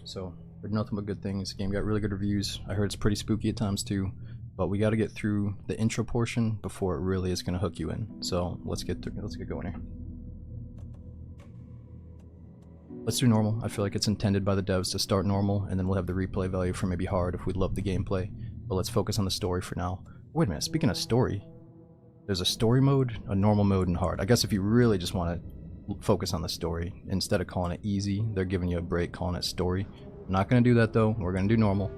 So, heard nothing but good things. Game got really good reviews. I heard it's pretty spooky at times too, but we got to get through the intro portion before it really is going to hook you in. So let's get going here. Let's do normal. I feel like it's intended by the devs to start normal, and then we'll have the replay value for maybe hard if we love the gameplay. But let's focus on the story for now. Wait a minute, speaking of story, there's a story mode, a normal mode, and hard. I guess if you really just want to focus on the story, instead of calling it easy, they're giving you a break calling it story. I'm not going to do that though, we're going to do normal.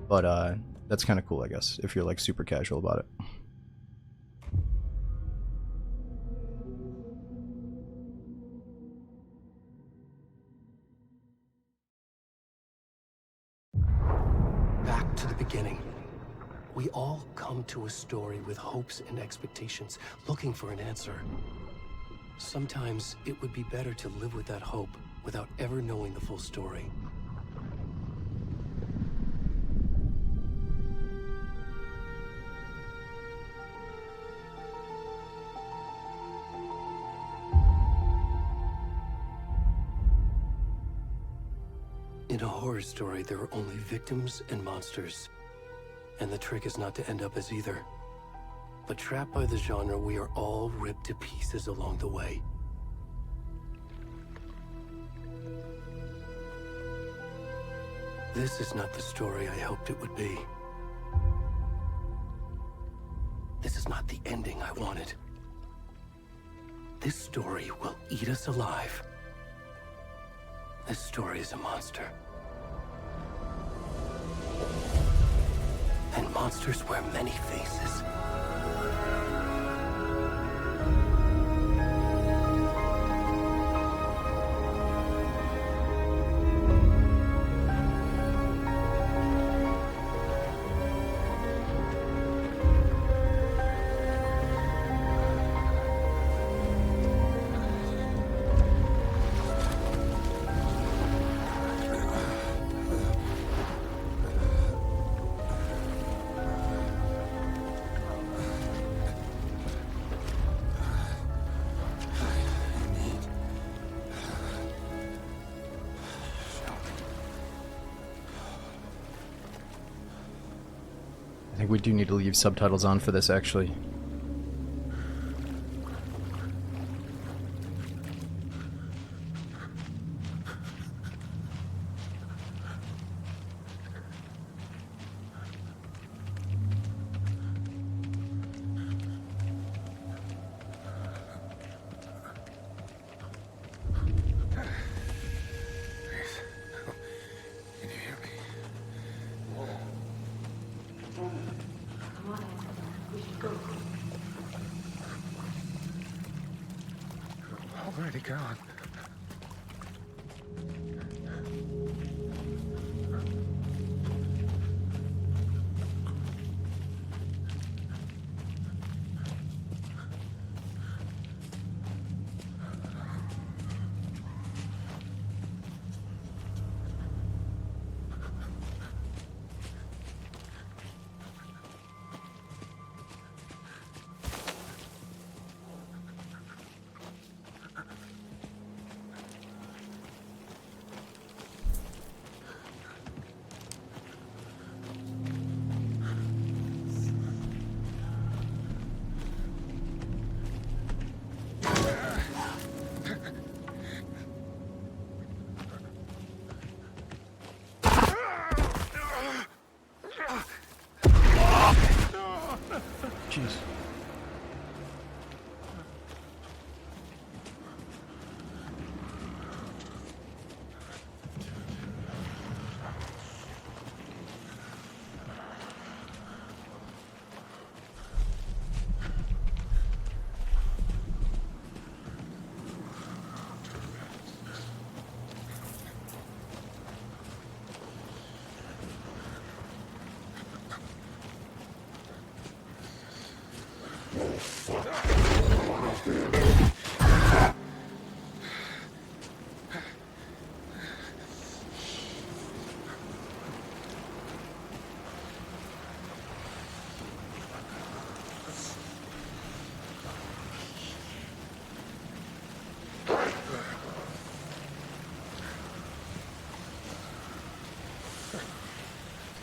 But that's kind of cool, I guess, if you're like super casual about it. Back to the beginning. We all come to a story with hopes and expectations, looking for an answer. Sometimes it would be better to live with that hope without ever knowing the full story. In a horror story, there are only victims and monsters. And the trick is not to end up as either. But trapped by the genre, we are all ripped to pieces along the way. This is not the story I hoped it would be. This is not the ending I wanted. This story will eat us alive. This story is a monster. And monsters wear many faces. I think we do need to leave subtitles on for this, actually. Already gone.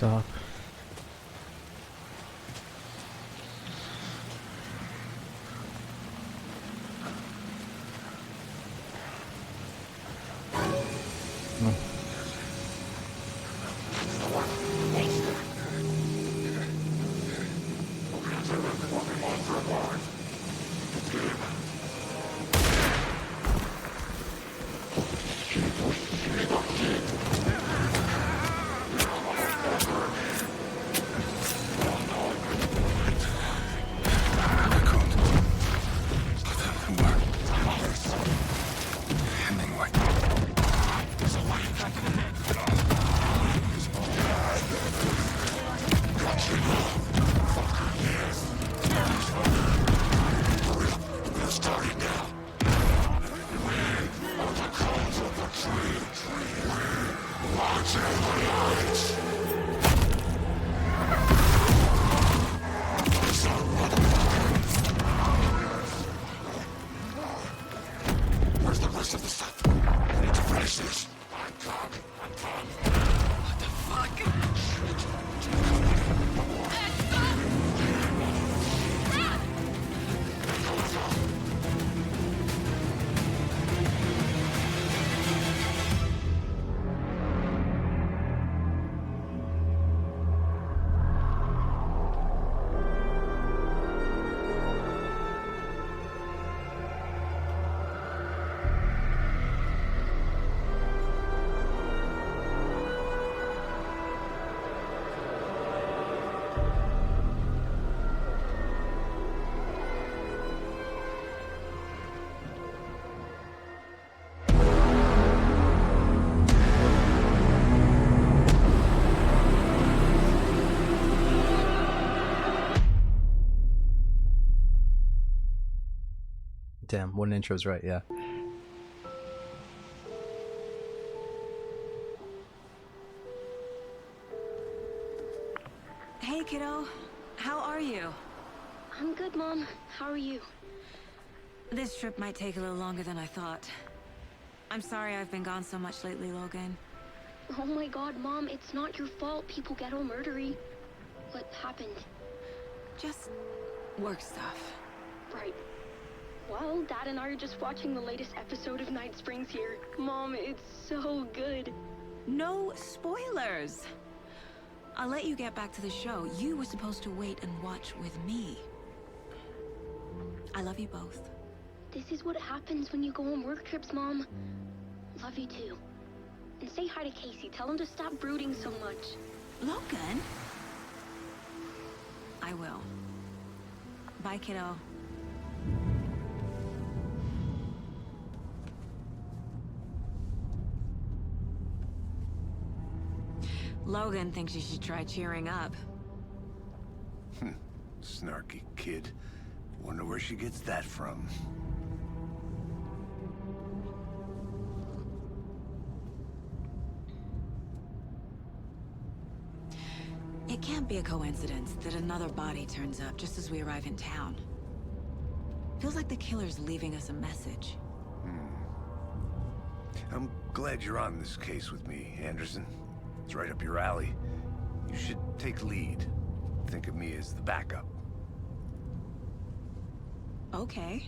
Stop. Damn, one intro's right, yeah. Hey, kiddo. How are you? I'm good, Mom. How are you? This trip might take a little longer than I thought. I'm sorry I've been gone so much lately, Logan. Oh my god, Mom, it's not your fault people get all murdery. What happened? Just work stuff. Right. Well, Dad and I are just watching the latest episode of Night Springs here. Mom, it's so good. No spoilers! I'll let you get back to the show. You were supposed to wait and watch with me. I love you both. This is what happens when you go on work trips, Mom. Love you too. And say hi to Casey. Tell him to stop brooding so much. Logan? I will. Bye, kiddo. Logan thinks you should try cheering up. Snarky kid. Wonder where she gets that from. It can't be a coincidence that another body turns up just as we arrive in town. Feels like the killer's leaving us a message. I'm glad you're on this case with me, Anderson. It's right up your alley. You should take lead. Think of me as the backup. Okay.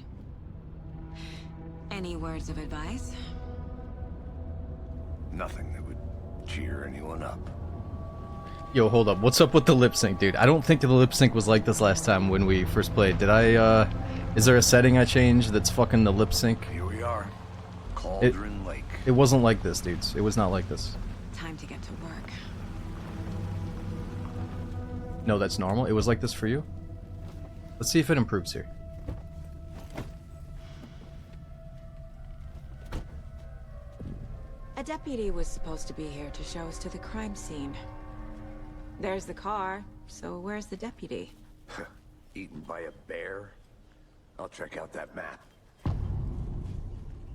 Any words of advice? Nothing that would cheer anyone up. Yo, hold up. What's up with the lip sync, dude? I don't think the lip sync was like this last time when we first played. Did I, is there a setting I changed that's fucking the lip sync? Here we are. Cauldron Lake. It wasn't like this, dudes. It was not like this. Time to get to work. No, that's normal. It was like this for you? Let's see if it improves here. A deputy was supposed to be here to show us to the crime scene. There's the car, so where's the deputy? Eaten by a bear? I'll check out that map.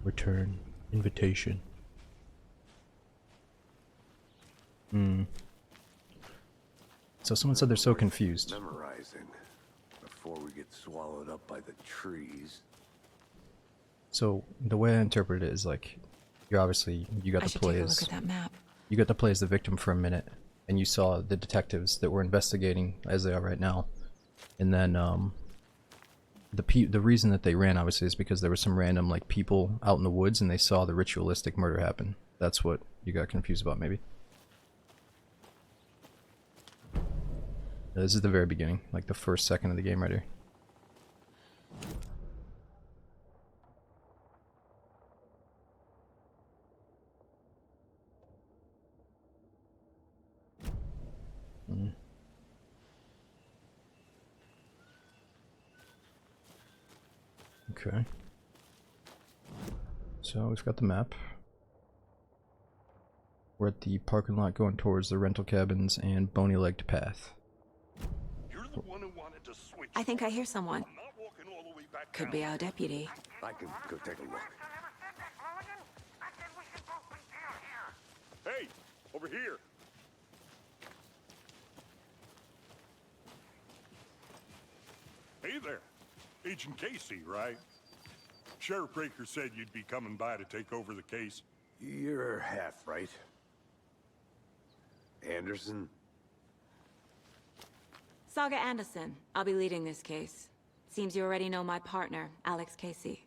Return. Invitation. So someone said they're so confused. Memorizing. Before we get swallowed up by the trees. So the way I interpret it is like, you're obviously, you got I to should play take a as, look at that map. you got to play as the victim for a minute, and you saw the detectives that were investigating as they are right now. And then the reason that they ran, obviously, is because there were some random like people out in the woods and they saw the ritualistic murder happen. That's what you got confused about, maybe. This is the very beginning, like the first second of the game right here. Okay. So we've got the map. We're at the parking lot going towards the rental cabins and Bony Legged Path. You're the one who wanted to switch. I think I hear someone. I'm not walking all the way back Could down. be our deputy. I can go take a look. Hey, over here. Hey there. Agent Casey, right? Sheriff Breaker said you'd be coming by to take over the case. You're half right. Anderson? Saga Anderson. I'll be leading this case. Seems you already know my partner, Alex Casey.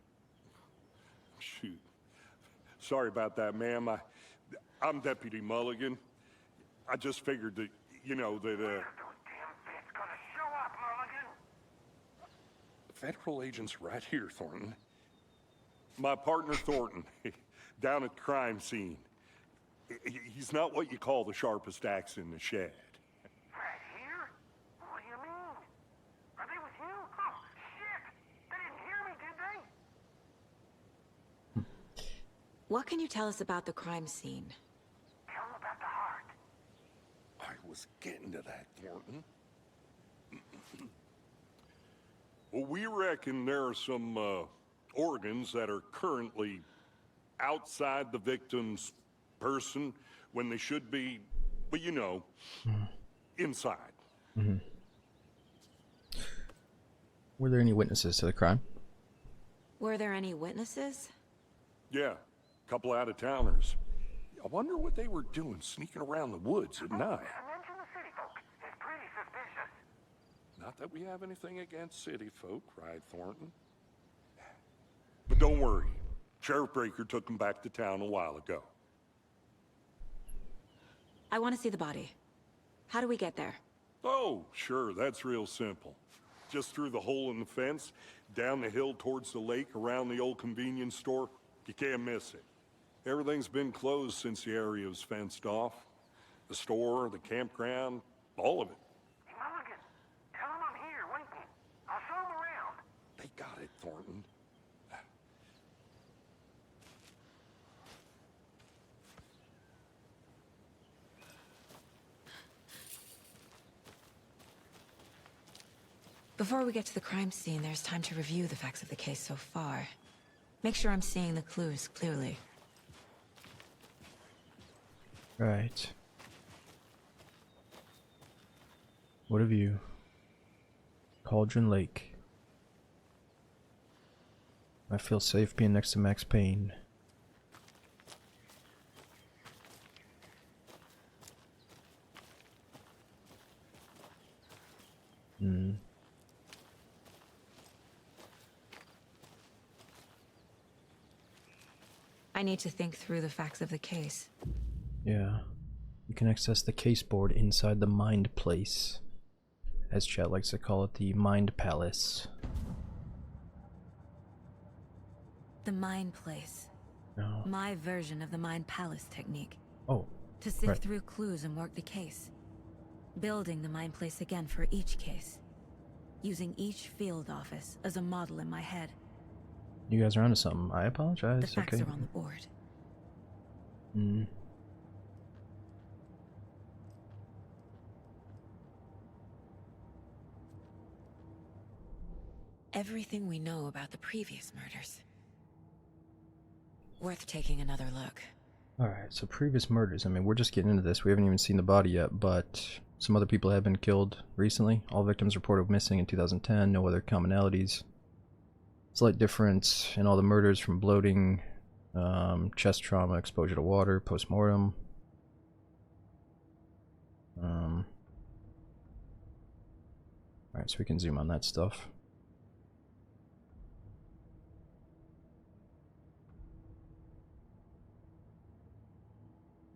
Shoot. Sorry about that, ma'am. I'm Deputy Mulligan. I just figured that, you know, that, Federal agents right here, Thornton. My partner, Thornton, down at the crime scene. He's not what you call the sharpest axe in the shed. Right here? What do you mean? Are they with you? Oh, shit! They didn't hear me, did they? What can you tell us about the crime scene? Tell them about the heart. I was getting to that, Thornton. Well, we reckon there are some organs that are currently outside the victim's person when they should be, but you know, inside. Were there any witnesses to the crime? Were there any witnesses? Yeah, a couple out-of-towners. I wonder what they were doing sneaking around the woods at night. Mention the city folk. It's pretty suspicious. Not that we have anything against city folk, right, Thornton? But don't worry. Sheriff Breaker took them back to town a while ago. I want to see the body. How do we get there? Oh, sure, that's real simple. Just through the hole in the fence, down the hill towards the lake, around the old convenience store. You can't miss it. Everything's been closed since the area was fenced off. The store, the campground, all of it. Hey, Mulligan, tell them I'm here, waiting. I'll show them around. They got it, Thornton. Before we get to the crime scene, there's time to review the facts of the case so far. Make sure I'm seeing the clues clearly. Right. What have you? Cauldron Lake. I feel safe being next to Max Payne. I need to think through the facts of the case. Yeah. You can access the case board inside the Mind Place. As chat likes to call it, the Mind Palace. The Mind Place. No. My version of the Mind Palace technique. Oh. To sift Right. through clues and work the case. Building the Mind Place again for each case. Using each field office as a model in my head. You guys are onto something. I apologize. The facts Okay. are on the board. Everything we know about the previous murders. Worth taking another look. Alright, so previous murders. I mean, we're just getting into this. We haven't even seen the body yet, but some other people have been killed recently. All victims reported missing in 2010. No other commonalities. Slight difference in all the murders from bloating, chest trauma, exposure to water, post-mortem. Alright, so we can zoom on that stuff.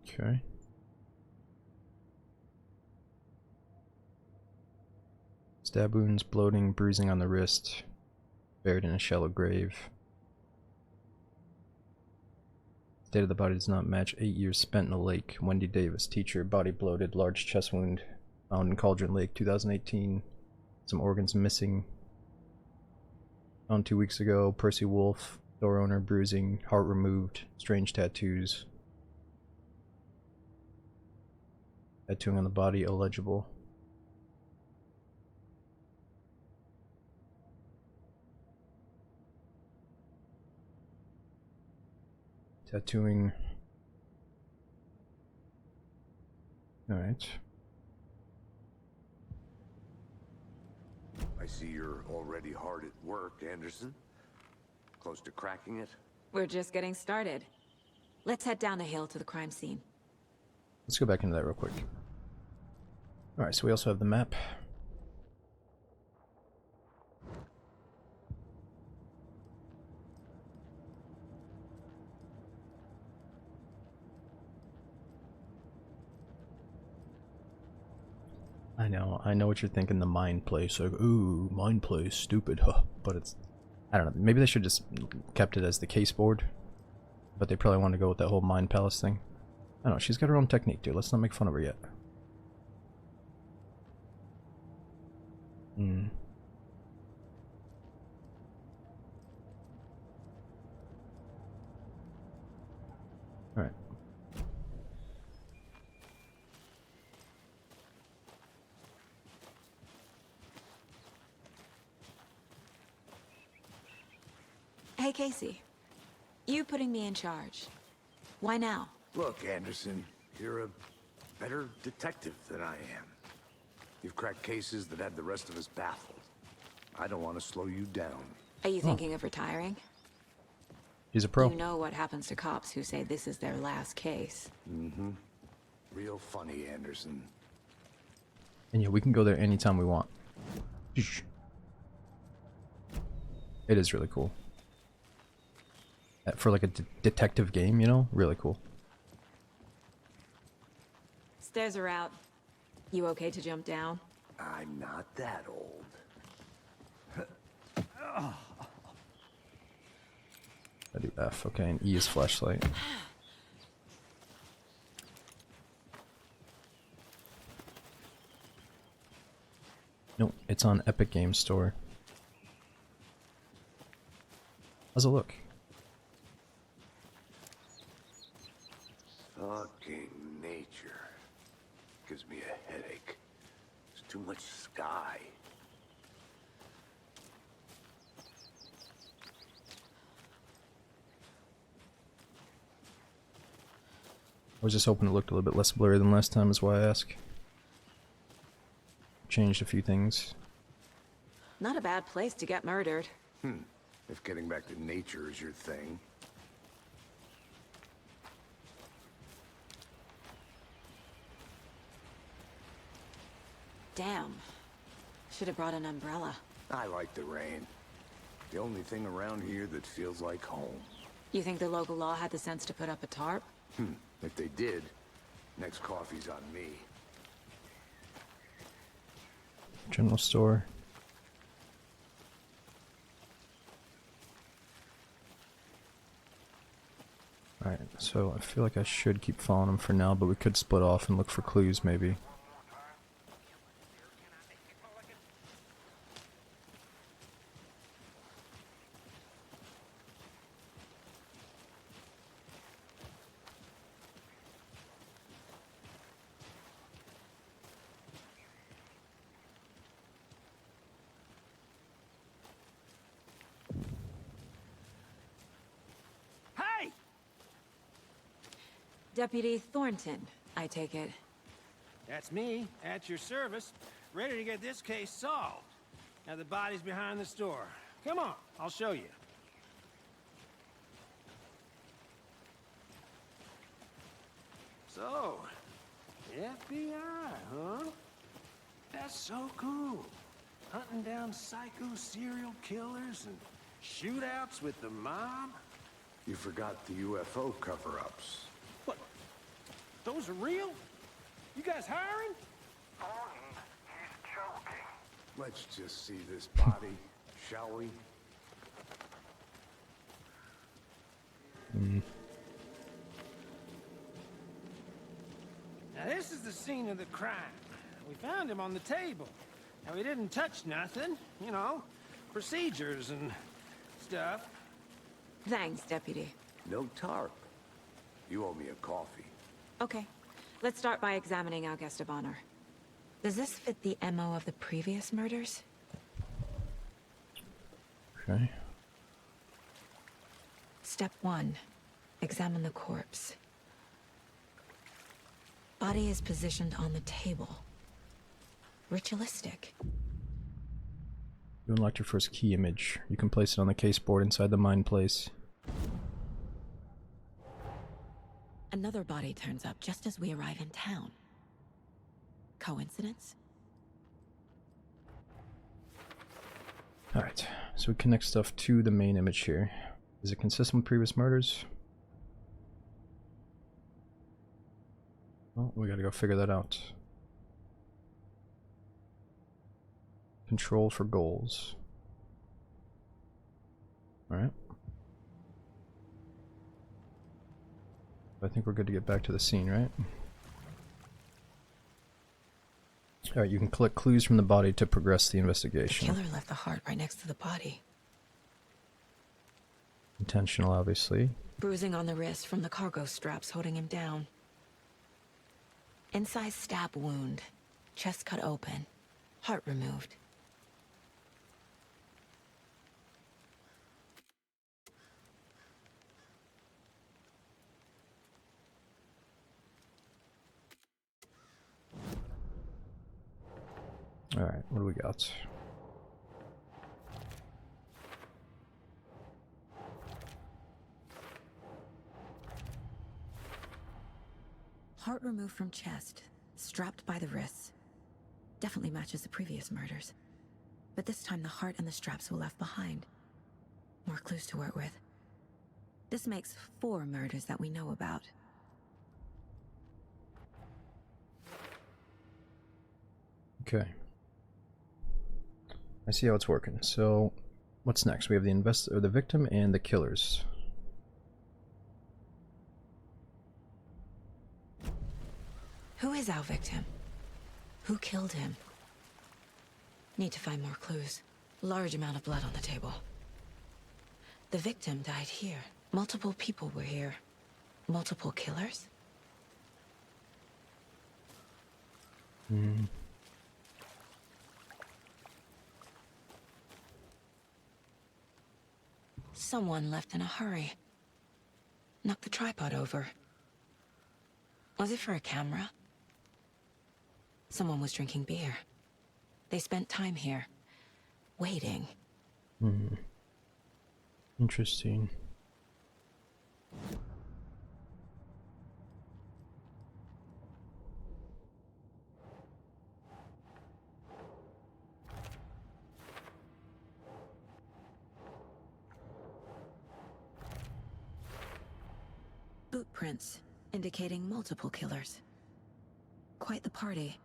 Okay. Stab wounds, bloating, bruising on the wrist, buried in a shallow grave. State of the body does not match 8 years spent in a lake. Wendy Davis, teacher, body bloated, large chest wound, found in Cauldron Lake, 2018. Some organs missing. Found 2 weeks ago. Percy Wolf, store owner, bruising, heart removed, strange tattoos. Tattooing on the body, illegible. Tattooing. Alright. I see you're already hard at work, Anderson. Close to cracking it? We're just getting started. Let's head down the hill to the crime scene. Let's go back into that real quick. Alright, so we also have the map. I know what you're thinking, the mind place. Like, ooh, mind place, stupid, huh? But it's, I don't know, maybe they should just kept it as the case board. But they probably want to go with that whole mind palace thing. I don't know, she's got her own technique, dude. Let's not make fun of her yet. Alright. Hey, Casey. You putting me in charge. Why now? Look, Anderson, you're a better detective than I am. You've cracked cases that had the rest of us baffled. I don't want to slow you down. Are you thinking of retiring? He's a pro. You know what happens to cops who say this is their last case. Mm-hmm. Real funny, Anderson. And yeah, we can go there anytime we want. It is really cool. For like a detective game, you know? Really cool. Stairs are out. You okay to jump down? I'm not that old. I do F, okay, and E is flashlight. Nope, it's on Epic Games Store. How's it look? Fucking nature. Gives me a headache. There's too much sky. I was just hoping it looked a little bit less blurry than last time, is why I ask. Changed a few things. Not a bad place to get murdered. If getting back to nature is your thing. Damn. Should have brought an umbrella. I like the rain. The only thing around here that feels like home. You think the local law had the sense to put up a tarp? If they did, next coffee's on me. General store. Alright, so I feel like I should keep following him for now, but we could split off and look for clues, maybe. Hey! Deputy Thornton, I take it. That's me, at your service, ready to get this case solved. Now the body's behind the store. Come on, I'll show you. So, FBI, huh? That's so cool. Hunting down psycho serial killers and shootouts with the mob. You forgot the UFO cover-ups. What? Those are real? You guys hiring? Let's just see this body, shall we? Now this is the scene of the crime. We found him on the table. Now we didn't touch nothing, you know, procedures and stuff. Thanks, Deputy. No tarp. You owe me a coffee. Okay, let's start by examining our guest of honor. Does this fit the MO of the previous murders? Okay. Step 1. Examine the corpse. Body is positioned on the table. Ritualistic. You unlocked your first key image. You can place it on the case board inside the mine place. Another body turns up just as we arrive in town. Coincidence? Alright, so we connect stuff to the main image here. Is it consistent with previous murders? Well, we gotta go figure that out. Control for goals. Alright. I think we're good to get back to the scene, right? Alright, you can collect clues from the body to progress the The investigation. killer left the heart right next to the body. Intentional, obviously. Bruising on the wrist from the cargo straps holding him down. Incised stab wound. Chest cut open. Heart removed. Alright, what do we got? Heart removed from chest, strapped by the wrists. Definitely matches the previous murders. But this time the heart and the straps were left behind. More clues to work with. This makes 4 murders that we know about. Okay. I see how it's working. So, what's next? We have the victim and the killers. Who is our victim? Who killed him? Need to find more clues. Large amount of blood on the table. The victim died here. Multiple people were here. Multiple killers? Someone left in a hurry. Knocked the tripod over. Was it for a camera? Someone was drinking beer. They spent time here, waiting. Interesting. Boot prints, indicating multiple killers. Quite the party.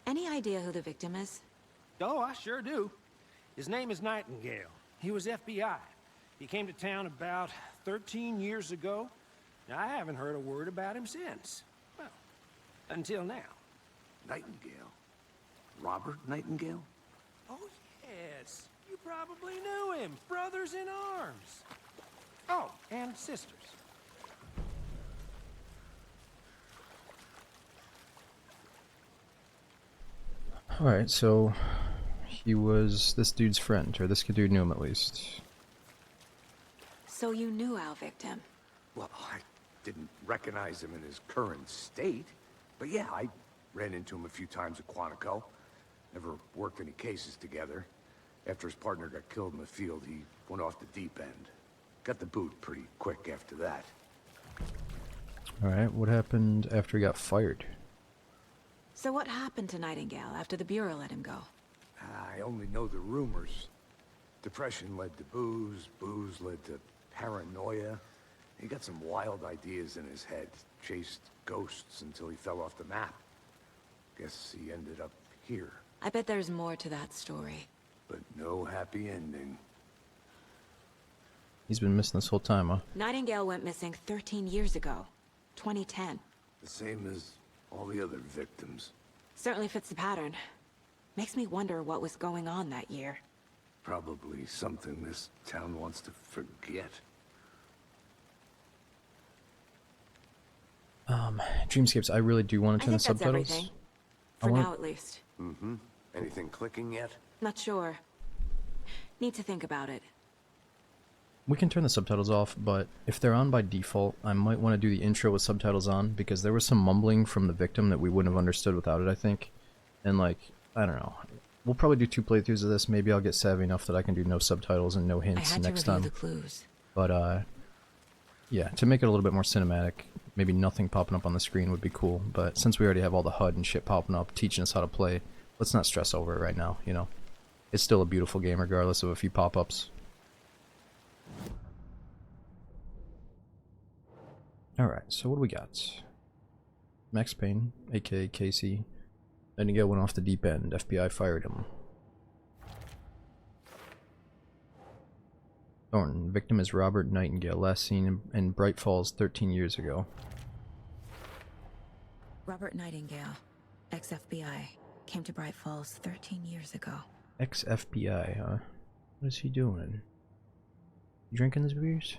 Any idea who the victim is? Oh, I sure do. His name is Nightingale. He was FBI. He came to town about 13 years ago. Now, I haven't heard a word about him since. Well, until now. Nightingale? Robert Nightingale? Oh, yes. You probably knew him. Brothers in arms. Oh, and sisters. Alright, so he was this dude's friend, or this dude knew him at least. So you knew our victim? Well, I didn't recognize him in his current state. But yeah, I ran into him a few times at Quantico. Never worked any cases together. After his partner got killed in the field, he went off the deep end. Got the boot pretty quick after that. Alright, what happened after he got fired? So what happened to Nightingale after the Bureau let him go? I only know the rumors. Depression led to booze, booze led to paranoia. He got some wild ideas in his head, chased ghosts until he fell off the map. Guess he ended up here, I bet there's more to that story. but no happy ending. He's been missing this whole time, huh? Nightingale went missing 13 years ago. 2010. The same as all the other victims. Certainly fits the pattern. Makes me wonder what was going on that year. Probably something this town wants to forget. Dreamscapes, I really do want I to turn think the that's subtitles. everything. I For wanna- now, at least. Mm-hmm. Anything clicking yet? Not sure. Need to think about it. We can turn the subtitles off, but if they're on by default, I might want to do the intro with subtitles on, because there was some mumbling from the victim that we wouldn't have understood without it, I think. And like, I don't know. We'll probably do 2 playthroughs of this. Maybe I'll get savvy enough that I can do no subtitles and no I hints had to next review time. the clues. But yeah, to make it a little bit more cinematic, maybe nothing popping up on the screen would be cool. But since we already have all the HUD and shit popping up, teaching us how to play, let's not stress over it right now, you know? It's still a beautiful game regardless of a few pop-ups. Alright, so what do we got? Max Payne, aka Casey. Nightingale went off the deep end. FBI fired him. Thornton. Victim is Robert Nightingale, last seen in Bright Falls 13 years ago. Robert Nightingale, ex-FBI, came to Bright Falls 13 years ago. Ex-FBI, huh? What is he doing? You drinking these beers?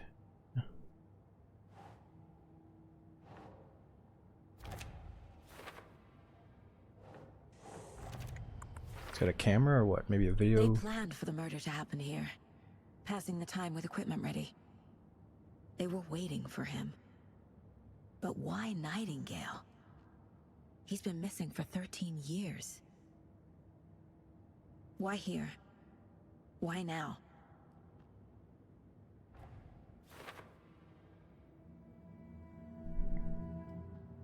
It's got a camera or what? Maybe a video? They planned for the murder to happen here, passing the time with equipment ready. They were waiting for him. But why Nightingale? He's been missing for 13 years. Why here? Why now?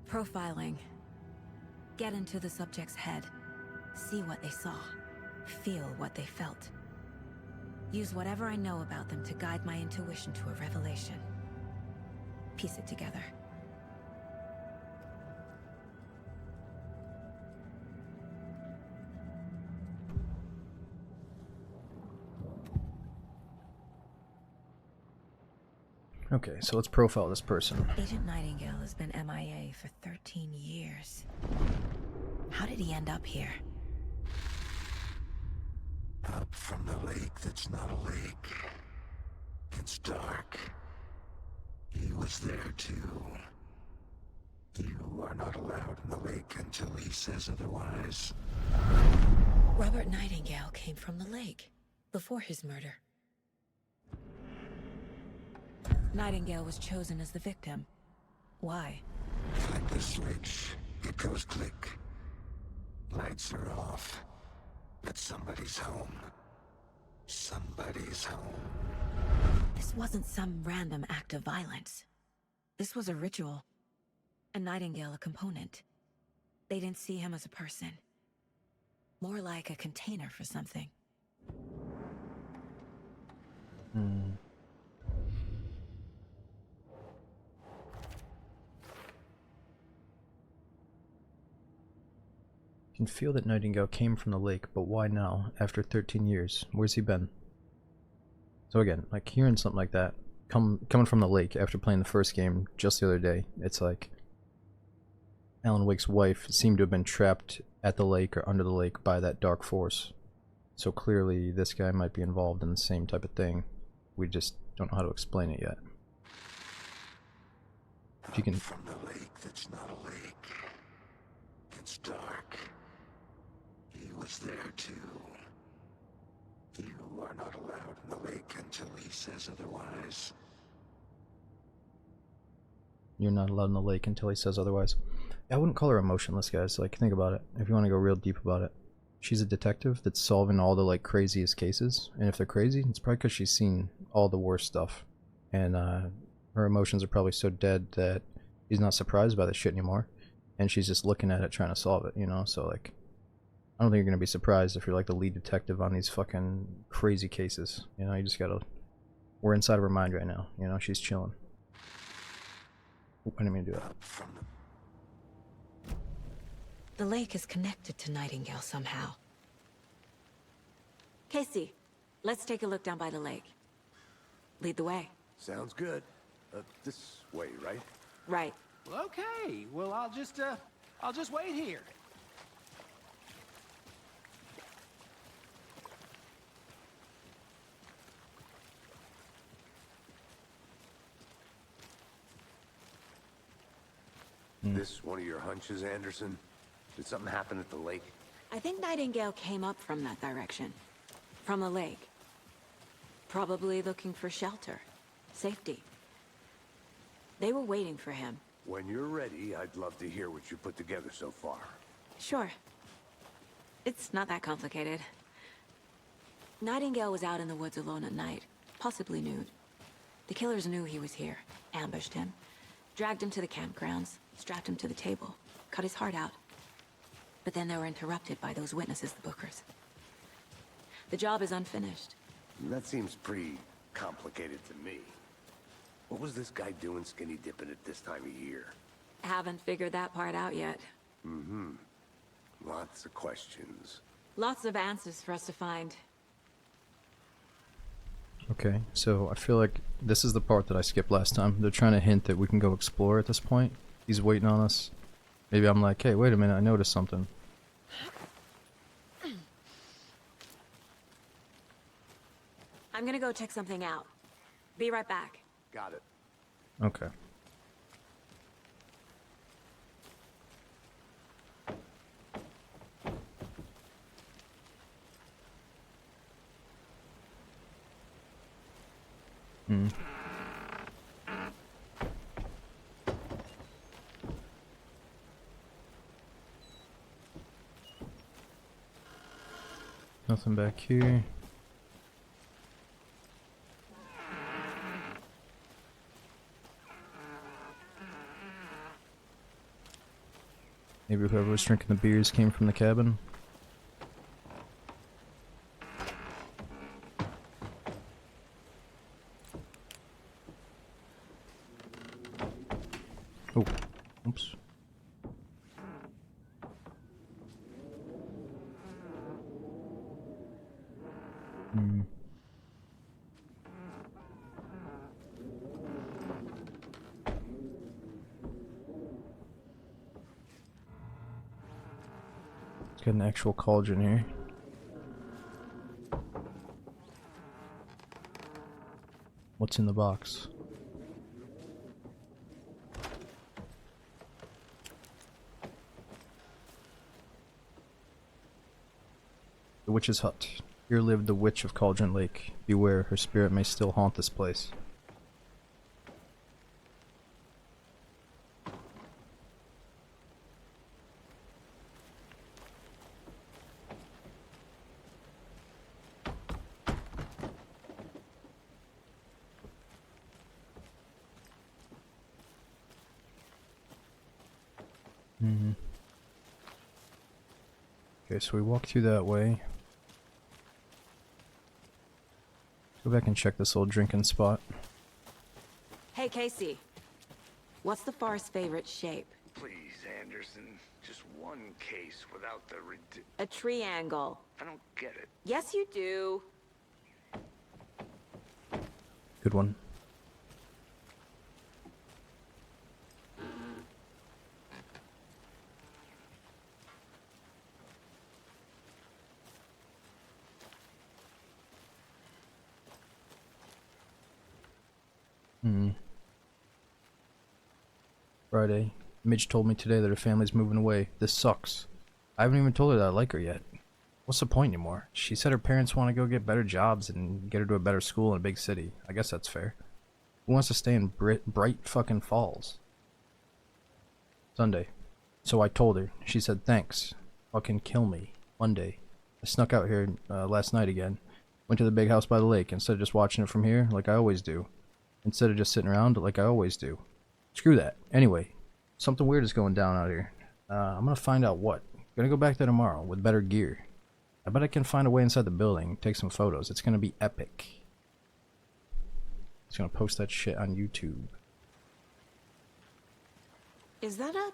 Profiling. Get into the subject's head. See what they saw. Feel what they felt. Use whatever I know about them to guide my intuition to a revelation. Piece it together. Okay, so let's profile this person. Agent Nightingale has been MIA for 13 years. How did he end up here? Up from the lake that's not a lake. It's dark. He was there too. You are not allowed in the lake until he says otherwise. Robert Nightingale came from the lake, before his murder. Nightingale was chosen as the victim. Why? Like the switch, it goes click. Lights are off. But somebody's home. Somebody's home. This wasn't some random act of violence. This was a ritual. And Nightingale a component. They didn't see him as a person. More like a container for something. You can feel that Nightingale came from the lake, but why now, after 13 years? Where's he been? So again, like hearing something like that, coming from the lake after playing the first game just the other day, it's like Alan Wake's wife seemed to have been trapped at the lake or under the lake by that dark force. So clearly this guy might be involved in the same type of thing. We just don't know how to explain it yet. If you can... From the lake that's not a lake. It's dark. He was there too. You are not allowed in the lake until he says otherwise. You're not allowed in the lake until he says otherwise. I wouldn't call her emotionless, guys. Like, think about it. If you want to go real deep about it. she's a detective that's solving all the like craziest cases, and if they're crazy, it's probably because she's seen all the worst stuff, and her emotions are probably so dead that she's not surprised by this shit anymore, and she's just looking at it trying to solve it, you know. So like, I don't think you're gonna be surprised if you're like the lead detective on these fucking crazy cases, you know. You just gotta, we're inside of her mind right now, you know. She's chilling. I didn't mean to do that. The lake is connected to Nightingale somehow. Casey, let's take a look down by the lake. Lead the way. Sounds good. This way, right? Right. Well, okay. Well, I'll just wait here. This one of your hunches, Anderson? Did something happen at the lake? I think Nightingale came up from that direction. From the lake. Probably looking for shelter. Safety. They were waiting for him. When you're ready, I'd love to hear what you put together so far. Sure. It's not that complicated. Nightingale was out in the woods alone at night, possibly nude. The killers knew he was here, ambushed him, dragged him to the campgrounds, strapped him to the table, cut his heart out. But then they were interrupted by those witnesses, the Bookers. The job is unfinished. That seems pretty complicated to me. What was this guy doing skinny dipping at this time of year? Haven't figured that part out yet. Mm-hmm. Lots of questions. Lots of answers for us to find. Okay, so I feel like this is the part that I skipped last time. They're trying to hint that we can go explore at this point. He's waiting on us. Maybe I'm like, hey, wait a minute, I noticed something. I'm gonna go check something out. Be right back. Got it. Okay. Nothing back here. Maybe whoever was drinking the beers came from the cabin. Oh, oops. Got an actual cauldron here. What's in the box? The witch's hut. Here lived the witch of Cauldron Lake. Beware, her spirit may still haunt this place. Okay, so we walk through that way. Go back and check this old drinking spot. Hey, Casey. What's the forest's favorite shape? Please, Anderson. Just one case without the A triangle. I don't get it. Yes, you do. Good one. Friday. Midge told me today that her family's moving away. This sucks. I haven't even told her that I like her yet. What's the point anymore? She said her parents want to go get better jobs and get her to a better school in a big city. I guess that's fair. Who wants to stay in bright fucking Falls? Sunday. So I told her. She said thanks. Fucking kill me. Monday. I snuck out here last night again. Went to the big house by the lake instead of just watching it from here like I always do. Instead of just sitting around like I always do. Screw that. Anyway, something weird is going down out here. I'm gonna find out what. Gonna go back there tomorrow with better gear. I bet I can find a way inside the building, take some photos. It's gonna be epic. Just gonna post that shit on YouTube. Is that a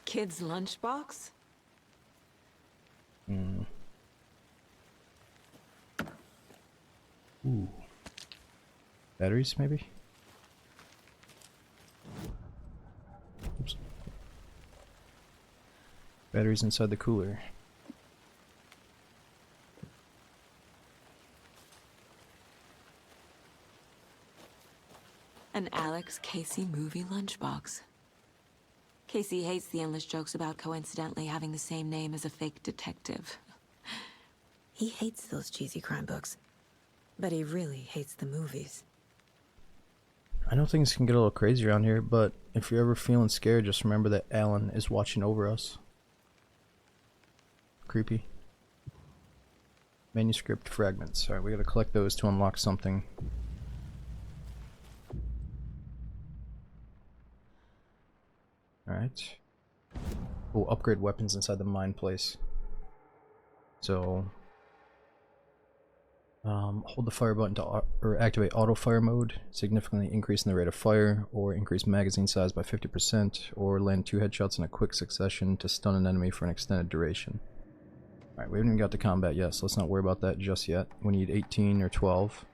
kid's lunchbox? Ooh. Batteries, maybe? Oops. Batteries inside the cooler. An Alex Casey movie lunchbox. Casey hates the endless jokes about coincidentally having the same name as a fake detective. He hates those cheesy crime books, but he really hates the movies. I know things can get a little crazy around here, but if you're ever feeling scared, just remember that Alan is watching over us. Creepy. Manuscript fragments. Alright, we gotta collect those to unlock something. Alright. We'll upgrade weapons inside the mine place. So, hold the fire button to or activate auto fire mode, significantly increasing the rate of fire, or increase magazine size by 50%, or land 2 headshots in a quick succession to stun an enemy for an extended duration. Alright, we haven't even got to combat yet, so let's not worry about that just yet. We need 18 or 12.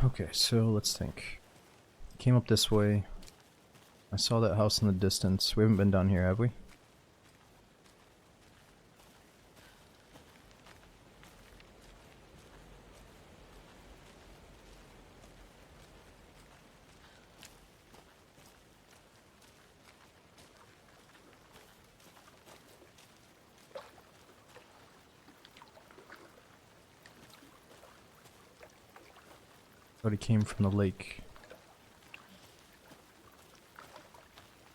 Okay, so let's think. Came up this way. I saw that house in the distance. We haven't been down here, have we? Thought he came from the lake.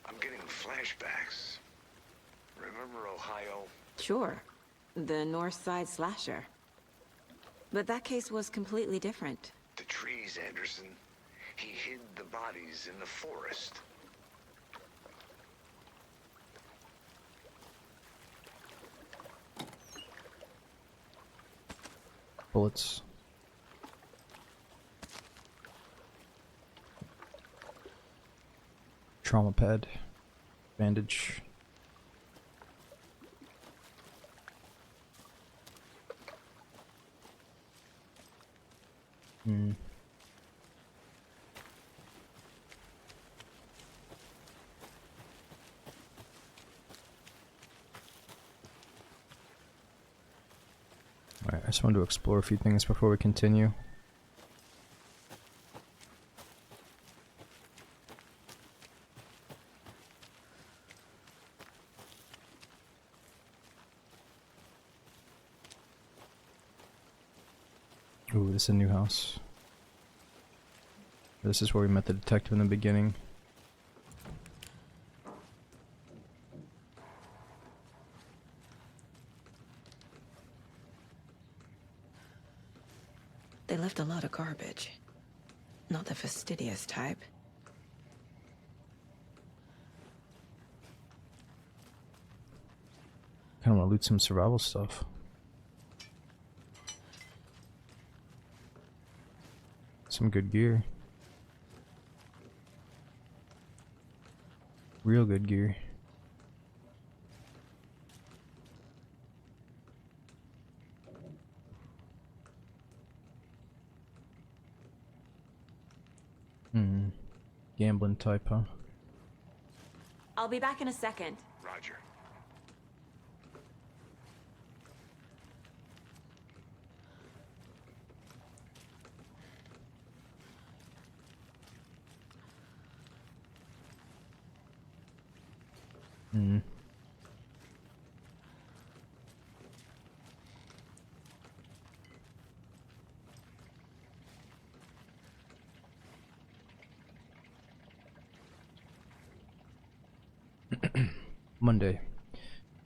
I'm getting flashbacks. Remember Ohio? Sure. The North Side slasher. But that case was completely different. The trees, Anderson. He hid the bodies in the forest. Bullets. Trauma pad. Bandage. Alright, I just wanted to explore a few things before we continue. Ooh, this is a new house. This is where we met the detective in the beginning. They left a lot of garbage. Not the fastidious type. Kinda wanna loot some survival stuff. Some good gear. Real good gear. gambling type, huh? I'll be back in a second. Roger. Hmm. Monday.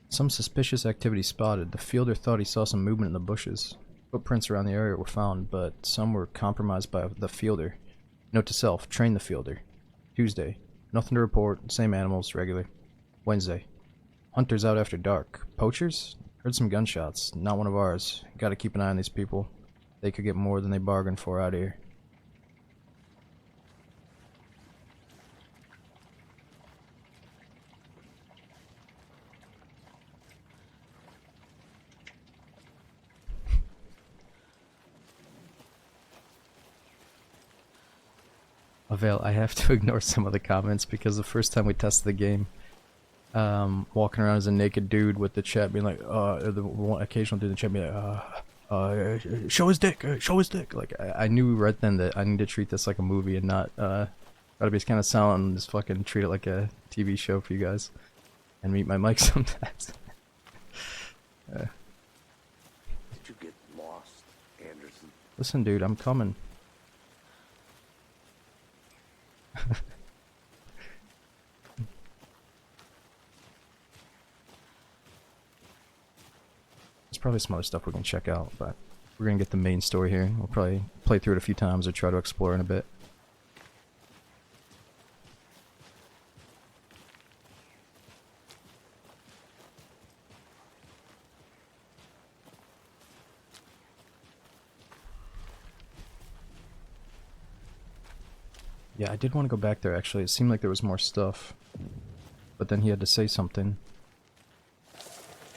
Some suspicious activity spotted. The fielder thought he saw some movement in the bushes. Footprints around the area were found, but some were compromised by the fielder. Note to self, train the fielder. Tuesday. Nothing to report, same animals, regular. Wednesday. Hunters out after dark. Poachers? Heard some gunshots. Not one of ours. Gotta keep an eye on these people. They could get more than they bargained for out here. Avail, I have to ignore some of the comments because the first time we tested the game, walking around as a naked dude with the chat being like, the one occasional dude in the chat being like, show his dick, show his dick. Like, I knew right then that I need to treat this like a movie and not, gotta be kind of silent and just fucking treat it like a TV show for you guys. And mute my mic sometimes. Did you get lost, Anderson? Listen, dude, I'm coming. There's probably some other stuff we can check out, but we're gonna get the main story here. We'll probably play through it a few times or try to explore in a bit. Yeah, I did want to go back there actually. It seemed like there was more stuff. But then he had to say something.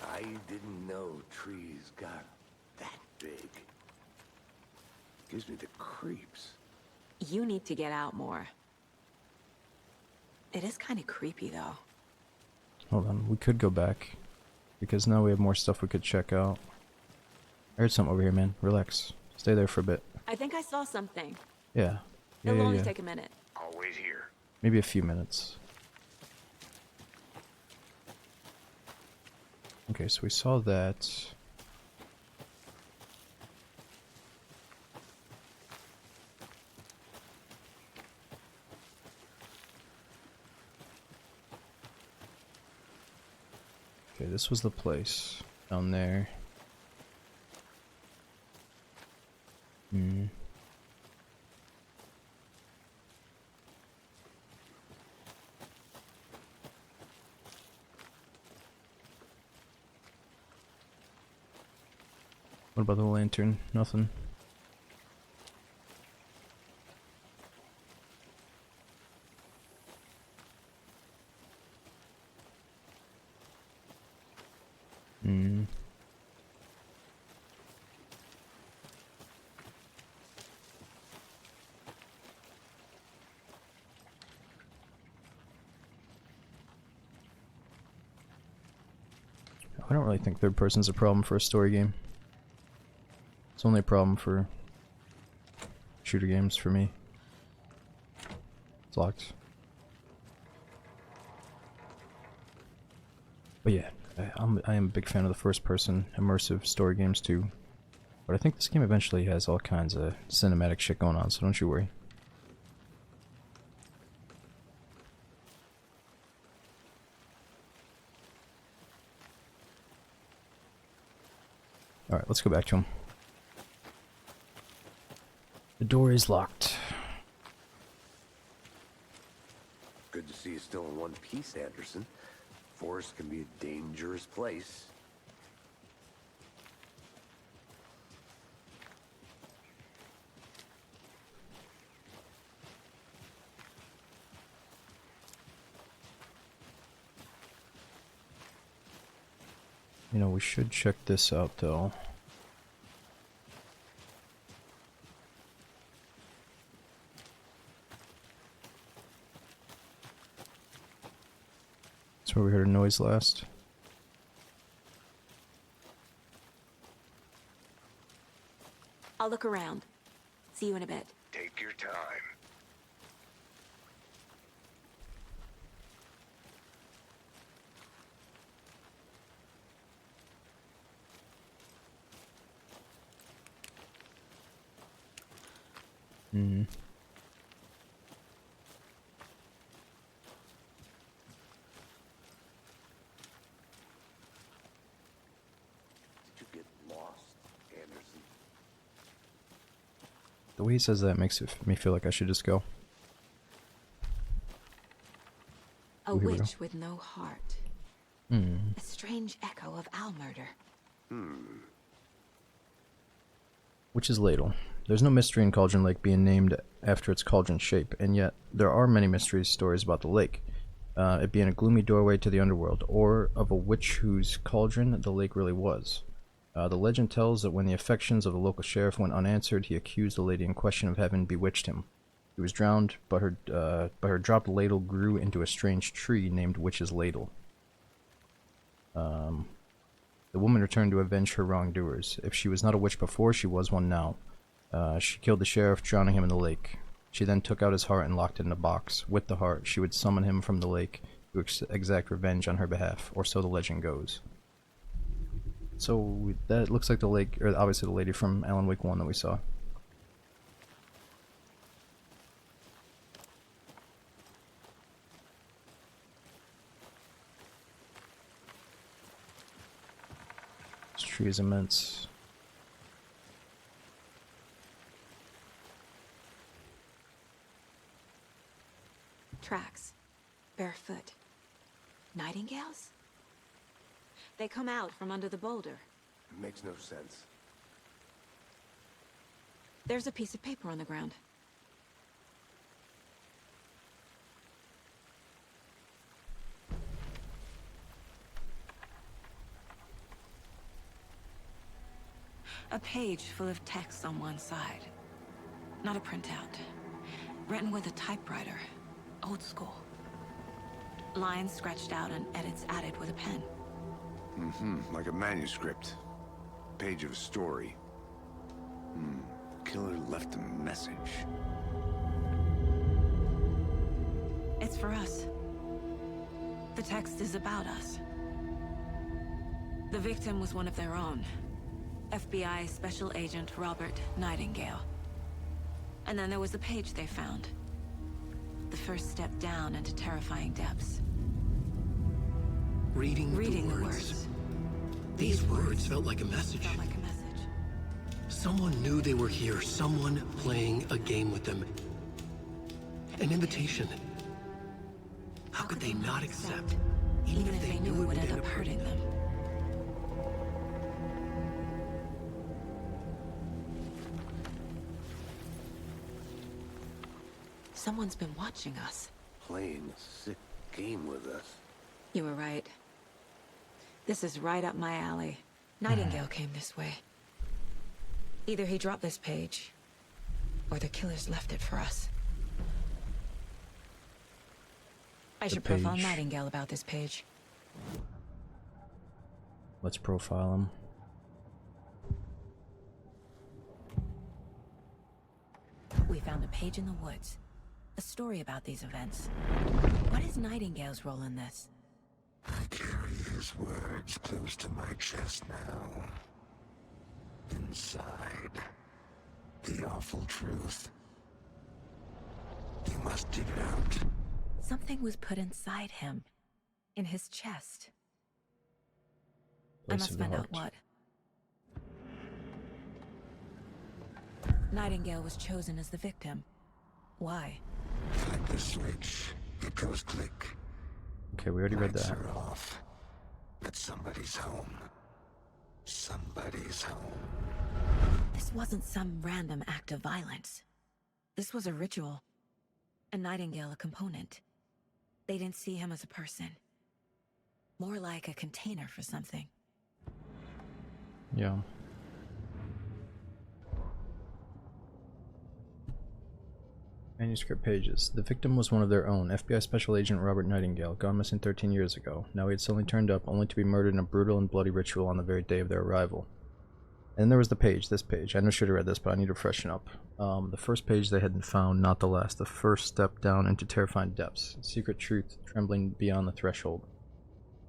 I didn't know trees got that big. Gives me the creeps. You need to get out more. It is kind of creepy, though. Hold on, we could go back. Because now we have more stuff we could check out. I heard something over here, man. Relax. Stay there for a bit. I think I saw something. Yeah. Yeah, It'll yeah, only yeah. take a minute. I'll wait here. Maybe a few minutes. Okay, so we saw that. Okay, this was the place down there. Hmm. What about the lantern? Nothing. Hmm. I don't really think third person's a problem for a story game. It's only a problem for shooter games for me. It's locked. But yeah, I am a big fan of the first person immersive story games too. But I think this game eventually has all kinds of cinematic shit going on, so don't you worry. Alright, let's go back to him. The door is locked. Good to see you still in one piece, Anderson. Forest can be a dangerous place. You know, we should check this out though. That's where we heard a noise last. I'll look around. See you in a bit. Take your time. Hmm. Did you get lost, Anderson? The way he says that makes me feel like I should just go. A Oh, here we go. witch with no heart. Hmm. A strange echo of owl murder. Which is Ladle. There's no mystery in Cauldron Lake being named after its cauldron shape, and yet there are many mystery stories about the lake. It being a gloomy doorway to the underworld, or of a witch whose cauldron the lake really was. The legend tells that when the affections of the local sheriff went unanswered, he accused the lady in question of having bewitched him. He was drowned, but her dropped ladle grew into a strange tree named Witch's Ladle. The woman returned to avenge her wrongdoers. If she was not a witch before, she was one now. She killed the sheriff, drowning him in the lake. She then took out his heart and locked it in a box. With the heart, she would summon him from the lake to exact revenge on her behalf, or so the legend goes. So that looks like the lake, or obviously the lady from Alan Wake 1 that we saw. This tree is immense. Tracks. Barefoot. Nightingales? They come out from under the boulder. It makes no sense. There's a piece of paper on the ground. A page full of text on one side. Not a printout. Written with a typewriter. Old school. Lines scratched out and edits added with a pen. Like a manuscript. Page of a story. The killer left a message. It's for us. The text is about us. The victim was one of their own. FBI Special Agent Robert Nightingale. And then there was the page they found. The first step down into terrifying depths. Reading the words. These words felt like a message. Felt like a message. Someone knew they were here. Someone playing a game with them. An invitation. How could they not accept? Even if they knew it would end up hurting them. Someone's been watching us. Playing a sick game with us. You were right. This is right up my alley. Nightingale came this way. Either he dropped this page, or the killers left it for us. I should profile page. Nightingale about this page. Let's profile him. We found a page in the woods. A story about these events. What is Nightingale's role in this? I carry his words close to my chest now. Inside, the awful truth. You must dig it out. Something was put inside him. In his chest. I Place must of the find out heart. what. Nightingale was chosen as the victim. Why? Like the switch, it goes click. Okay, we already read Lights that. are off. But somebody's home. Somebody's home. This wasn't some random act of violence. This was a ritual. A Nightingale a component. They didn't see him as a person. More like a container for something. Yeah. Manuscript pages. The victim was one of their own, FBI Special Agent Robert Nightingale, gone missing 13 years ago. Now he had suddenly turned up, only to be murdered in a brutal and bloody ritual on the very day of their arrival. And then there was the page, this page. I know I should have read this, but I need to freshen up. The first page they hadn't found, not the last. The first step down into terrifying depths. Secret truth trembling beyond the threshold.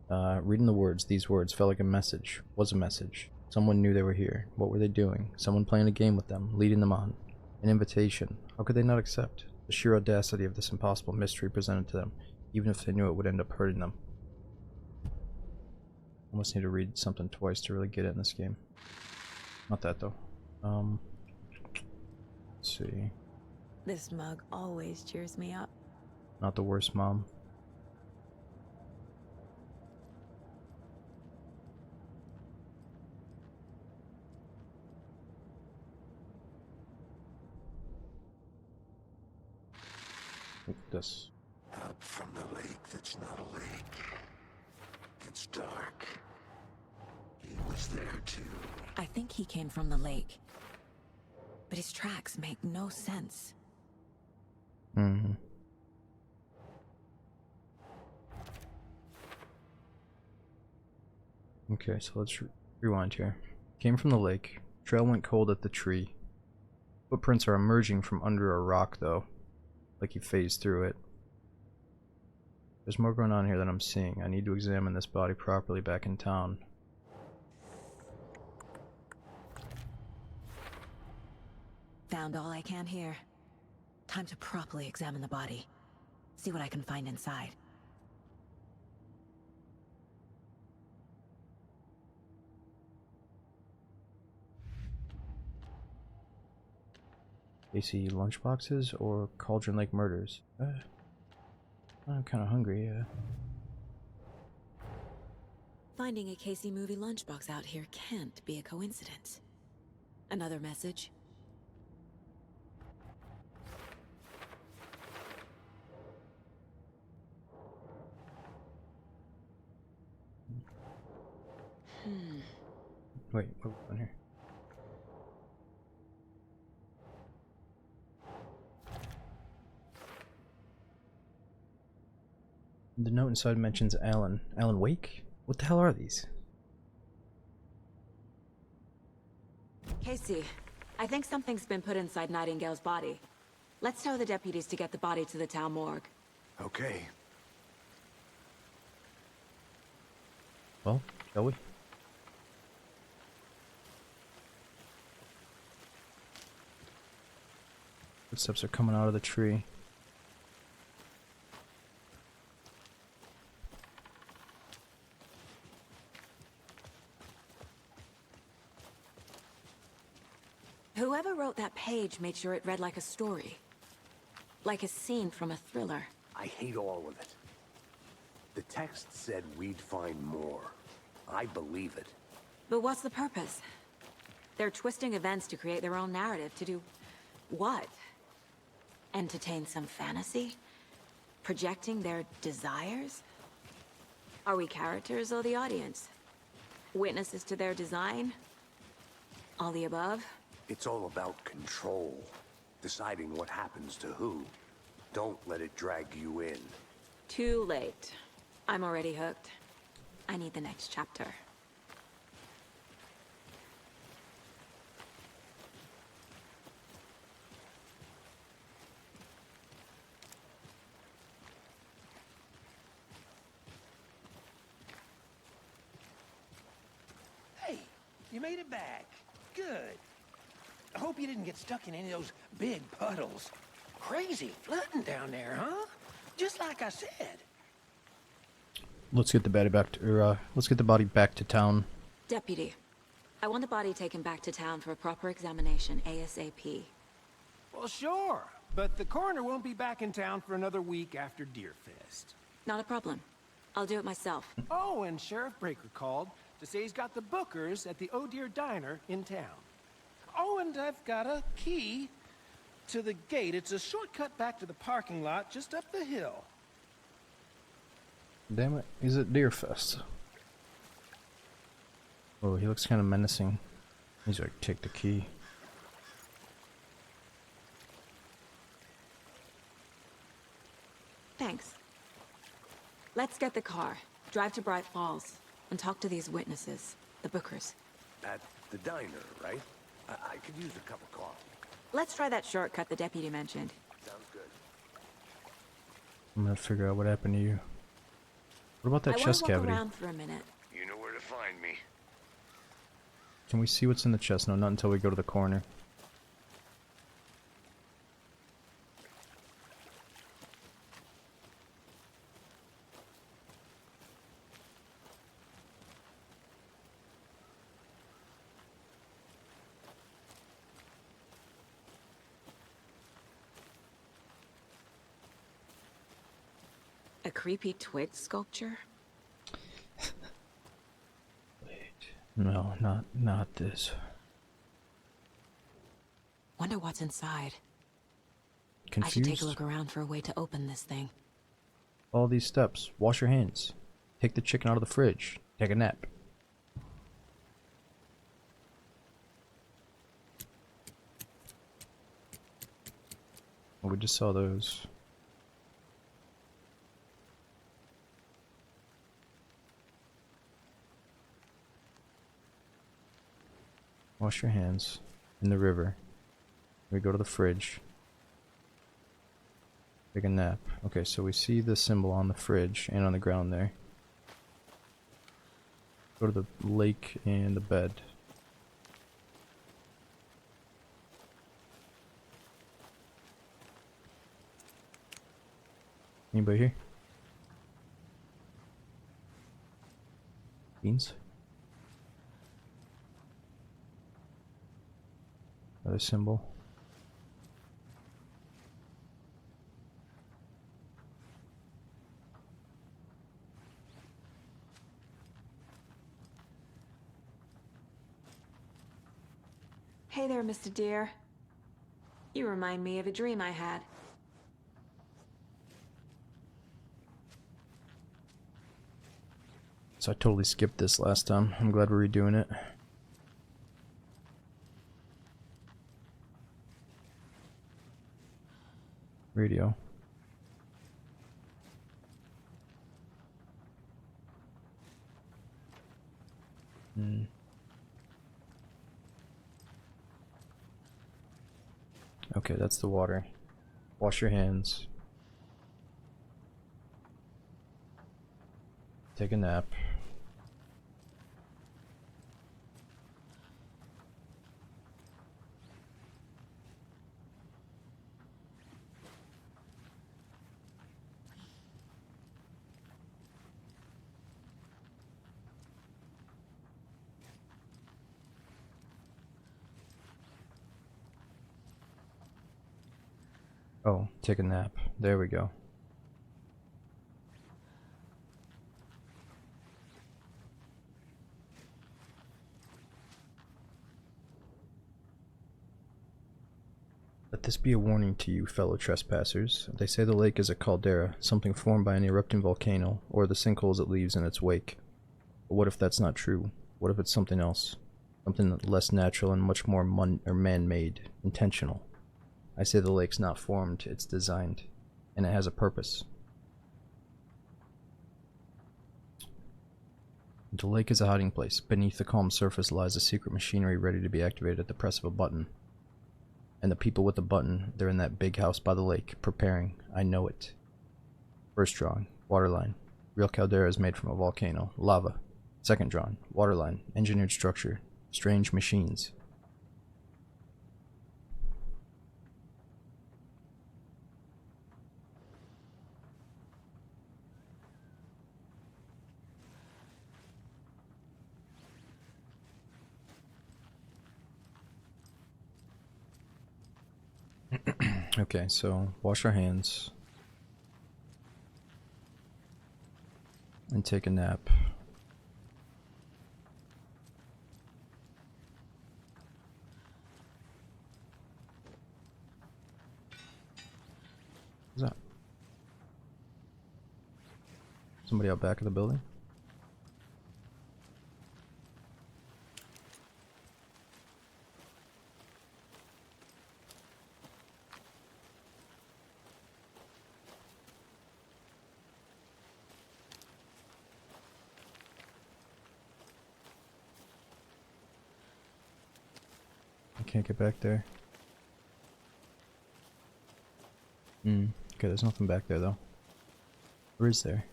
Reading the words, these words felt like a message. Was a message. Someone knew they were here. What were they doing? Someone playing a game with them, leading them on. An invitation. How could they not accept? The sheer audacity of this impossible mystery presented to them, even if they knew it would end up hurting them. Almost need to read something twice to really get it in this game. Not that though. Let's see. This mug always cheers me up. Not the worst, Mom. Look at this. Up from the lake that's not a lake. It's dark. He was there too. I think he came from the lake. But his tracks make no sense. Mm-hmm. Okay, so let's rewind here. Came from the lake. Trail went cold at the tree. Footprints are emerging from under a rock, though. Like he phased through it. There's more going on here than I'm seeing. I need to examine this body properly back in town. Found all I can here. Time to properly examine the body. See what I can find inside. AC lunchboxes or Cauldron Lake murders? I'm kind of hungry. Finding a Casey movie lunchbox out here can't be a coincidence. Another message? Wait, what's on here? The note inside mentions Alan. Alan Wake? What the hell are these? Casey, I think something's been put inside Nightingale's body. Let's tell the deputies to get the body to the town morgue. Okay. Well, shall we? Footsteps are coming out of the tree. Whoever wrote that page made sure it read like a story. Like a scene from a thriller. I hate all of it. The text said we'd find more. I believe it. But what's the purpose? They're twisting events to create their own narrative to do what? Entertain some fantasy? Projecting their desires? Are we characters or the audience? Witnesses to their design? All the above? It's all about control. Deciding what happens to who. Don't let it drag you in. Too late. I'm already hooked. I need the next chapter. Hey, you made it back. Good. I hope you didn't get stuck in any of those big puddles. Crazy flooding down there, huh? Just like I said. Let's get the body back to, let's get the body back to town. Deputy, I want the body taken back to town for a proper examination ASAP. Well, sure. But the coroner won't be back in town for another week after Deerfest. Not a problem. I'll do it myself. Oh, and Sheriff Breaker called to say he's got the bookers at the Oh Deer Diner in town. Oh, and I've got a key to the gate. It's a shortcut back to the parking lot just up the hill. Damn it, he's at Deerfest. Oh, he looks kind of menacing. He's like, take the key. Thanks. Let's get the car, drive to Bright Falls, and talk to these witnesses, the Bookers. At the diner, right? I could use a cup of coffee. Let's try that shortcut the deputy mentioned. Sounds good. I'm gonna figure out what happened to you. What about that I chest want to walk cavity? around for a minute. You know where to find me. Can we see what's in the chest? No, not until we go to the corner. A creepy twig sculpture? No, not this. Wonder what's inside. I Confused? should take a look around for a way to open this thing. Follow these steps. Wash your hands. Take the chicken out of the fridge. Take a nap. Well, we just saw those. Wash your hands in the river. We go to the fridge. Take a nap. Okay, so we see the symbol on the fridge and on the ground there. Go to the lake and the bed. Anybody here? Beans? Another symbol. Hey there, Mr. Deer. You remind me of a dream I had. So I totally skipped this last time. I'm glad we're redoing it. Radio. Okay, that's the water. Wash your hands. Take a nap. Oh, take a nap. There we go. Let this be a warning to you, fellow trespassers. They say the lake is a caldera, something formed by an erupting volcano, or the sinkholes it leaves in its wake. But what if that's not true? What if it's something else? Something less natural and much more man-made, intentional. I say the lake's not formed, it's designed, and it has a purpose. The lake is a hiding place. Beneath the calm surface lies a secret machinery ready to be activated at the press of a button. And the people with the button, they're in that big house by the lake, preparing. I know it. First drawing, waterline. Real caldera is made from a volcano. Lava. Second drawing, waterline. Engineered structure. Strange machines. Okay, so wash our hands and take a nap. What's that? Somebody out back of the building? can't get back there. Okay, there's nothing back there though. Or is there?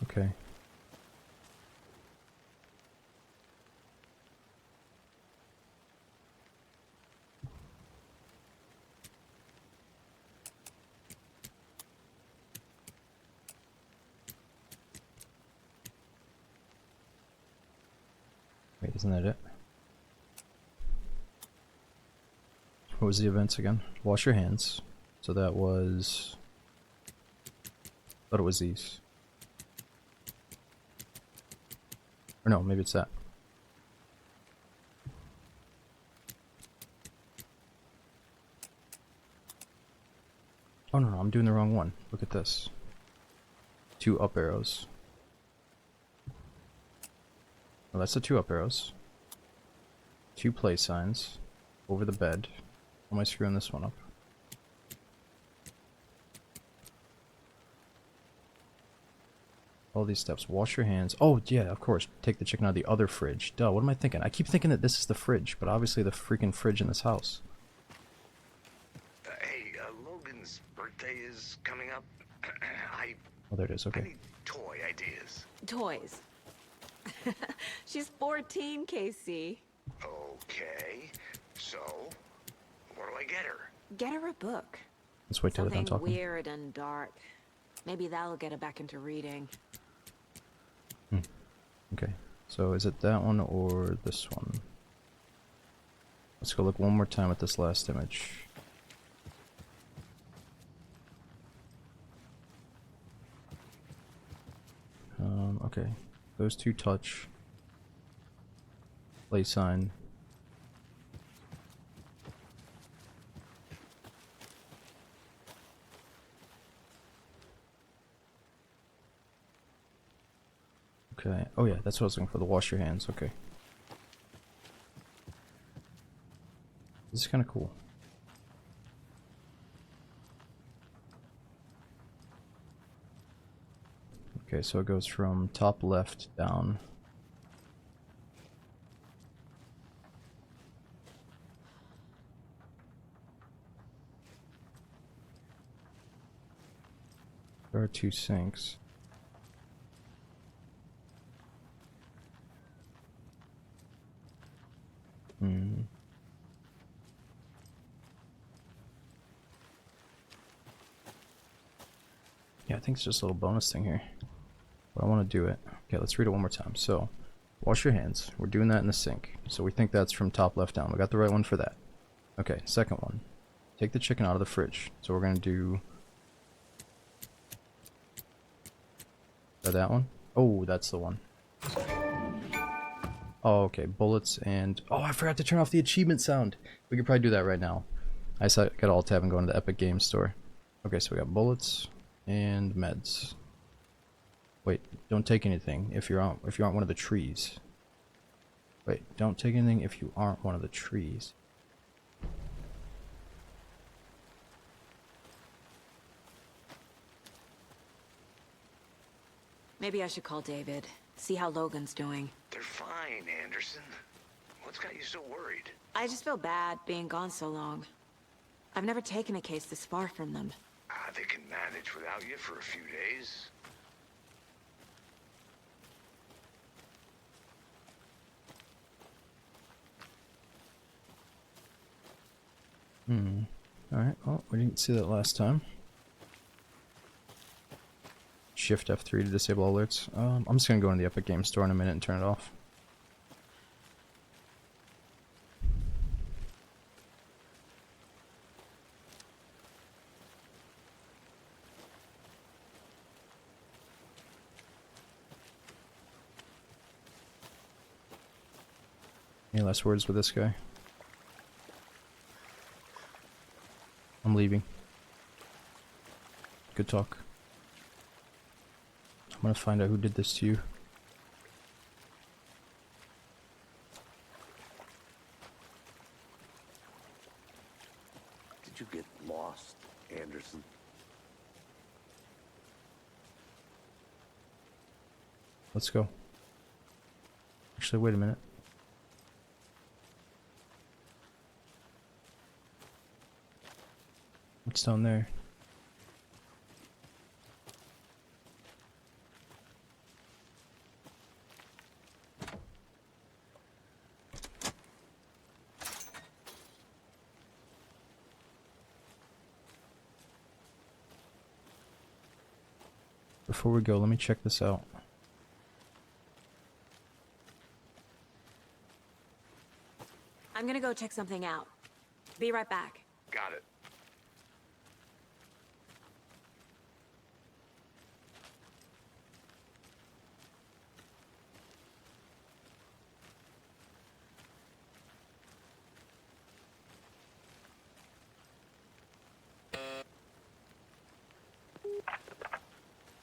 Okay. Wait, isn't that it? What was the events again? Wash your hands. So that was... thought it was these. Or no, maybe it's that. Oh no, I'm doing the wrong one. Look at this. 2 up arrows. Well, that's the 2 up arrows. 2 play signs over the bed. How am I screwing this one up? All these steps. Wash your hands. Oh, yeah, of course. Take the chicken out of the other fridge. Duh, what am I thinking? I keep thinking that this is the fridge, but obviously the freaking fridge in this house. Hey, Logan's birthday is coming up. Oh, there it is. I Okay. need toy ideas. Toys. She's 14, Casey. Okay, so what do I get her? Get her a book. Let's wait till they're done Something talking. weird and dark. Maybe that'll get her back into reading. Okay. So is it that one or this one? Let's go look one more time at this last image. Okay. Those 2 touch. Play sign. Okay. Oh yeah, that's what I was looking for. The wash your hands. Okay. This is kind of cool. Okay, so it goes from top left down. There are 2 sinks. Yeah, I think it's just a little bonus thing here. But I want to do it. Okay, let's read it one more time. So, wash your hands. We're doing that in the sink. So we think that's from top left down. We got the right one for that. Okay, second one. Take the chicken out of the fridge. So we're going to do... that one? Oh, that's the one. Oh, okay. Bullets and... oh, I forgot to turn off the achievement sound. We could probably do that right now. I got alt tab and go into the Epic Games Store. Okay, so we got bullets and meds. Wait, don't take anything if you aren't one of the trees. Wait, don't take anything if you aren't one of the trees. Maybe I should call David. See how Logan's doing. They're fine, Anderson. What's got you so worried? I just feel bad being gone so long. I've never taken a case this far from them. They can manage without you for a few days. Alright, well, we didn't see that last time. Shift F3 to disable alerts. I'm just gonna go into the Epic Games Store in a minute and turn it off. Any last words with this guy? I'm leaving. Good talk. I'm gonna find out who did this to you. Did you get lost, Anderson? Let's go. Actually, wait a minute. What's down there? Before we go, let me check this out. I'm gonna go check something out. Be right back. Got it.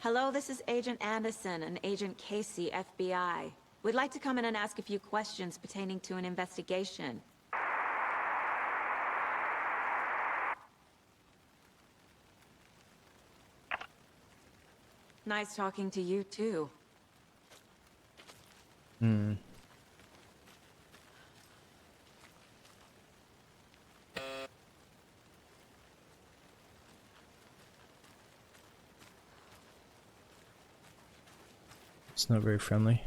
Hello, this is Agent Anderson and Agent Casey, FBI. We'd like to come in and ask a few questions pertaining to an investigation. Nice talking to you, too. It's not very friendly.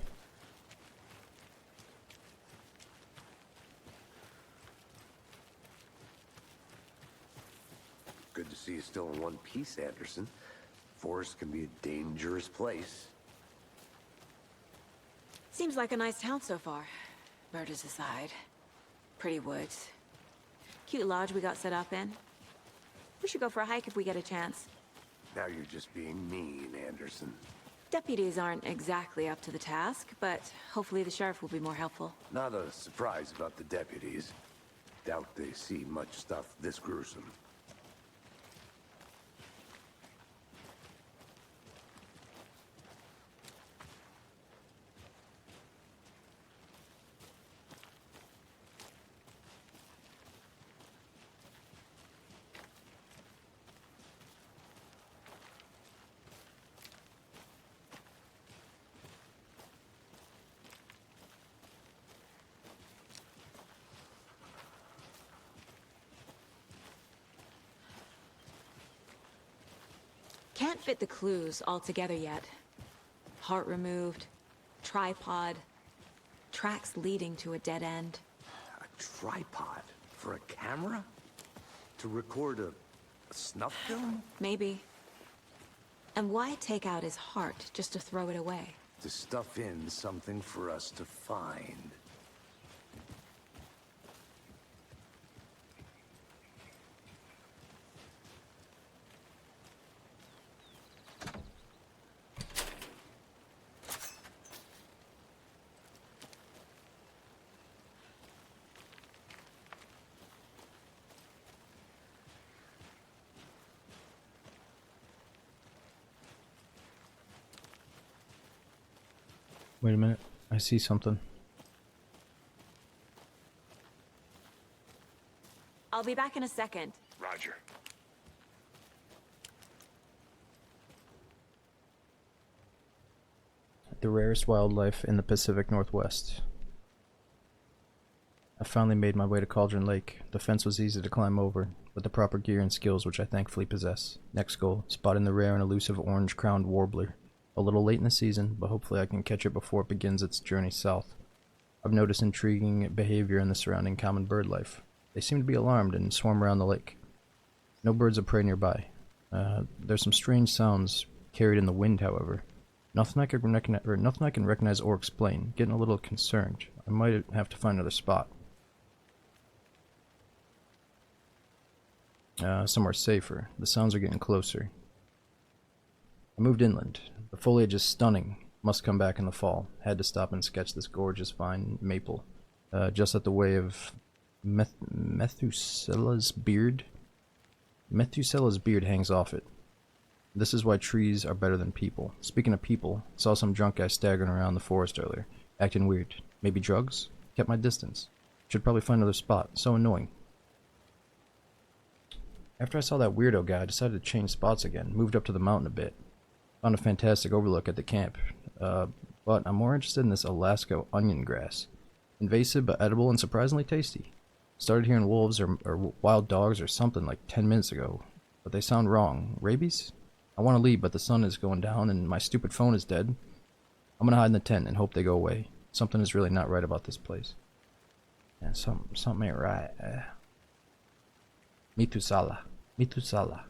Good to see you still in one piece, Anderson. Forest can be a dangerous place. Seems like a nice town so far. Murders aside. Pretty woods. Cute lodge we got set up in. We should go for a hike if we get a chance. Now you're just being mean, Anderson. Deputies aren't exactly up to the task, but hopefully the sheriff will be more helpful. Not a surprise about the deputies. Doubt they see much stuff this gruesome. Can't fit the clues all together yet. Heart removed, tripod, tracks leading to a dead end. A tripod? For a camera? To record a snuff film? Maybe. And why take out his heart just to throw it away? To stuff in something for us to find. Wait a minute. I see something. I'll be back in a second. Roger. The rarest wildlife in the Pacific Northwest. I finally made my way to Cauldron Lake. The fence was easy to climb over, with the proper gear and skills which I thankfully possess. Next goal, spotting the rare and elusive orange-crowned warbler. A little late in the season, but hopefully I can catch it before it begins its journey south. I've noticed intriguing behavior in the surrounding common bird life. They seem to be alarmed and swarm around the lake. No birds of prey nearby. There's some strange sounds carried in the wind, however. Nothing I can recognize or explain. Getting a little concerned. I might have to find another spot. Somewhere safer. The sounds are getting closer. I moved inland. The foliage is stunning. Must come back in the fall. Had to stop and sketch this gorgeous vine maple. Just at the way of Methuselah's beard. Methuselah's beard hangs off it. This is why trees are better than people. Speaking of people, saw some drunk guy staggering around the forest earlier. Acting weird. Maybe drugs? Kept my distance. Should probably find another spot. So annoying. After I saw that weirdo guy, I decided to change spots again. Moved up to the mountain a bit. Found a fantastic overlook at the camp. but I'm more interested in this Alaska onion grass. Invasive but edible and surprisingly tasty. Started hearing wolves or wild dogs or something like 10 minutes ago, but they sound wrong. Rabies? I want to leave, but the sun is going down and my stupid phone is dead. I'm gonna hide in the tent and hope they go away. Something is really not right about this place. Yeah, something ain't right. Mitusala. Mitusala.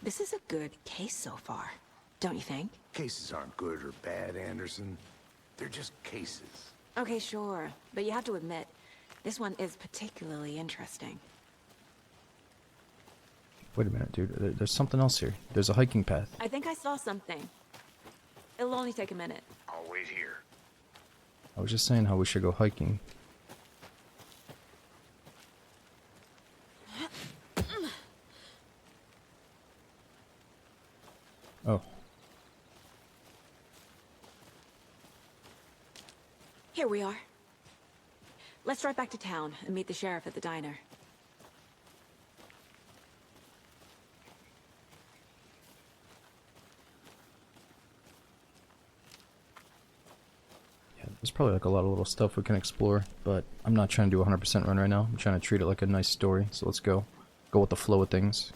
This is a good case so far, don't you think? Cases aren't good or bad, Anderson. They're just cases. Okay, sure. But you have to admit, this one is particularly interesting. Wait a minute, dude. There's something else here. There's a hiking path. I think I saw something. It'll only take a minute. I'll wait here. I was just saying how we should go hiking. Oh. Here we are. Let's drive back to town and meet the sheriff at the diner. Yeah, there's probably like a lot of little stuff we can explore, but I'm not trying to do a 100% run right now. I'm trying to treat it like a nice story, so let's go. Go with the flow of things.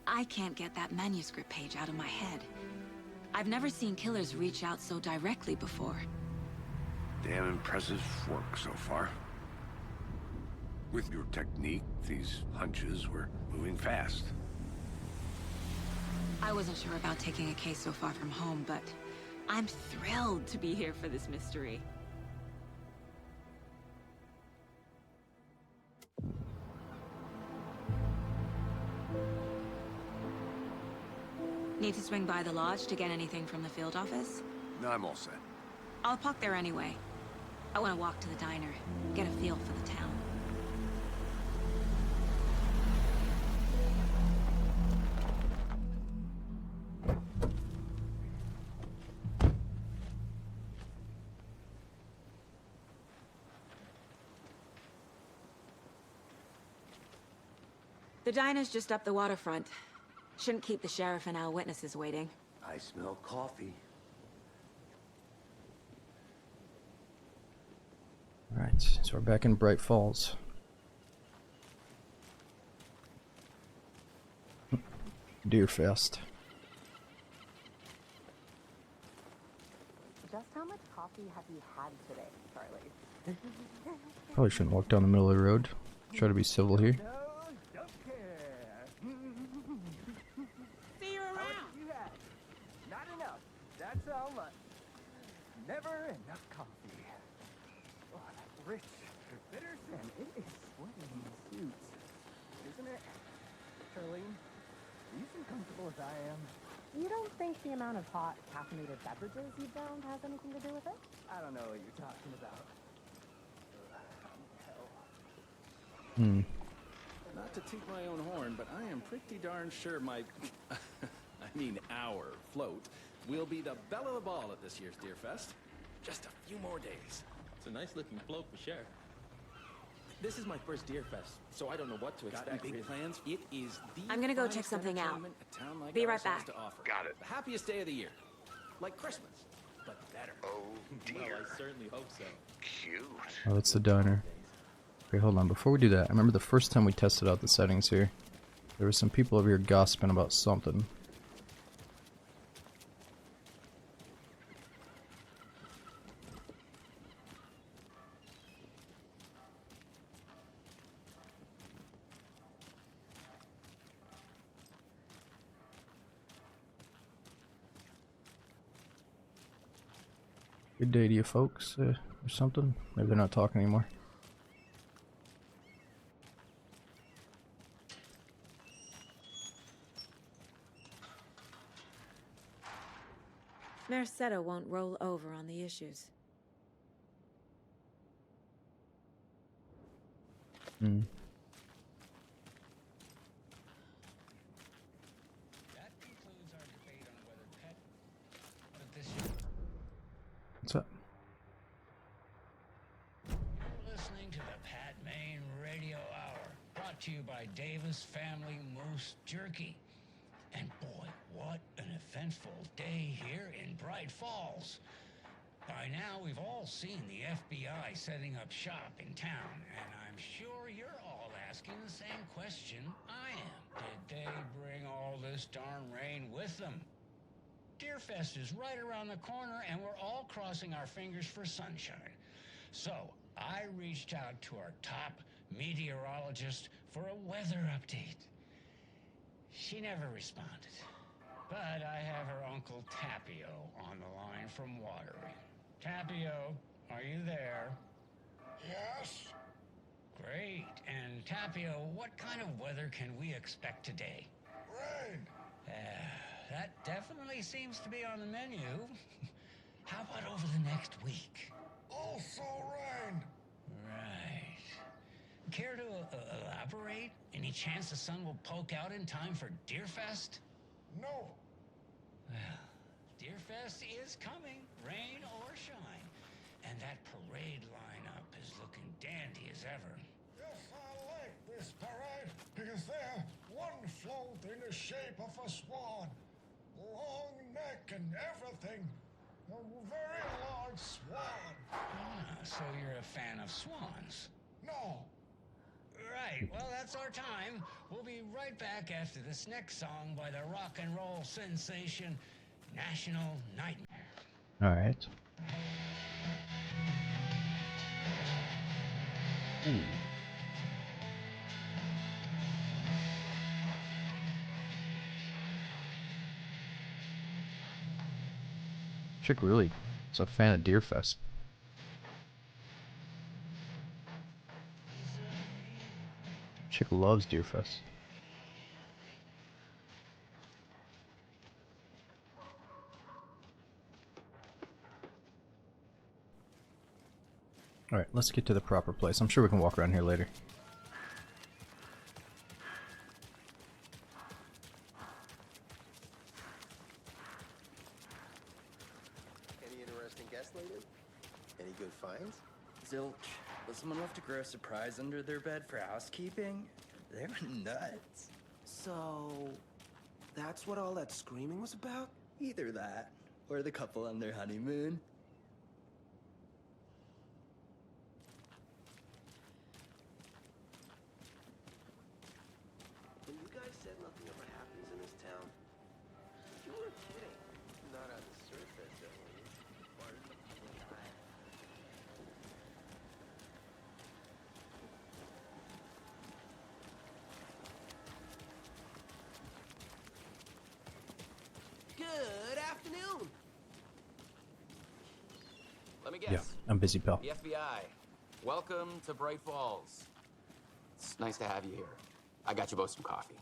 I can't get that manuscript page out of my head. I've never seen killers reach out so directly before. Damn impressive work so far. With your technique, these hunches were moving fast. I wasn't sure about taking a case so far from home, but I'm thrilled to be here for this mystery. Need to swing by the lodge to get anything from the field office? No, I'm all set. I'll park there anyway. I want to walk to the diner, get a feel for the town. The diner's just up the waterfront. Shouldn't keep the sheriff and our witnesses waiting. I smell coffee. Alright, so we're back in Bright Falls. Deerfest. Just how much coffee have you had today, Charlie? Probably shouldn't walk down the middle of the road. Try to be civil here. See you around. You had not enough. That's all much. Never enough coffee. Oh, that rich, bitter scent. It is sweating in the suits, isn't it? Charlene, are you as comfortable as I am? You don't think the amount of hot, caffeinated beverages you downed has anything to do with it? I don't know what you're talking about. Hell. Not to toot my own horn, but I am pretty darn sure my, our float will be the belle of the ball at this year's Deerfest. Just a few more days. It's a nice looking float for sure. This is my first Deerfest, so I don't know what to expect. Got big plans? It is the I'm gonna go finest check something out. entertainment a town like Be right ours has back. to offer. Got it. The happiest day of the year. Like Christmas, but better. Oh, Well, dear. I certainly hope so. Cute. Oh, that's the diner. Okay, hold on. Before we do that, I remember the first time we tested out the settings here. There were some people over here gossiping about something. Good day to you folks, or something. Maybe they're not talking anymore. Mercado won't roll over on the issues. brought to you by Davis Family Moose Jerky. And boy, what an eventful day here in Bright Falls. By now, we've all seen the FBI setting up shop in town, and I'm sure you're all asking the same question I am. Did they bring all this darn rain with them? Deerfest is right around the corner, and we're all crossing our fingers for sunshine. So, I reached out to our top meteorologist for a weather update. She never responded. But I have her Uncle Tapio on the line from Watery. Tapio, are you there? Yes? Great. And Tapio, what kind of weather can we expect today? Rain. That definitely seems to be on the menu. How about over the next week? Also rain. Right. Care to elaborate? Any chance the sun will poke out in time for Deerfest? No. Well, Deerfest is coming, rain or shine. And that parade lineup is looking dandy as ever. Yes, I like this parade because they're one float in the shape of a swan. Long neck and everything. A very large swan. Ah, so you're a fan of swans? No. Right, well, that's our time. We'll be right back after this next song by the rock and roll sensation, National Nightmare. Alright. Chick really is a fan of Deerfest. Chick loves Deerfest. Alright, let's get to the proper place. I'm sure we can walk around here later. Any interesting guests lately? Any good finds? Zilch, was someone left to grow a surprise under their bed for housekeeping? They were nuts. So, that's what all that screaming was about? Either that, or the couple on their honeymoon. When you guys said nothing ever happens in this town, you were kidding. Not on the surface, at least. Good afternoon. Let me guess. Yeah, I'm busy, pal. The FBI. Welcome to Bright Falls. It's nice to have you here. I got you both some coffee.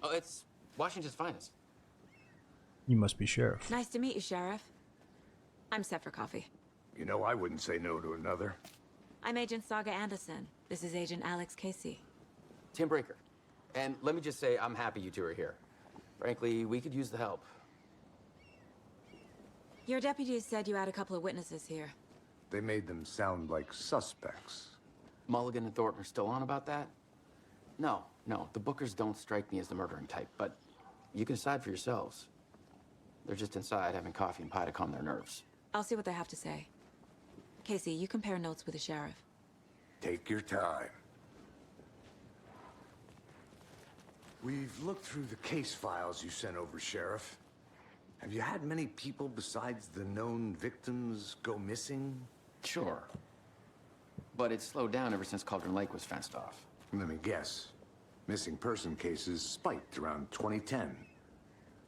Oh, it's Washington's finest. You must be Sheriff. Nice to meet you, Sheriff. I'm set for coffee. You know, I wouldn't say no to another. I'm Agent Saga Anderson. This is Agent Alex Casey. Tim Breaker. And let me just say, I'm happy you two are here. Frankly, we could use the help. Your deputies said you had a couple of witnesses here. They made them sound like suspects. Mulligan and Thornton are still on about that? No, the Bookers don't strike me as the murdering type, but you can decide for yourselves. They're just inside having coffee and pie to calm their nerves. I'll see what they have to say. Casey, you compare notes with the sheriff. Take your time. We've looked through the case files you sent over, Sheriff. Have you had many people besides the known victims go missing? Sure. But it's slowed down ever since Cauldron Lake was fenced off. Let me guess. Missing person cases spiked around 2010.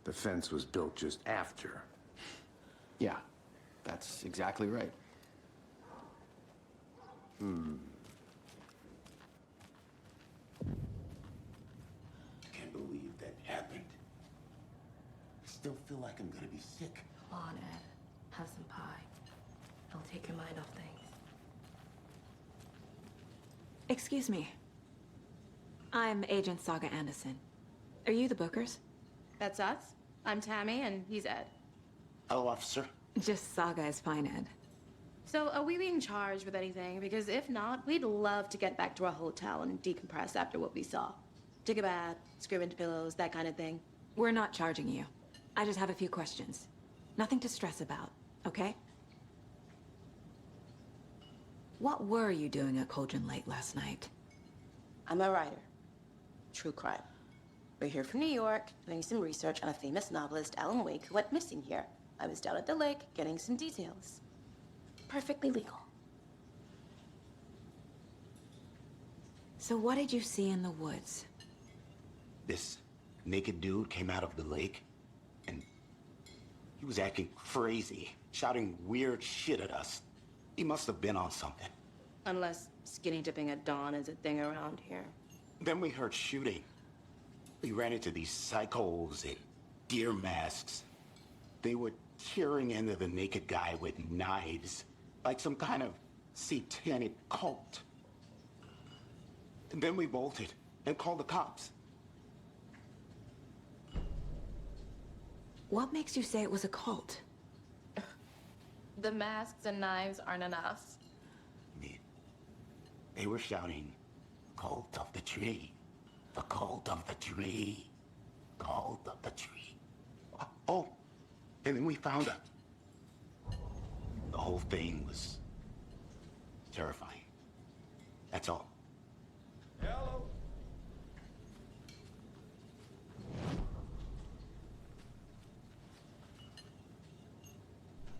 The fence was built just after. Yeah, that's exactly right. Can't believe that happened. I still feel like I'm gonna be sick. Come on, Ed. Have some pie. It'll take your mind off things. Excuse me. I'm Agent Saga Anderson. Are you the Bookers? That's us. I'm Tammy, and he's Ed. Hello, officer. Just Saga is fine, Ed. So, are we being charged with anything? Because if not, we'd love to get back to our hotel and decompress after what we saw. Take a bath, scream into pillows, that kind of thing. We're not charging you. I just have a few questions. Nothing to stress about, okay? What were you doing at Cauldron Lake last night? I'm a writer. True crime. We're here from New York, doing some research on a famous novelist, Alan Wake, who went missing here. I was down at the lake, getting some details. Perfectly legal. So what did you see in the woods? This naked dude came out of the lake, and he was acting crazy, shouting weird shit at us. He must have been on something. Unless skinny dipping at dawn is a thing around here. Then we heard shooting. We ran into these psychos in deer masks. They were tearing into the naked guy with knives, like some kind of satanic cult. And then we bolted and called the cops. What makes you say it was a cult? The masks and knives aren't enough. They were shouting, "Cult of the tree, the cult of the tree, cult of the tree." Oh, and then we found out. The whole thing was terrifying. That's all. Hello.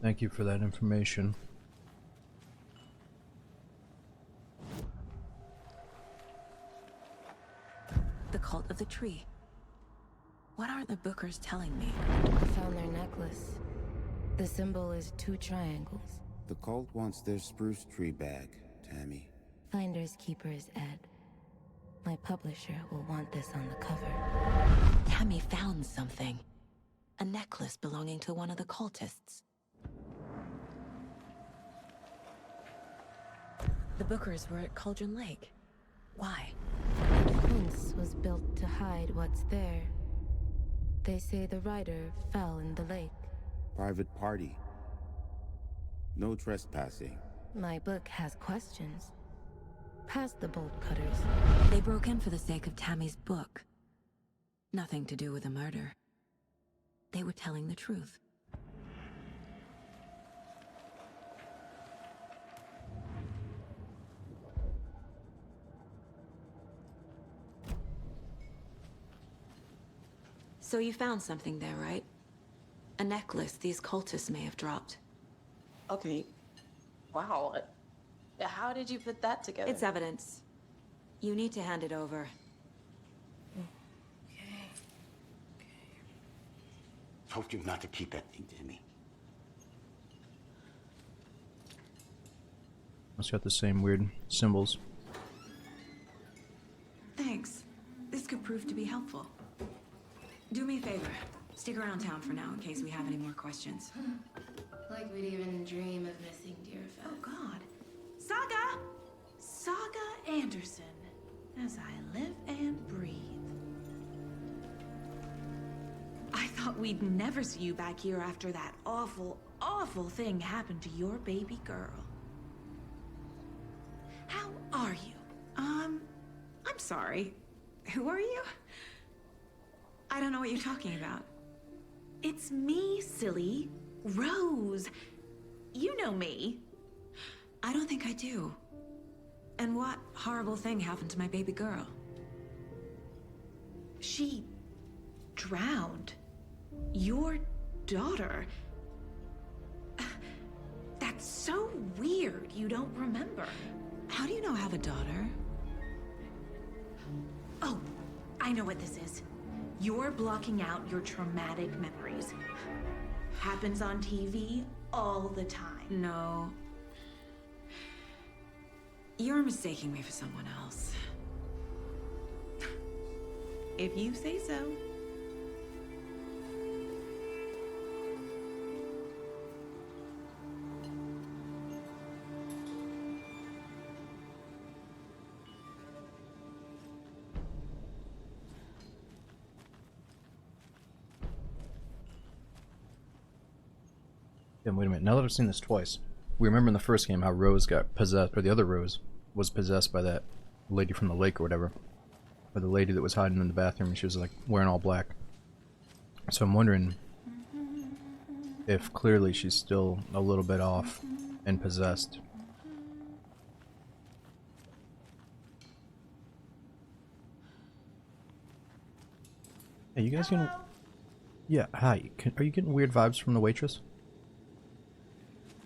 Thank you for that information. The cult of the tree. What aren't the Bookers telling me? I found their necklace. The symbol is 2 triangles. The cult wants their spruce tree back, Tammy. Finders keepers, Ed. My publisher will want this on the cover. Tammy found something. A necklace belonging to one of the cultists. The Bookers were at Cauldron Lake. Why? The fence was built to hide what's there. They say the rider fell in the lake. Private party. No trespassing. My book has questions. Past the bolt cutters. They broke in for the sake of Tammy's book. Nothing to do with a murder. They were telling the truth. So you found something there, right? A necklace these cultists may have dropped. Okay. Wow. How did you put that together? It's evidence. You need to hand it over. Told you not to keep that thing to me. It's got the same weird symbols. Thanks. This could prove to be helpful. Do me a favor. Stick around town for now in case we have any more questions. Like we'd even dream of missing Deerfest. Oh, God. Saga! Saga Anderson. As I live and breathe. I thought we'd never see you back here after that awful, awful thing happened to your baby girl. How are you? I'm sorry. Who are you? I don't know what you're talking about. It's me, silly. Rose. You know me. I don't think I do. And what horrible thing happened to my baby girl? She drowned. Your daughter. That's so weird you don't remember. How do you know I have a daughter? Oh, I know what this is. You're blocking out your traumatic memories. Happens on TV all the time. No. You're mistaking me for someone else. If you say so. Yeah, wait a minute. Now that I've seen this twice, We remember in the first game how Rose got possessed, or the other Rose was possessed by that lady from the lake or whatever. Or the lady that was hiding in the bathroom and she was like wearing all black. So I'm wondering if clearly she's still a little bit off and possessed. Hey, you guys getting... Yeah, hi. Are you getting weird vibes from the waitress?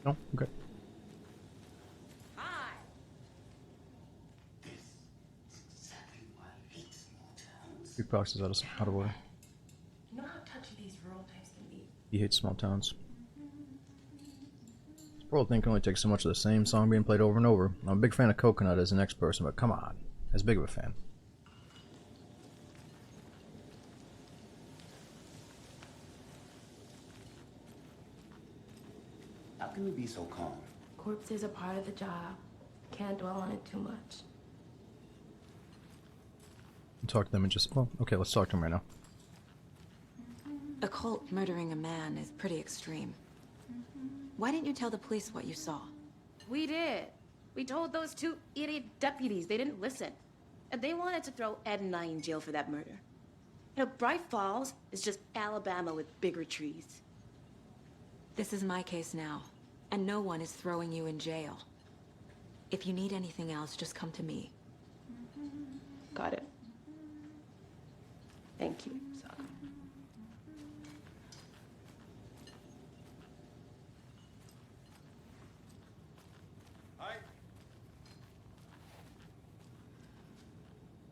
No? Okay. Jukebox is out of order. You know how touchy these rural types can be? He hates small towns. This world thing can only take so much of the same song being played over and over. I'm a big fan of Coconut as the next person, but come on. As big of a fan. How can you be so calm? Corpses are part of the job. Can't dwell on it too much. Talk to them and just... Well, okay, let's talk to them right now. A cult murdering a man is pretty extreme. Why didn't you tell the police what you saw? We did. We told those two idiot deputies. They didn't listen. And they wanted to throw Ed and I in jail for that murder. You know, Bright Falls is just Alabama with bigger trees. This is my case now, and no one is throwing you in jail. If you need anything else, just come to me. Got it. Thank you, Sokka. Hi.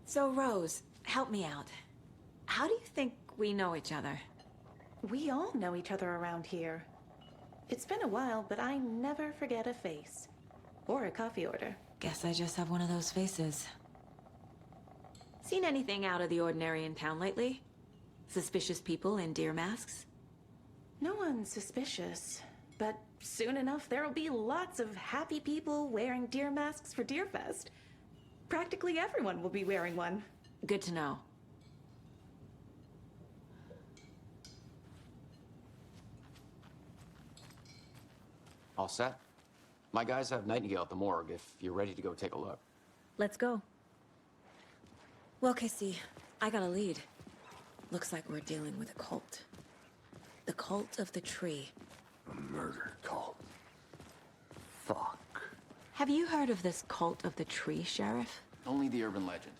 So, Rose, help me out. How do you think we know each other? We all know each other around here. It's been a while, but I never forget a face. Or a coffee order. Guess I just have one of those faces. Seen anything out of the ordinary in town lately? Suspicious people in deer masks? No one's suspicious. But soon enough, there'll be lots of happy people wearing deer masks for Deerfest. Practically everyone will be wearing one. Good to know. All set? My guys have Nightingale at the morgue if you're ready to go take a look. Let's go. Well, Casey, I got a lead. Looks like we're dealing with a cult. The cult of the tree. A murder cult. Fuck. Have you heard of this cult of the tree, Sheriff? Only the urban legend.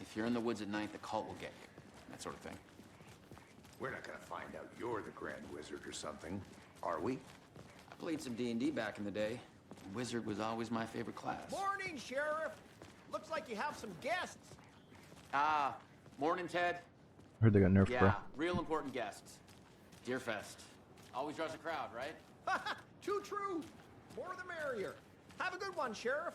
If you're in the woods at night, the cult will get you. That sort of thing. We're not gonna find out you're the Grand Wizard or something, are we? I played some D&D back in the day. Wizard was always my favorite class. Morning, Sheriff. Looks like you have some guests. Ah, morning, Ted. I heard they got nerfed, Yeah, bro. real important guests. Deerfest. Always draws a crowd, right? Too true. More the merrier. Have a good one, Sheriff.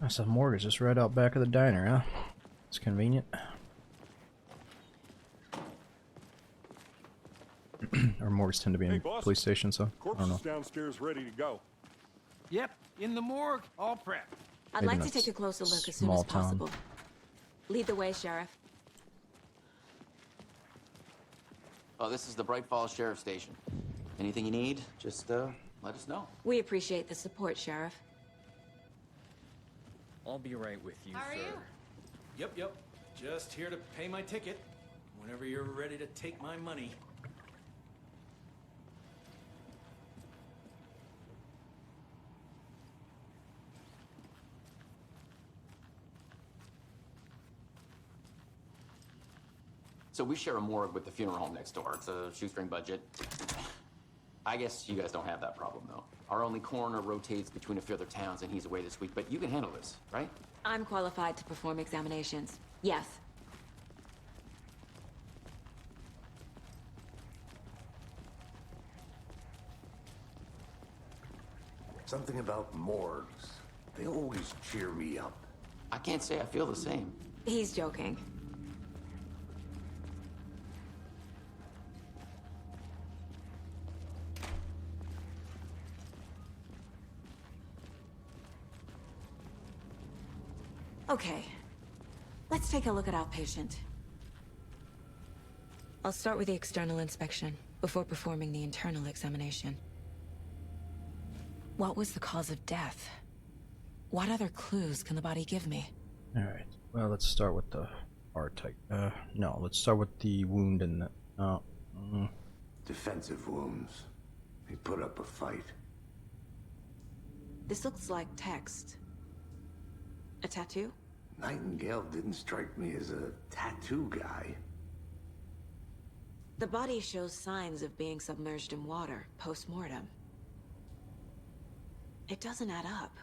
That's a mortgage just right out back of the diner, huh? It's convenient. Our morgues tend to be in boss. police stations, so I Corpse don't know. is downstairs ready to go. Yep, in the morgue, all prepped. I'd Maybe like not to take a closer look as soon small as town. possible. Lead the way, Sheriff. Oh, this is the Bright Falls Sheriff Station. Anything you need, just let us know. We appreciate the support, Sheriff. I'll be right with you, How are sir. you? Yep. Just here to pay my ticket. Whenever you're ready to take my money. So we share a morgue with the funeral home next door. It's a shoestring budget. I guess you guys don't have that problem, though. Our only coroner rotates between a few other towns, and he's away this week. But you can handle this, right? I'm qualified to perform examinations. Yes. Something about morgues. They always cheer me up. I can't say I feel the same. He's joking. Okay, let's take a look at outpatient. I'll start with the external inspection before performing the internal examination. What was the cause of death? What other clues can the body give me? Alright, well, let's start with the heart type. No, let's start with the wound and the... Defensive wounds. He put up a fight. This looks like text. A tattoo? Nightingale didn't strike me as a tattoo guy. The body shows signs of being submerged in water post-mortem. It doesn't add up.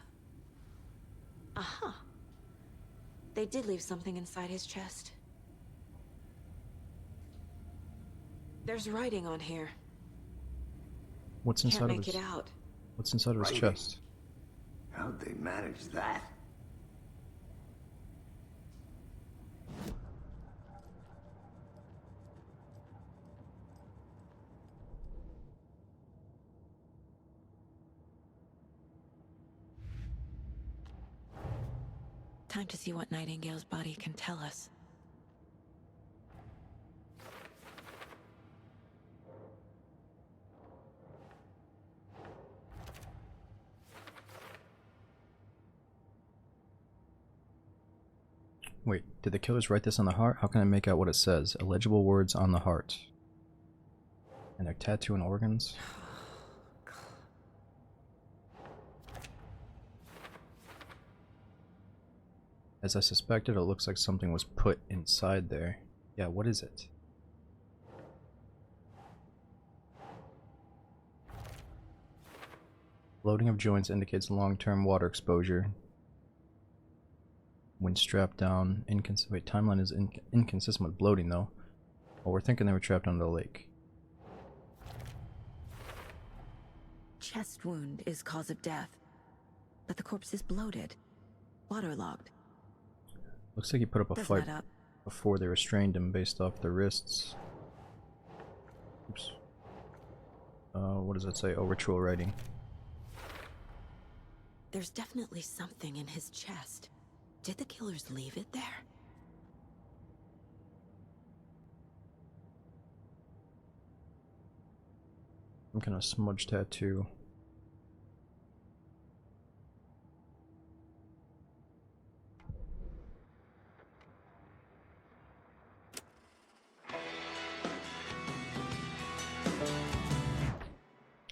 Aha. They did leave something inside his chest. There's writing on here. What's inside Can't of make his... it out. What's inside of his chest? How'd they manage that? Time to see what Nightingale's body can tell us. Wait, did the killers write this on the heart? How can I make out what it says? Illegible words on the heart. And a tattoo and organs? As I suspected, it looks like something was put inside there. Yeah, what is it? Bloating of joints indicates long-term water exposure. When strapped down, wait, timeline is inconsistent with bloating though. Well, we're thinking they were trapped under the lake. Chest wound is cause of death, but the corpse is bloated, waterlogged. Looks like he put up a Doesn't fight add up. before they restrained him based off the wrists. Oops. What does that say? Oh, ritual writing. There's definitely something in his chest. Did the killers leave it there? Some kind of smudge tattoo.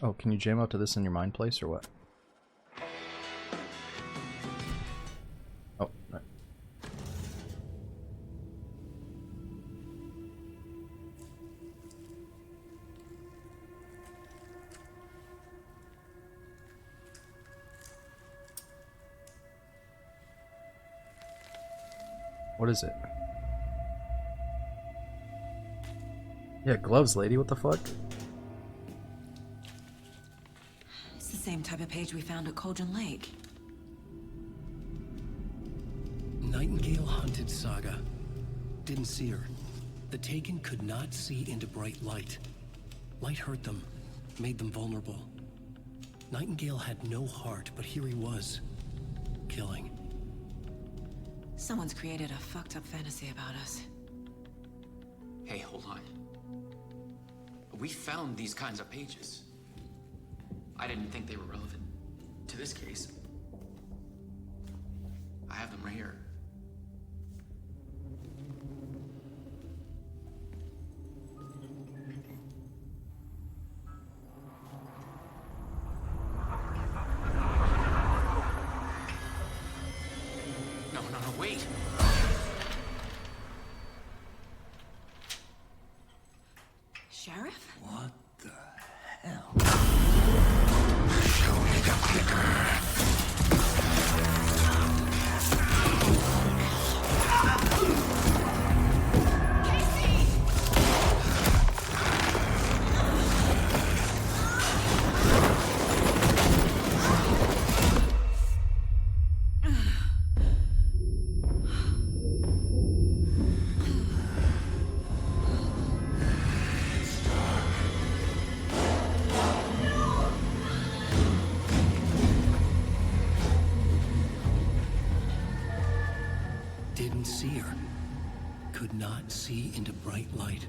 Oh, can you jam out to this in your mind place or what? Oh, right. What is it? Yeah, gloves, lady, what the fuck? It's the same type of page we found at Cauldron Lake. Nightingale hunted Saga. Didn't see her. The Taken could not see into bright light. Light hurt them, made them vulnerable. Nightingale had no heart, but here he was, killing. Someone's created a fucked up fantasy about us. Hey, hold on. We found these kinds of pages. I didn't think they were relevant to this case. I have them right here. No, wait. Sheriff? What the hell? Show me the clicker. didn't see her. Could not see into bright light.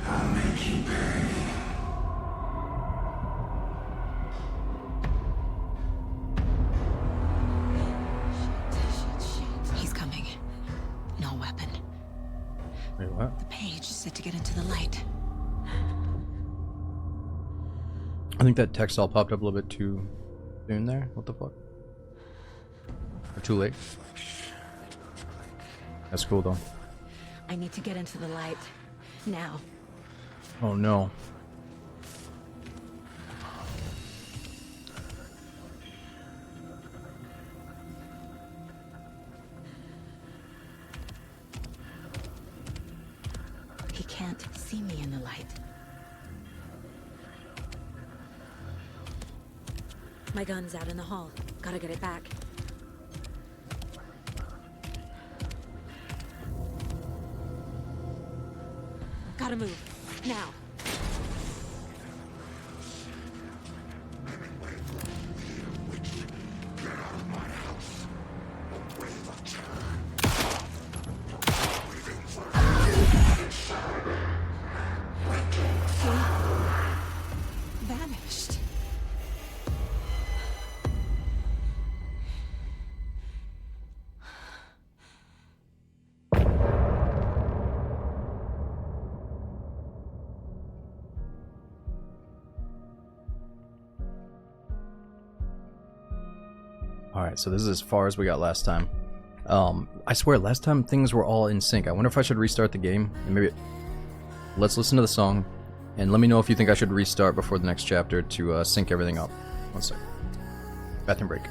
I'll make you pay. He's coming. No weapon. Wait, what? The page said to get into the light. I think that text all popped up a little bit too soon there. What the fuck? Or too late? That's cool though. I need to get into the light. Now. Oh no. He can't see me in the light. My gun's out in the hall. Gotta get it back. Gotta move. Now. Vanished. Alright, so this is as far as we got last time. I swear, last time things were all in sync. I wonder if I should restart the game. And maybe... Let's listen to the song, and let me know if you think I should restart before the next chapter to sync everything up. One sec. Bathroom break.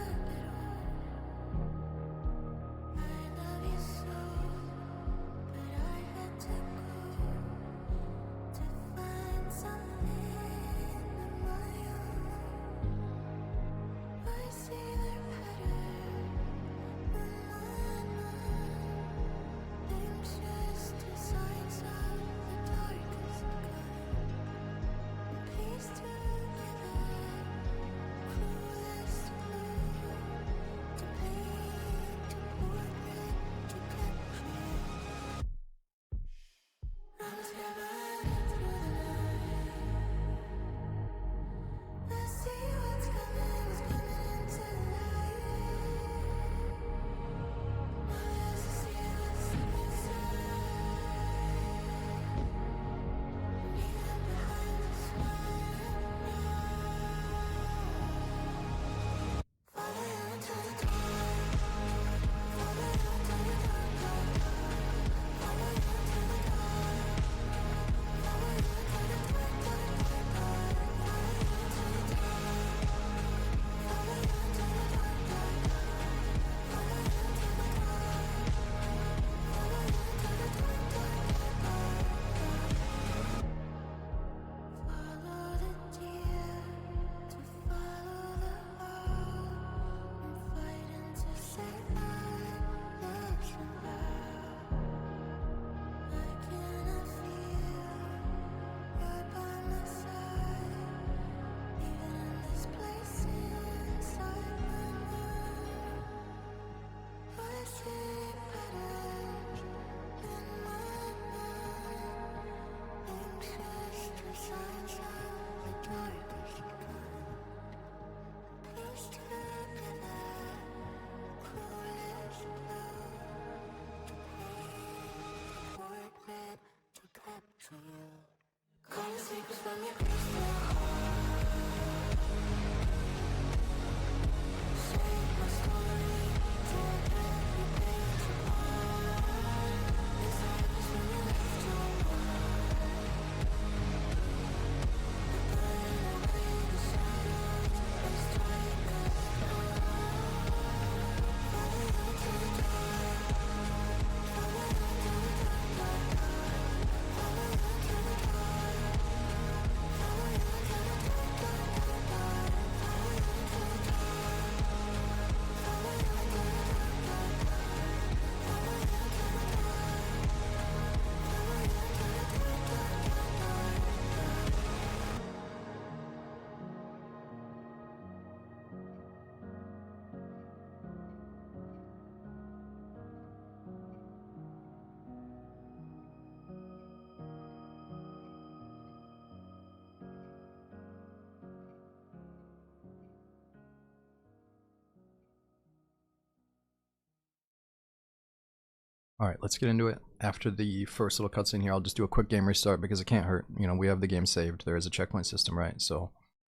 Alright, let's get into it. After the first little cutscene here, I'll just do a quick game restart because it can't hurt. You know, we have the game saved. There is a checkpoint system, right? So,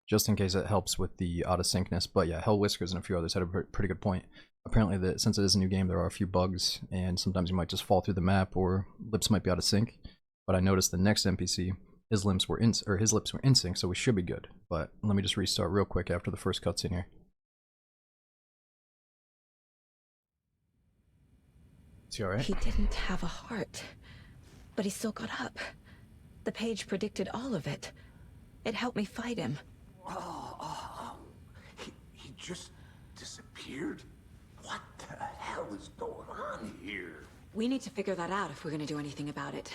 just in case it helps with the out-of-syncness. But yeah, Hell Whiskers and a few others had a pretty good point. Apparently, since it is a new game, there are a few bugs, and sometimes you might just fall through the map, or lips might be out of sync. But I noticed the next NPC, his lips were in sync, so we should be good. But let me just restart real quick after the first cutscene here. Is he alright? He didn't have a heart, but he still got up. The page predicted all of it. It helped me fight him. He just disappeared? What the hell is going on here? We need to figure that out if we're gonna do anything about it.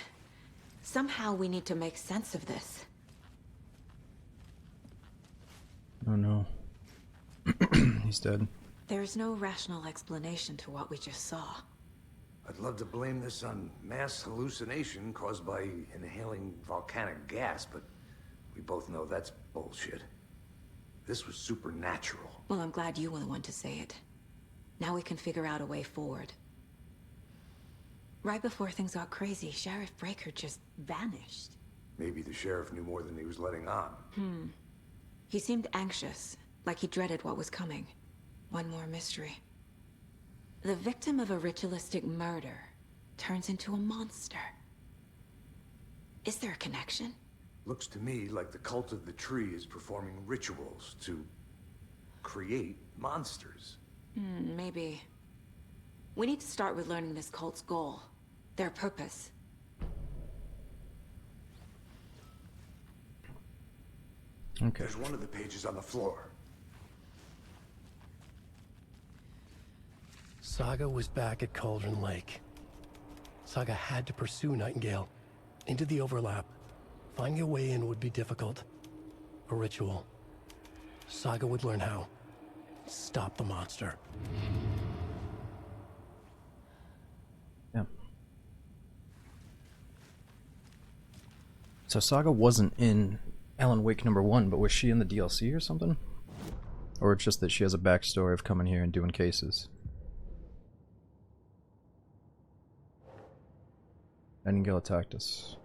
Somehow we need to make sense of this. Oh no. He's dead. There's no rational explanation to what we just saw. I'd love to blame this on mass hallucination caused by inhaling volcanic gas, but we both know that's bullshit. This was supernatural. Well, I'm glad you were the one to say it. Now we can figure out a way forward. Right before things got crazy, Sheriff Breaker just vanished. Maybe the sheriff knew more than he was letting on. He seemed anxious, like he dreaded what was coming. One more mystery. The victim of a ritualistic murder turns into a monster. Is there a connection? Looks to me like the cult of the tree is performing rituals to create monsters. Maybe. We need to start with learning this cult's goal. Their purpose. Okay. There's one of the pages on the floor. Saga was back at Cauldron Lake. Saga had to pursue Nightingale into the overlap. Finding a way in would be difficult. A ritual. Saga would learn how. Stop the monster. Yeah. So Saga wasn't in Alan Wake #1, but was she in the DLC or something? Or it's just that she has a backstory of coming here and doing cases? Nightingale attacked us.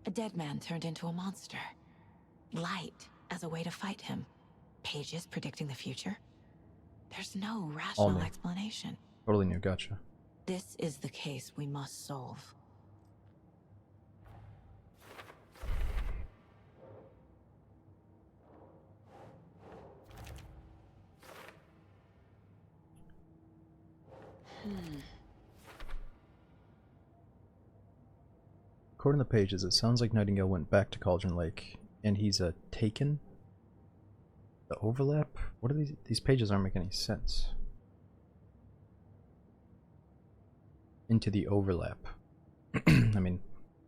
A dead man turned into a monster. Light as a way to fight him. Pages predicting the future. There's no rational explanation. Totally new, gotcha. This is the case we must solve. According to the pages, it sounds like Nightingale went back to Cauldron Lake, and he's a Taken? The overlap? What are these? These pages aren't making any sense. Into the overlap. I mean,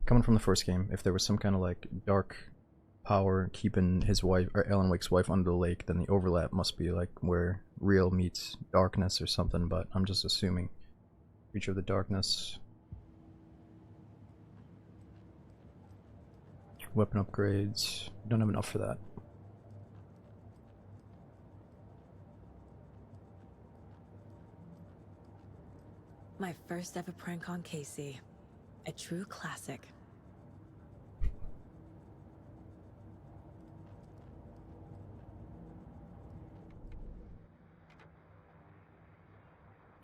coming from the first game, if there was some kind of like dark power keeping his wife, or Alan Wake's wife, under the lake, then the overlap must be like where real meets darkness or something, but I'm just assuming. Creature of the darkness. Weapon upgrades. We don't have enough for that. My first ever prank on Casey. A true classic.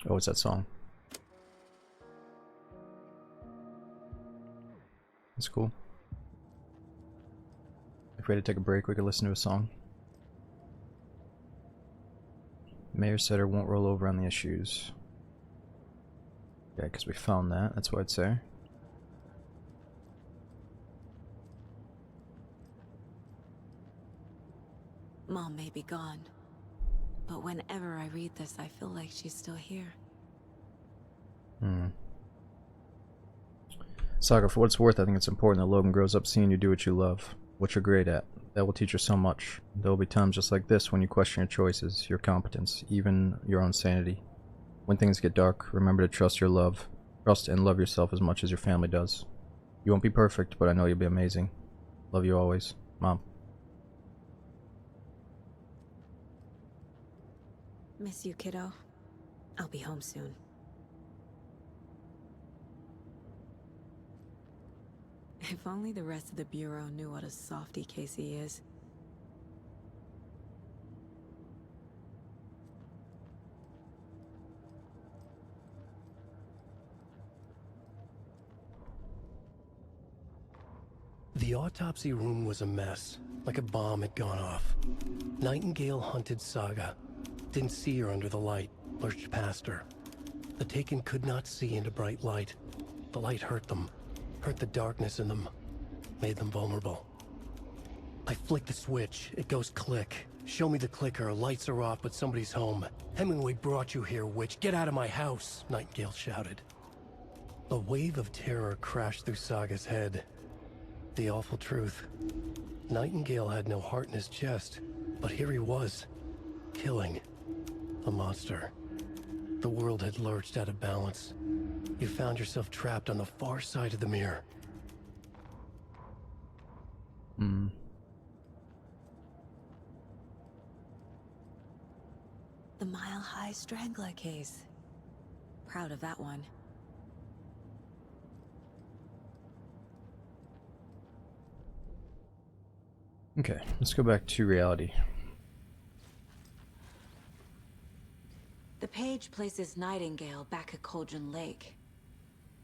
Oh, it's that song. That's cool. If we had to take a break, we could listen to a song. Mayor said her won't roll over on the issues. Yeah, because we found that. That's what I'd say. Mom may be gone, but whenever I read this, I feel like she's still here. Saga, for what it's worth, I think it's important that Logan grows up seeing you do what you love, what you're great at. That will teach her so much. There will be times just like this when you question your choices, your competence, even your own sanity. When things get dark, remember to trust your love. Trust and love yourself as much as your family does. You won't be perfect, but I know you'll be amazing. Love you always, Mom. Miss you, kiddo. I'll be home soon. If only the rest of the Bureau knew what a softy Casey is. The autopsy room was a mess, like a bomb had gone off. Nightingale hunted Saga. Didn't see her under the light, lurched past her. The Taken could not see into bright light. The light hurt them, hurt the darkness in them, made them vulnerable. I flick the switch, it goes click. Show me the clicker, lights are off, but somebody's home. Hemingway brought you here, witch. Get out of my house, Nightingale shouted. A wave of terror crashed through Saga's head. The awful truth. Nightingale had no heart in his chest, but here he was, killing a monster. The world had lurched out of balance. You found yourself trapped on the far side of the mirror. The Mile High Strangler case. Proud of that one. Okay, let's go back to reality. The page places Nightingale back at Cauldron Lake.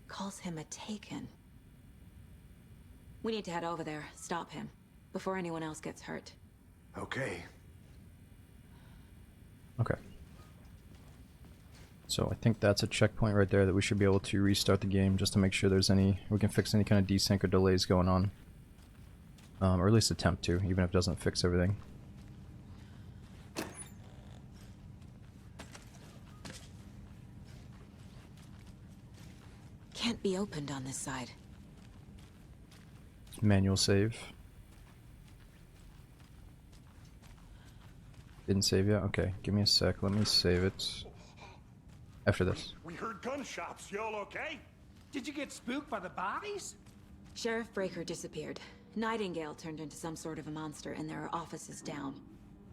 Calls him a Taken. We need to head over there, stop him, before anyone else gets hurt. Okay. Okay. So I think that's a checkpoint right there that we should be able to restart the game just to make sure we can fix any kind of desync or delays going on. Or at least attempt to, even if it doesn't fix everything. Can't be opened on this side. Manual save. Didn't save yet? Okay, give me a sec. Let me save it. After this. We heard gunshots. Y'all okay? Did you get spooked by the bodies? Sheriff Breaker disappeared. Nightingale turned into some sort of a monster and there are offices down.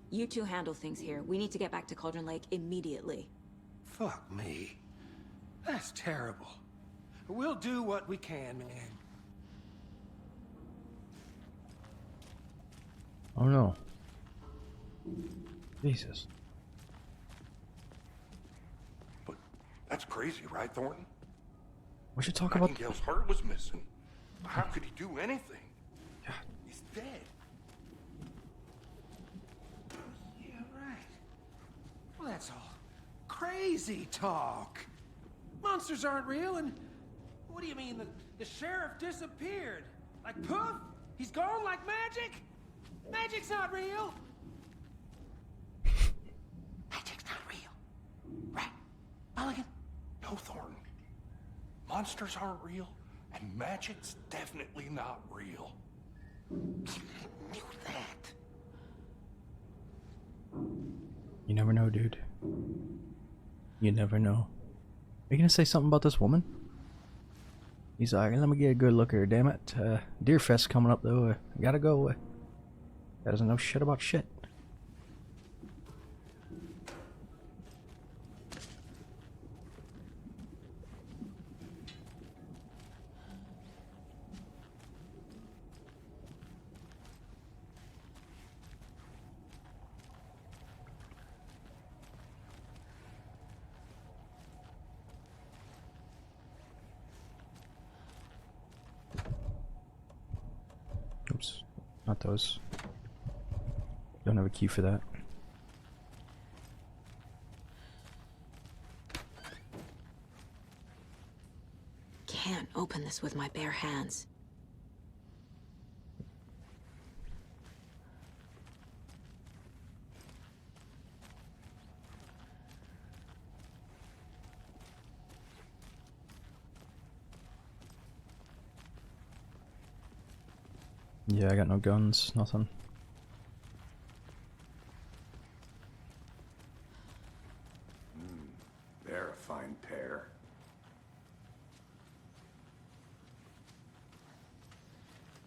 You two handle things here. We need to get back to Cauldron Lake immediately. Fuck me. That's terrible. We'll do what we can, man. Oh no. Jesus. But that's crazy, right, Thornton? What you talking about? Nightingale's heart was missing. How could he do anything? He's dead. Yeah, right. Well, that's all crazy talk. Monsters aren't real, and what do you mean? The sheriff disappeared? Like poof? He's gone like magic? Magic's not real. Magic's not real. Right, Mulligan? No, Thornton. Monsters aren't real, and magic's definitely not real. I knew that. You never know, dude. You never know. Are you gonna say something about this woman? He's like, let me get a good look at her, damn it. Deerfest coming up though. Gotta go. That doesn't know shit about shit. Oops, not those. Don't have a key for that. Can't open this with my bare hands. Yeah, I got no guns, nothing. They're a fine pair.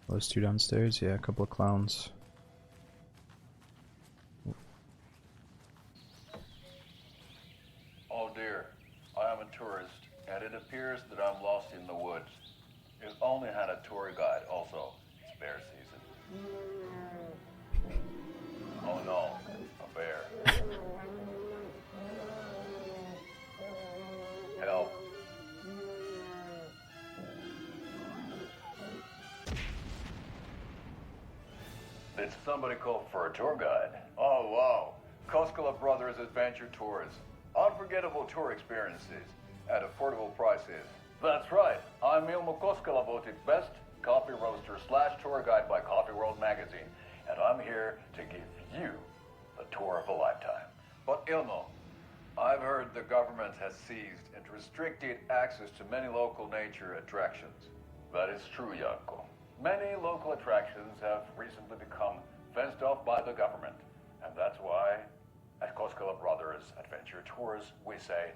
Those two downstairs, yeah, a couple of clowns. Oh dear, I am a tourist, and it appears that I'm lost in the woods. He's only had a tour guide, also. It's bear season. Oh no, a bear. Help. Did somebody call for a tour guide? Oh wow, Koskela Brothers Adventure Tours. Unforgettable tour experiences at affordable prices. That's right, I'm Ilmo Koskela, voted best coffee roaster / tour guide by Coffee World magazine, and I'm here to give you the tour of a lifetime. But Ilmo, I've heard the government has seized and restricted access to many local nature attractions. That is true, Janko. Many local attractions have recently become fenced off by the government, and that's why at Koskela Brothers Adventure Tours we say,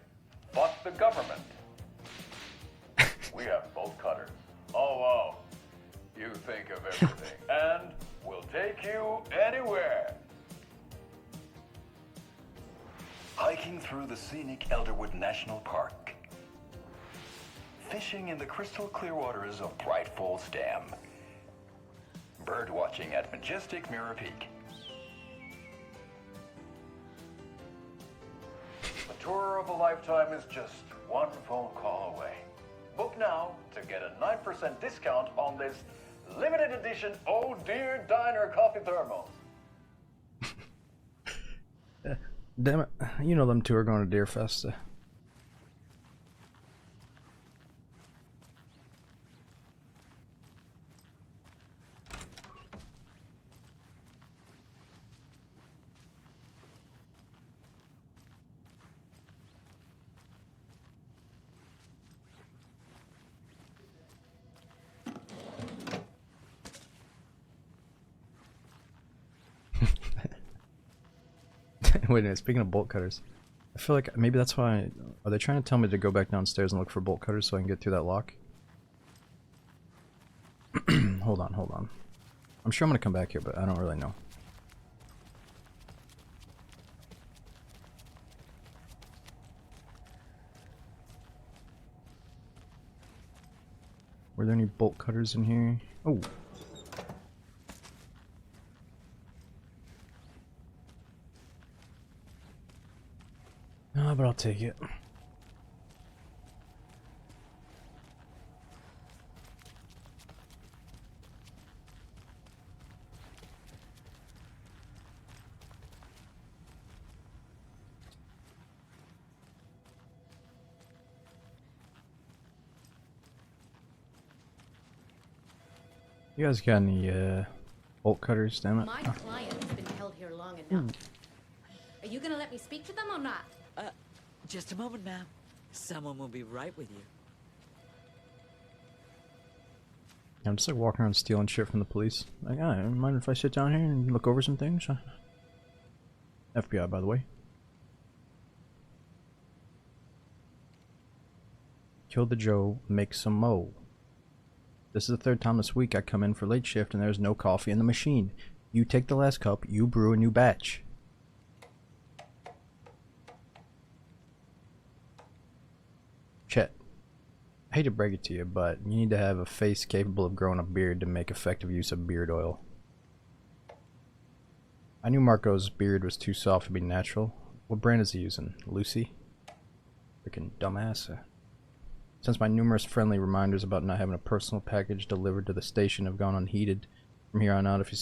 fuck the government. We have bolt cutters. Oh wow, you think of everything, and we'll take you anywhere. Hiking through the scenic Elderwood National Park. Fishing in the crystal clear waters of Bright Falls Dam. Bird watching at majestic Mirror Peak. The tour of a lifetime is just one phone call away. Book now to get a 9% discount on this limited edition Oh Dear Diner coffee thermos. Damn it. You know them two are going to Deerfest. Wait a minute, speaking of bolt cutters, I feel like maybe that's why... Are they trying to tell me to go back downstairs and look for bolt cutters so I can get through that lock? Hold on. I'm sure I'm gonna come back here, but I don't really know. Were there any bolt cutters in here? Oh. No, but I'll take it. You guys got any bolt cutters, damn it? My client has been held here long enough. Are you gonna let me speak to them or not? Just a moment, ma'am. Someone will be right with you. I'm just like walking around stealing shit from the police. Like, mind if I sit down here and look over some things? FBI, by the way. Kill the Joe, make some mo. This is the third time this week I come in for late shift and there's no coffee in the machine. You take the last cup, you brew a new batch. Chet, I hate to break it to you, but you need to have a face capable of growing a beard to make effective use of beard oil. I knew Marco's beard was too soft to be natural. What brand is he using? Lucy? Freaking dumbass. Since my numerous friendly reminders about not having a personal package delivered to the station have gone unheeded, from here on out, if you've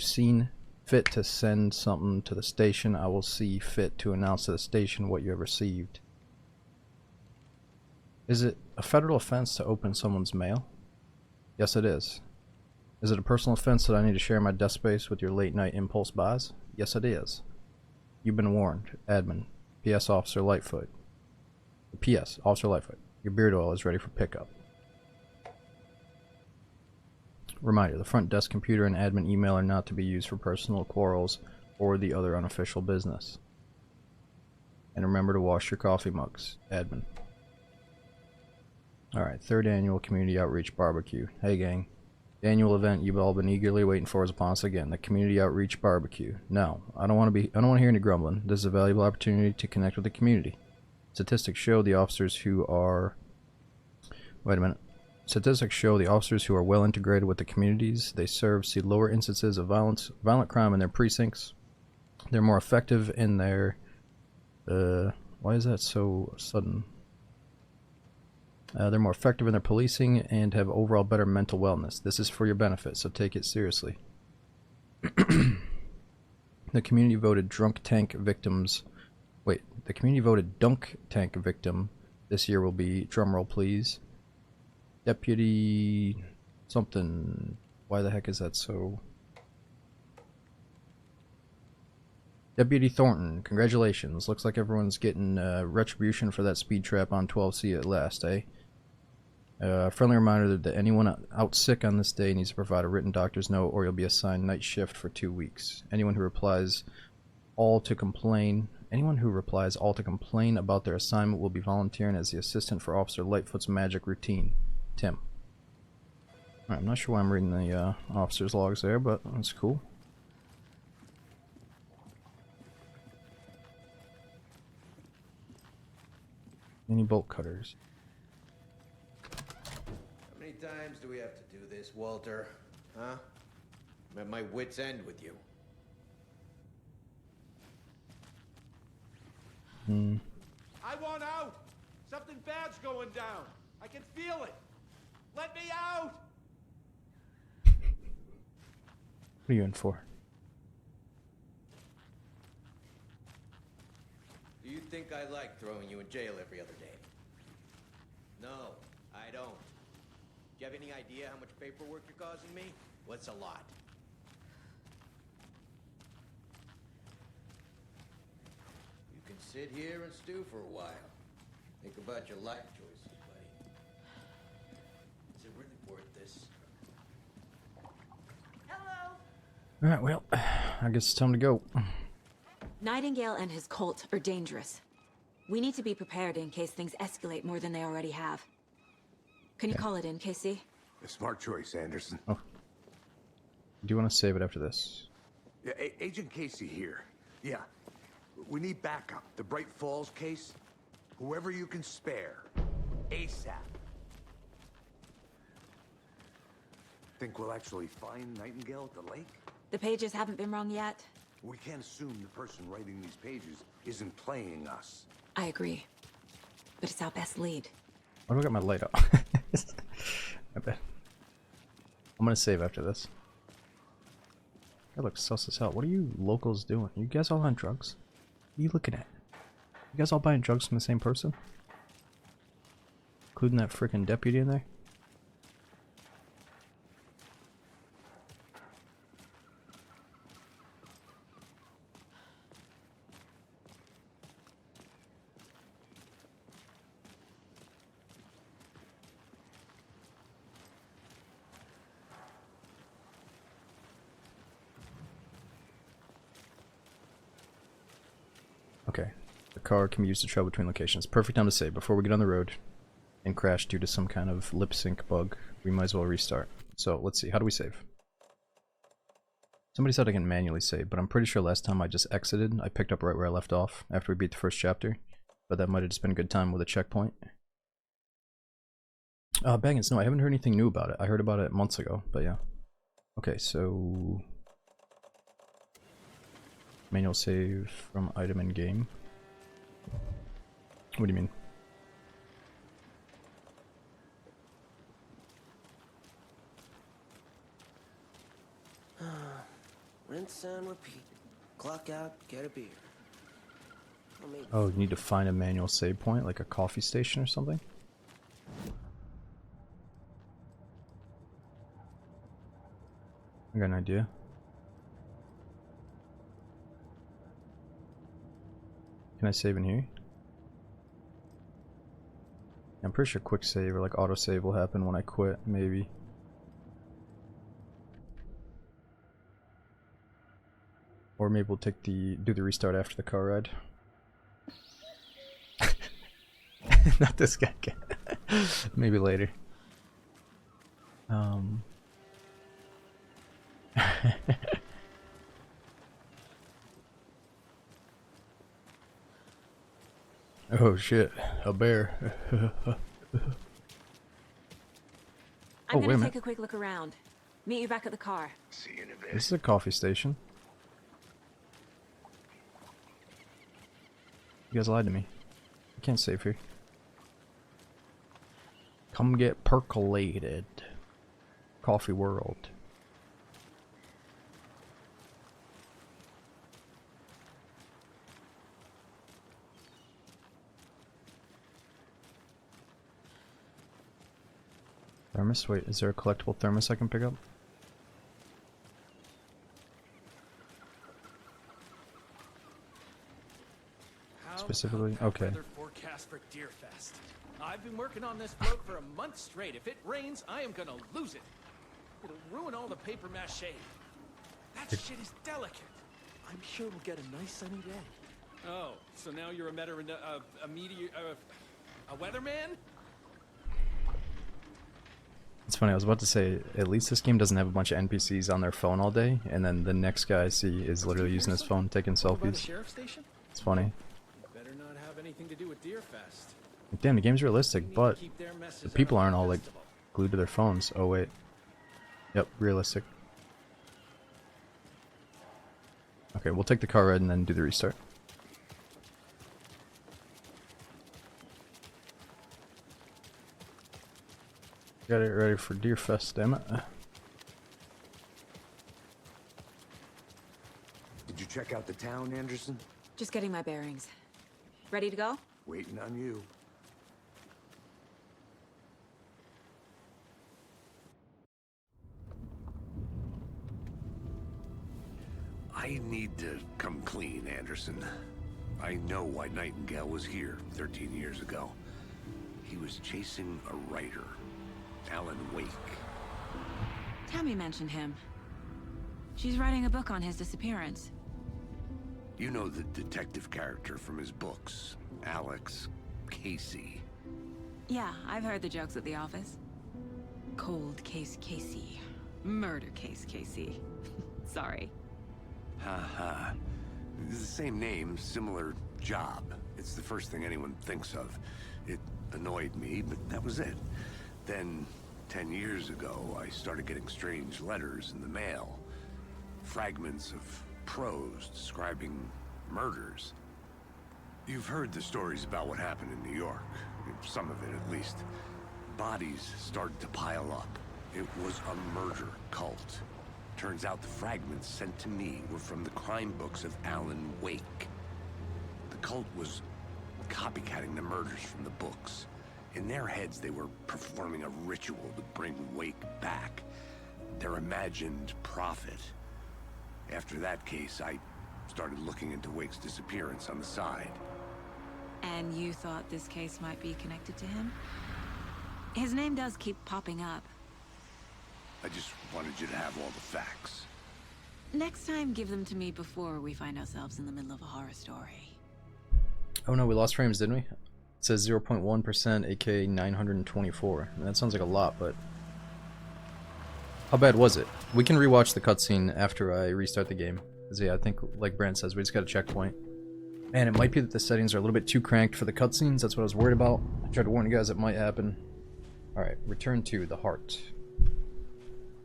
seen fit to send something to the station, I will see fit to announce to the station what you have received. Is it a federal offense to open someone's mail? Yes, it is. Is it a personal offense that I need to share my desk space with your late night impulse buys? Yes, it is. You've been warned. Admin. P.S. Officer Lightfoot. P.S. Officer Lightfoot. Your beard oil is ready for pickup. Reminder, the front desk computer and admin email are not to be used for personal quarrels or the other unofficial business. And remember to wash your coffee mugs. Admin. Alright, third annual community outreach barbecue. Hey gang. The annual event you've all been eagerly waiting for is upon us again, the community outreach barbecue. No, I don't want to hear any grumbling. This is a valuable opportunity to connect with the community. Statistics show the officers who are... Wait a minute. Statistics show the officers who are well integrated with the communities they serve see lower instances of violent crime in their precincts. They're more effective in their... why is that so sudden? They're more effective in their policing and have overall better mental wellness. This is for your benefit, so take it seriously. The community voted drunk tank victims... Wait, the community voted dunk tank victim this year will be, drumroll please, Deputy... something... Why the heck is that so... Deputy Thornton, congratulations. Looks like everyone's getting retribution for that speed trap on 12C at last, eh? Friendly reminder that anyone out sick on this day needs to provide a written doctor's note or you'll be assigned night shift for 2 weeks. Anyone who replies all to complain about their assignment will be volunteering as the assistant for Officer Lightfoot's magic routine. Tim. Alright, I'm not sure why I'm reading the officer's logs there, but that's cool. Any bolt cutters? How many times do we have to do this, Walter? Huh? I'm at my wit's end with you. I want out! Something bad's going down. I can feel it. Let me out! What are you in for? Do you think I like throwing you in jail every other day? No, I don't. Do you have any idea how much paperwork you're causing me? What's a lot? You can sit here and stew for a while. Think about your life choices, buddy. Is it really worth this? Alright, well, I guess it's time to go. Nightingale and his cult are dangerous. We need to be prepared in case things escalate more than they already have. Can you call it in, Casey? A smart choice, Anderson. Oh. Do you want to save it after this? Yeah, Agent Casey here. Yeah. We need backup. The Bright Falls case. Whoever you can spare. ASAP. Think we'll actually find Nightingale at the lake? The pages haven't been wrong yet. We can't assume the person writing these pages isn't playing us. I agree. But it's our best lead. Why do I got my light up? I bet. I'm gonna save after this. That looks sus as hell. What are you locals doing? You guys all on drugs? What are you looking at? You guys all buying drugs from the same person? Including that freaking deputy in there? Okay. The car can be used to travel between locations. Perfect time to save. Before we get on the road and crash due to some kind of lip sync bug, we might as well restart. So let's see. How do we save? Somebody said I can manually save, but I'm pretty sure last time I just exited, I picked up right where I left off after we beat the first chapter. But that might have just been a good time with a checkpoint. Baggins, no, I haven't heard anything new about it. I heard about it months ago, but yeah. Okay, so... Manual save from item in game. What do you mean? Rinse and repeat. Clock out, get a beer. Oh, you need to find a manual save point, like a coffee station or something? I got an idea. Can I save in here? I'm pretty sure quick save or like auto save will happen when I quit, maybe. Or maybe we'll take do the restart after the car ride. Not this guy again. Maybe later. Oh shit, a bear. I'm wait a gonna minute. take a quick look around. Meet you back at the car. See you in a bit. This is a coffee station. You guys lied to me. I can't save here. Come get percolated. Coffee World. Thermos? Wait, is there a collectible thermos I can pick up? Specifically? Okay. Weather forecast for Deerfest. I've been working on this float for a month straight. If it rains, I am gonna lose it. It'll ruin all the paper mache. That shit is delicate. I'm sure we'll get a nice sunny day. Oh, so now you're a weatherman? It's funny, I was about to say, at least this game doesn't have a bunch of NPCs on their phone all day, and then the next guy I see is literally using his phone taking By the selfies. sheriff's station? It's funny. Better not have anything to do with Deerfest. Damn, the game's realistic, but the people aren't all like glued to their phones. Oh wait. Yep, realistic. Okay, we'll take the car ride and then do the restart. Got it ready for Deerfest, damn it. Did you check out the town, Anderson? Just getting my bearings. Ready to go? Waiting on you. I need to come clean, Anderson. I know why Nightingale was here 13 years ago. He was chasing a writer, Alan Wake. Tammy mentioned him. She's writing a book on his disappearance. You know the detective character from his books, Alex Casey. Yeah, I've heard the jokes at the office. Cold case Casey. Murder case Casey. Sorry. Haha. It's the same name, similar job. It's the first thing anyone thinks of. It annoyed me, but that was it. Then, 10 years ago, I started getting strange letters in the mail. Fragments of prose describing murders. You've heard the stories about what happened in New York. Some of it, at least. Bodies started to pile up. It was a murder cult. Turns out the fragments sent to me were from the crime books of Alan Wake. The cult was copycatting the murders from the books. In their heads, they were performing a ritual to bring Wake back. Their imagined prophet. After that case, I started looking into Wake's disappearance on the side. And you thought this case might be connected to him? His name does keep popping up. I just wanted you to have all the facts. Next time, give them to me before we find ourselves in the middle of a horror story. Oh no, we lost frames, didn't we? It says 0.1%, aka 924. I mean, that sounds like a lot, but how bad was it? We can rewatch the cutscene after I restart the game. 'Cause yeah, I think, like Brand says, we just got a checkpoint. And it might be that the settings are a little bit too cranked for the cutscenes. That's what I was worried about. I tried to warn you guys it might happen. Alright, return to the heart.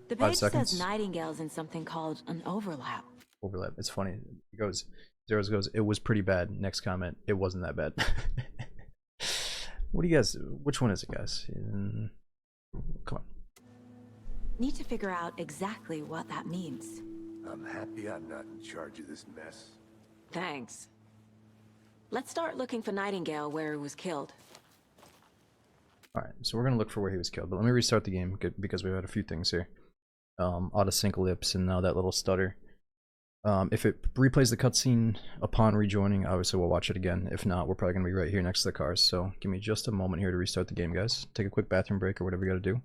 The 5 page seconds. says Nightingale's in something called an overlap. Overlap. It's funny. It goes, Zeros goes, it was pretty bad. Next comment, it wasn't that bad. What do you guys, which one is it, guys? Come on. Need to figure out exactly what that means. I'm happy I'm not in charge of this mess. Thanks. Let's start looking for Nightingale where he was killed. Alright, so we're gonna look for where he was killed, but let me restart the game because we've had a few things here. Auto sync lips and now that little stutter. If it replays the cutscene upon rejoining, obviously we'll watch it again. If not, we're probably gonna be right here next to the cars. So give me just a moment here to restart the game, guys. Take a quick bathroom break or whatever you gotta do.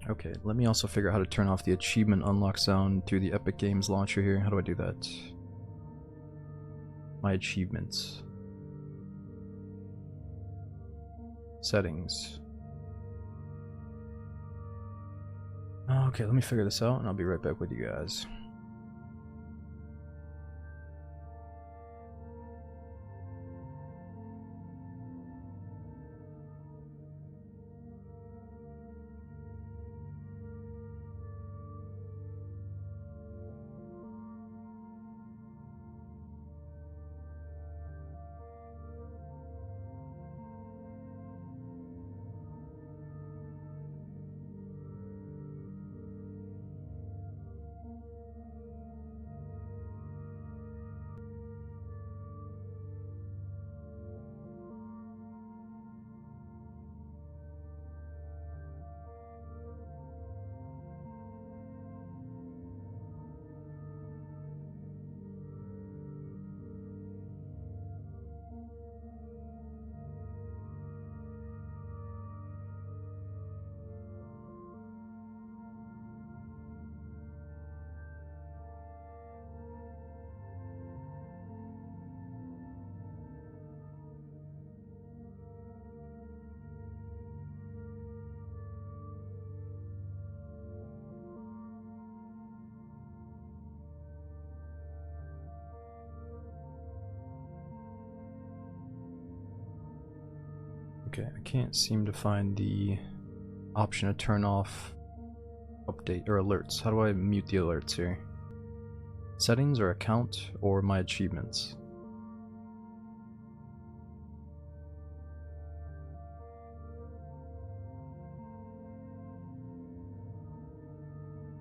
Okay, let me also figure out how to turn off the achievement unlock sound through the Epic Games launcher here. How do I do that? My achievements. Settings. Okay, let me figure this out and I'll be right back with you guys. Okay, I can't seem to find the option to turn off update or alerts. How do I mute the alerts here? Settings or account or my achievements?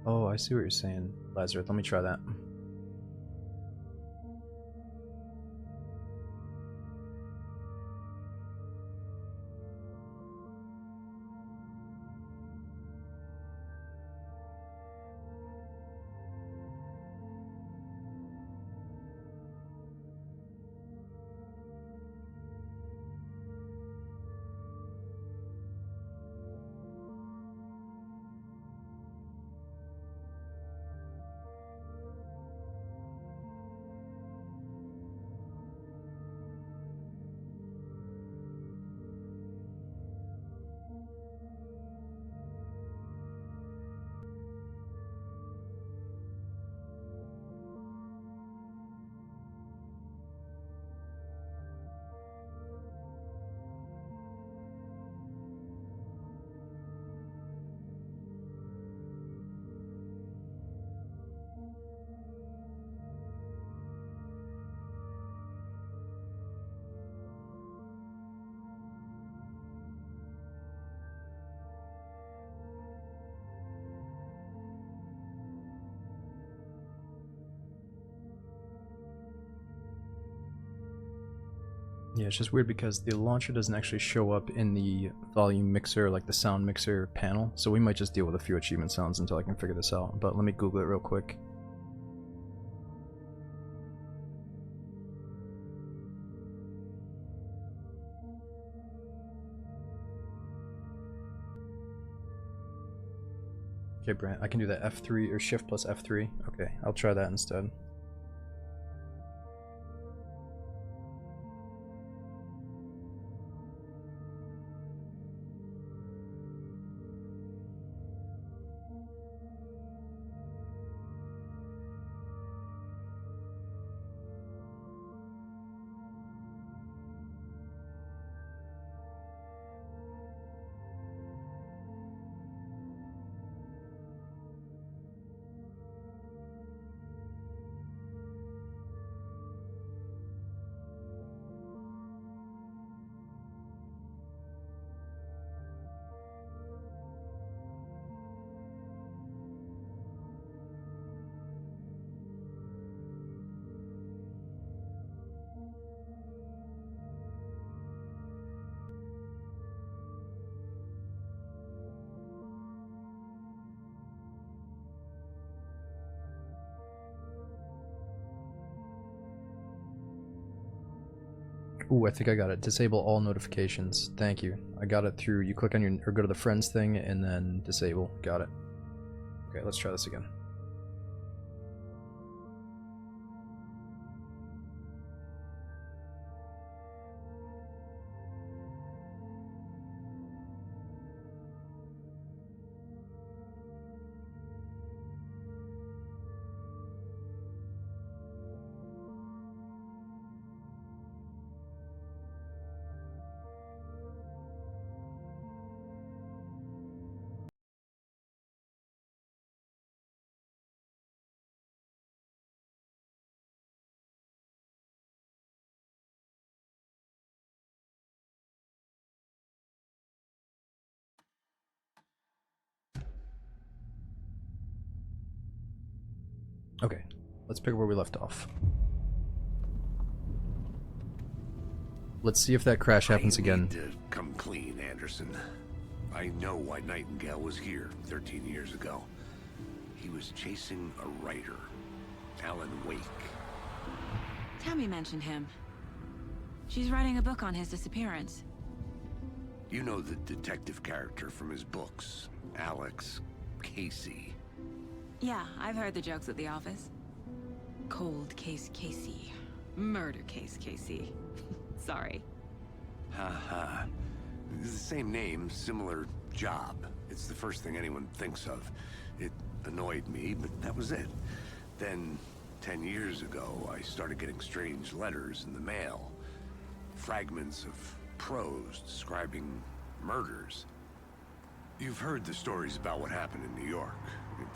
Oh, I see what you're saying, Lazarus. Let me try that. Yeah, it's just weird because the launcher doesn't actually show up in the volume mixer, like the sound mixer panel, so we might just deal with a few achievement sounds until I can figure this out, but let me Google it real quick. Okay, Brant, I can do that F3 or Shift plus F3. Okay, I'll try that instead. Ooh, I think I got it. Disable all notifications. Thank you. I got it through, you click on your, or go to the friends thing and then disable. Got it. Okay, let's try this again. Okay, let's pick up where we left off. Let's see if that crash happens again. I need to come clean, Anderson. I know why Nightingale was here 13 years ago. He was chasing a writer, Alan Wake. Tammy mentioned him. She's writing a book on his disappearance. You know the detective character from his books, Alex Casey. Yeah, I've heard the jokes at the office. Cold case Casey. Murder case Casey. Sorry. Ha. It's the same name, similar job. It's the first thing anyone thinks of. It annoyed me, but that was it. Then, 10 years ago, I started getting strange letters in the mail. Fragments of prose describing murders. You've heard the stories about what happened in New York.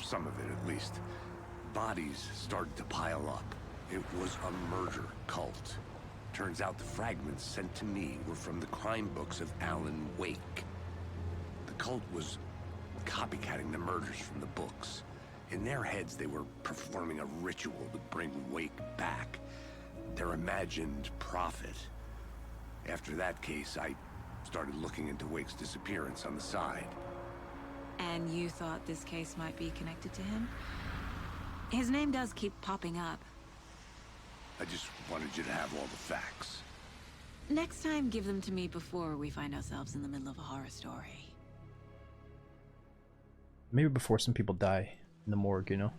Some of it, at least. Bodies started to pile up. It was a murder cult. Turns out the fragments sent to me were from the crime books of Alan Wake. The cult was copycatting the murders from the books. In their heads, they were performing a ritual to bring Wake back. Their imagined prophet. After that case, I started looking into Wake's disappearance on the side. And you thought this case might be connected to him? His name does keep popping up. I just wanted you to have all the facts. Next time, give them to me before we find ourselves in the middle of a horror story. Maybe before some people die in the morgue, you know?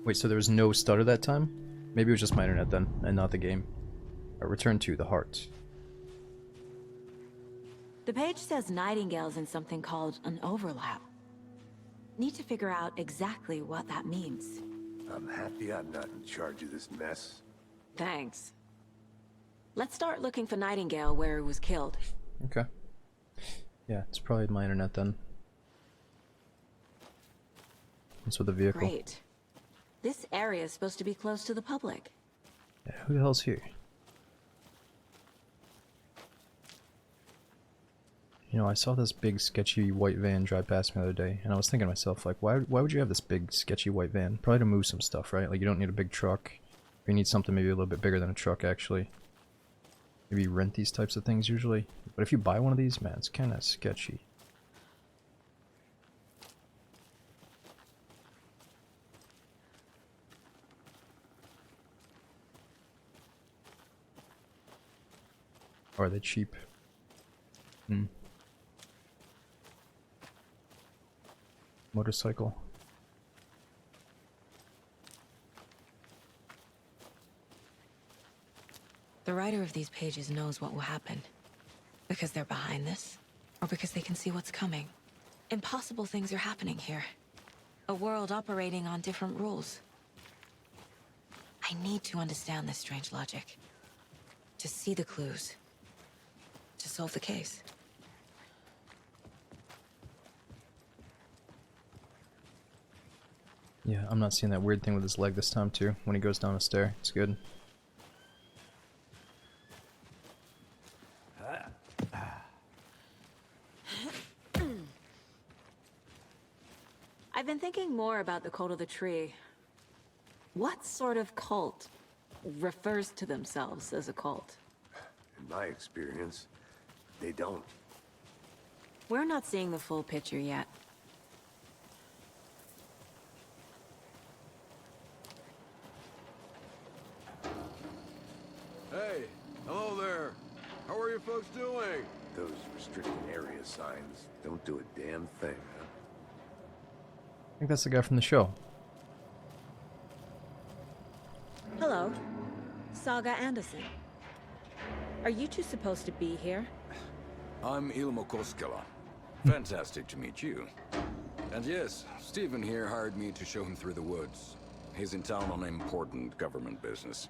Wait, so there was no stutter that time? Maybe it was just my internet then, and not the game. Alright, return to the heart. The page says Nightingale's in something called an overlap. Need to figure out exactly what that means. I'm happy I'm not in charge of this mess. Thanks. Let's start looking for Nightingale where he was killed. Okay. Yeah, it's probably my internet then. What's with the vehicle? Great. This area is supposed to be close to the public. Yeah, who the hell's here? You know, I saw this big sketchy white van drive past me the other day, and I was thinking to myself, like, why would you have this big sketchy white van? Probably to move some stuff, right? Like, you don't need a big truck. You need something maybe a little bit bigger than a truck, actually. Maybe rent these types of things usually. But if you buy one of these, man, it's kind of sketchy. Or are they cheap? Motorcycle. The writer of these pages knows what will happen. Because they're behind this, or because they can see what's coming. Impossible things are happening here. A world operating on different rules. I need to understand this strange logic. To see the clues. To solve the case. Yeah, I'm not seeing that weird thing with his leg this time too, when he goes down a stair. It's good. I've been thinking more about the cult of the tree. What sort of cult refers to themselves as a cult? In my experience, they don't. We're not seeing the full picture yet. Hey, hello there. How are you folks doing? Those restricted area signs don't do a damn thing, huh? I think that's the guy from the show. Hello. Saga Anderson. Are you two supposed to be here? I'm Ilmo Koskela. Fantastic to meet you. And yes, Stephen here hired me to show him through the woods. He's in town on important government business.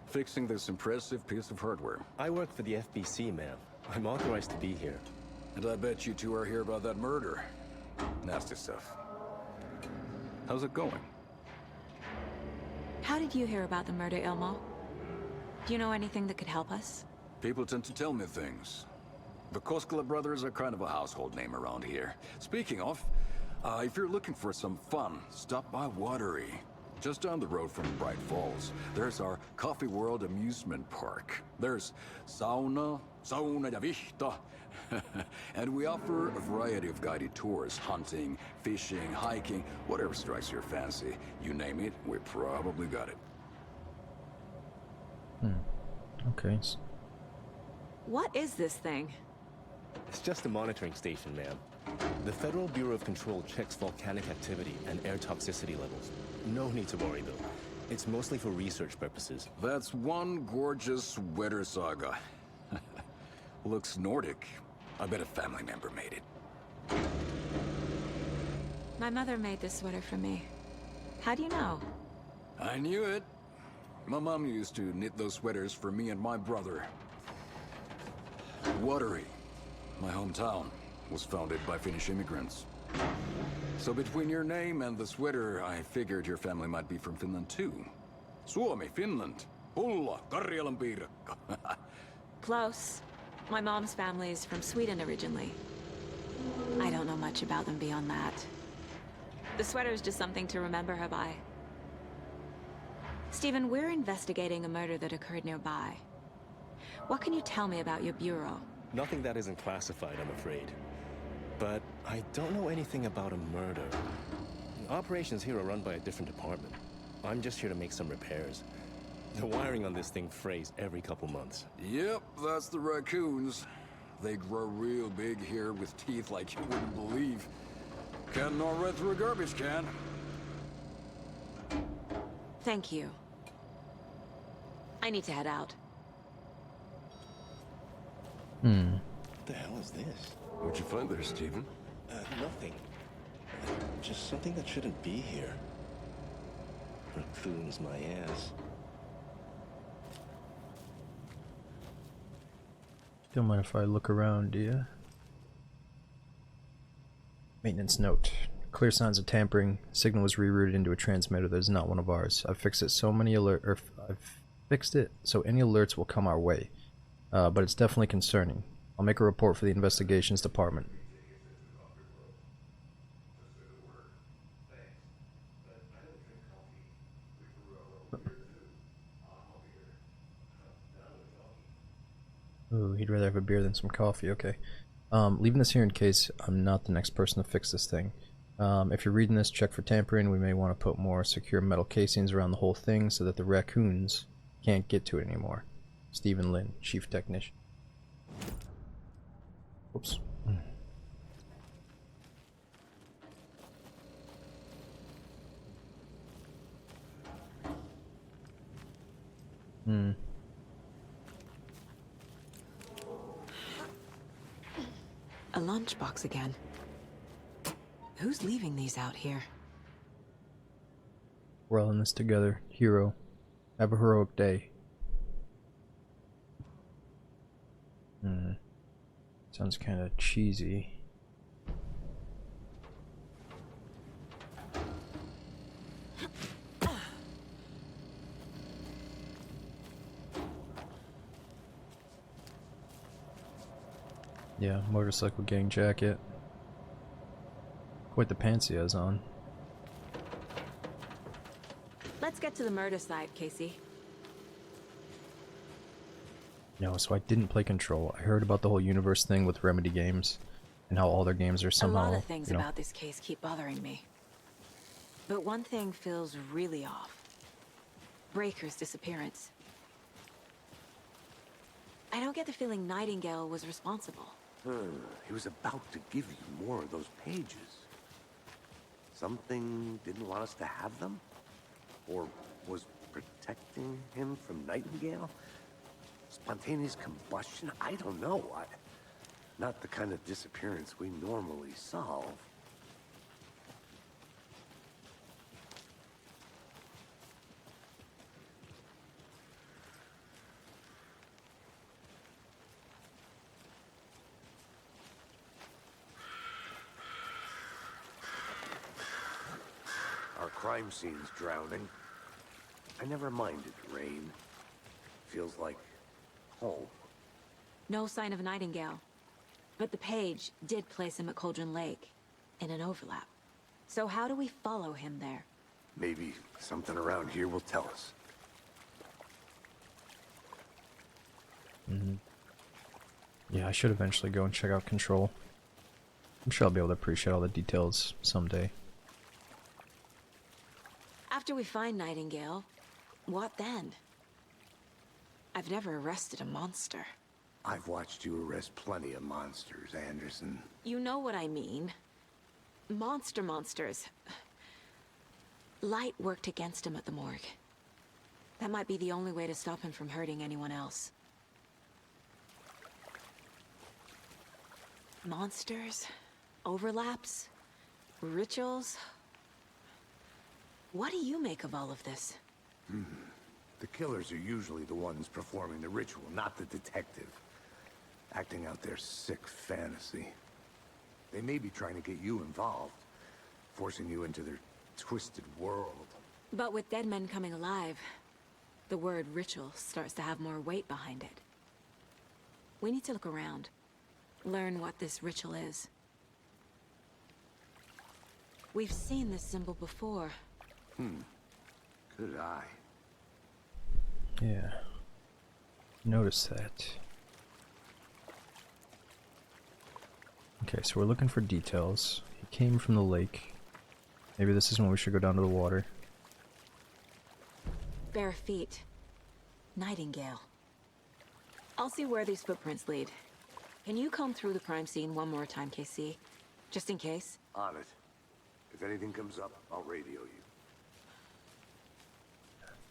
Fixing this impressive piece of hardware. I work for the FBC, ma'am. I'm authorized to be here. And I bet you two are here about that murder. Nasty stuff. How's it going? How did you hear about the murder, Ilmo? Do you know anything that could help us? People tend to tell me things. The Koskela brothers are kind of a household name around here. Speaking of, if you're looking for some fun, stop by Watery. Just down the road from Bright Falls, there's our Coffee World amusement park. There's sauna ja vihta. And we offer a variety of guided tours, hunting, fishing, hiking, whatever strikes your fancy. You name it, we probably got it. Okay. What is this thing? It's just a monitoring station, ma'am. The Federal Bureau of Control checks volcanic activity and air toxicity levels. No need to worry, though. It's mostly for research purposes. That's one gorgeous weather saga. Looks Nordic. I bet a family member made it. My mother made this sweater for me. How do you know? I knew it. My mom used to knit those sweaters for me and my brother. Watery, my hometown, was founded by Finnish immigrants. So between your name and the sweater, I figured your family might be from Finland too. Suomi, Finland. Pulla, Karjalan piirakka. Close. My mom's family is from Sweden originally. I don't know much about them beyond that. The sweater is just something to remember her by. Stephen, we're investigating a murder that occurred nearby. What can you tell me about your bureau? Nothing that isn't classified, I'm afraid. But I don't know anything about a murder. Operations here are run by a different department. I'm just here to make some repairs. The wiring on this thing frays every couple months. Yep, that's the raccoons. They grow real big here with teeth like you wouldn't believe. Can't gnaw right through a garbage can. Thank you. I need to head out. What the hell is this? What'd you find there, Stephen? Nothing. Just something that shouldn't be here. Raccoons my ass. Don't mind if I look around, do ya? Maintenance note. Clear signs of tampering. Signal was rerouted into a transmitter that is not one of ours. I've fixed it so any alerts will come our way. But it's definitely concerning. I'll make a report for the investigations department. Ooh, he'd rather have a beer than some coffee, okay. Leaving this here in case I'm not the next person to fix this thing. If you're reading this, check for tampering. We may want to put more secure metal casings around the whole thing so that the raccoons can't get to it anymore. Stephen Lynn, Chief Technician. Oops. A lunchbox again. Who's leaving these out here? We're all in this together. Hero. Have a heroic day. Sounds kind of cheesy. Yeah, motorcycle gang jacket. Quite the pants he has on. Let's get to the murder site, Casey. No, so I didn't play Control. I heard about the whole universe thing with Remedy games, and how all their games are somehow, a lot of things about this case keep bothering me. But one thing feels really off. Breaker's disappearance. I don't get the feeling Nightingale was responsible. He was about to give you more of those pages. Something didn't want us to have them? Or was protecting him from Nightingale? Spontaneous combustion? I don't know. Not the kind of disappearance we normally solve. Our crime scene's drowning. I never minded rain. Feels like home. No sign of Nightingale. But the page did place him at Cauldron Lake, in an overlap. So how do we follow him there? Maybe something around here will tell us. Yeah, I should eventually go and check out Control. I'm sure I'll be able to appreciate all the details someday. After we find Nightingale, what then? I've never arrested a monster. I've watched you arrest plenty of monsters, Anderson. You know what I mean. Monsters. Light worked against him at the morgue. That might be the only way to stop him from hurting anyone else. Monsters? Overlaps? Rituals? What do you make of all of this? The killers are usually the ones performing the ritual, not the detective. Acting out their sick fantasy. They may be trying to get you involved, forcing you into their twisted world. But with dead men coming alive, the word ritual starts to have more weight behind it. We need to look around, learn what this ritual is. We've seen this symbol before. Good eye. Yeah. Notice that. Okay, so we're looking for details. He came from the lake. Maybe this is when we should go down to the water. Bare feet. Nightingale. I'll see where these footprints lead. Can you comb through the crime scene one more time, KC? Just in case? On it. If anything comes up, I'll radio you.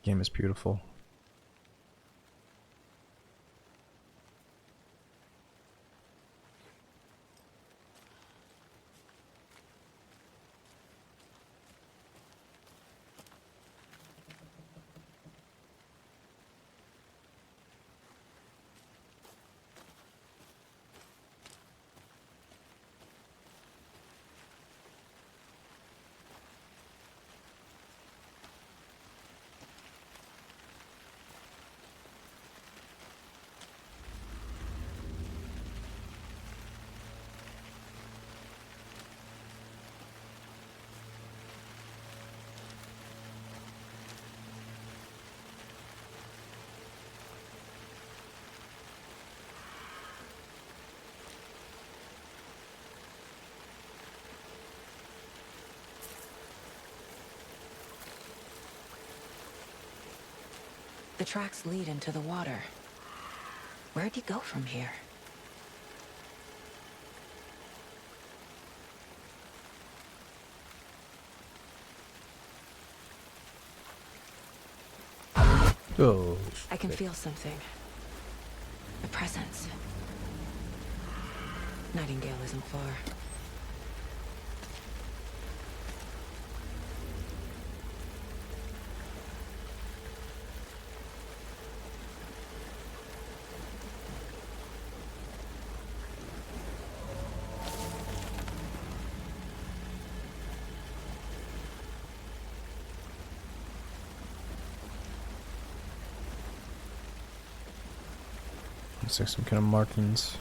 Game is beautiful. The tracks lead into the water. Where'd he go from here? Oh. I can feel something. A presence. Nightingale isn't far. Looks like some kind of markings.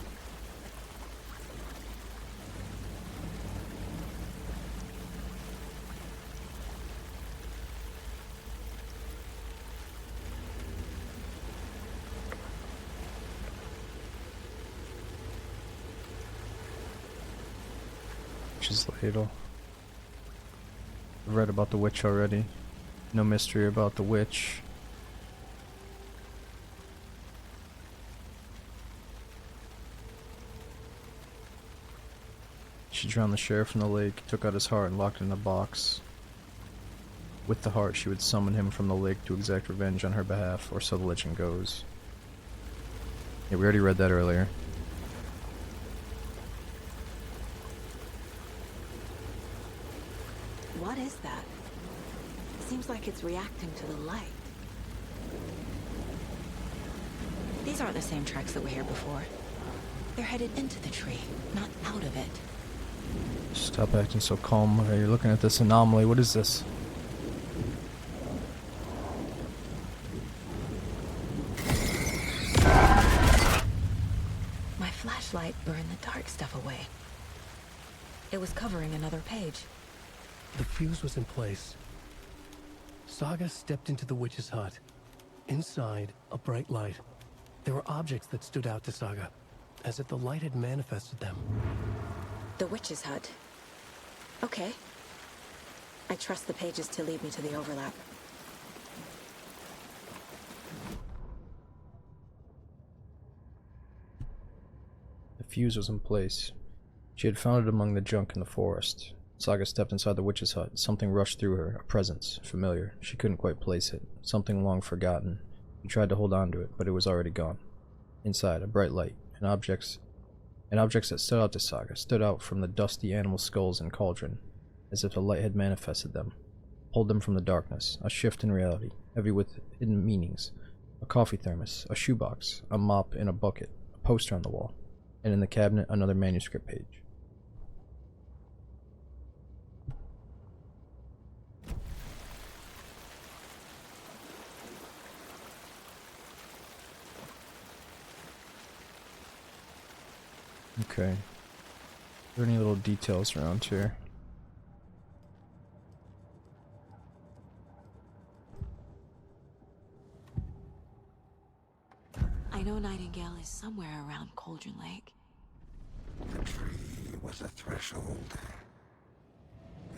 Witch's ladle. I've read about the witch already. No mystery about the witch. She drowned the sheriff in the lake, took out his heart, and locked it in a box. With the heart, she would summon him from the lake to exact revenge on her behalf, or so the legend goes. Yeah, we already read that earlier. What is that? Seems like it's reacting to the light. These aren't the same tracks that were here before. They're headed into the tree, not out of it. Stop acting so calm. Okay, you're looking at this anomaly. What is this? flashlight burned the dark stuff away. It was covering another page. The fuse was in place. Saga stepped into the witch's hut. Inside, a bright light. There were objects that stood out to Saga, as if the light had manifested them. The witch's hut. Okay. I trust the pages to lead me to the overlap. The fuse was in place. She had found it among the junk in the forest. Saga stepped inside the witch's hut. Something rushed through her, a presence, familiar. She couldn't quite place it. Something long forgotten. She tried to hold on to it, but it was already gone. Inside, a bright light, and objects that stood out to Saga, stood out from the dusty animal skulls and cauldron, as if the light had manifested them, pulled them from the darkness, a shift in reality, heavy with hidden meanings. A coffee thermos, a shoebox, a mop in a bucket, a poster on the wall, and in the cabinet another manuscript page. Okay. Are there any little details around here? I know Nightingale is somewhere around Cauldron Lake. The tree was a threshold.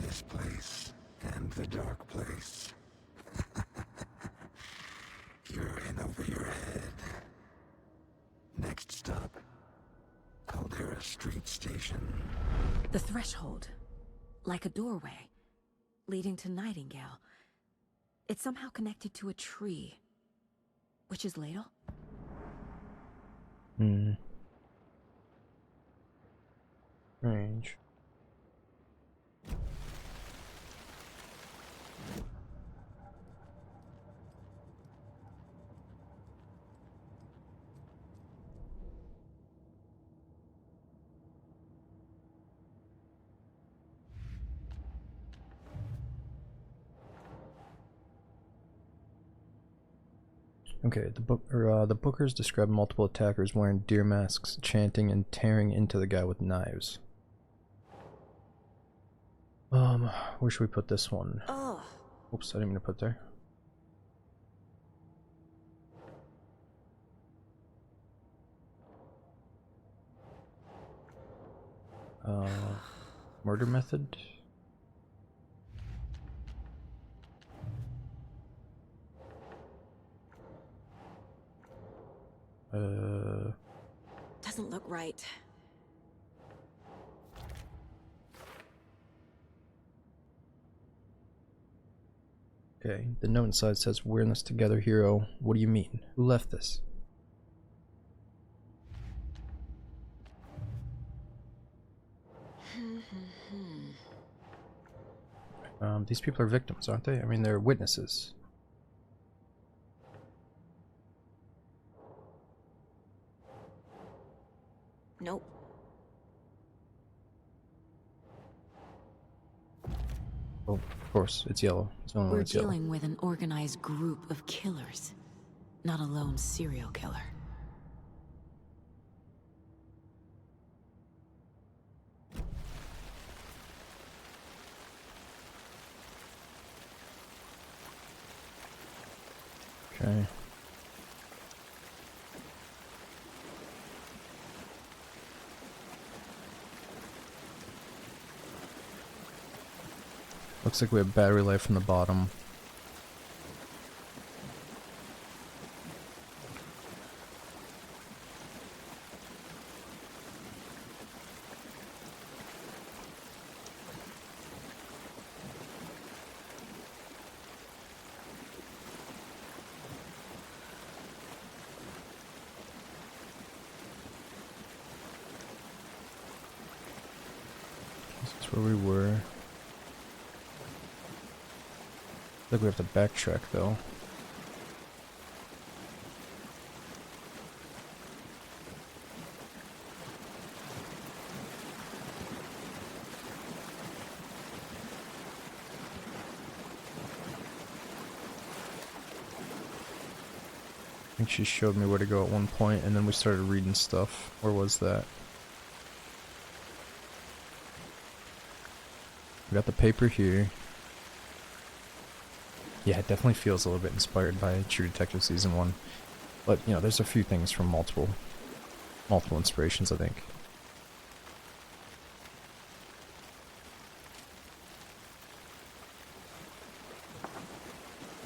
This place and the dark place. You're in over your head. Next stop, Caldera Street Station. The threshold. Like a doorway. Leading to Nightingale. It's somehow connected to a tree. Witch's Ladle? Strange. Okay, the Bookers describe multiple attackers wearing deer masks, chanting and tearing into the guy with knives. Where should we put this one? Oh. Oops, I didn't mean to put there. Murder method? Doesn't look right. Okay, the note inside says, "We're in this together, hero." What do you mean? Who left this? These people are victims, aren't they? I mean, they're witnesses. Nope. Oh, of course, it's yellow. It's the only one We're that's yellow. dealing with an organized group of killers, not a lone serial killer. Okay. Looks like we have battery life from the bottom. This is where we were. I think we have to backtrack though. think she showed me where to go at one point, and then we started reading stuff. Where was that? We got the paper here. Yeah, it definitely feels a little bit inspired by True Detective Season 1. But, you know, there's a few things from multiple inspirations, I think.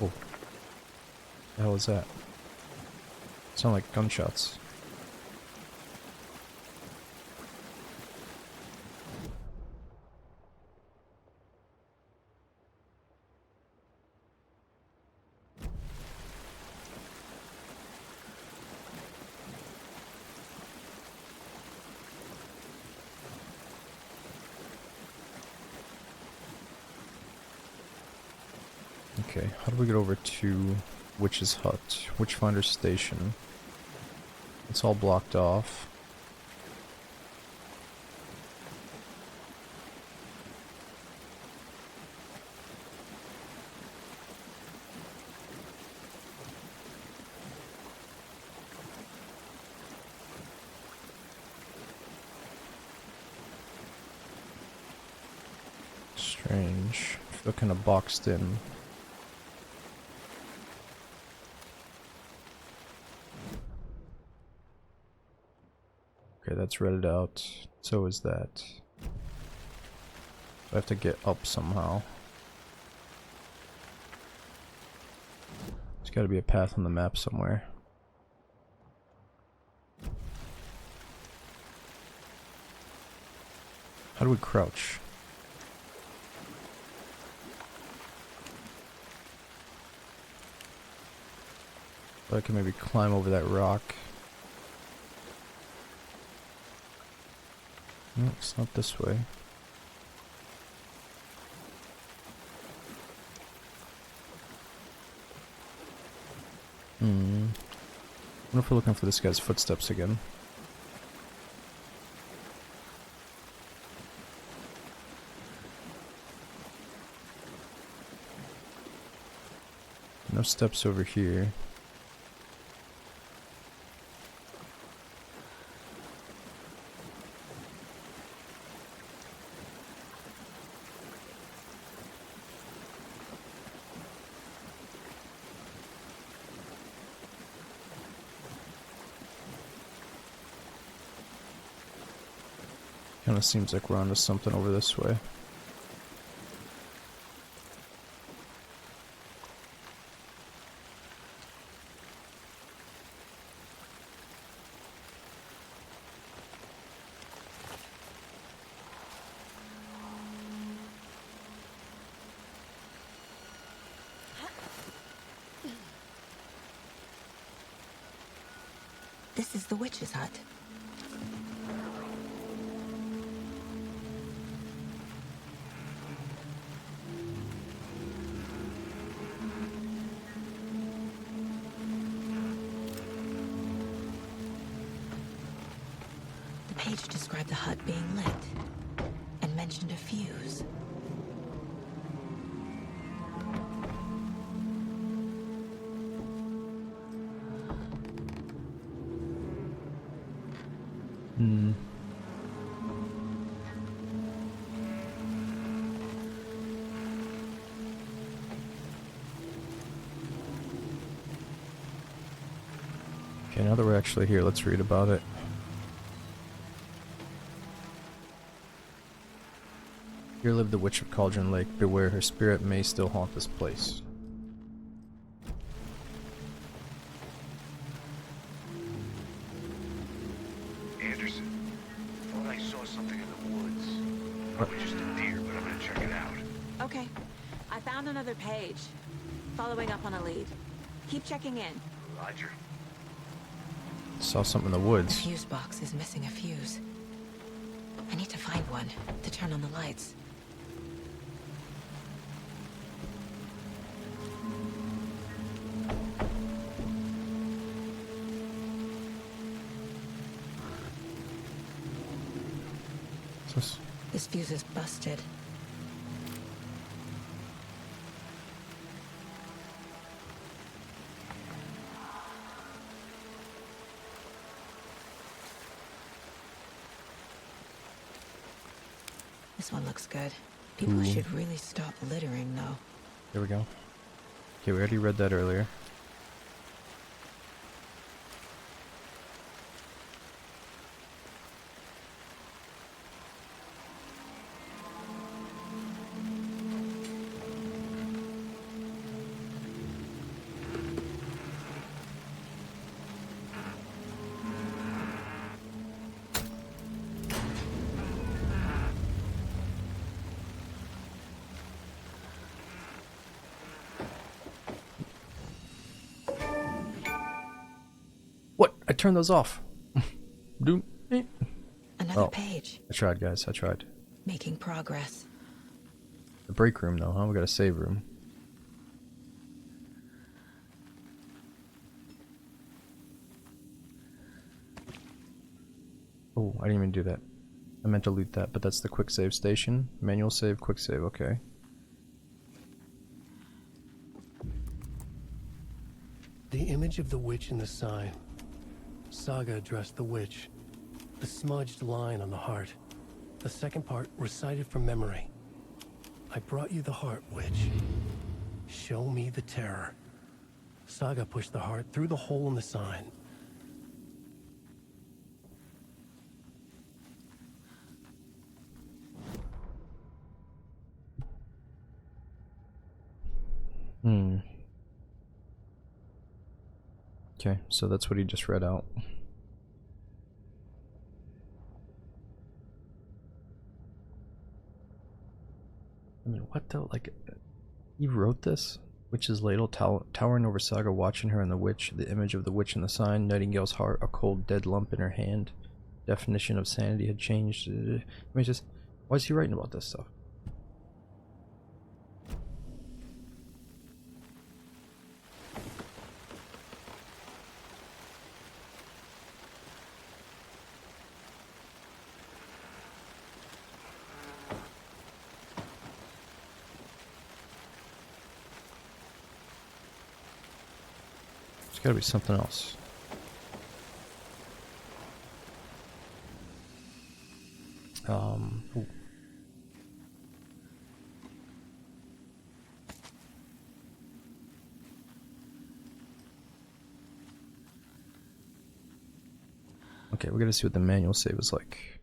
Oh. The hell is that? Sound like gunshots. Okay, how do we get over to Witch's Hut? Witchfinder Station. It's all blocked off. Strange. I feel kind of boxed in. Okay, that's redded out. So is that. I have to get up somehow. There's gotta be a path on the map somewhere. How do we crouch? I can maybe climb over that rock. No, it's not this way. I wonder if we're looking for this guy's footsteps again. No steps over here. Kinda seems like we're onto something over this way. This is the witch's hut. The page described the hut being lit and mentioned a fuse. Okay, now that we're actually here, let's read about it. Here lived the Witch of Cauldron Lake. Beware, her spirit may still haunt this place. Anderson, thought I saw something in the woods. Probably just a deer, but I'm gonna check it out. Okay. I found another page. Following up on a lead. Keep checking in. Roger. Saw something in the The woods. fuse box is missing a fuse. I need to find one to turn on the lights. This fuse is busted. This one looks good. People Ooh. should really stop littering, though. There we go. Okay, we already read that earlier. What? I turned those off. Doom. Another page. I tried, guys. I tried. Making progress. The break room, though, huh? We got a save room. Oh, I didn't even do that. I meant to loot that, but that's the quick save station. Manual save, quick save, okay. The image of the witch in the sign. Saga addressed the witch. The smudged line on the heart. The second part recited from memory. I brought you the heart, witch. Show me the terror. Saga pushed the heart through the hole in the sign. Okay, so that's what he just read out. I mean, what the, like, he wrote this? Witch's ladle, towering over Saga, watching her and the witch, the image of the witch in the sign, Nightingale's heart, a cold dead lump in her hand. Definition of sanity had changed. I mean, just, why is he writing about this stuff? There's gotta be something else. Ooh. Okay, we gotta see what the manual save is like.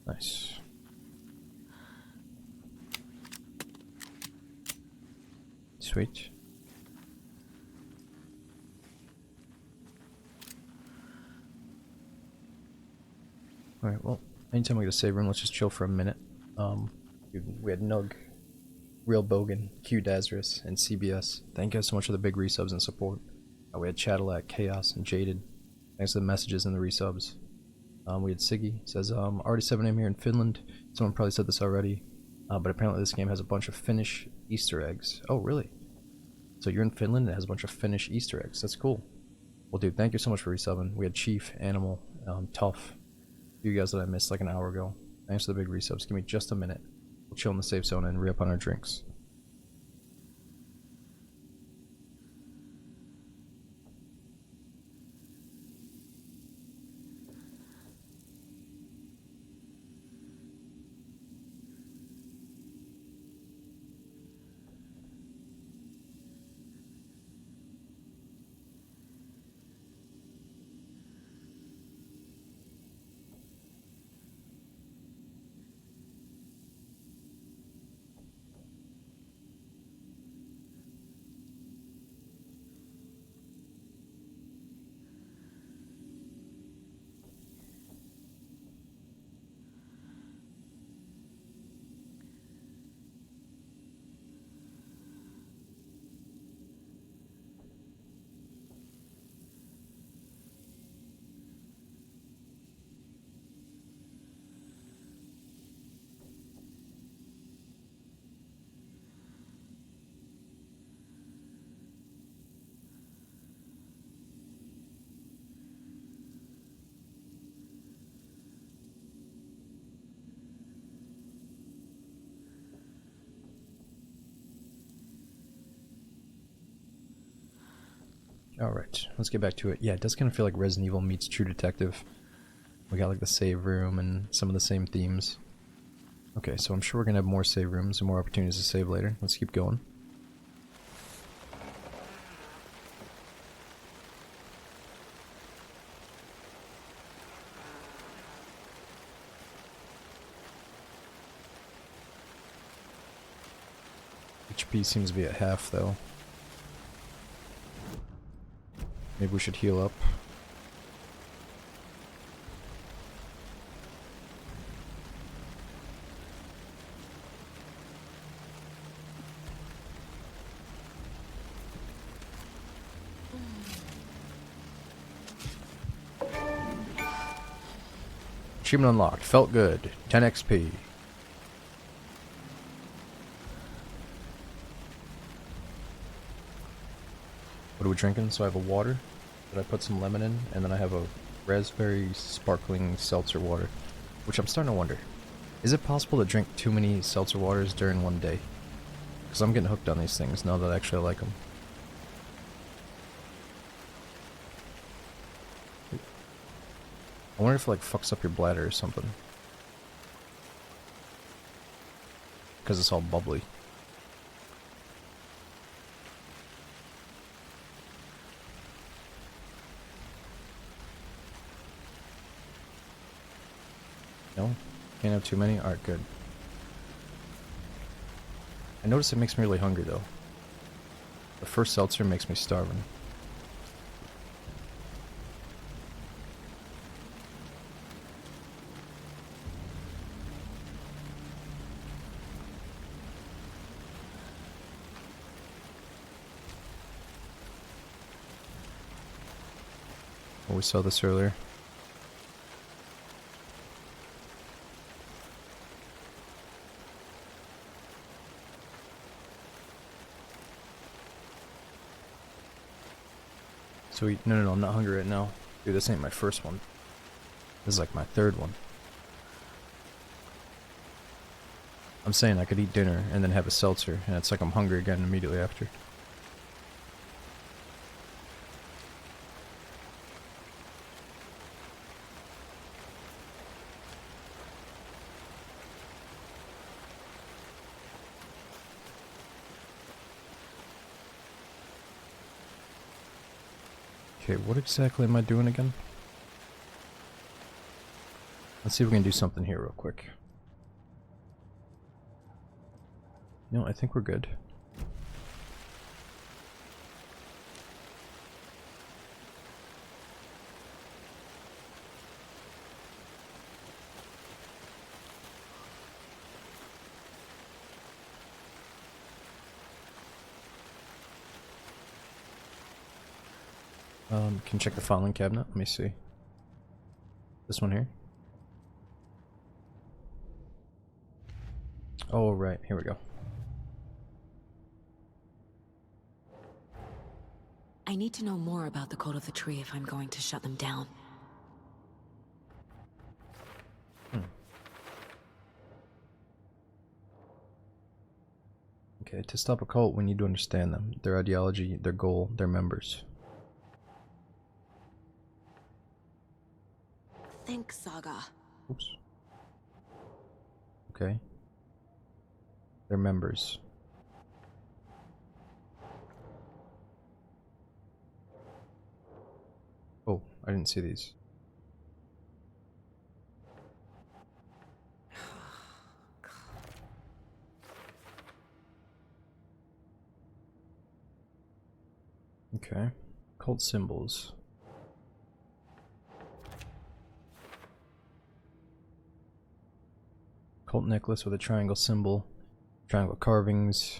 Nice. Sweet. Alright, well, anytime we get a save room, let's just chill for a minute. We had Nug, Real Bogan, Q Dazarus, and CBS. Thank you guys so much for the big resubs and support. We had Cadillac, Chaos, and Jaded. Thanks for the messages and the resubs. We had Siggy, says, already 7 AM here in Finland. Someone probably said this already, but apparently this game has a bunch of Finnish Easter eggs. Oh, really? So you're in Finland and it has a bunch of Finnish Easter eggs. That's cool. Well, dude, thank you so much for resubbing. We had Chief, Animal, Tough. You guys that I missed like an hour ago. Thanks for the big resubs. Give me just a minute. We'll chill in the safe zone and re-up on our drinks. Alright, let's get back to it. Yeah, it does kind of feel like Resident Evil meets True Detective. We got like the save room and some of the same themes. Okay, so I'm sure we're gonna have more save rooms and more opportunities to save later. Let's keep going. HP seems to be at half though. Maybe we should heal up. Achievement unlocked. Felt good. 10 XP. What are we drinking? So I have a water that I put some lemon in, and then I have a raspberry sparkling seltzer water, which I'm starting to wonder. Is it possible to drink too many seltzer waters during one day? Because I'm getting hooked on these things now that I actually like them. I wonder if it like fucks up your bladder or something. Because it's all bubbly. No? Can't have too many? Alright, good. I notice it makes me really hungry though. The first seltzer makes me starving. Oh, we saw this earlier. Sweet. No, I'm not hungry right now. Dude, this ain't my first one. This is like my third one. I'm saying I could eat dinner and then have a seltzer, and it's like I'm hungry again immediately after. Okay, what exactly am I doing again? Let's see if we can do something here real quick. No, I think we're good. Can check the filing cabinet. Let me see. This one here. Oh, right. Here we go. I need to know more about the Code of the Tree if I'm going to shut them down. Okay, to stop a cult, we need to understand them, their ideology, their goal, their members. Think, Saga. Oops. Okay. Their members. Oh, I didn't see these. Okay. Cult symbols. Cult necklace with a triangle symbol. Triangle carvings.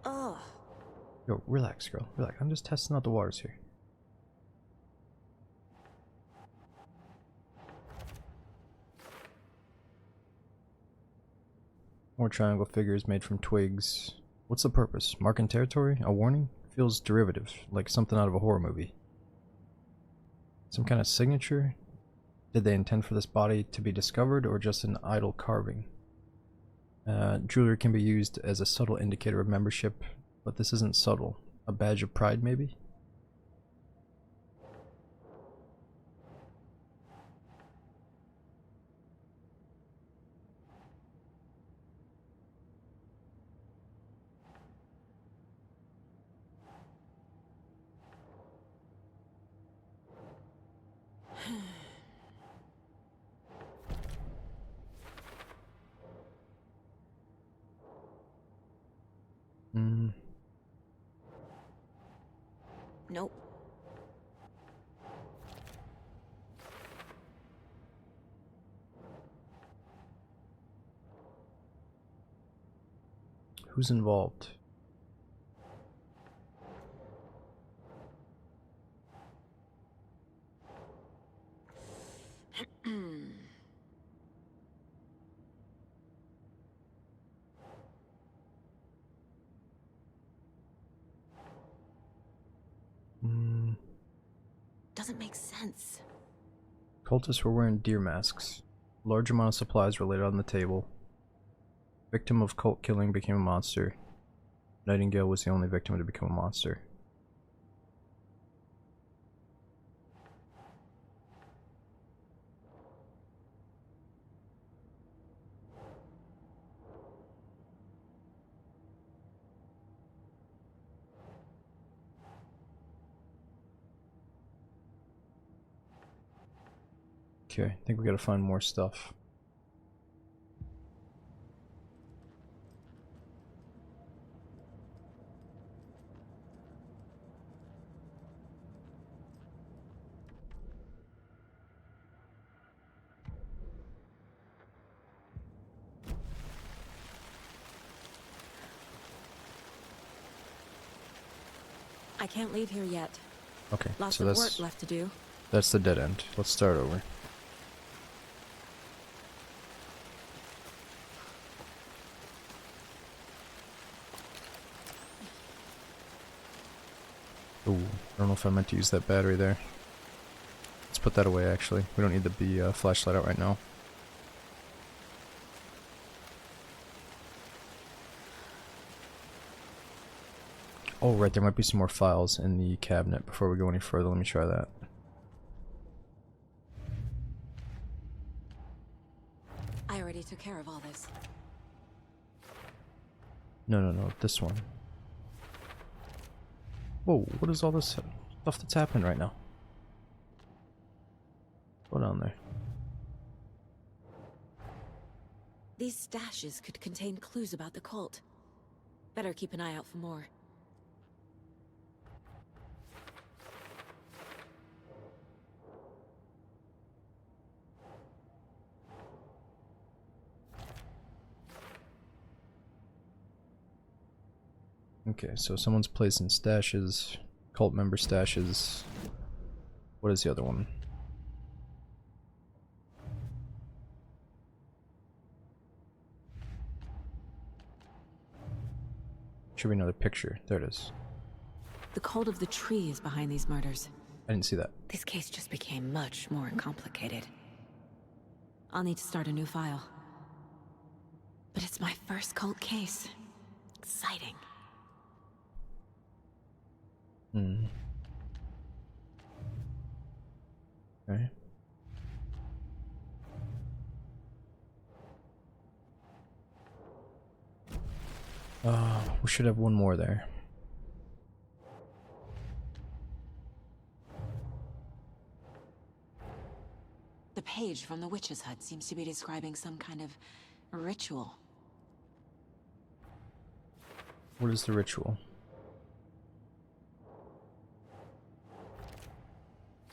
Oh. Yo, relax, girl. Relax. I'm just testing out the waters here. More triangle figures made from twigs. What's the purpose? Marking territory? A warning? Feels derivative, like something out of a horror movie. Some kind of signature? Did they intend for this body to be discovered, or just an idle carving? Jewelry can be used as a subtle indicator of membership, but this isn't subtle. A badge of pride, maybe? Nope. Who's involved? Doesn't make sense. Cultists were wearing deer masks. Large amount of supplies were laid on the table. Victim of cult killing became a monster. Nightingale was the only victim to become a monster. Okay, I think we gotta find more stuff. I can't leave here yet. Okay, Lots so of that's work left to do. that's the dead end. Let's start over. Ooh, I don't know if I meant to use that battery there. Let's put that away actually. We don't need the flashlight out right now. Oh right, there might be some more files in the cabinet before we go any further. Let me try that. I already took care of all this. No, this one. Whoa, what is all this stuff that's happening right now? Go down there. These stashes could contain clues about the cult. Better keep an eye out for more. Okay, so someone's placing stashes, cult member stashes. What is the other one? Should be another picture. There it is. The cult of the tree is behind these murders. I didn't see that. This case just became much more complicated. I'll need to start a new file. But it's my first cult case. Exciting. Okay. We should have one more there. The page from the witch's hut seems to be describing some kind of ritual. What is the ritual?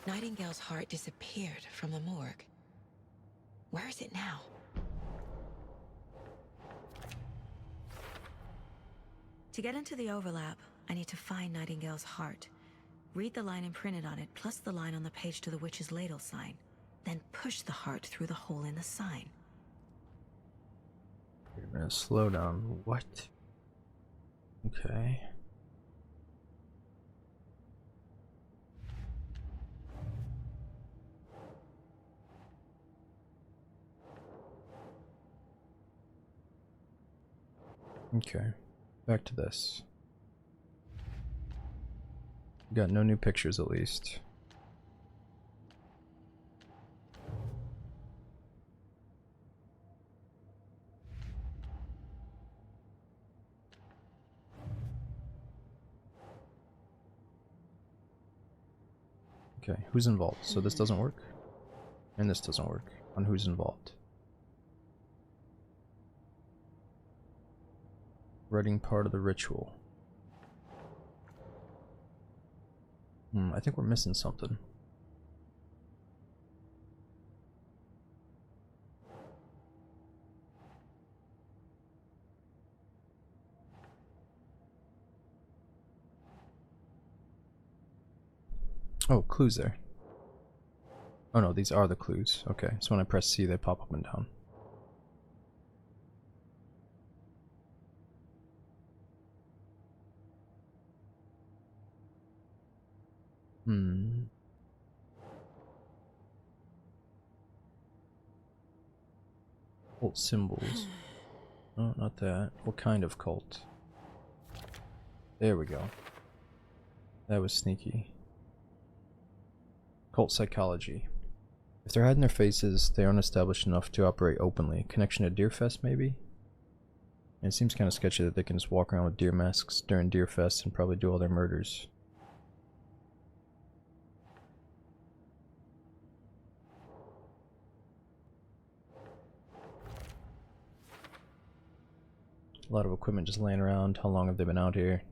Nightingale's heart disappeared from the morgue. Where is it now? To get into the overlap, I need to find Nightingale's heart. Read the line imprinted on it, plus the line on the page to the witch's ladle sign. Then push the heart through the hole in the sign. Wait a minute, slow down. What? Okay. Okay, back to this. Got no new pictures at least. Okay, who's involved? So this doesn't work, and this doesn't work. On who's involved. Writing part of the ritual. I think we're missing something. Oh, clues there. Oh no, these are the clues. Okay, so when I press C, they pop up and down. Cult symbols. No, not that. What kind of cult? There we go. That was sneaky. Cult psychology. If they're hiding their faces, they aren't established enough to operate openly. Connection to Deerfest, maybe? And it seems kind of sketchy that they can just walk around with deer masks during Deerfest and probably do all their murders. A lot of equipment just laying around. How long have they been out here?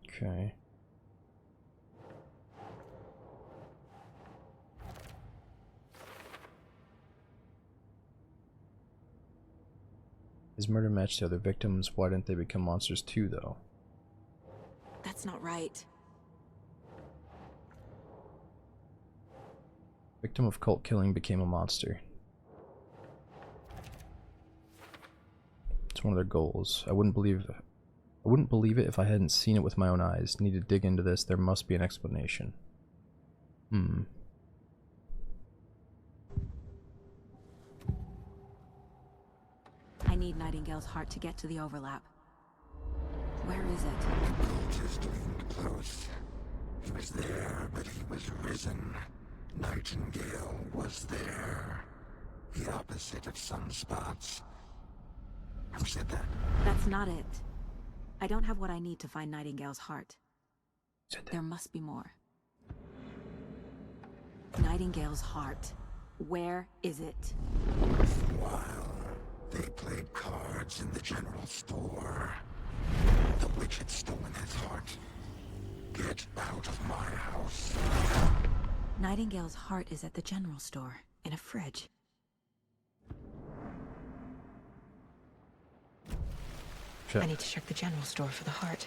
Okay. His murder matched the other victims. Why didn't they become monsters too, though? That's not right. Victim of cult killing became a monster. It's one of their goals. I wouldn't believe it if I hadn't seen it with my own eyes. Need to dig into this. There must be an explanation. I need Nightingale's heart to get to the overlap. Where is it? The cult is getting close. He was there, but he was risen. Nightingale was there. The opposite of sunspots. Who said that? That's not it. I don't have what I need to find Nightingale's heart. There must be more. Nightingale's heart. Where is it? While they played cards in the general store, the witch had stolen his heart. Get out of my house. Nightingale's heart is at the general store, in a fridge. Check. I need to check the general store for the heart.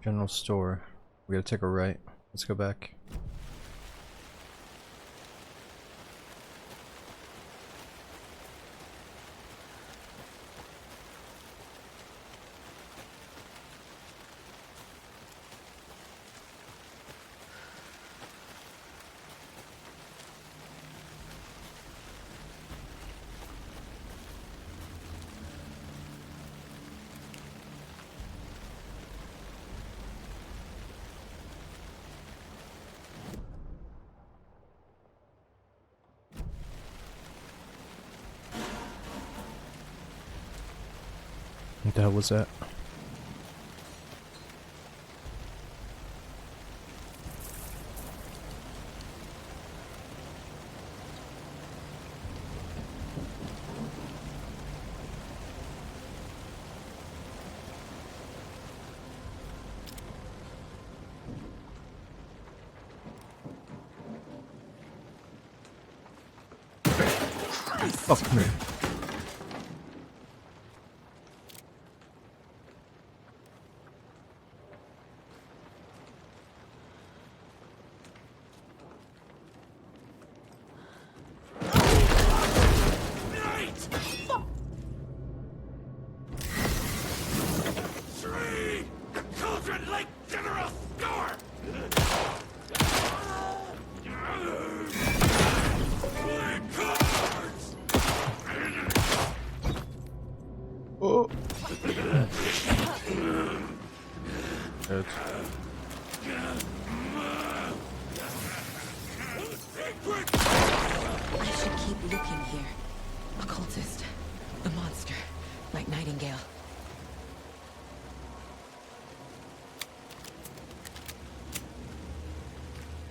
General store. We gotta take a right. Let's go back. What the hell was that? Fuck me.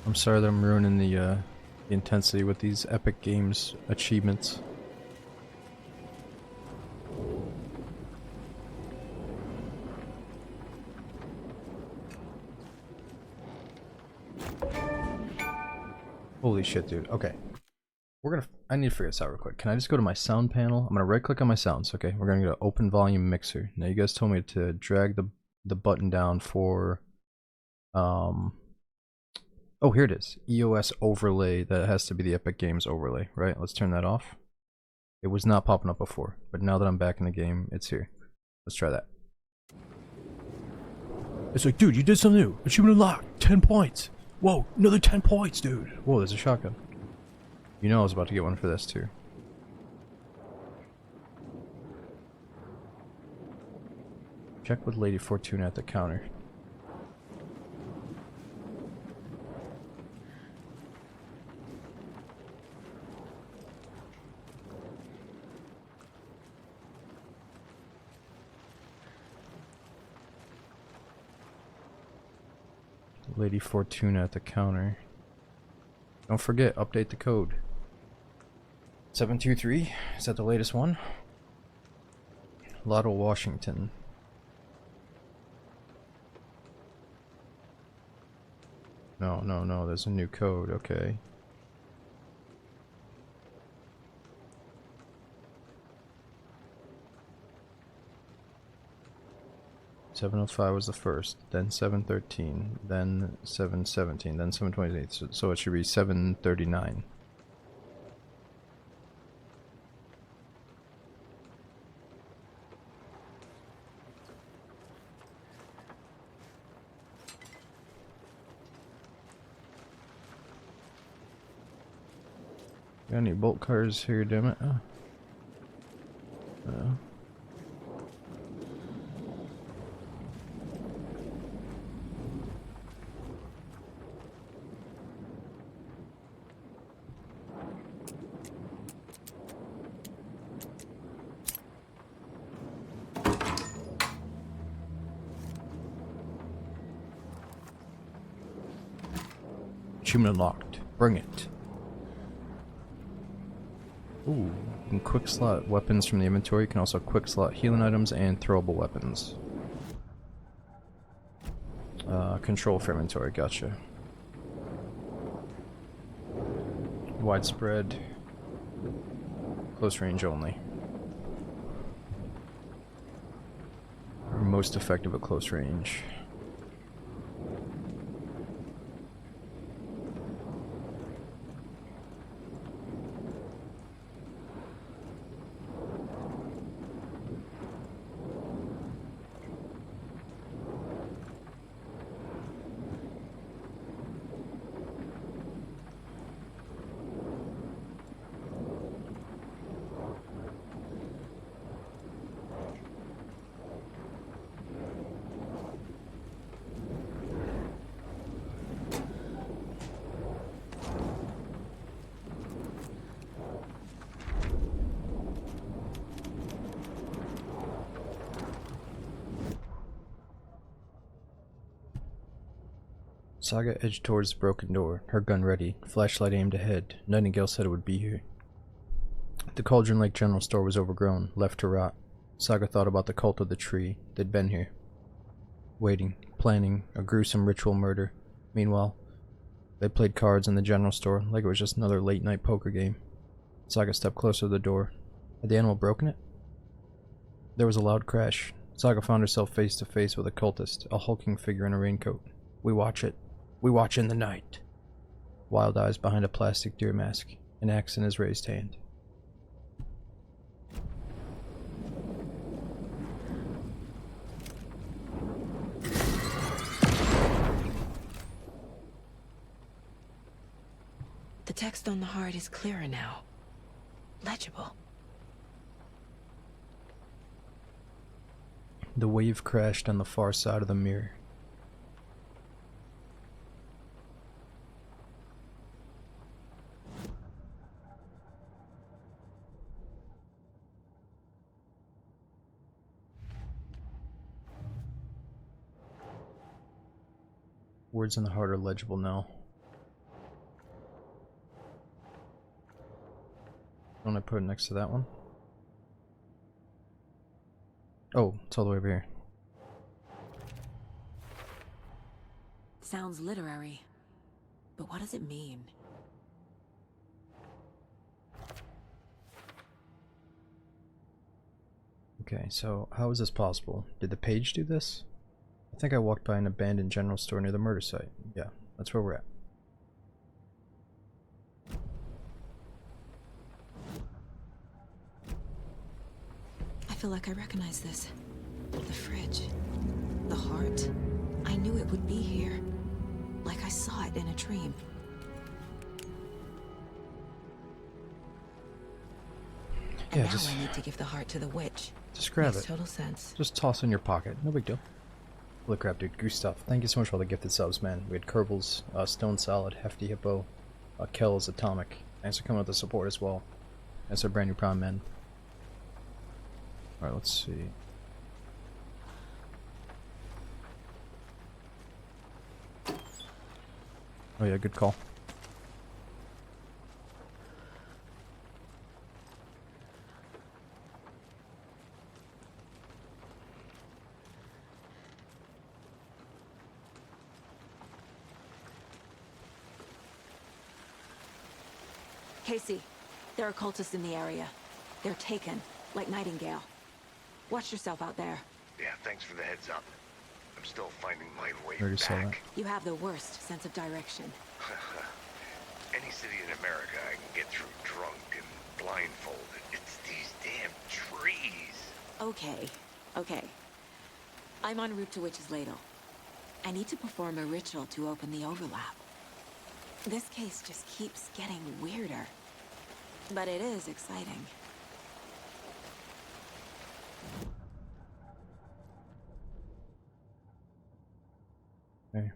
I'm sorry that I'm ruining the intensity with these Epic Games achievements. Holy shit, dude. Okay. I need to figure this out real quick. Can I just go to my sound panel? I'm gonna right click on my sounds, okay? We're gonna go to open volume mixer. Now you guys told me to drag the button down for oh, here it is. EOS overlay. That has to be the Epic Games overlay, right? Let's turn that off. It was not popping up before, but now that I'm back in the game, it's here. Let's try that. It's like, dude, you did something new. Achievement unlocked. 10 points. Whoa, another 10 points, dude. Whoa, there's a shotgun. You know I was about to get one for this, too. Check with Lady Fortuna at the counter. Lady Fortuna at the counter. Don't forget, update the code. 723, is that the latest one? Lotto Washington. No, there's a new code, okay. $705 was the first, then 713, then 717, then 728, so it should be 739. Got any bolt cars here, damn it? Achievement unlocked. Bring it. Ooh, you can quick slot weapons from the inventory. You can also quick slot healing items and throwable weapons. Control for inventory, gotcha. Widespread. Close range only. Most effective at close range. Saga edged towards the broken door, her gun ready, flashlight aimed ahead. Nightingale said it would be here. The Cauldron Lake General Store was overgrown, left to rot. Saga thought about the cult of the tree. They'd been here. Waiting, planning a gruesome ritual murder. Meanwhile, they played cards in the general store like it was just another late-night poker game. Saga stepped closer to the door. Had the animal broken it? There was a loud crash. Saga found herself face to face with a cultist, a hulking figure in a raincoat. We watch it. We watch in the night. Wild eyes behind a plastic deer mask, an axe in his raised hand. The text on the heart is clearer now. Legible. The wave crashed on the far side of the mirror. Words in the heart are legible now. When I put it next to that one. Oh, it's all the way over here. Sounds literary. But what does it mean? Okay, so how is this possible? Did the page do this? I think I walked by an abandoned general store near the murder site. Yeah, that's where we're at. I feel like I recognize this. The fridge. The heart. I knew it would be here. Like I saw it in a dream. And Yeah, now just I need to give the heart to the witch. Just grab Makes it. total sense. Just toss it in your pocket. No big deal. Holy crap, dude. Gustav, thank you so much for all the gifted subs, man. We had Kerbals, Stone Salad, Hefty Hippo, Kel's Atomic. Thanks for coming with the support as well. That's our brand new Prime Man. Alright, let's see. Oh yeah, good call. Casey, there are cultists in the area. They're taken, like Nightingale. Watch yourself out there. Yeah, thanks for the heads up. I'm still finding my way Already saw that. back. You have the worst sense of direction. Any city in America I can get through drunk and blindfolded. It's these damn trees. Okay, okay. I'm en route to Witch's Ladle. I need to perform a ritual to open the overlap. This case just keeps getting weirder. But it is exciting. Okay.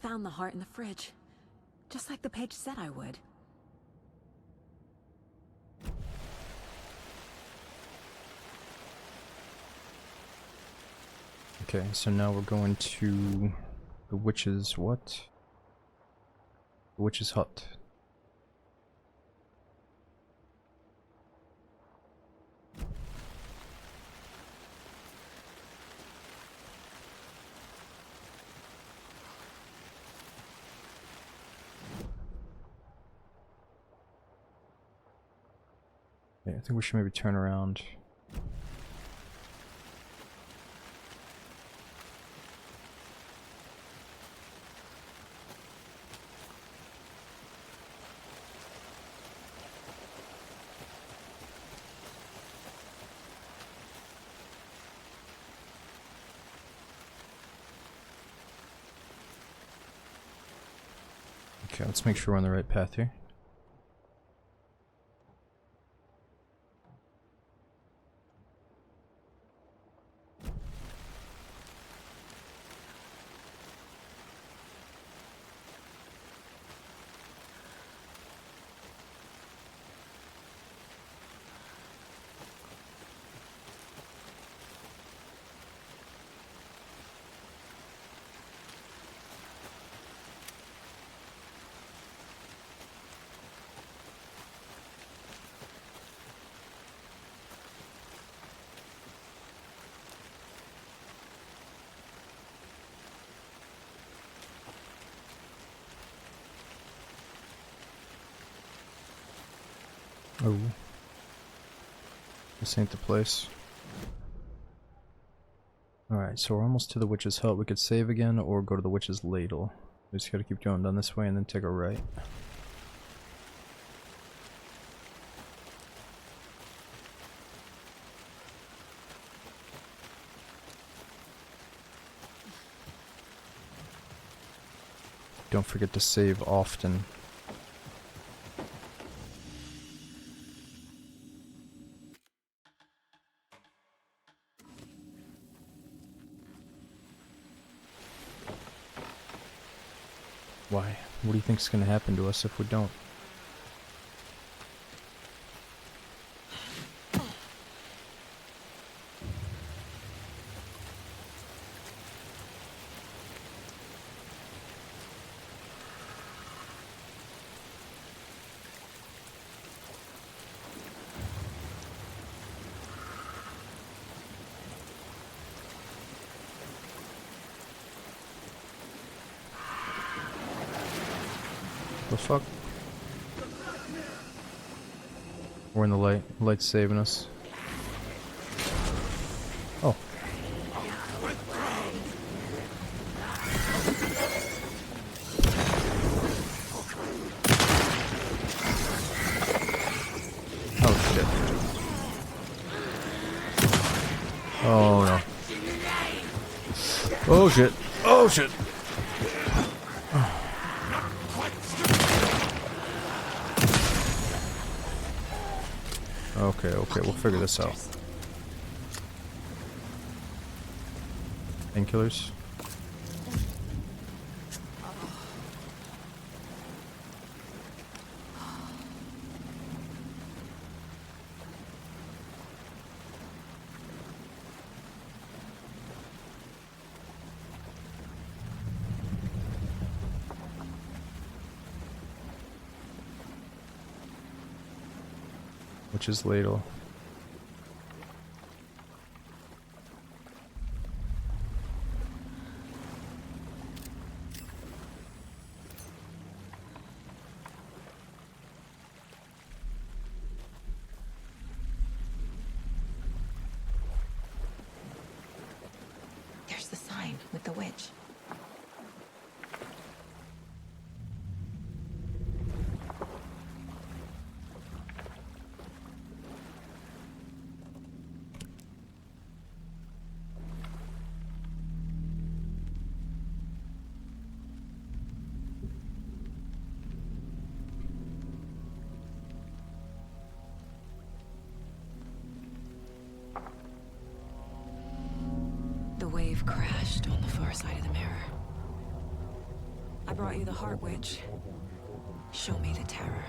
Found the heart in the fridge. Just like the page said I would. Okay, so now we're going to the witch's what? The witch's hut. Okay, I think we should maybe turn around. Okay, let's make sure we're on the right path here. Oh. This ain't the place. Alright, so we're almost to the witch's hut. We could save again or go to the witch's ladle. We just gotta keep going down this way and then take a right. Don't forget to save often. Why? What do you think's gonna happen to us if we don't? The fuck? We're in the light. Light's saving us. Oh. Oh shit. Oh no. Oh shit. Oh shit. Okay, okay, we'll figure this out. Painkillers. Witch's ladle. There's the sign with the witch. The wave crashed on the far side of the mirror. I brought you the Heart Witch. Show me the terror.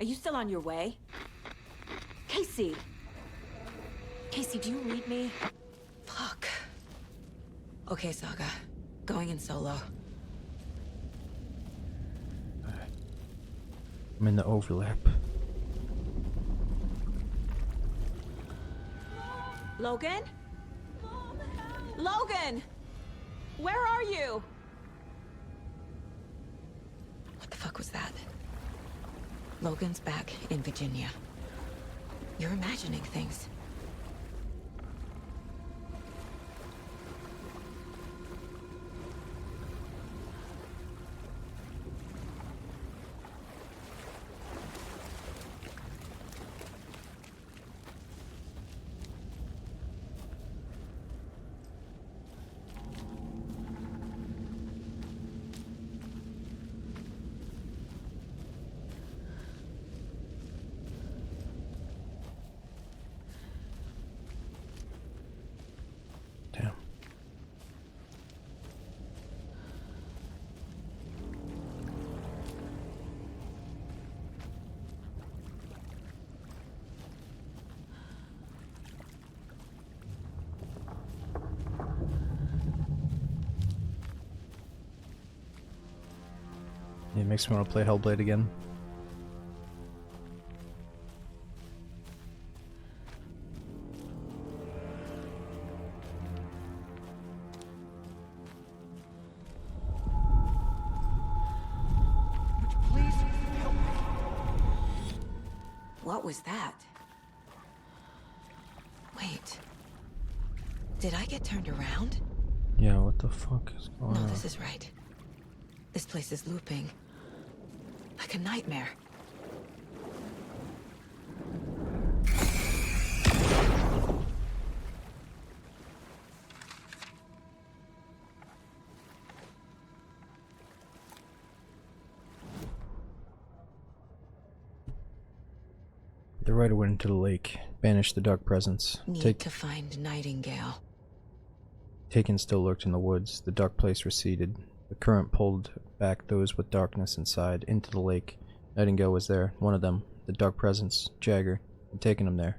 Are you still on your way? Casey! Casey, do you read me? Fuck. Okay, Saga. Going in solo. I'm in the overlap. Logan? Logan! Where are you? What the fuck was that? Logan's back in Virginia. You're imagining things. It makes me want to play Hellblade again. Please help me. What was that? Wait. Did I get turned around? Yeah, what the fuck is going on? No, this is right. This place is looping. Like a nightmare. The rider went into the lake, banished the dark presence. Need to find Nightingale. Taken still lurked in the woods. The dark place receded. The current pulled back those with darkness inside into the lake. Nightingale was there, one of them. The dark presence, Jagger, had taken him there.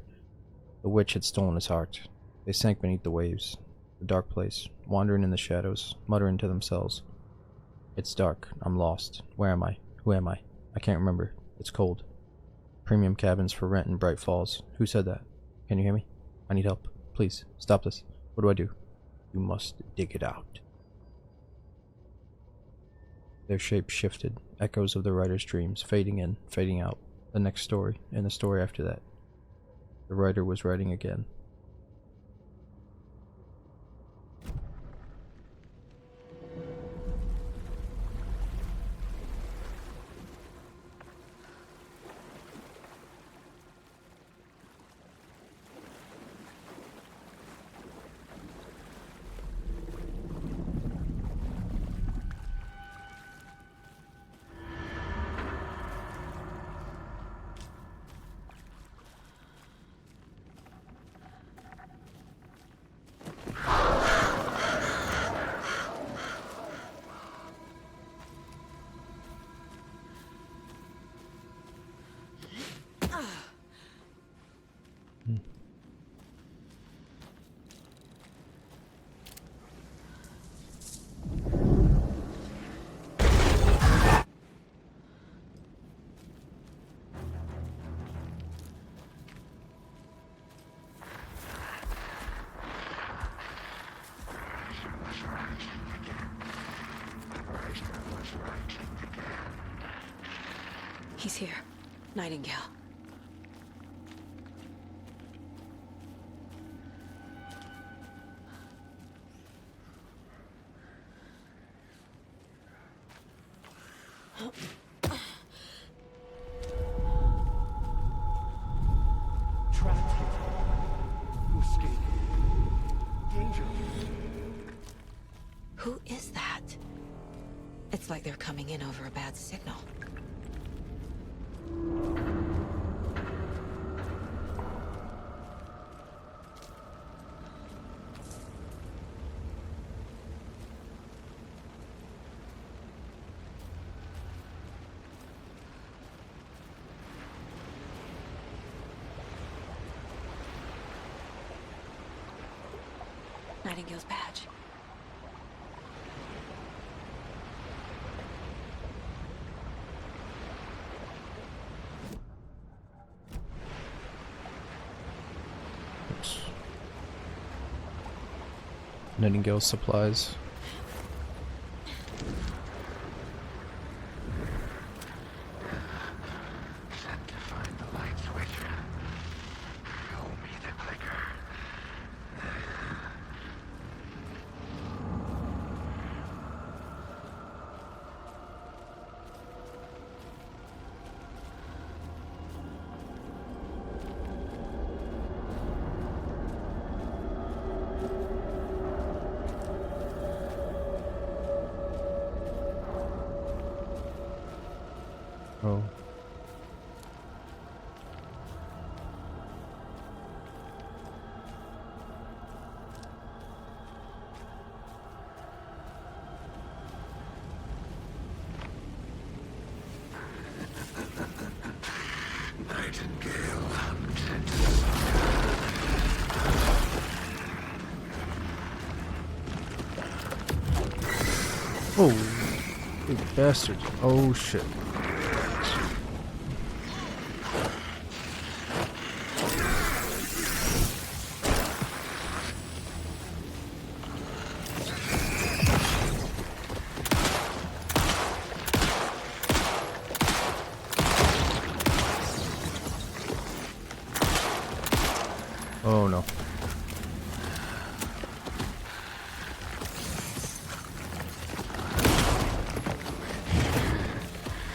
The witch had stolen his heart. They sank beneath the waves. The dark place, wandering in the shadows, muttering to themselves. It's dark. I'm lost. Where am I? Who am I? I can't remember. It's cold. Premium cabins for rent in Bright Falls. Who said that? Can you hear me? I need help. Please, stop this. What do I do? You must dig it out. Their shape shifted. Echoes of the writer's dreams, fading in, fading out. The next story, and the story after that. The writer was writing again. He's here. Nightingale. Trapped here. To escape. Danger. Who is that? It's like they're coming in over a bad signal. Nightingale's badge. Oops. Nightingale supplies. Oh. Nightingale. Oh, you bastard. Oh shit. Oh no.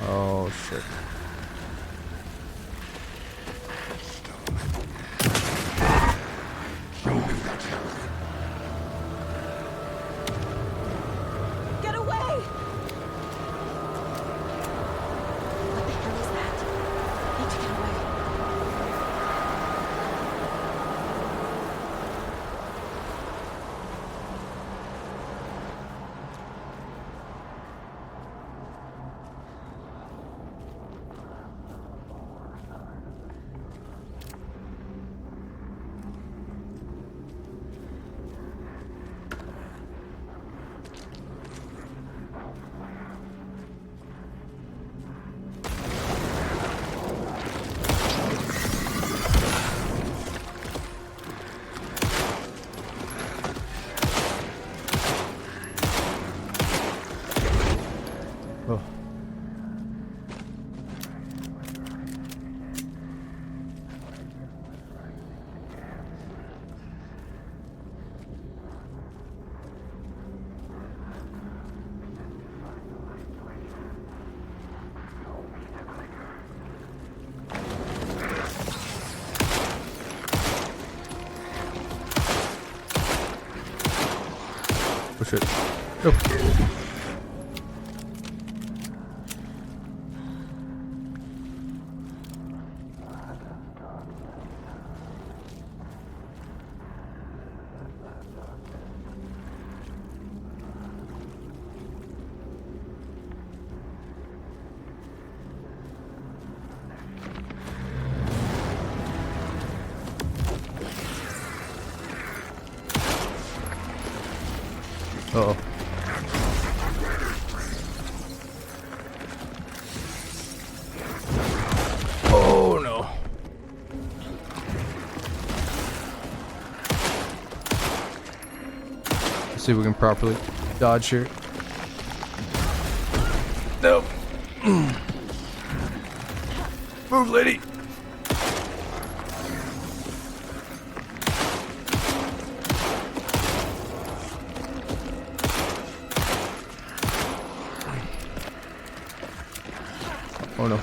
Oh shit. Get away! What the hell is that? Need to get away. Oh shit. Go. Uh-oh. Oh no. Let's see if we can properly dodge here. Nope. Move, lady. Oh no.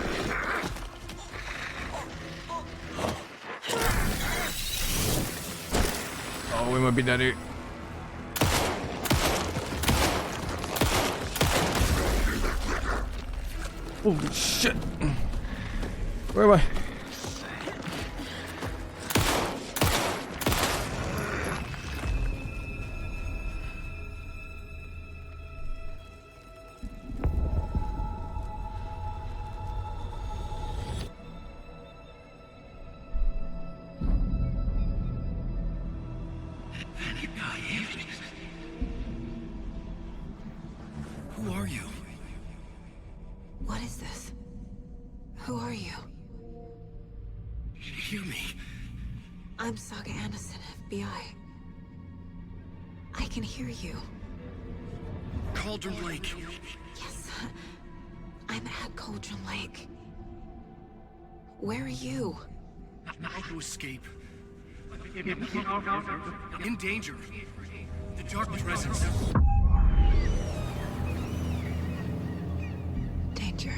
Oh, we might be dead here. Holy shit. Where am I? Who are you? What is this? Who are you? Hear me. I'm Saga Anderson, FBI. I can hear you. Cauldron Lake. Yes, I'm at Cauldron Lake. Where are you? Not to escape. In danger. The dark presence. Danger.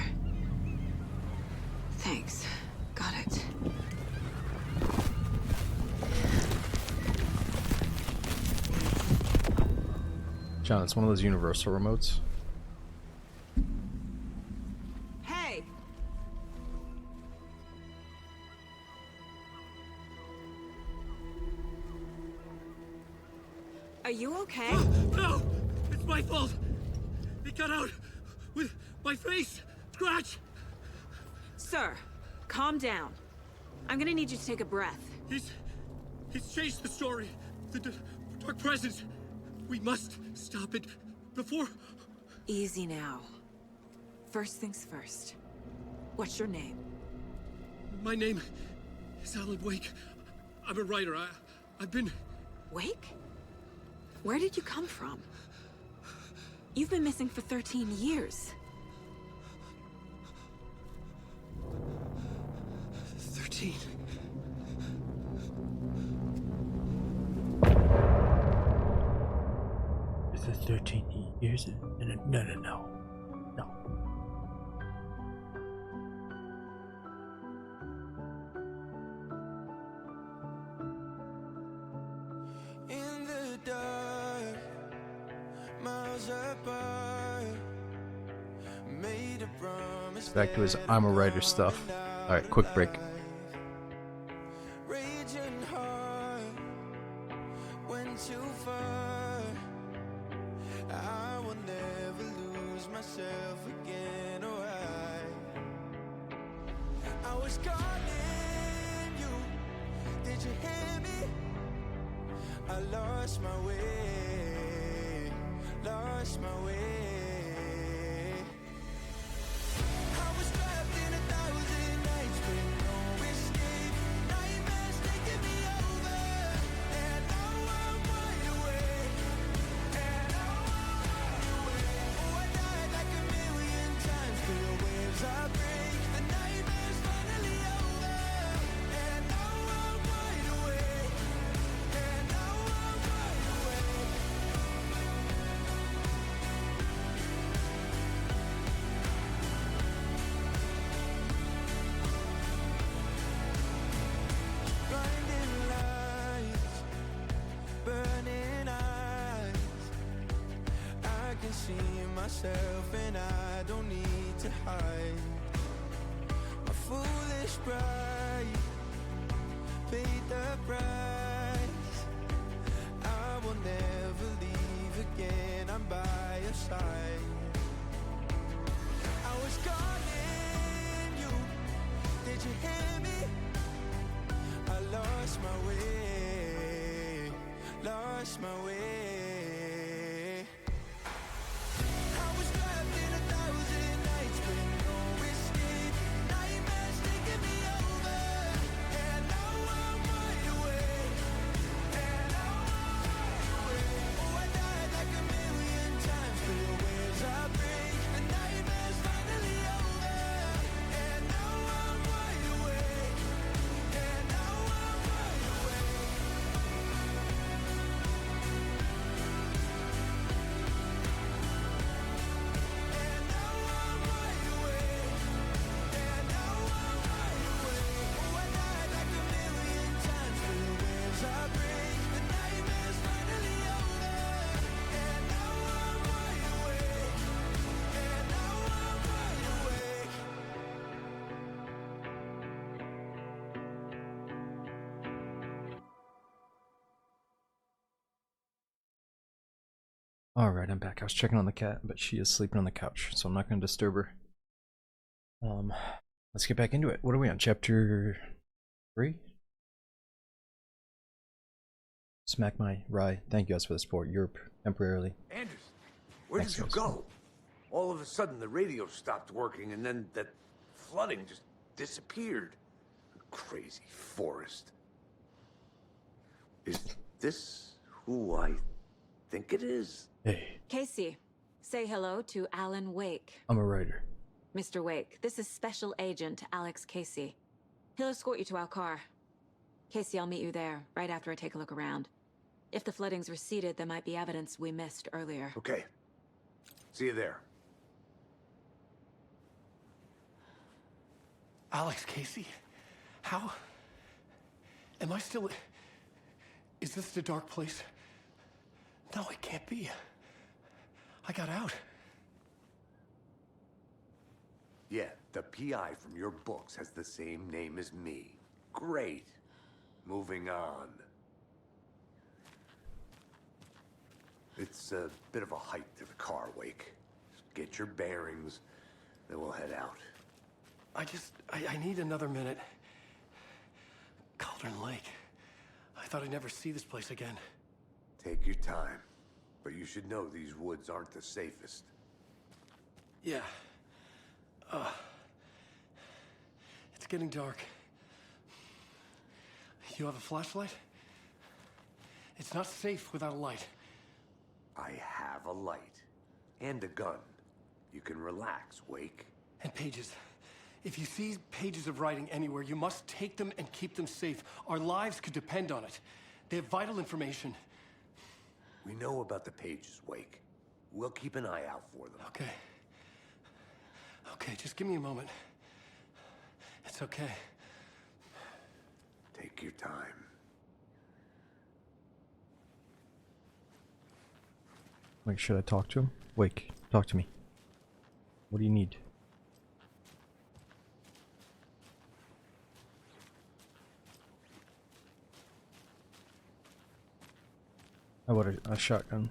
Thanks. Got it. John, it's one of those universal remotes. Hey! Are you okay? No! It's my fault! It got out with my face! Scratch! Sir, calm down. I'm gonna need you to take a breath. He's changed the story. The dark presence. We must stop it before... Easy now. First things first. What's your name? My name is Alan Wake. I'm a writer. I've been... Wake? Where did you come from? You've been missing for 13 years. 13. Is it 13 years? No. In the dark, miles apart, made a promise. Back to his I'm a writer stuff. Alright, quick break. Raging heart went too far. I will never lose myself again. Oh, I was calling you. Did you hear me? I lost my way. Lost my way. I was trapped in 1,000 nights with no escape. Nightmares taking me over, and now I'm wide awake. And now I'm wide awake. Oh, I died like 1,000,000 times. Feel waves I break. The nightmare's finally over, and now I'm wide awake. And now I'm wide awake. myself and I don't need to hide. My foolish pride paid the price. I will never leave again, I'm by your side. I was calling you, did you hear me? I lost my way, lost my way. I was trapped in 1,000 nights with no escape. Nightmares taking me over, and now I'm wide awake. And now I'm wide awake. Oh, I died like a million times for the waves I break. The nightmare's finally over, and now I'm wide awake. And now I'm wide awake. And now I'm wide awake. And now I'm wide awake. Oh, I died like a million times for the waves I break. The nightmare's finally over, and now I'm wide awake. And now I'm wide awake. Alright, I'm back. I was checking on the cat, but she is sleeping on the couch, so I'm not going to disturb her. Let's get back into it. What are we on? Chapter 3? Smack my rye. Thank you guys for the support. Europe, temporarily. Anders, where Thanks, did you guys. go? All of a sudden, the radio stopped working, and then that flooding just disappeared. Crazy forest. Is this who I think it is? Hey, Casey, say hello to Alan Wake. I'm a writer. Mr. Wake, this is Special Agent Alex Casey. He'll escort you to our car. Casey, I'll meet you there, right after I take a look around. If the flooding's receded, there might be evidence we missed earlier. Okay. See you there. Alex Casey? How? Am I still... Is this the dark place? No, it can't be. I got out. Yeah, the PI from your books has the same name as me. Great. Moving on. It's a bit of a hike to the car, Wake. Just get your bearings, then we'll head out. I need another minute. Cauldron Lake. I thought I'd never see this place again. Take your time, but you should know these woods aren't the safest. Yeah. It's getting dark. You have a flashlight? It's not safe without a light. I have a light. And a gun. You can relax, Wake. And pages. If you see pages of writing anywhere, you must take them and keep them safe. Our lives could depend on it. They have vital information. We know about the pages, Wake. We'll keep an eye out for them. Okay. Okay, just give me a moment. It's okay. Take your time. Like, should I talk to him? Wake, talk to me. What do you need? How about a shotgun?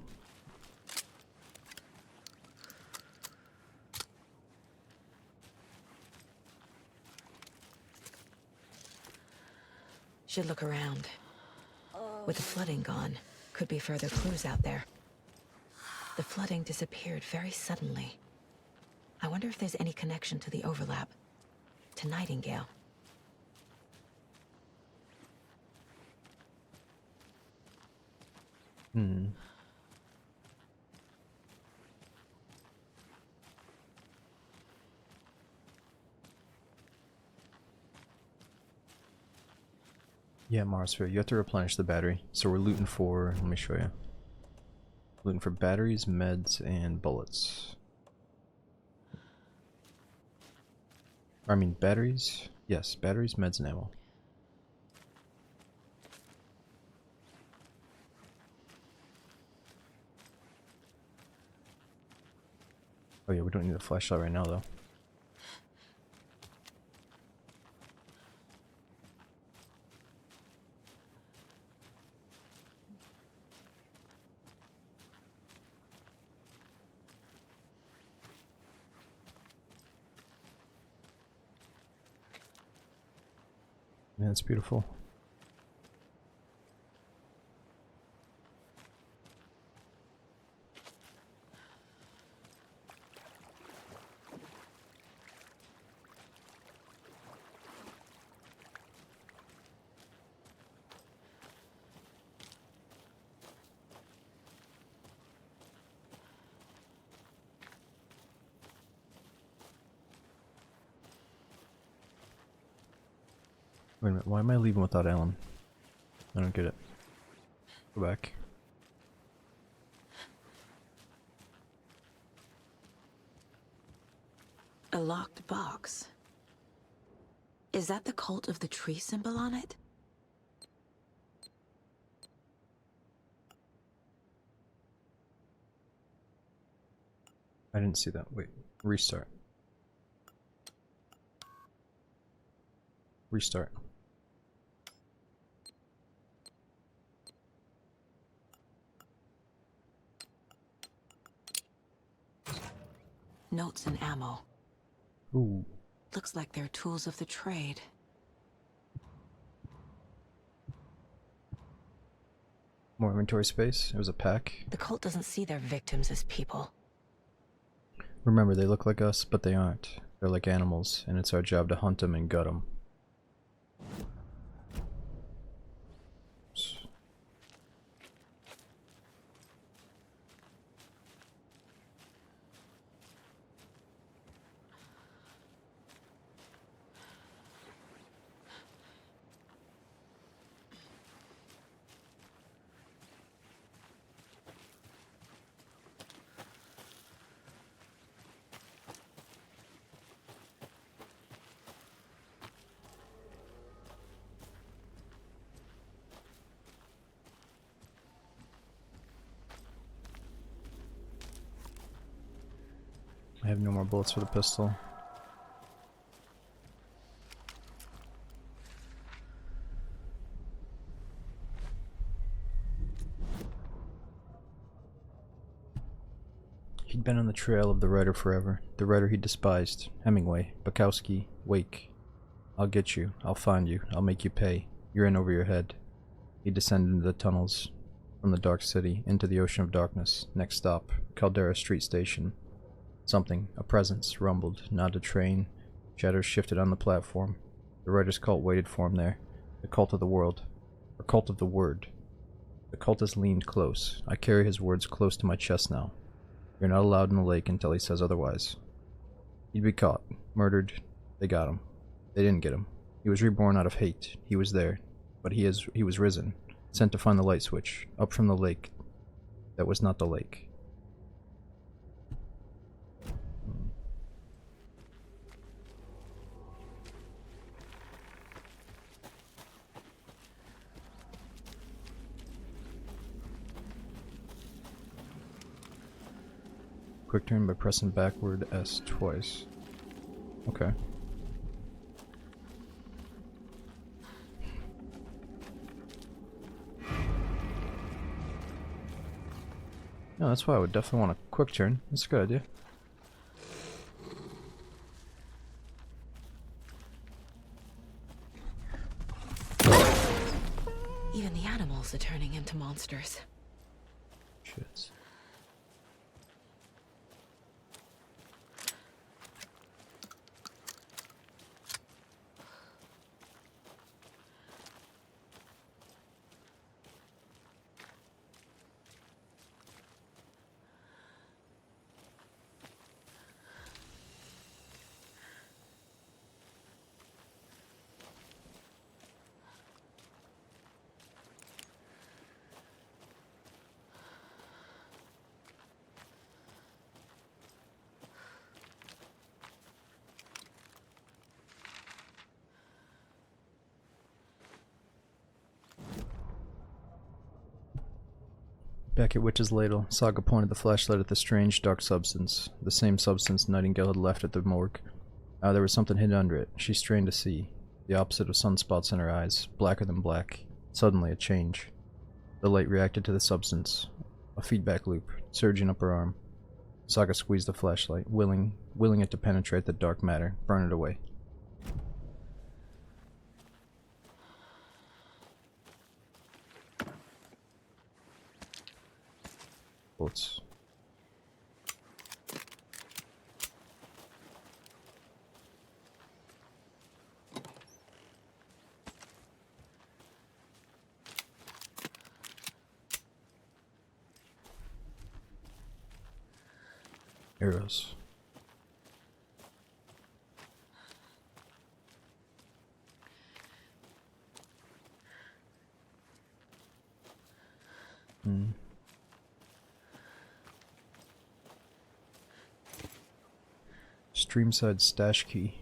Should look around. With the flooding gone, could be further clues out there. The flooding disappeared very suddenly. I wonder if there's any connection to the overlap. To Nightingale. Yeah, Marsphere, you have to replenish the battery. So we're looting for, let me show you. Looting for batteries, meds, and bullets. I mean, batteries? Yes, batteries, meds, and ammo. Oh yeah, we don't need a flashlight right now though. Yeah, it's beautiful. Wait a minute, why am I leaving without Alan? I don't get it. Go back. A locked box. Is that the cult of the tree symbol on it? I didn't see that. Wait, restart. Restart. Notes and ammo. Ooh. Looks like they're tools of the trade. More inventory space. It was a pack. The cult doesn't see their victims as people. Remember, they look like us, but they aren't. They're like animals, and it's our job to hunt them and gut them. I have no more bullets for the pistol. He'd been on the trail of the writer forever. The writer he despised. Hemingway, Bukowski, Wake. I'll get you. I'll find you. I'll make you pay. You're in over your head. He descended into the tunnels from the dark city into the ocean of darkness. Next stop, Caldera Street Station. Something, a presence, rumbled, not a train. Shadows shifted on the platform. The writer's cult waited for him there. The cult of the world. Or cult of the word. The cultist leaned close. I carry his words close to my chest now. You're not allowed in the lake until he says otherwise. He'd be caught. Murdered. They got him. They didn't get him. He was reborn out of hate. He was there. But he was risen. Sent to find the light switch. Up from the lake. That was not the lake. Quick turn by pressing backward S twice. Okay. No, that's why I would definitely want a quick turn. That's a good idea. Even the animals are turning into monsters. Shit. Back at Witch's Ladle, Saga pointed the flashlight at the strange, dark substance. The same substance Nightingale had left at the morgue. There was something hidden under it. She strained to see. The opposite of sunspots in her eyes, blacker than black. Suddenly, a change. The light reacted to the substance. A feedback loop, surging up her arm. Saga squeezed the flashlight, willing it to penetrate the dark matter, burn it away. Bullets. Arrows. Streamside stash key.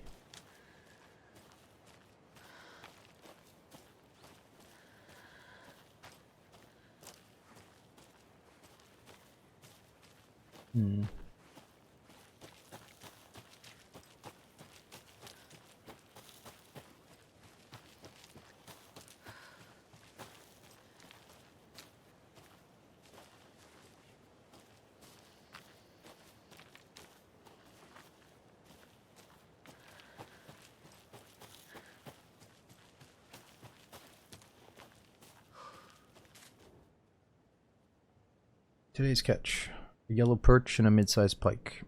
Today's catch: a yellow perch and a mid-sized pike.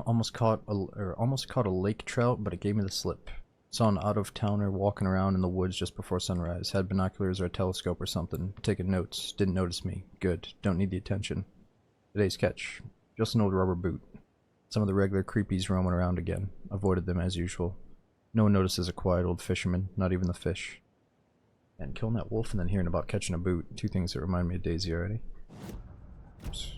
almost caught a lake trout, but it gave me the slip. Saw an out-of-towner walking around in the woods just before sunrise. Had binoculars or a telescope or something. Taking notes. Didn't notice me. Good. Don't need the attention. Today's catch: just an old rubber boot. Some of the regular creepies roaming around again. Avoided them as usual. No one notices a quiet old fisherman. Not even the fish. And killing that wolf and then hearing about catching a boot. Two things that remind me of Daisy already. Oops.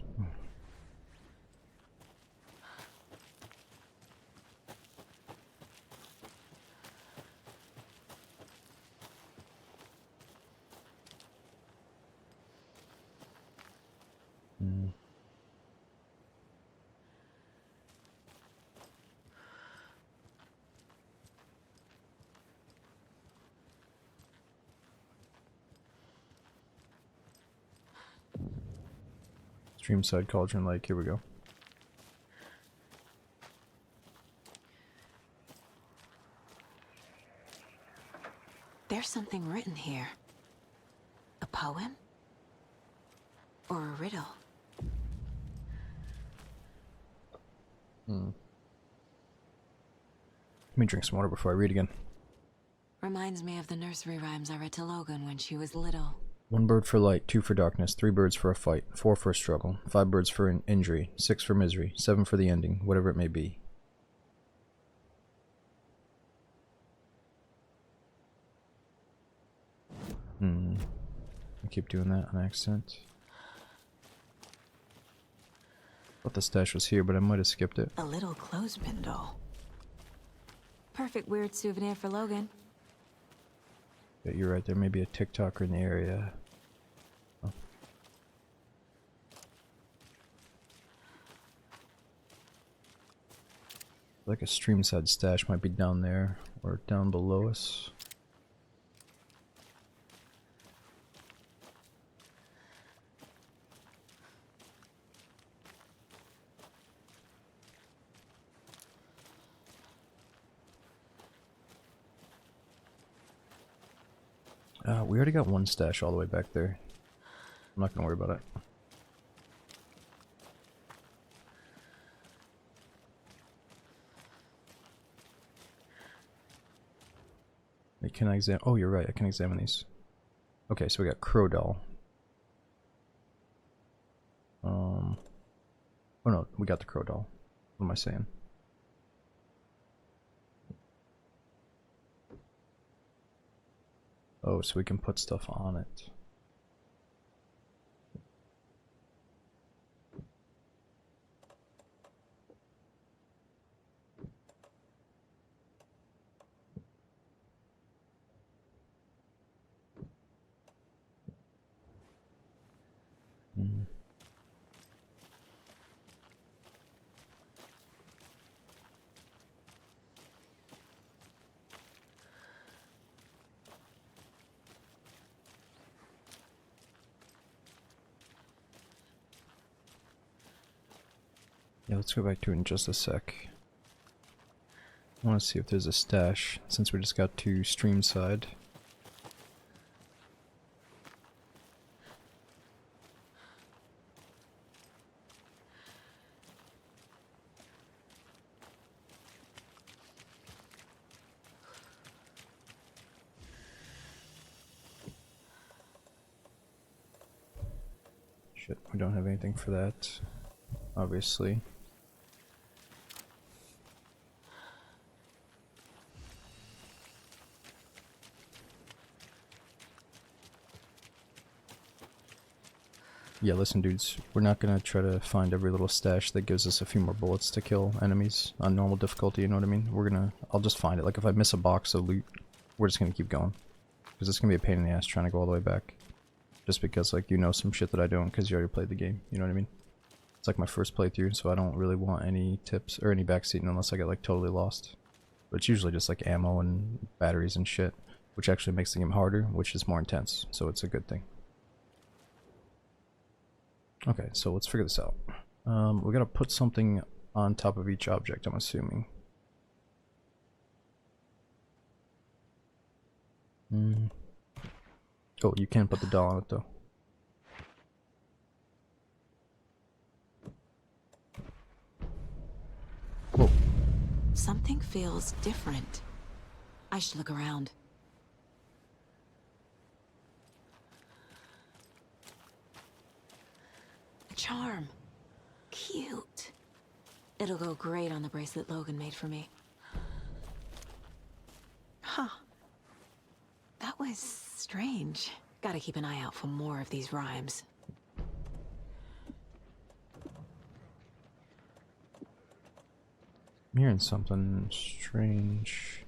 Streamside Cauldron Lake, here we go. There's something written here. A poem? Or a riddle? Let me drink some water before I read again. Reminds me of the nursery rhymes I read to Logan when she was little. 1 bird for light, 2 for darkness, 3 birds for a fight, 4 for a struggle, 5 birds for an injury, 6 for misery, 7 for the ending, whatever it may be. I keep doing that on accident. Thought the stash was here, but I might have skipped it. A little clothespin doll. Perfect weird souvenir for Logan. Yeah, you're right, there may be a TikToker in the area. Oh. Like a streamside stash might be down there, or down below us. We already got 1 stash all the way back there. I'm not gonna worry about it. Wait, can I examine? Oh, you're right, I can examine these. Okay, so we got Crow Doll. Oh no, we got the Crow Doll. What am I saying? Oh, so we can put stuff on it. Yeah, let's go back to it in just a sec. I want to see if there's a stash, since we just got to stream side. Shit, we don't have anything for that, obviously. Yeah, listen dudes, we're not gonna try to find every little stash that gives us a few more bullets to kill enemies on normal difficulty, you know what I mean? I'll just find it. Like if I miss a box of loot, we're just gonna keep going. Because it's gonna be a pain in the ass trying to go all the way back. Just because like you know some shit that I don't because you already played the game, you know what I mean? It's like my first playthrough, so I don't really want any tips or any backseating unless I get like totally lost. But it's usually just like ammo and batteries and shit, which actually makes the game harder, which is more intense, so it's a good thing. Okay, so let's figure this out. We gotta put something on top of each object, I'm assuming. Oh, you can put the doll on it though. Whoa. Something feels different. I should look around. A charm. Cute. It'll go great on the bracelet Logan made for me. Huh. That was strange. Gotta keep an eye out for more of these rhymes. I'm hearing something strange.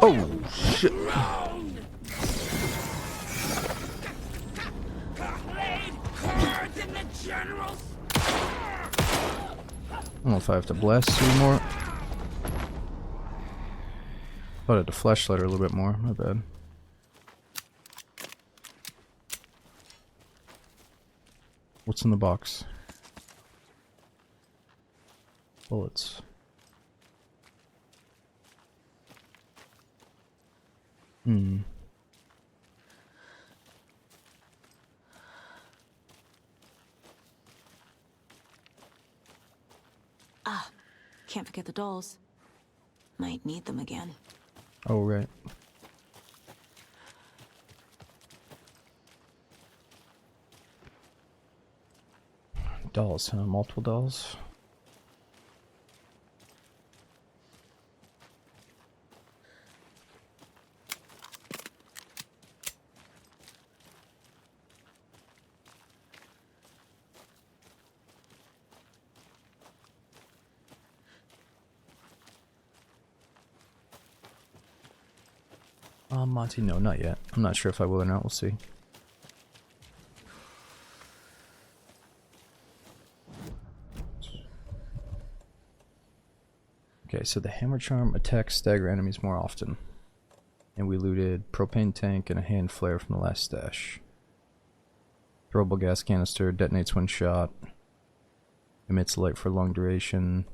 Oh shit! I don't know if I have to blast you more. Thought I had to flashlight her a little bit more, my bad. What's in the box? Bullets. Ah, can't forget the dolls. Might need them again. Oh, right. Dolls, huh? Multiple dolls? Monty, no, not yet. I'm not sure if I will or not, we'll see. Okay, so the hammer charm attacks stagger enemies more often. And we looted propane tank and a hand flare from the last stash. Throwable gas canister, detonates when shot. Emits light for long duration.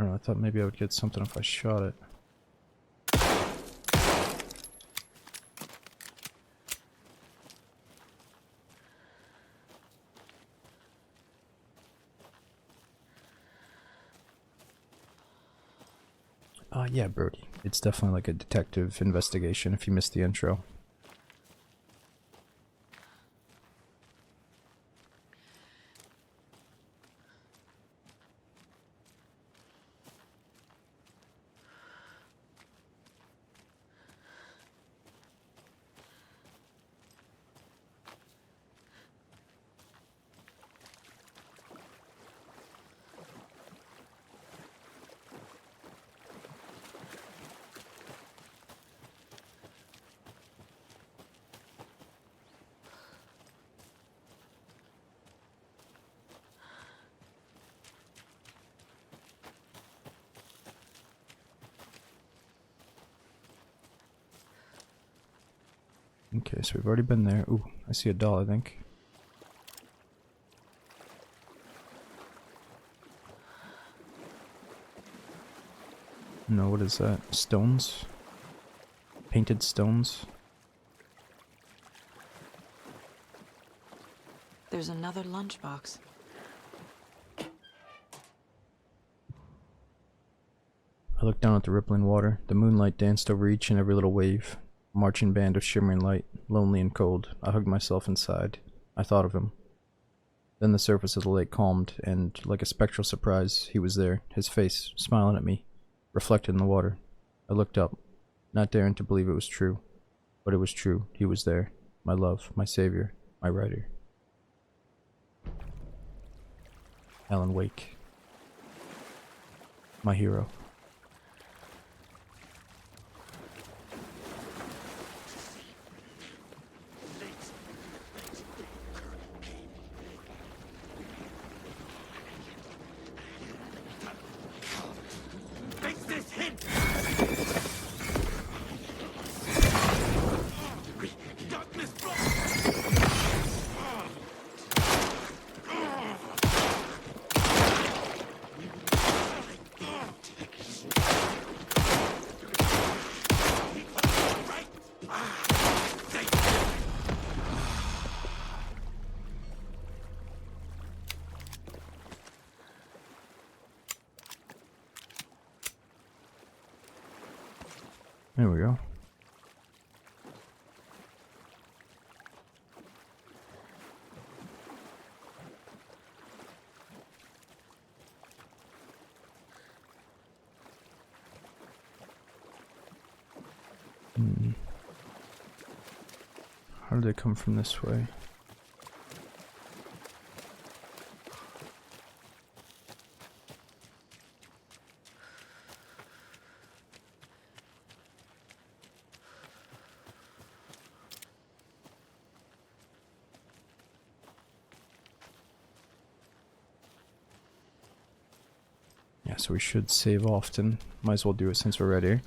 don't know, I thought maybe I would get something if I shot it. Yeah, Brody. It's definitely like a detective investigation if you missed the intro. Okay, so we've already been there. Ooh, I see a doll, I think. No, what is that? Stones? Painted stones? There's another lunchbox. I looked down at the rippling water. The moonlight danced over each and every little wave. A marching band of shimmering light, lonely and cold. I hugged myself inside. I thought of him. Then the surface of the lake calmed, and, like a spectral surprise, he was there, his face, smiling at me, reflected in the water. I looked up, not daring to believe it was true. But it was true. He was there. My love, my savior, my writer. Alan Wake. My hero. There we go. How did they come from this way? Yeah, so we should save often. Might as well do it since we're ready.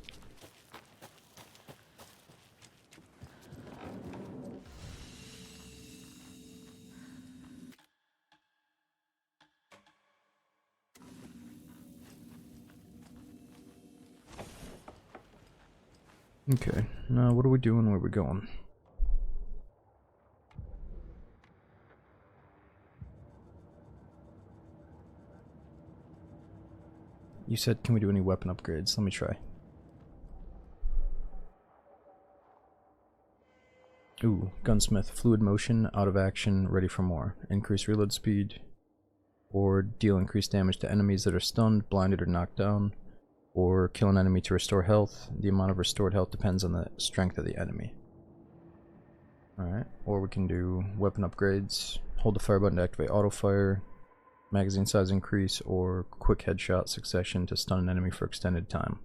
Okay, now what are we doing? Where are we going? You said, can we do any weapon upgrades? Let me try. Ooh, gunsmith, fluid motion, out of action, ready for more. Increase reload speed, or deal increased damage to enemies that are stunned, blinded, or knocked down, or kill an enemy to restore health. The amount of restored health depends on the strength of the enemy. Alright, or we can do weapon upgrades, hold the fire button to activate auto fire, magazine size increase, or quick headshot succession to stun an enemy for extended time.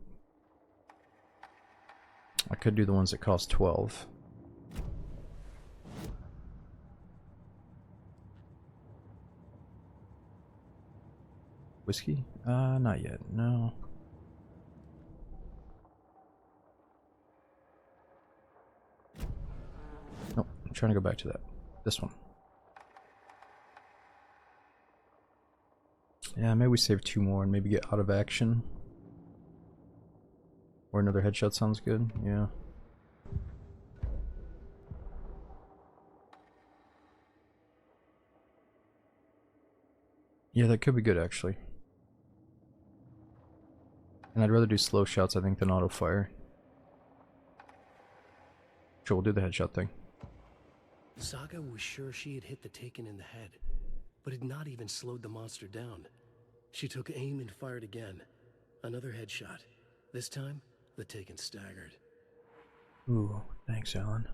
I could do the ones that cost 12. Whiskey? Not yet, no. Nope, I'm trying to go back to that. This one. Yeah, maybe we save 2 more and maybe get out of action. Or another headshot sounds good, yeah. Yeah, that could be good actually. And I'd rather do slow shots, I think, than auto fire. Sure, we'll do the headshot thing. Saga was sure she had hit the Taken in the head, but had not even slowed the monster down. She took aim and fired again. Another headshot. This time, the Taken staggered. Ooh, thanks, Alan.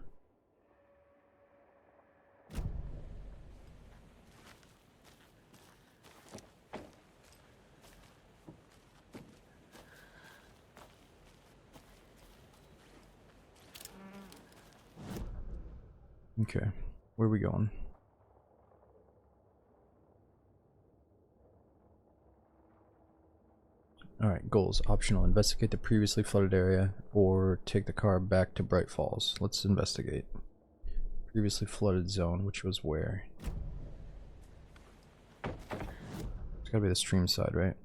Okay, where are we going? Alright, goals. Optional. Investigate the previously flooded area or take the car back to Bright Falls. Let's investigate. Previously flooded zone, which was where? It's gotta be the stream side, right?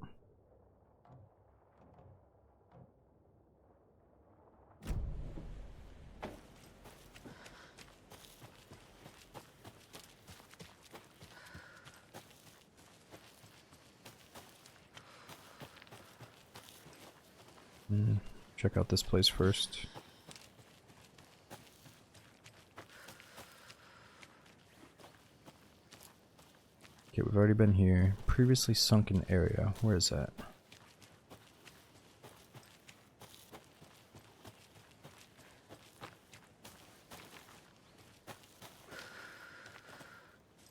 Check out this place first. Okay, we've already been here. Previously sunken area. Where is that?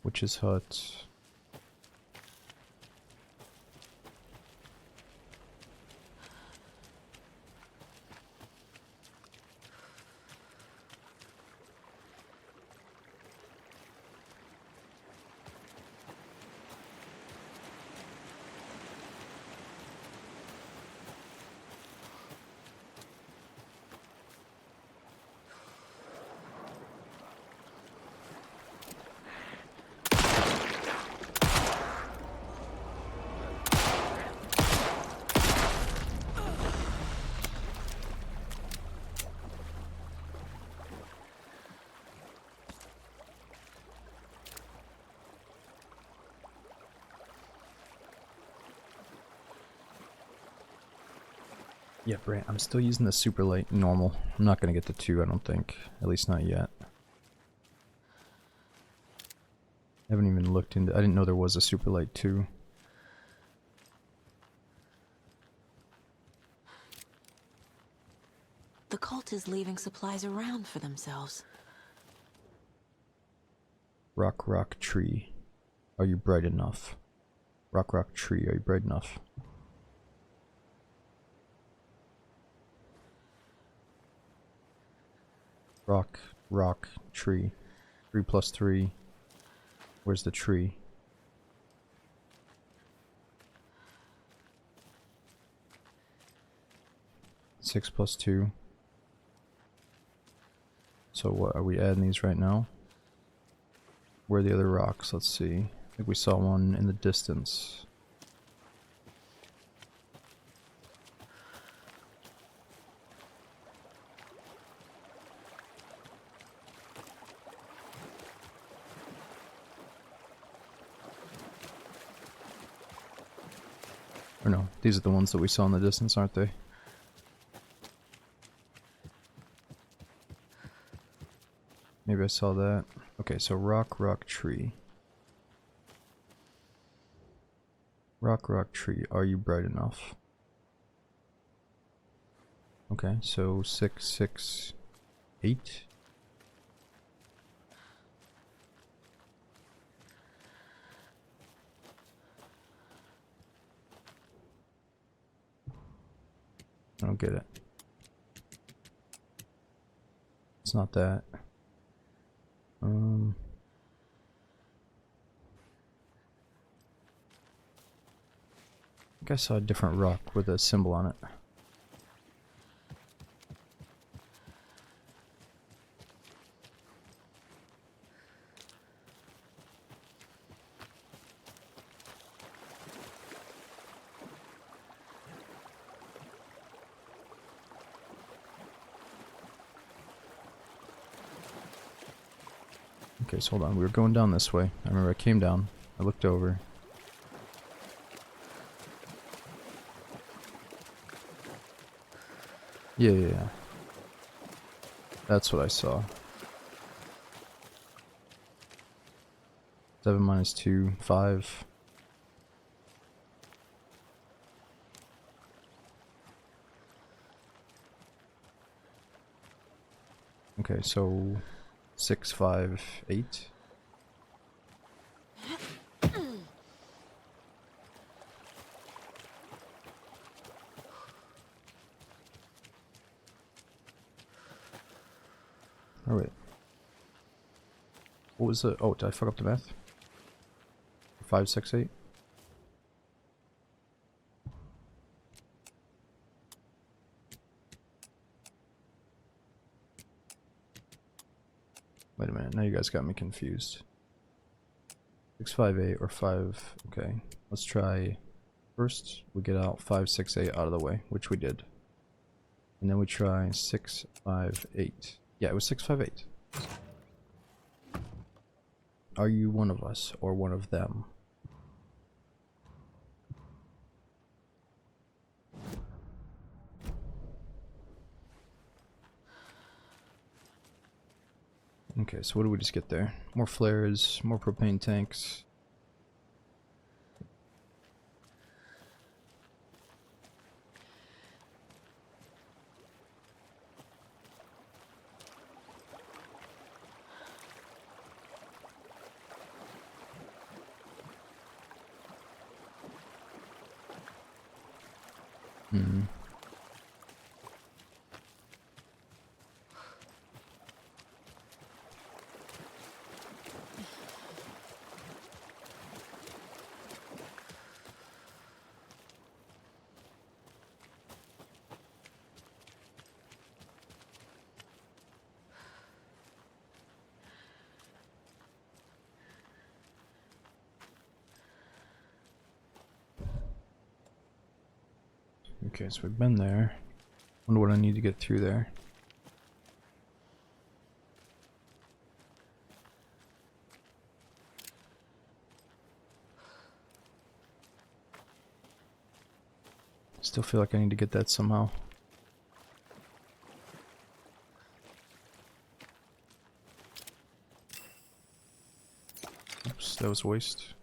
Witch's Hut. Yep, right. I'm still using the super light normal. I'm not gonna get the 2, I don't think. At least not yet. I haven't even looked into. I didn't know there was a super light 2. The cult is leaving supplies around for themselves. Rock, rock, tree. Are you bright enough? Rock, rock, tree. Are you bright enough? Rock, rock, tree. 3 plus 3. Where's the tree? Six plus 2. So what, are we adding these right now? Where are the other rocks? Let's see. I think we saw one in the distance. Or no, these are the ones that we saw in the distance, aren't they? Maybe I saw that. Okay, so rock, rock, tree. Rock, rock, tree. Are you bright enough? Okay, so 6, 6, 8. I don't get it. It's not that. I think I saw a different rock with a symbol on it. Okay, so hold on. We were going down this way. I remember I came down. I looked over. Yeah. That's what I saw. 7 minus 2, 5. Okay, so 6, 5, 8. Oh wait. What was the? Oh, did I fuck up the math? 5, 6, 8. Wait a minute, now you guys got me confused. 6, 5, 8 or 5, okay. Let's try, first we get out 5, 6, 8 out of the way, which we did. And then we try 6, 5, 8. Yeah, it was 6, 5, 8. Are you one of us or one of them? Okay, so what did we just get there? More flares, more propane tanks. Hmm. Okay, so we've been there. Wonder what I need to get through there. Still feel like I need to get that somehow. Oops, that was a waste.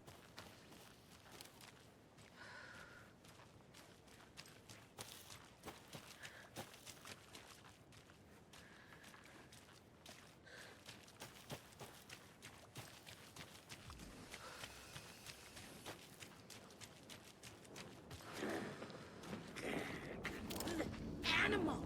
Animal.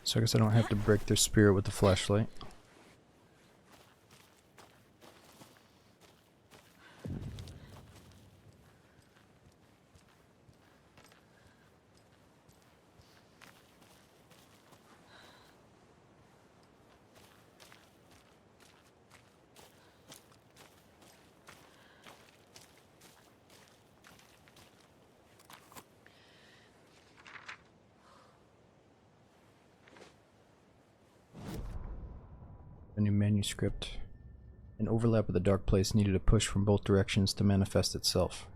So I guess I don't have to break their spirit with the flashlight. A new manuscript. An overlap of the dark place needed a push from both directions to manifest itself.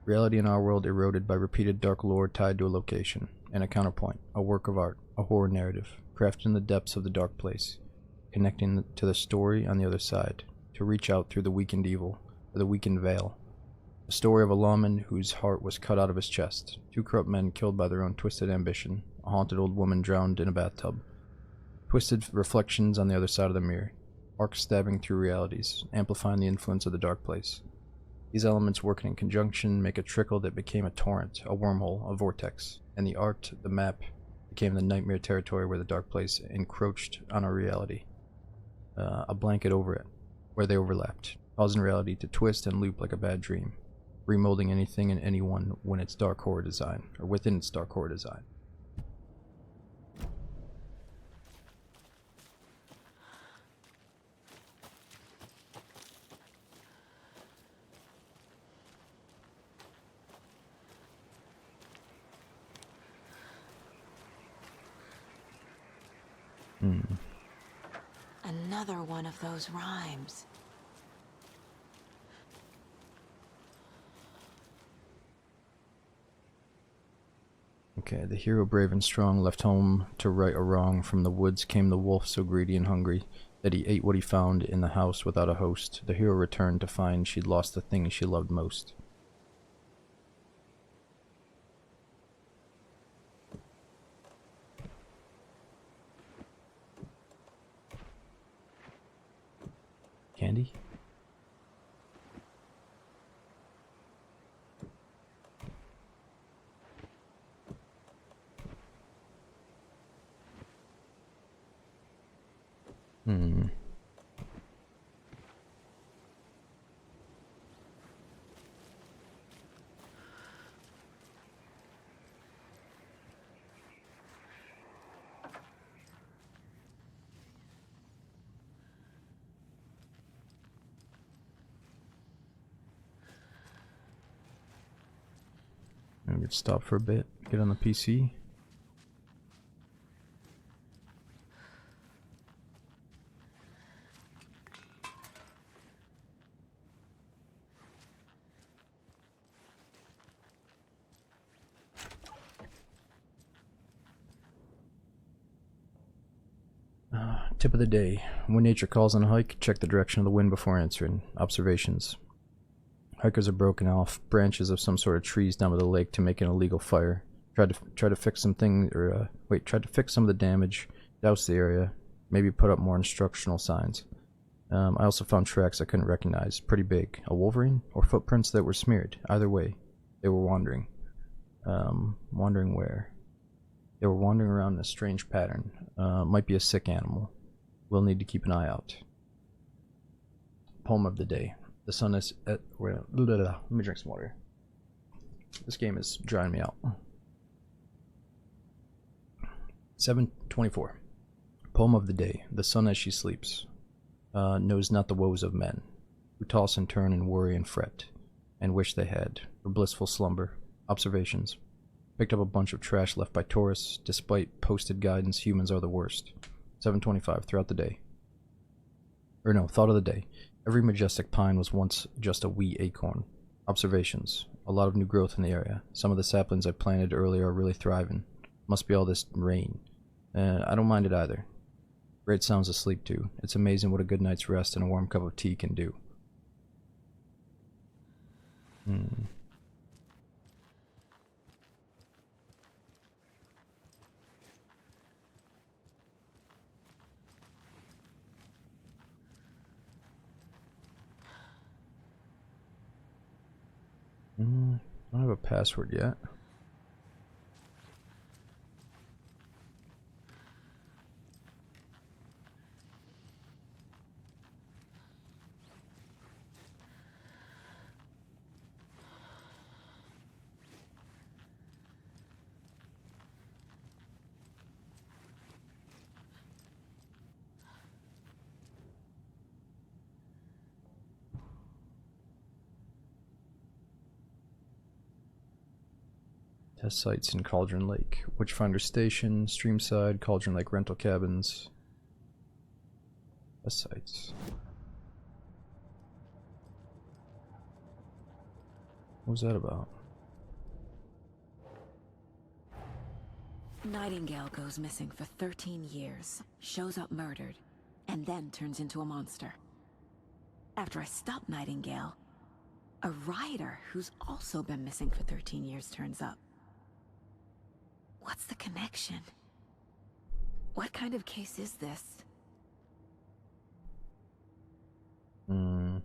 Reality in our world eroded by repeated dark lore tied to a location, and a counterpoint, a work of art, a horror narrative, crafted in the depths of the dark place, connecting to the story on the other side, to reach out through the weakened evil, or the weakened veil. A story of a lawman whose heart was cut out of his chest, 2 corrupt men killed by their own twisted ambition, a haunted old woman drowned in a bathtub. Twisted reflections on the other side of the mirror, arcs stabbing through realities, amplifying the influence of the dark place. These elements working in conjunction make a trickle that became a torrent, a wormhole, a vortex, and the art, the map, became the nightmare territory where the dark place encroached on our reality. A blanket over it, where they overlapped, causing reality to twist and loop like a bad dream. remolding anything and anyone when it's dark horror design, or within its dark horror design. Another one of those rhymes. Okay, the hero brave and strong left home to right a wrong. From the woods came the wolf so greedy and hungry that he ate what he found in the house without a host. The hero returned to find she'd lost the thing she loved most. Candy? I'm gonna stop for a bit, get on the PC. Tip of the day. When nature calls on a hike, check the direction of the wind before answering. Observations. Hikers are broken off branches of some sort of trees down by the lake to make an illegal fire. Tried to fix some things, or tried to fix some of the damage, douse the area, maybe put up more instructional signs. I also found tracks I couldn't recognize, pretty big. A wolverine or footprints that were smeared. Either way, they were wandering. Wandering where? They were wandering around in a strange pattern. Might be a sick animal. We'll need to keep an eye out. Poem of the day. The sun is at... Let me drink some water. This game is drying me out. 7:24. Poem of the day. The sun as she sleeps knows not the woes of men, who toss and turn and worry and fret, and wish they had for blissful slumber. Observations. Picked up a bunch of trash left by tourists. Despite posted guidance, humans are the worst. 7:25. Throughout the day. Or no, thought of the day. Every majestic pine was once just a wee acorn. Observations. A lot of new growth in the area. Some of the saplings I planted earlier are really thriving. Must be all this rain. I don't mind it either. Great sounds asleep too. It's amazing what a good night's rest and a warm cup of tea can do. I don't have a password yet. Test sites in Cauldron Lake. Witchfinder Station, Streamside, Cauldron Lake rental cabins. Test sites. What was that about? Nightingale goes missing for 13 years, shows up murdered, and then turns into a monster. After I stop Nightingale, a rider who's also been missing for 13 years turns up. What's the connection? What kind of case is this? I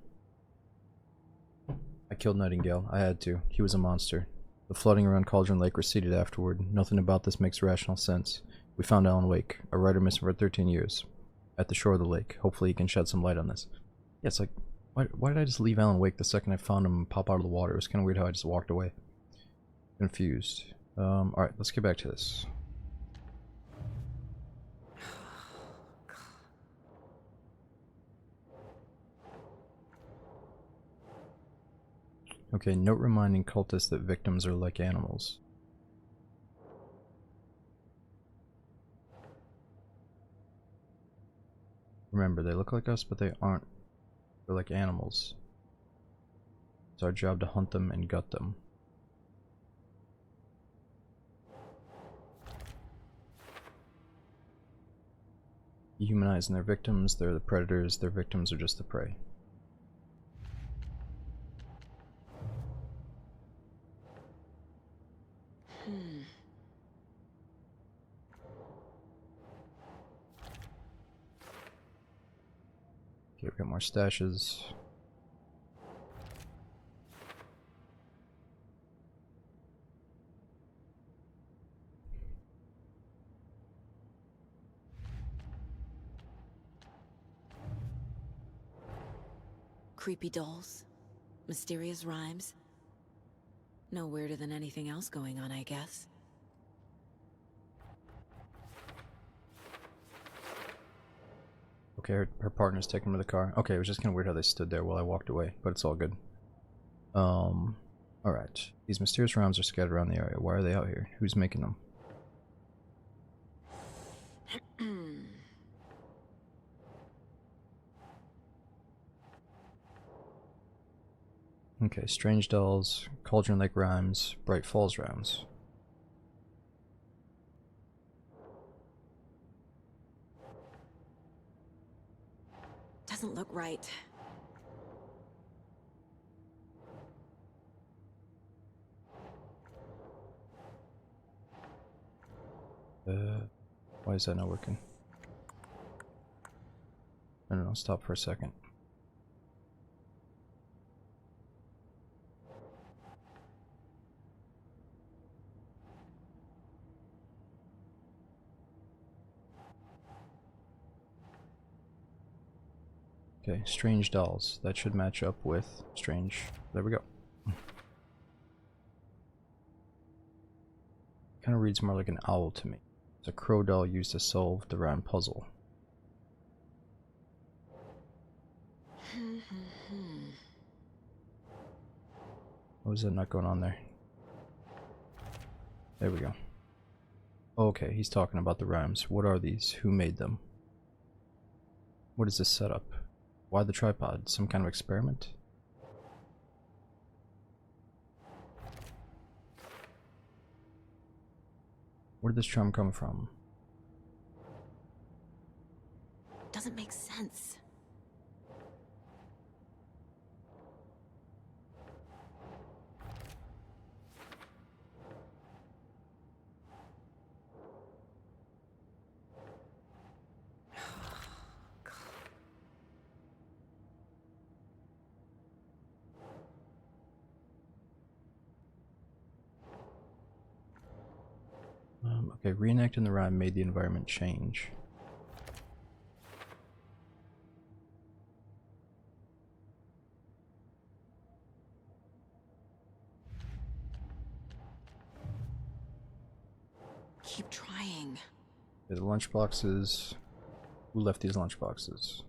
killed Nightingale. I had to. He was a monster. The flooding around Cauldron Lake receded afterward. Nothing about this makes rational sense. We found Alan Wake, a rider missing for 13 years, at the shore of the lake. Hopefully he can shed some light on this. Yeah, it's like Why did I just leave Alan Wake the second I found him and pop out of the water? It was kind of weird how I just walked away. Confused. Alright, let's get back to this. Okay, note reminding cultists that victims are like animals. Remember, they look like us, but they aren't. They're like animals. It's our job to hunt them and gut them. Dehumanizing their victims, they're the predators, their victims are just the prey. Okay, we got more stashes. Creepy dolls, mysterious rhymes. No weirder than anything else going on, I guess. Okay, her partner's taking him to the car. Okay, it was just kind of weird how they stood there while I walked away, but it's all good. Alright. These mysterious rhymes are scattered around the area. Why are they out here? Who's making them? Okay, Strange Dolls, Cauldron Lake Rhymes, Bright Falls Rhymes. Doesn't look right. Why is that not working? I don't know, stop for a second. Okay, Strange Dolls. That should match up with Strange. There we go. Kind of reads more like an owl to me. It's a crow doll used to solve the rhyme puzzle. What is that not going on there? There we go. Okay, he's talking about the rhymes. What are these? Who made them? What is this setup? Why the tripod? Some kind of experiment? Where did this charm come from? Doesn't make sense. Okay, reenacting the rhyme made the environment change. Keep trying. Okay, the lunchboxes. Who left these lunchboxes?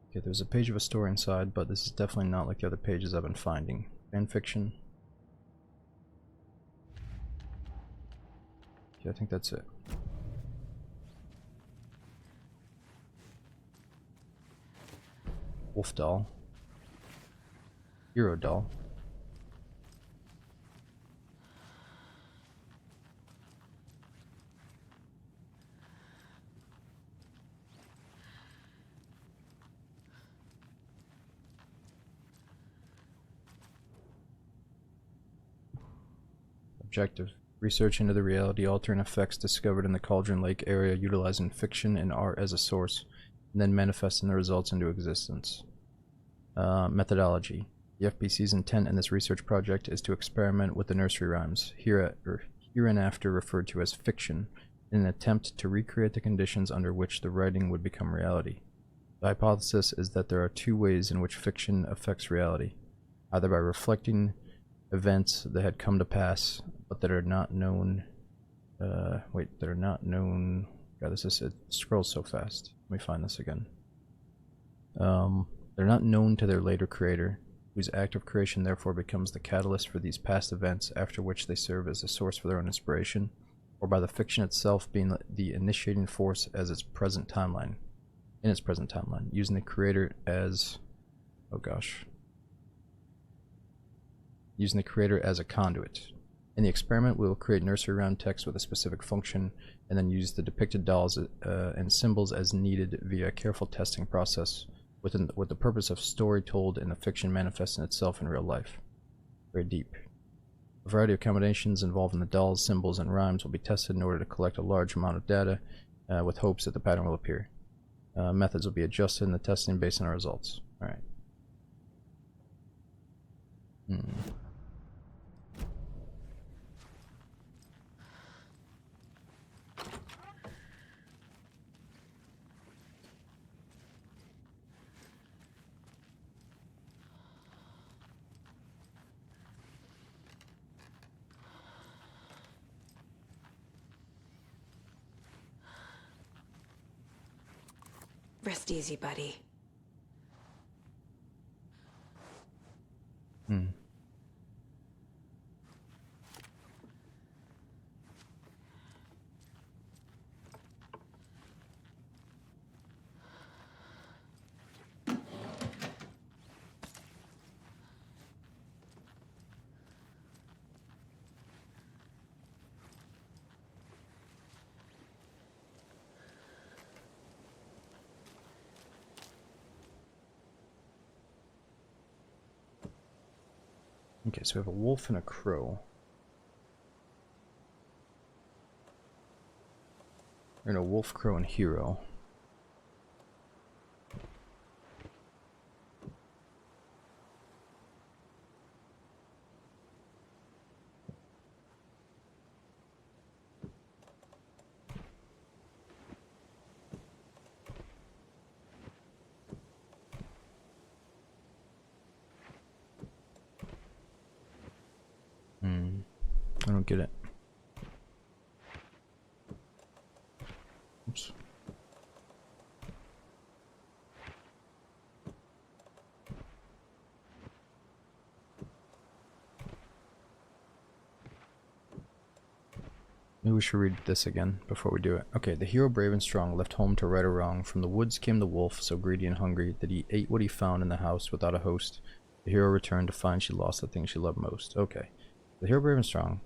Okay, there's a page of a story inside, but this is definitely not like the other pages I've been finding. Fanfiction. Okay, I think that's it. Wolf doll. Hero doll. Objective. Research into the reality-altering effects discovered in the Cauldron Lake area utilizing fiction and art as a source, and then manifesting the results into existence. Methodology. The FBC's intent in this research project is to experiment with the nursery rhymes, hereinafter referred to as fiction, in an attempt to recreate the conditions under which the writing would become reality. The hypothesis is that there are two ways in which fiction affects reality, either by reflecting events that had come to pass but that are not known. God, it scrolls so fast. Let me find this again. They're not known to their later creator, whose act of creation therefore becomes the catalyst for these past events, after which they serve as a source for their own inspiration, or by the fiction itself being the initiating force as its present timeline, using the creator as, using the creator as a conduit. In the experiment, we will create nursery rhyme text with a specific function, and then use the depicted dolls and symbols as needed via a careful testing process, with the purpose of story told in the fiction manifesting itself in real life. Very deep. A variety of combinations involving the dolls, symbols, and rhymes will be tested in order to collect a large amount of data, with hopes that the pattern will appear. Methods will be adjusted in the testing based on our results. Alright. Rest easy, buddy. Okay, so we have a wolf and a crow. We're in a wolf, crow, and hero. I don't get it. Oops. Maybe we should read this again before we do it. Okay, the hero brave and strong left home to right or wrong. From the woods came the wolf, so greedy and hungry that he ate what he found in the house without a host. The hero returned to find she lost the thing she loved most. Okay. The hero brave and strong.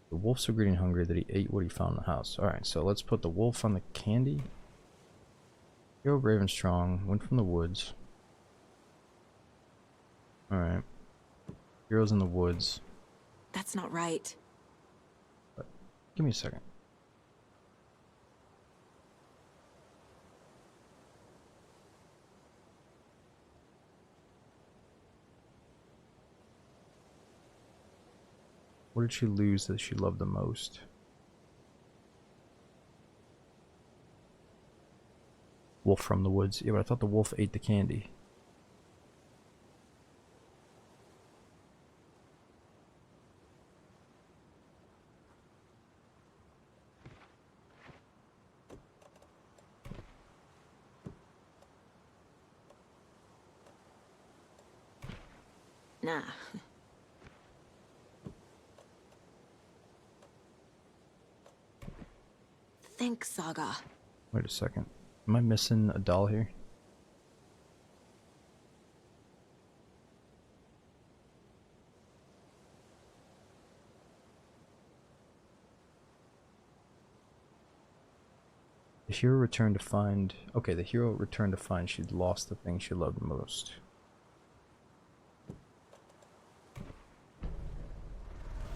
The wolf so greedy and hungry that he ate what he found in the house. Alright, so let's put the wolf on the candy. Hero brave and strong. Went from the woods. Alright. Hero's in the woods. That's not right. Give me a second. What did she lose that she loved the most? Wolf from the woods. Yeah, but I thought the wolf ate the candy. Nah. Think, Saga. Wait a second. Am I missing a doll here? The hero returned to find... Okay, the hero returned to find she'd lost the thing she loved most.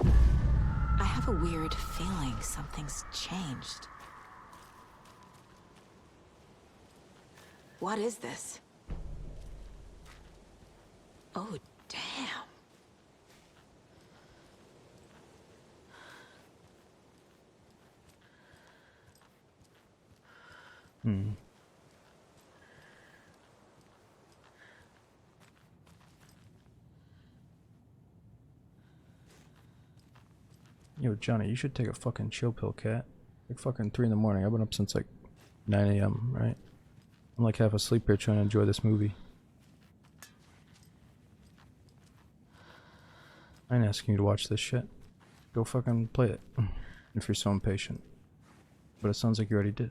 I have a weird feeling something's changed. What is this? Oh, damn. Hmm. Yo, Johnny, you should take a fucking chill pill, cat. Like fucking 3 in the morning. I've been up since like 9 a.m., right? I'm like half asleep here trying to enjoy this movie. I ain't asking you to watch this shit. Go fucking play it. If you're so impatient. But it sounds like you already did.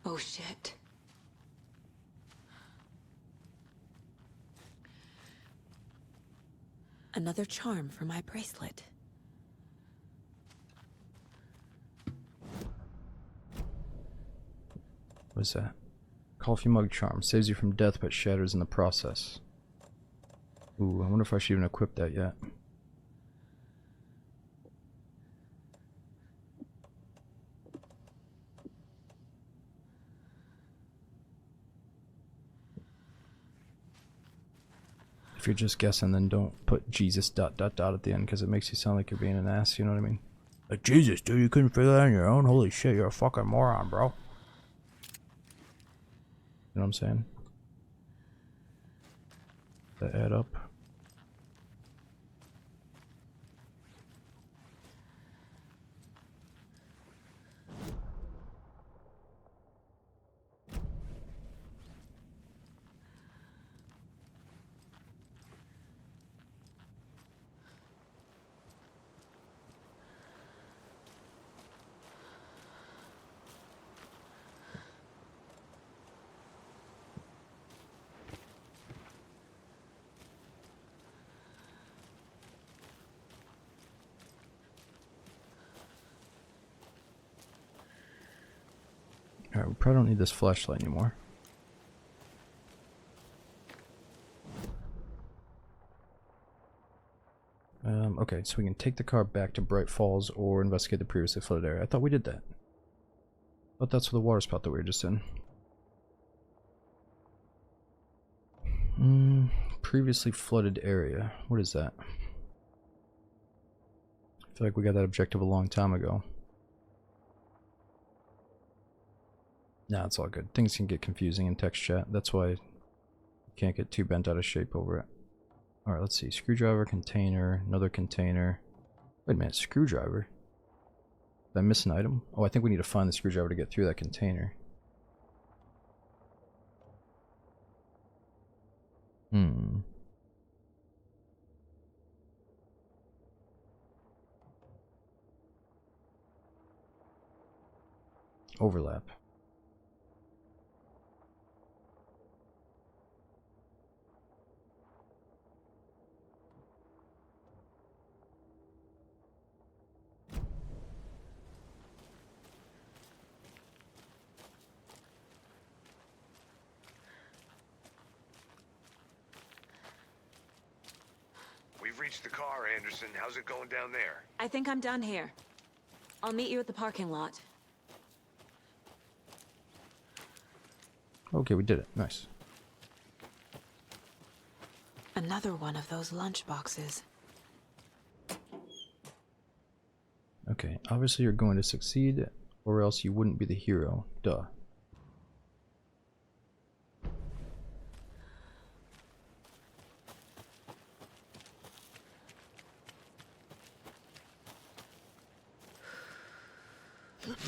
Oh shit. Another charm for my bracelet. What is that? Coffee mug charm. Saves you from death but shatters in the process. Ooh, I wonder if I should even equip that yet. If you're just guessing, then don't put Jesus ... at the end, because it makes you sound like you're being an ass, you know what I mean? Like, Jesus, dude, you couldn't figure that on your own? Holy shit, you're a fucking moron, bro. You know what I'm saying? Does that add up? Alright, we probably don't need this flashlight anymore. Okay, so we can take the car back to Bright Falls or investigate the previously flooded area. I thought we did that. But that's for the water spout that we were just in. Previously flooded area. What is that? I feel like we got that objective a long time ago. Nah, it's all good. Things can get confusing in text chat. That's why you can't get too bent out of shape over it. Alright, let's see. Screwdriver, container, another container. Wait a minute, screwdriver? Did I miss an item? Oh, I think we need to find the screwdriver to get through that container. Overlap. We've reached the car, Anderson. How's it going down there? I think I'm done here. I'll meet you at the parking lot. Okay, we did it. Nice. Another one of those lunch boxes. Okay, obviously you're going to succeed, or else you wouldn't be the hero. Duh.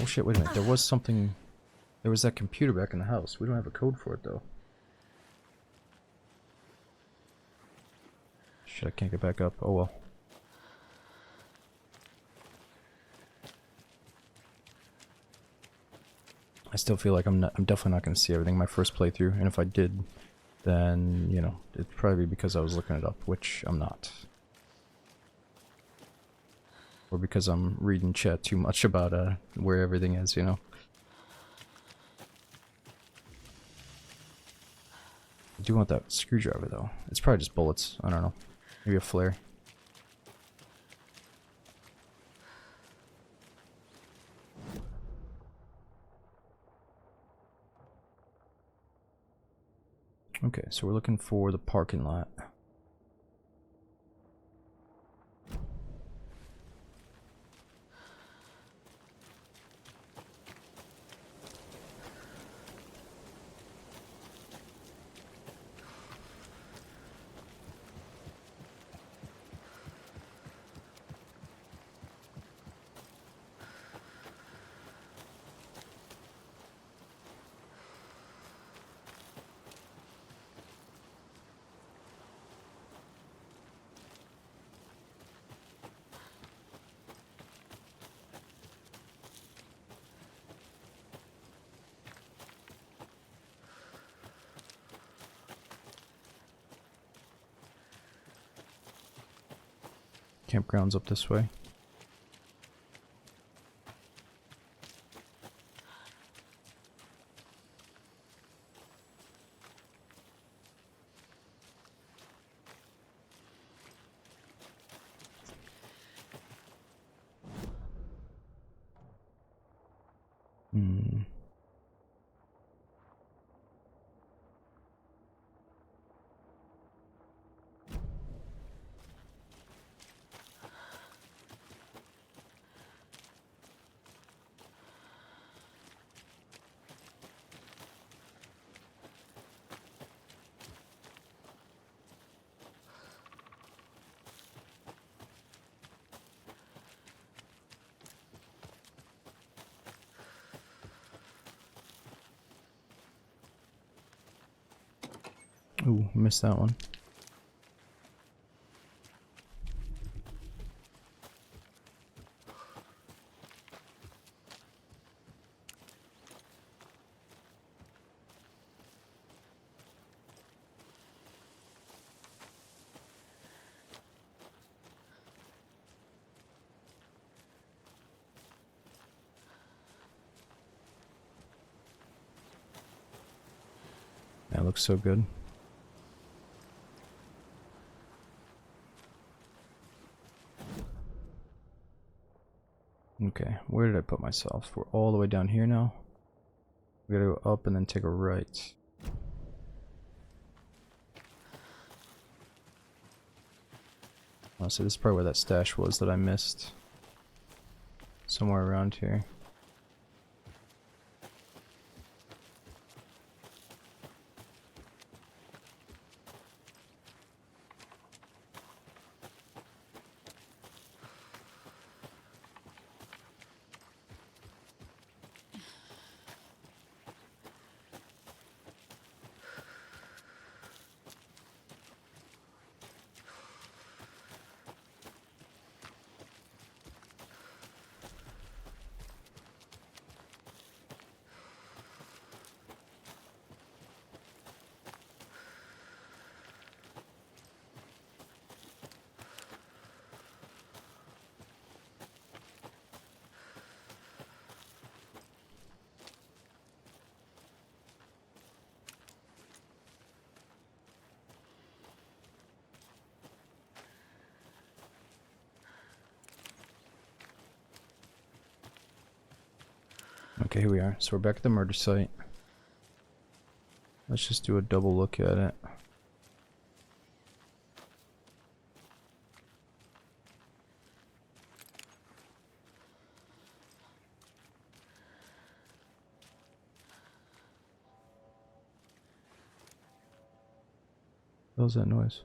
Oh shit, wait a minute. There was something... There was that computer back in the house. We don't have a code for it, though. Shit, I can't get back up. Oh well. I still feel like I'm definitely not going to see everything my first playthrough, and if I did, then, you know, it'd probably be because I was looking it up, which I'm not. Or because I'm reading chat too much about where everything is, you know. I do want that screwdriver though. It's probably just bullets. I don't know. Maybe a flare. Okay, so we're looking for the parking lot. Campground's up this way. Ooh, missed that one. That looks so good. Okay, where did I put myself? We're all the way down here now. We gotta go up and then take a right. Oh, so this is probably where that stash was that I missed. Somewhere around here. Okay, here we are. So we're back at the murder site. Let's just do a double look at it. What was that noise?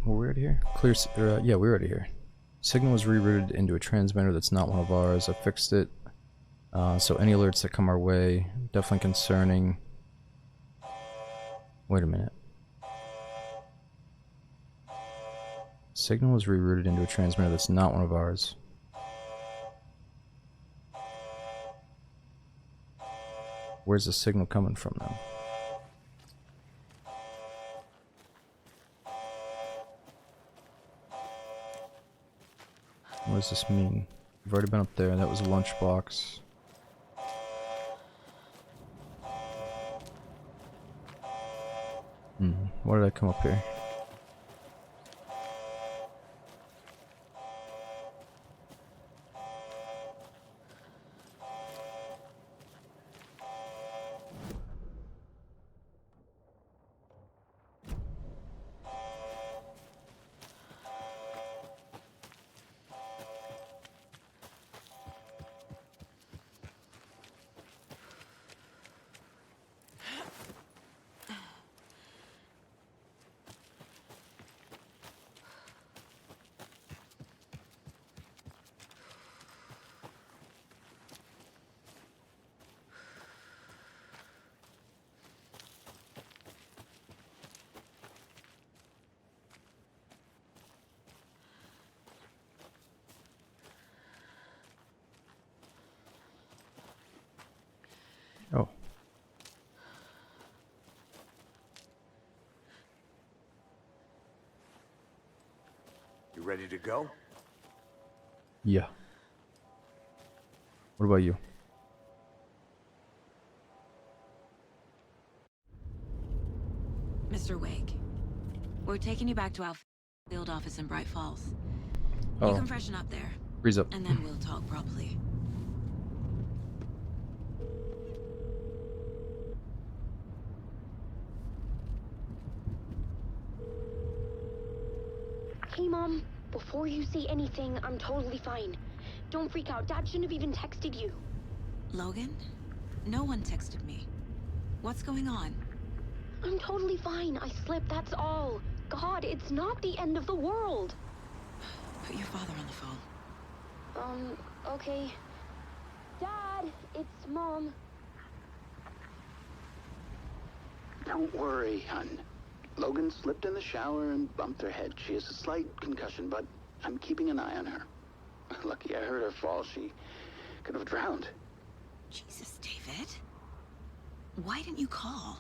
Were we already here? Yeah, we're already here. Signal was rerouted into a transmitter that's not one of ours. I fixed it. So any alerts that come our way, definitely concerning. Wait a minute. Signal was rerouted into a transmitter that's not one of ours. Where's the signal coming from now? What does this mean? We've already been up there. That was a lunchbox. Why did I come up here? Oh. You ready to go? Yeah. What about you? Mr. Wake, we're taking you back to our field office in Bright Falls. Oh. You can freshen up there. Freeze up. And then we'll talk properly. Hey, Mom. Before you say anything, I'm totally fine. Don't freak out. Dad shouldn't have even texted you. Logan? No one texted me. What's going on? I'm totally fine. I slipped, that's all. God, it's not the end of the world. Put your father on the phone. Okay. Dad, it's Mom. Don't worry, hun. Logan slipped in the shower and bumped her head. She has a slight concussion, but I'm keeping an eye on her. Lucky I heard her fall. She could have drowned. Jesus, David. Why didn't you call?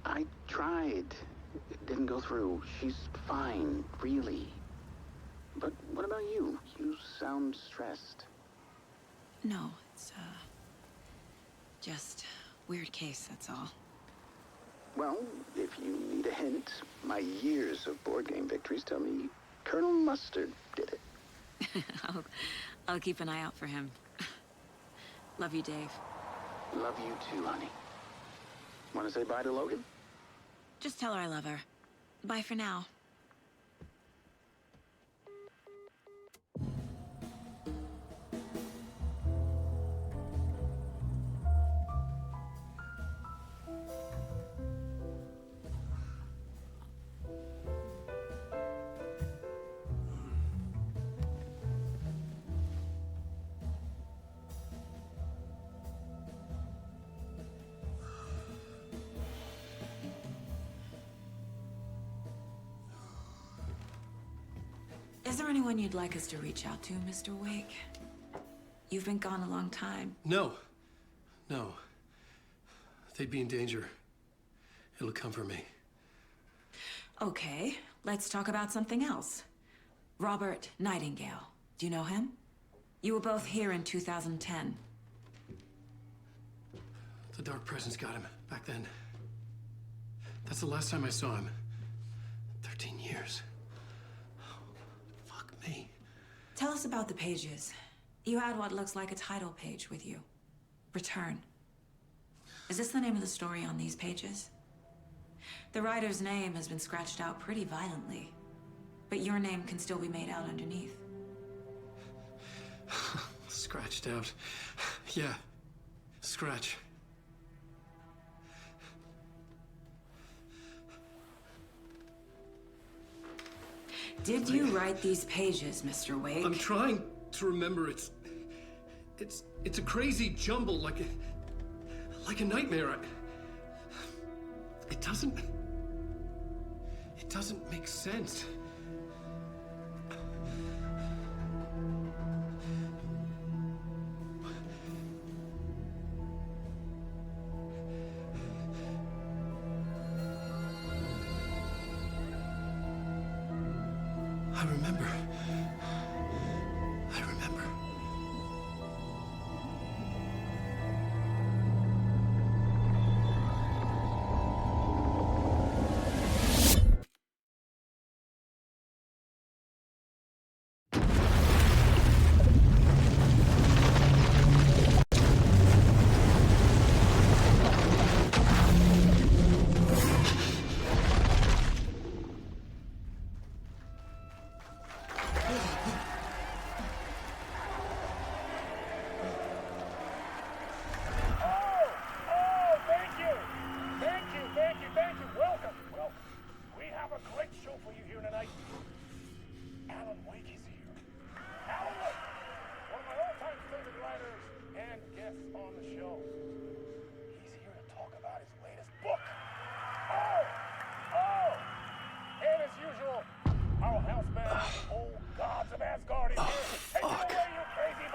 I tried. It didn't go through. She's fine, really. But what about you? You sound stressed. No, it's, just weird case, that's all. Well, if you need a hint, my years of board game victories tell me Colonel Mustard did it. I'll keep an eye out for him. Love you, Dave. Love you too, honey. Want to say bye to Logan? Just tell her I love her. Bye for now. Is there anyone you'd like us to reach out to, Mr. Wake? You've been gone a long time. No. No. They'd be in danger. It'll come for me. Okay, let's talk about something else. Robert Nightingale. Do you know him? You were both here in 2010. The Dark Presence got him back then. That's the last time I saw him. 13 years. Fuck me. Tell us about the pages. You had what looks like a title page with you. Return. Is this the name of the story on these pages? The writer's name has been scratched out pretty violently, but your name can still be made out underneath. Scratched out. Yeah. Scratch. Did you write these pages, Mr. Wake? I'm trying to remember. It's a crazy jumble, like a nightmare. It doesn't make sense. I remember.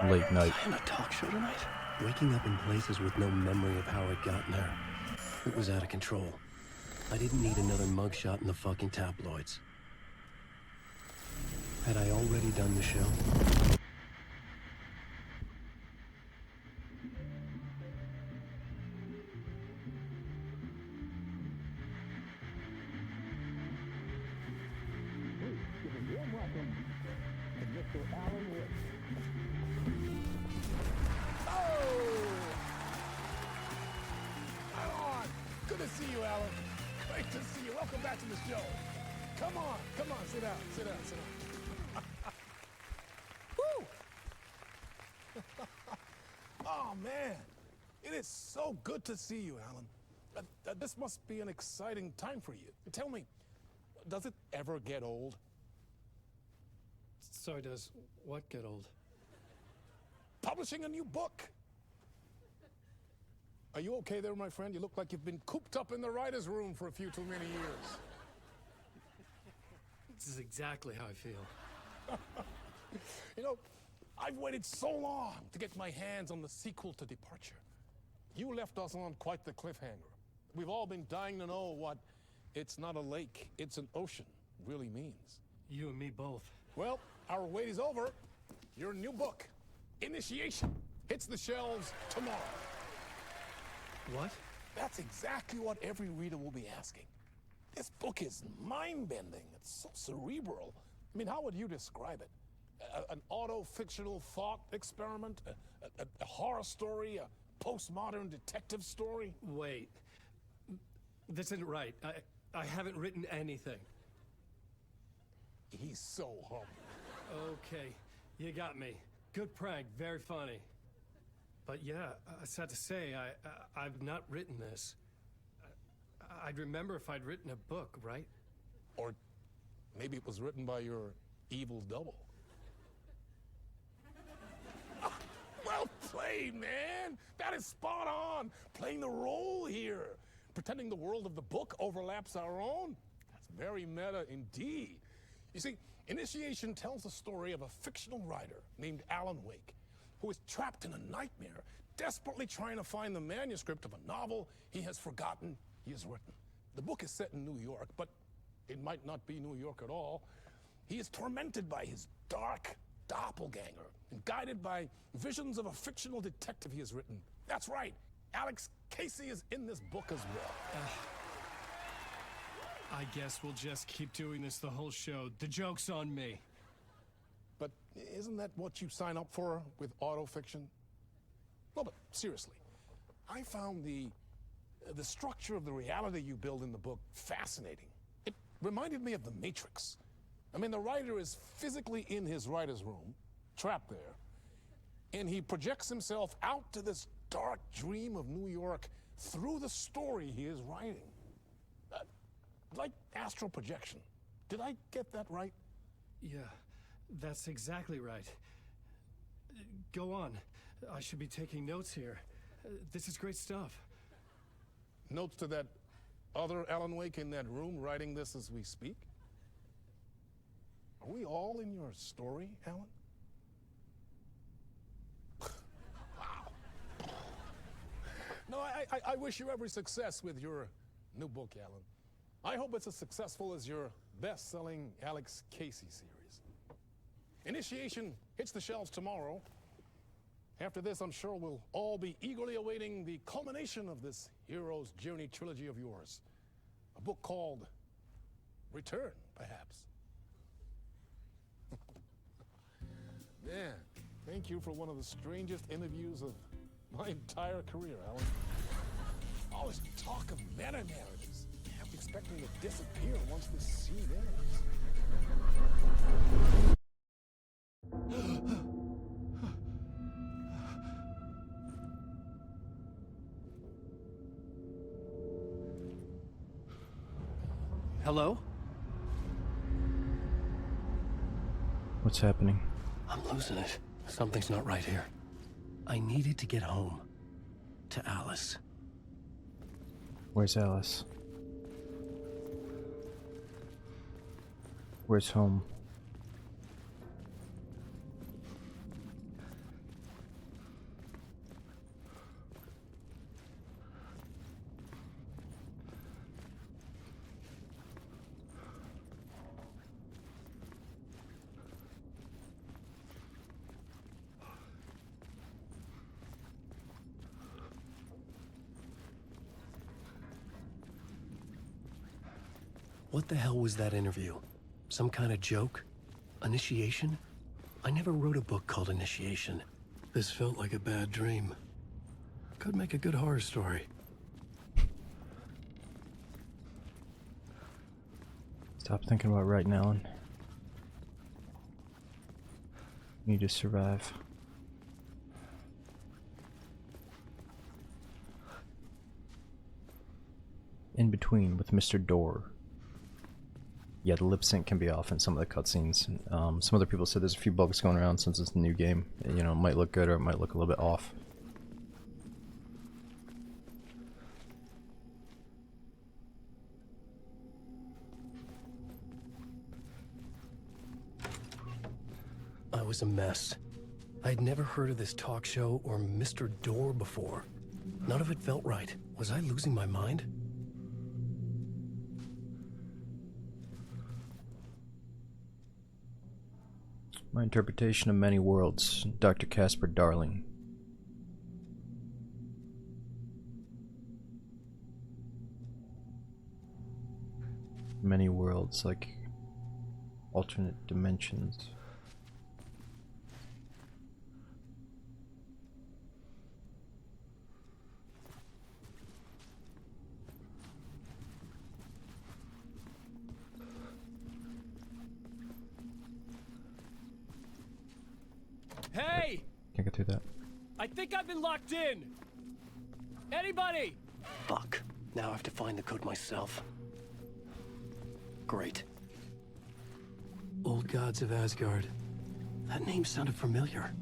Late night. On a talk show tonight? Waking up in places with no memory of how I'd gotten there. It was out of control. I didn't need another mugshot in the fucking tabloids. Had I already done the show? Good to see you, Alan. Great to see you. Welcome back to the show. Come on, sit down, sit down. Woo! Oh, man. It is so good to see you, Alan. This must be an exciting time for you. Tell me, does it ever get old? Sorry, does what get old? Publishing a new book. Are you okay there, my friend? You look like you've been cooped up in the writer's room for a few too many years. This is exactly how I feel. You know, I've waited so long to get my hands on the sequel to Departure. You left us on quite the cliffhanger. We've all been dying to know what "it's not a lake, it's an ocean" really means. You and me both. Well, our wait is over. Your new book, Initiation, hits the shelves tomorrow. What? That's exactly what every reader will be asking. This book is mind-bending. It's so cerebral. I mean, how would you describe it? An auto-fictional thought experiment? A horror story? A postmodern detective story? Wait. This isn't right. I haven't written anything. He's so humble. Okay, you got me. Good prank, very funny. But yeah, sad to say, I've not written this. I'd remember if I'd written a book, right? Or maybe it was written by your evil double. Well played, man! That is spot on! Playing the role here. Pretending the world of the book overlaps our own. That's very meta indeed. You see, Initiation tells the story of a fictional writer named Alan Wake, who is trapped in a nightmare, desperately trying to find the manuscript of a novel he has forgotten he has written. The book is set in New York, but it might not be New York at all. He is tormented by his dark doppelganger and guided by visions of a fictional detective he has written. That's right, Alex Casey is in this book as well. I guess we'll just keep doing this the whole show. The joke's on me. But isn't that what you sign up for with autofiction? No, but seriously, I found the structure of the reality you build in the book fascinating. It reminded me of The Matrix. I mean, the writer is physically in his writer's room, trapped there, and he projects himself out to this dark dream of New York through the story he is writing. Like astral projection. Did I get that right? Yeah, that's exactly right. Go on. I should be taking notes here. This is great stuff. Notes to that other Alan Wake in that room writing this as we speak? Are we all in your story, Alan? Wow. No, I wish you every success with your new book, Alan. I hope it's as successful as your best-selling Alex Casey series. Initiation hits the shelves tomorrow. After this, I'm sure we'll all be eagerly awaiting the culmination of this hero's journey trilogy of yours. A book called Return, perhaps. Man, thank you for one of the strangest interviews of my entire career, Alan. All this talk of meta-narratives. I'm expecting to disappear once this scene ends. Hello? What's happening? I'm losing it. Something's not right here. I needed to get home. To Alice. Where's Alice? Where's home? What the hell was that interview? Some kind of joke? Initiation? I never wrote a book called Initiation. This felt like a bad dream. Could make a good horror story. Stop thinking about writing, Alan. You need to survive. In between with Mr. Door. Yeah, the lip sync can be off in some of the cutscenes. Some other people said there's a few bugs going around since it's a new game. You know, it might look good or it might look a little bit off. I was a mess. I'd never heard of this talk show or Mr. Door before. None of it felt right. Was I losing my mind? My interpretation of many worlds, Dr. Casper Darling. Many worlds, like alternate dimensions. Hey! Can't get through that. I think I've been locked in! Anybody? Fuck. Now I have to find the code myself. Great. Old Gods of Asgard. That name sounded familiar.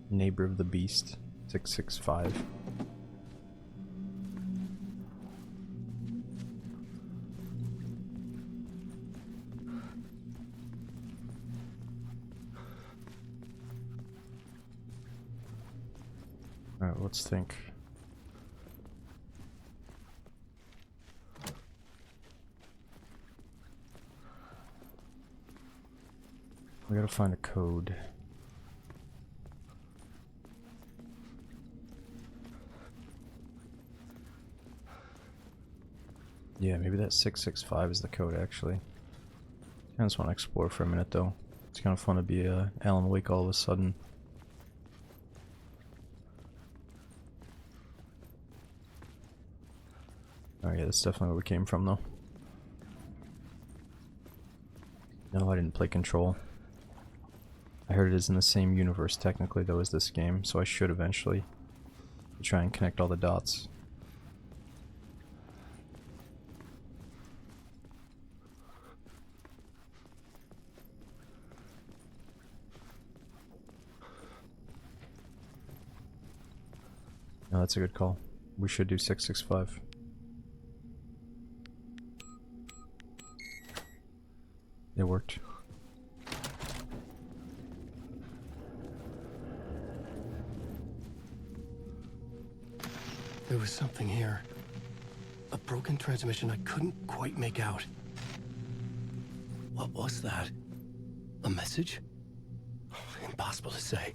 Neighbor of the Beast, 665. Alright, let's think. We gotta find a code. Yeah, maybe that 665 is the code actually. I just want to explore for a minute though. It's kind of fun to be Alan Wake all of a sudden. Oh yeah, that's definitely where we came from though. No, I didn't play Control. I heard it is in the same universe technically though as this game, so I should eventually try and connect all the dots. No, that's a good call. We should do 665. It worked. There was something here. A broken transmission I couldn't quite make out. What was that? A message? Impossible to say.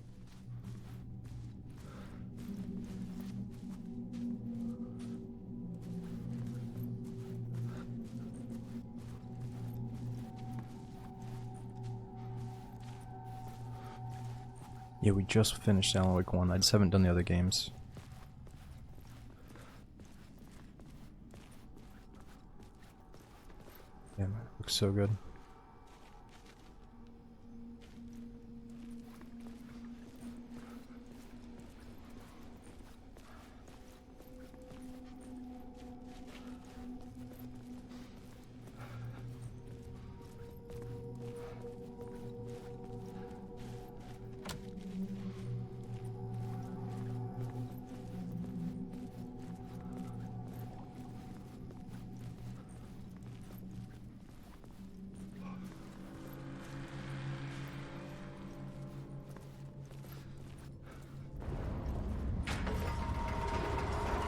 Yeah, we just finished Alan Wake 1. I just haven't done the other games. Yeah, man, it looks so good.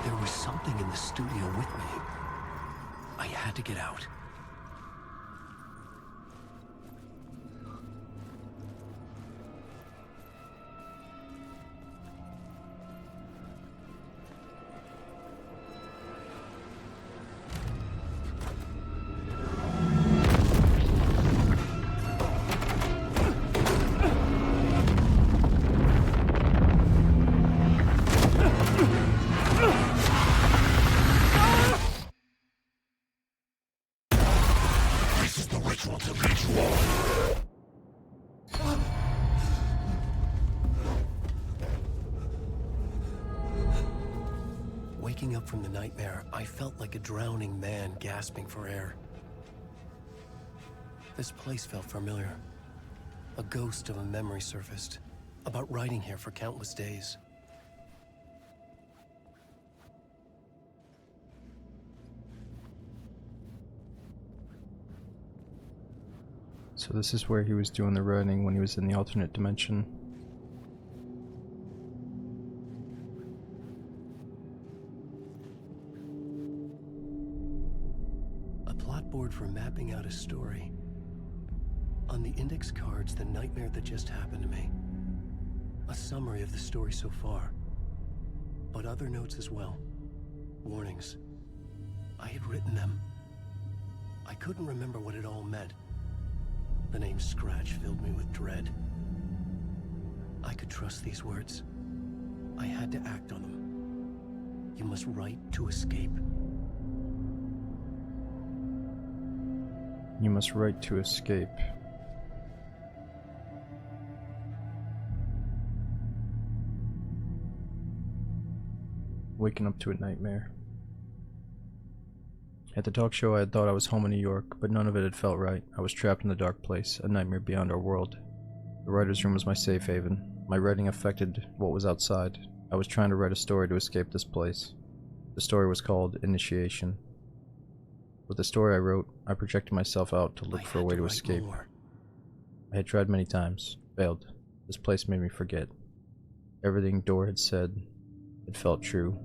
There was something in the studio with me. I had to get out. Waking up from the nightmare, I felt like a drowning man gasping for air. This place felt familiar. A ghost of a memory surfaced, about riding here for countless days. So this is where he was doing the writing when he was in the alternate dimension. A plot board for mapping out a story. On the index cards, the nightmare that just happened to me. A summary of the story so far. But other notes as well. Warnings. I had written them. I couldn't remember what it all meant. The name Scratch filled me with dread. I could trust these words. I had to act on them. You must write to escape. You must write to escape. Waking up to a nightmare. At the talk show I had thought I was home in New York, but none of it had felt right. I was trapped in the dark place, a nightmare beyond our world. The writer's room was my safe haven. My writing affected what was outside. I was trying to write a story to escape this place. The story was called Initiation. With the story I wrote, I projected myself out to look for a way to escape. I had tried many times, failed. This place made me forget. Everything Dor had said, it felt true.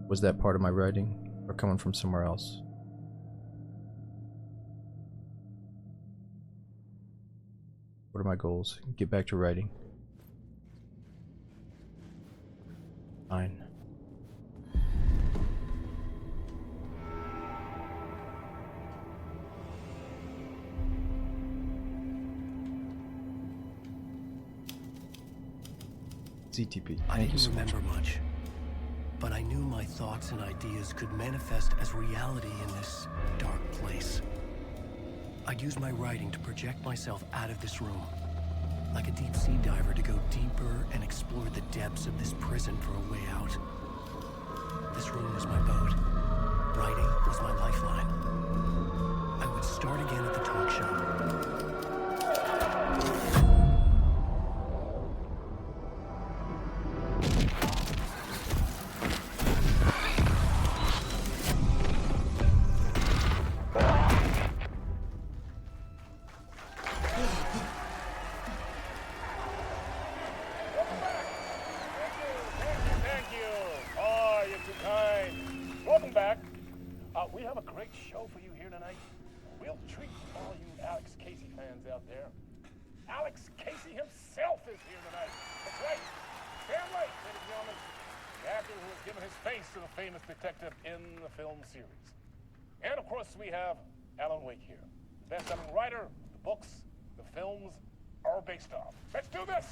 Was that part of my writing, or coming from somewhere else? What are my goals? Get back to writing. Fine. ZTP. I Thank you didn't so much. remember much, but I knew my thoughts and ideas could manifest as reality in this dark place. I'd use my writing to project myself out of this room, like a deep sea diver to go deeper and explore the depths of this prison for a way out. This room was my boat. Writing was my lifeline. I would start again at the talk show. We have a great show for you here tonight. A real treat for all you Alex Casey fans out there. Alex Casey himself is here tonight. That's right. Sam Lake, ladies and gentlemen. The actor who has given his face to the famous detective in the film series. And of course, we have Alan Wake here. Best-selling writer, the books, the films are based on. Let's do this!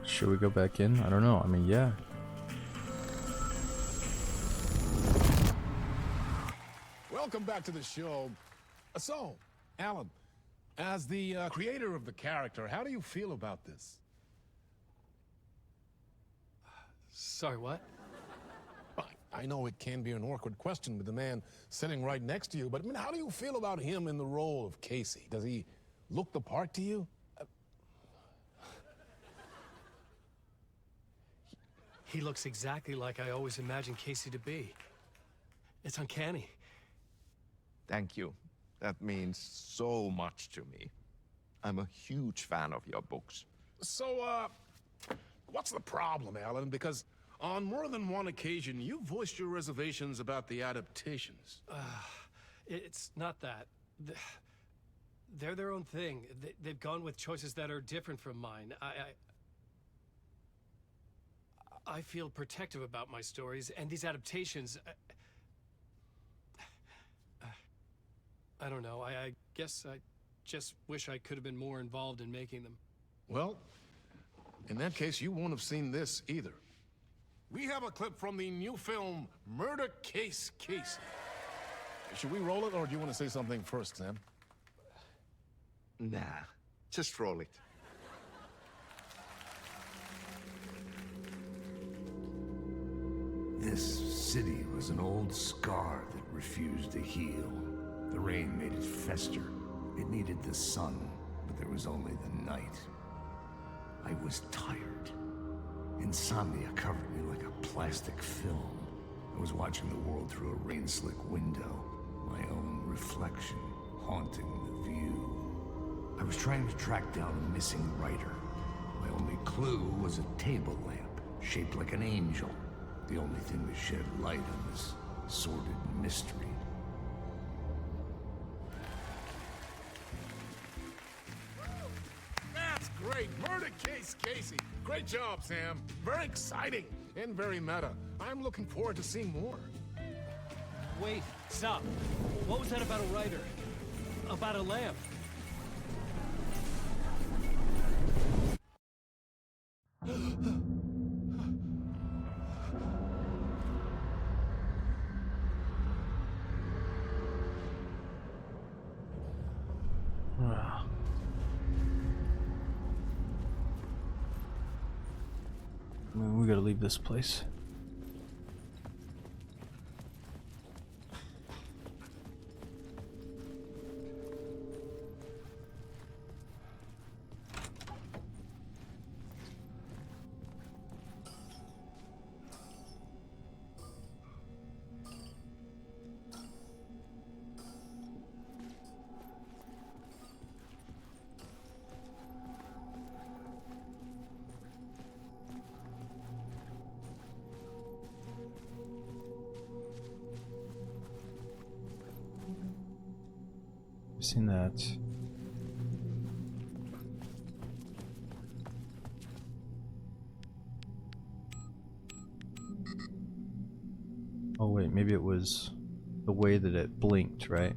Should we go back in? I don't know. I mean, yeah. Welcome back to the show. So, Alan, as the creator of the character, how do you feel about this? Sorry, what? I know it can be an awkward question with the man sitting right next to you, but I mean, how do you feel about him in the role of Casey? Does he look the part to you? He looks exactly like I always imagined Casey to be. It's uncanny. Thank you. That means so much to me. I'm a huge fan of your books. So, what's the problem, Alan? Because on more than one occasion, you voiced your reservations about the adaptations. It's not that. They're their own thing. They've gone with choices that are different from mine. I feel protective about my stories, and these adaptations... I don't know. I guess I just wish I could have been more involved in making them. Well, in that case, you won't have seen this either. We have a clip from the new film, Murder Case Casey. Should we roll it, or do you want to say something first, Sam? Nah, just roll it. This city was an old scar that refused to heal. The rain made it fester. It needed the sun, but there was only the night. I was tired. Insomnia covered me like a plastic film. I was watching the world through a rain-slick window, my own reflection haunting the view. I was trying to track down a missing writer. My only clue was a table lamp, shaped like an angel. The only thing that shed light on this sordid mystery. That's great! Murder Case Casey! Great job, Sam. Very exciting and very meta. I'm looking forward to seeing more. Wait, stop. What was that about a writer? About a lamp? I mean, we gotta leave this place. I've seen that. Oh wait, maybe it was the way that it blinked, right?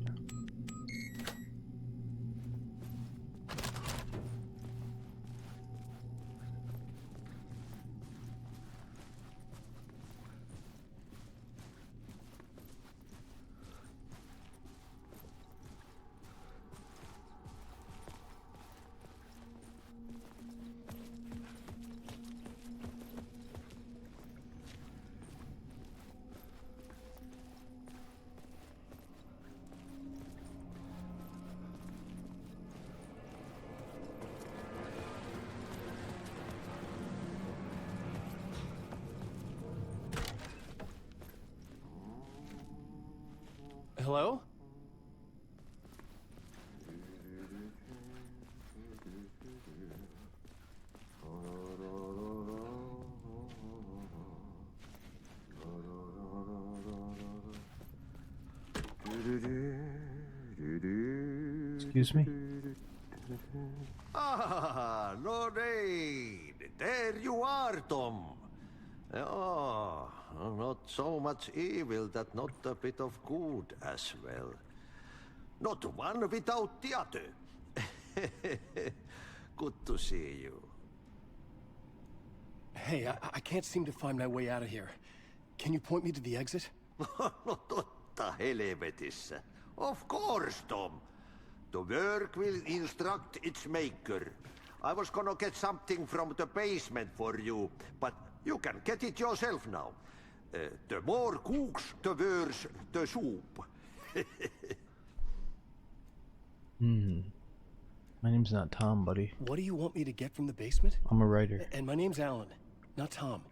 Hello? Excuse me? Ah, Lorraine! There you are, Tom. Oh, not so much evil that not a bit of good as well. Not one without the other. Good to see you. Hey, I can't seem to find my way out of here. Can you point me to the exit? No totta helvetissä. Of course, Tom. The work will instruct its maker. I was gonna get something from the basement for you, but you can get it yourself now. The more cooks, the worse the soup. My name's not Tom, buddy. What do you want me to get from the basement? I'm a writer. And my name's Alan, not Tom.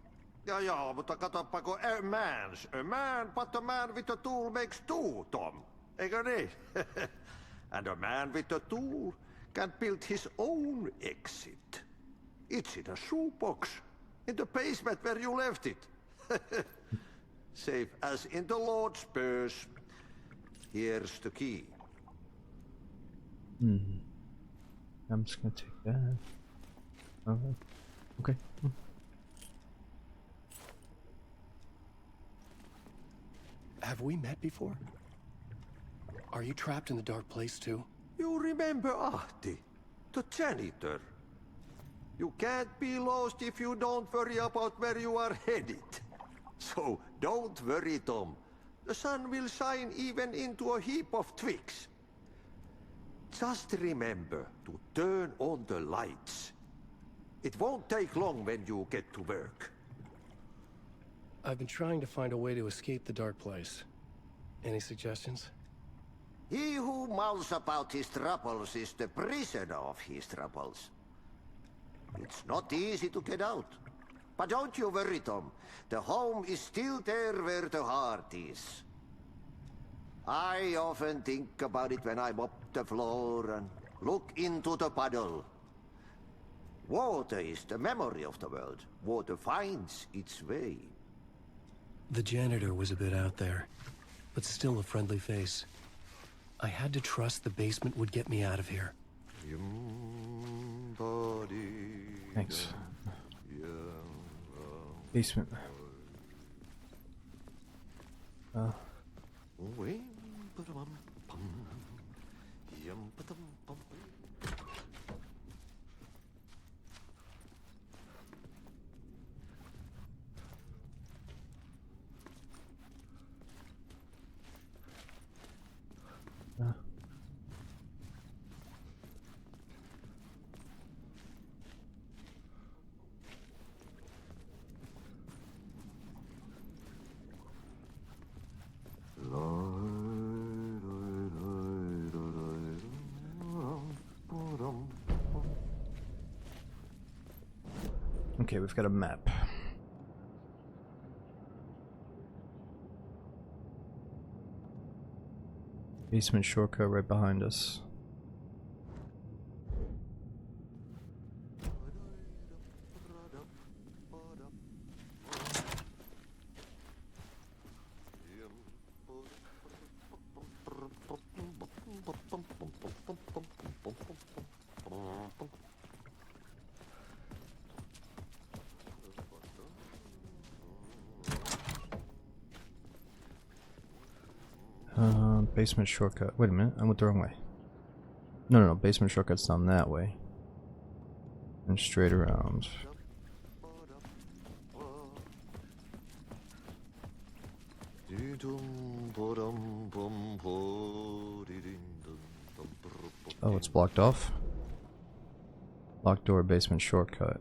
Ja, mutta katoppa kun a man, but a man with a tool makes two, Tom. Eikö niin? And a man with a tool can build his own exit. It's in a shoebox, in the basement where you left it. Safe as in the Lord's purse. Here's the key. I'm just gonna take that. Okay. Have we met before? Are you trapped in the dark place too? You remember Ahti, the janitor. You can't be lost if you don't worry about where you are headed. So don't worry, Tom. The sun will shine even into a heap of twigs. Just remember to turn on the lights. It won't take long when you get to work. I've been trying to find a way to escape the dark place. Any suggestions? He who mouths about his troubles is the prisoner of his troubles. It's not easy to get out. But don't you worry, Tom. The home is still there where the heart is. I often think about it when I mop the floor and look into the puddle. Water is the memory of the world. Water finds its way. The janitor was a bit out there, but still a friendly face. I had to trust the basement would get me out of here. Thanks. Basement. Okay, we've got a map. Basement shortcut right behind us. Basement shortcut. Wait a minute, I went the wrong way. No, basement shortcut's down that way. And straight around. Oh, it's blocked off? Locked door, basement shortcut.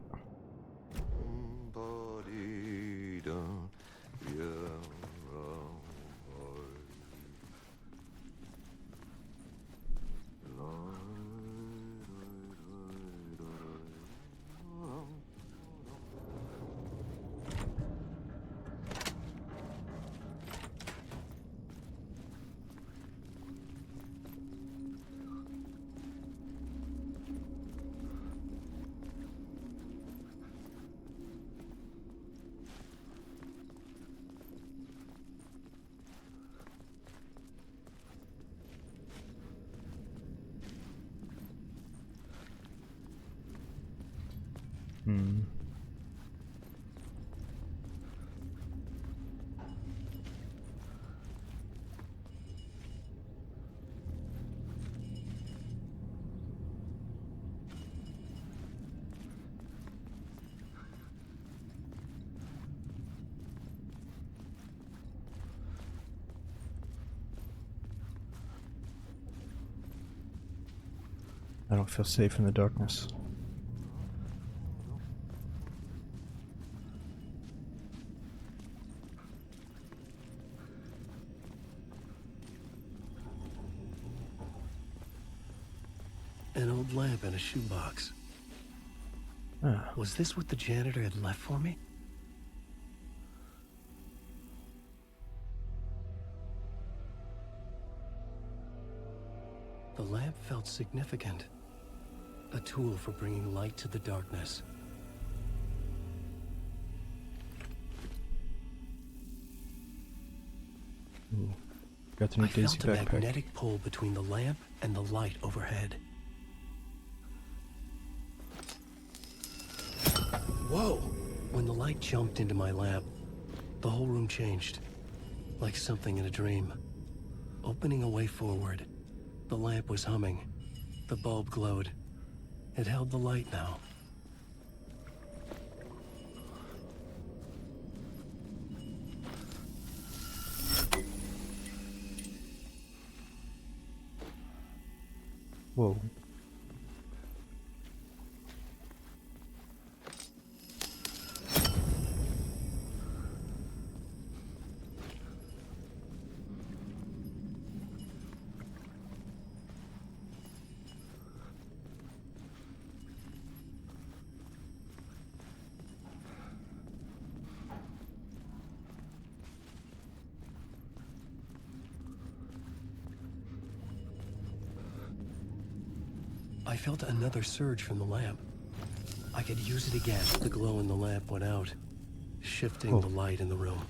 I don't feel safe in the darkness. An old lamp in a shoebox. Ah. Was this what the janitor had left for me? The lamp felt significant. A tool for bringing light to the darkness. Ooh. Got the new I Daisy felt a backpack. magnetic pull between the lamp and the light overhead. Whoa! When the light jumped into my lamp, the whole room changed. Like something in a dream. Opening a way forward. The lamp was humming. The bulb glowed. It held the light now. Whoa. I felt another surge from the lamp. I could use it again. The glow in the lamp went out, shifting the light in the room.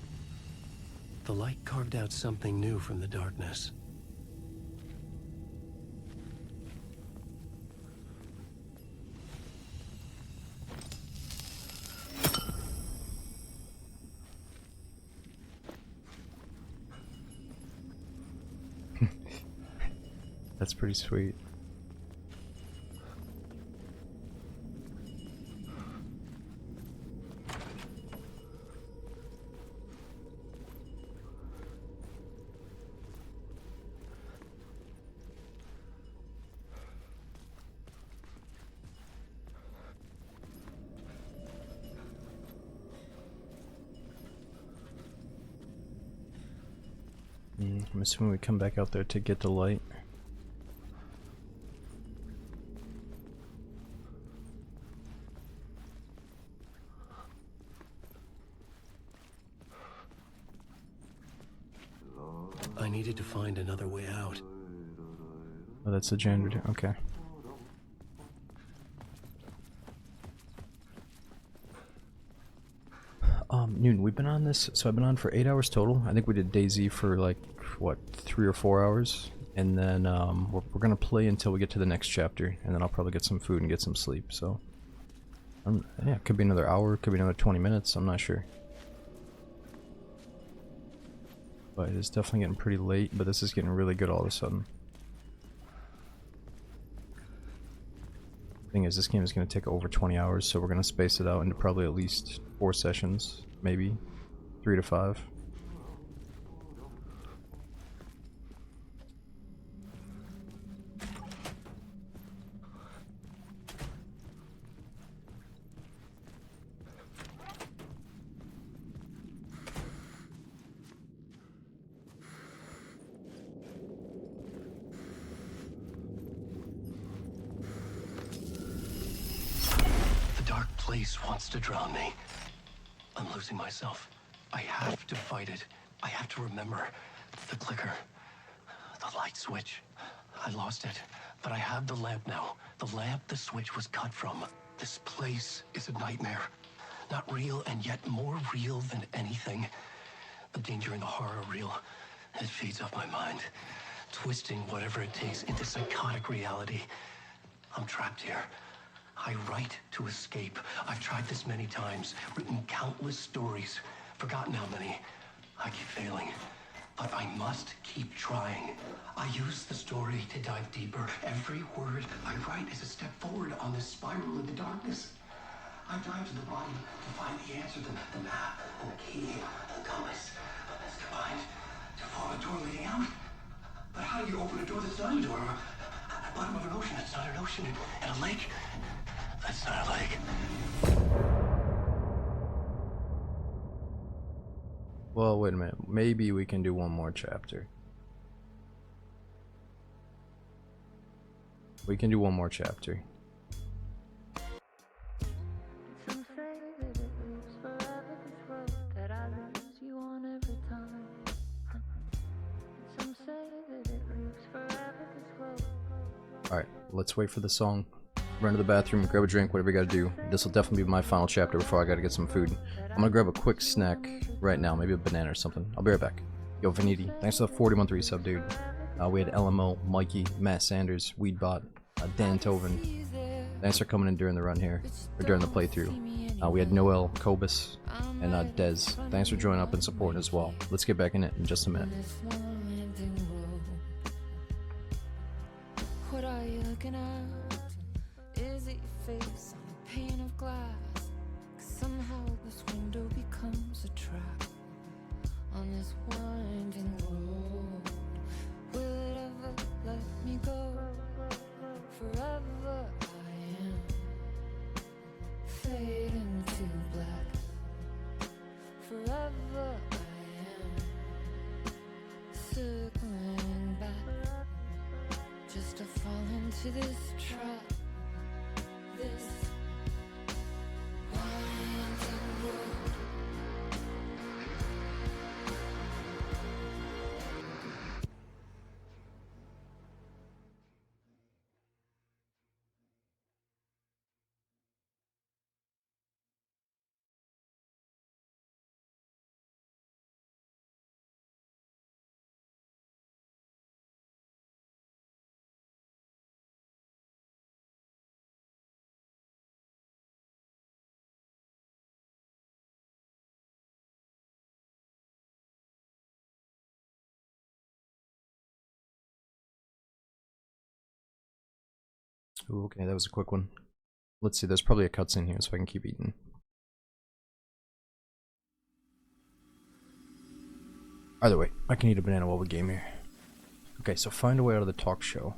The light carved out something new from the darkness. That's pretty sweet. I'm assuming we come back out there to get the light. I needed to find another way out. Oh, that's the janitor. Okay. Noon, we've been on this, so I've been on for 8 hours total. I think we did DayZ for like, what, 3 or 4 hours? And then we're gonna play until we get to the next chapter, and then I'll probably get some food and get some sleep, so... yeah, it could be another hour, could be another 20 minutes, I'm not sure. But it's definitely getting pretty late, but this is getting really good all of a sudden. Thing is, this game is going to take over 20 hours, so we're going to space it out into probably at least 4 sessions, maybe 3 to 5. Place wants to drown me. I'm losing myself. I have to fight it. I have to remember the clicker, the light switch. I lost it, but I have the lamp now. The lamp the switch was cut from. This place is a nightmare. Not real, and yet more real than anything. The danger and the horror real. It feeds off my mind, twisting whatever it takes into psychotic reality. I'm trapped here. I write to escape. I've tried this many times, written countless stories, forgotten how many. I keep failing, but I must keep trying. I use the story to dive deeper. Every word I write is a step forward on this spiral in the darkness. I dive to the bottom to find the answer, the map, and the key, and the compass. It's combined to form a door leading out. But how do you open a door that's not a door? bottom of an ocean. It's not an ocean. And a lake. That's not a lake. Well, wait a minute. Maybe we can do one more chapter. We can do one more chapter. Some say that it lives forever, this road that I lose you on every time. Some say that it lives forever, this road. Alright, let's wait for the song. Run to the bathroom, grab a drink, whatever you gotta do. This will definitely be my final chapter before I gotta get some food. I'm gonna grab a quick snack right now, maybe a banana or something. I'll be right back. Yo, Vaniti, thanks for the 40-month resub, dude. We had LMO, Mikey, Matt Sanders, Weedbot, Dan Toven. Thanks for coming in during the run here, or during the playthrough. We had Noel, Kobus, and Dez. Thanks for joining up and supporting as well. Let's get back in it in just a minute. What are you looking at? Is it your face on a pane of glass? 'Cause somehow this window becomes a trap on this winding road. Will it ever let me go? Forever I am fading to black. Forever I am circling back, just to fall into this trap. This winding road. Ooh, okay, that was a quick one. Let's see, there's probably a cutscene here so I can keep eating. Either way, I can eat a banana while we game here. Okay, so find a way out of the talk show.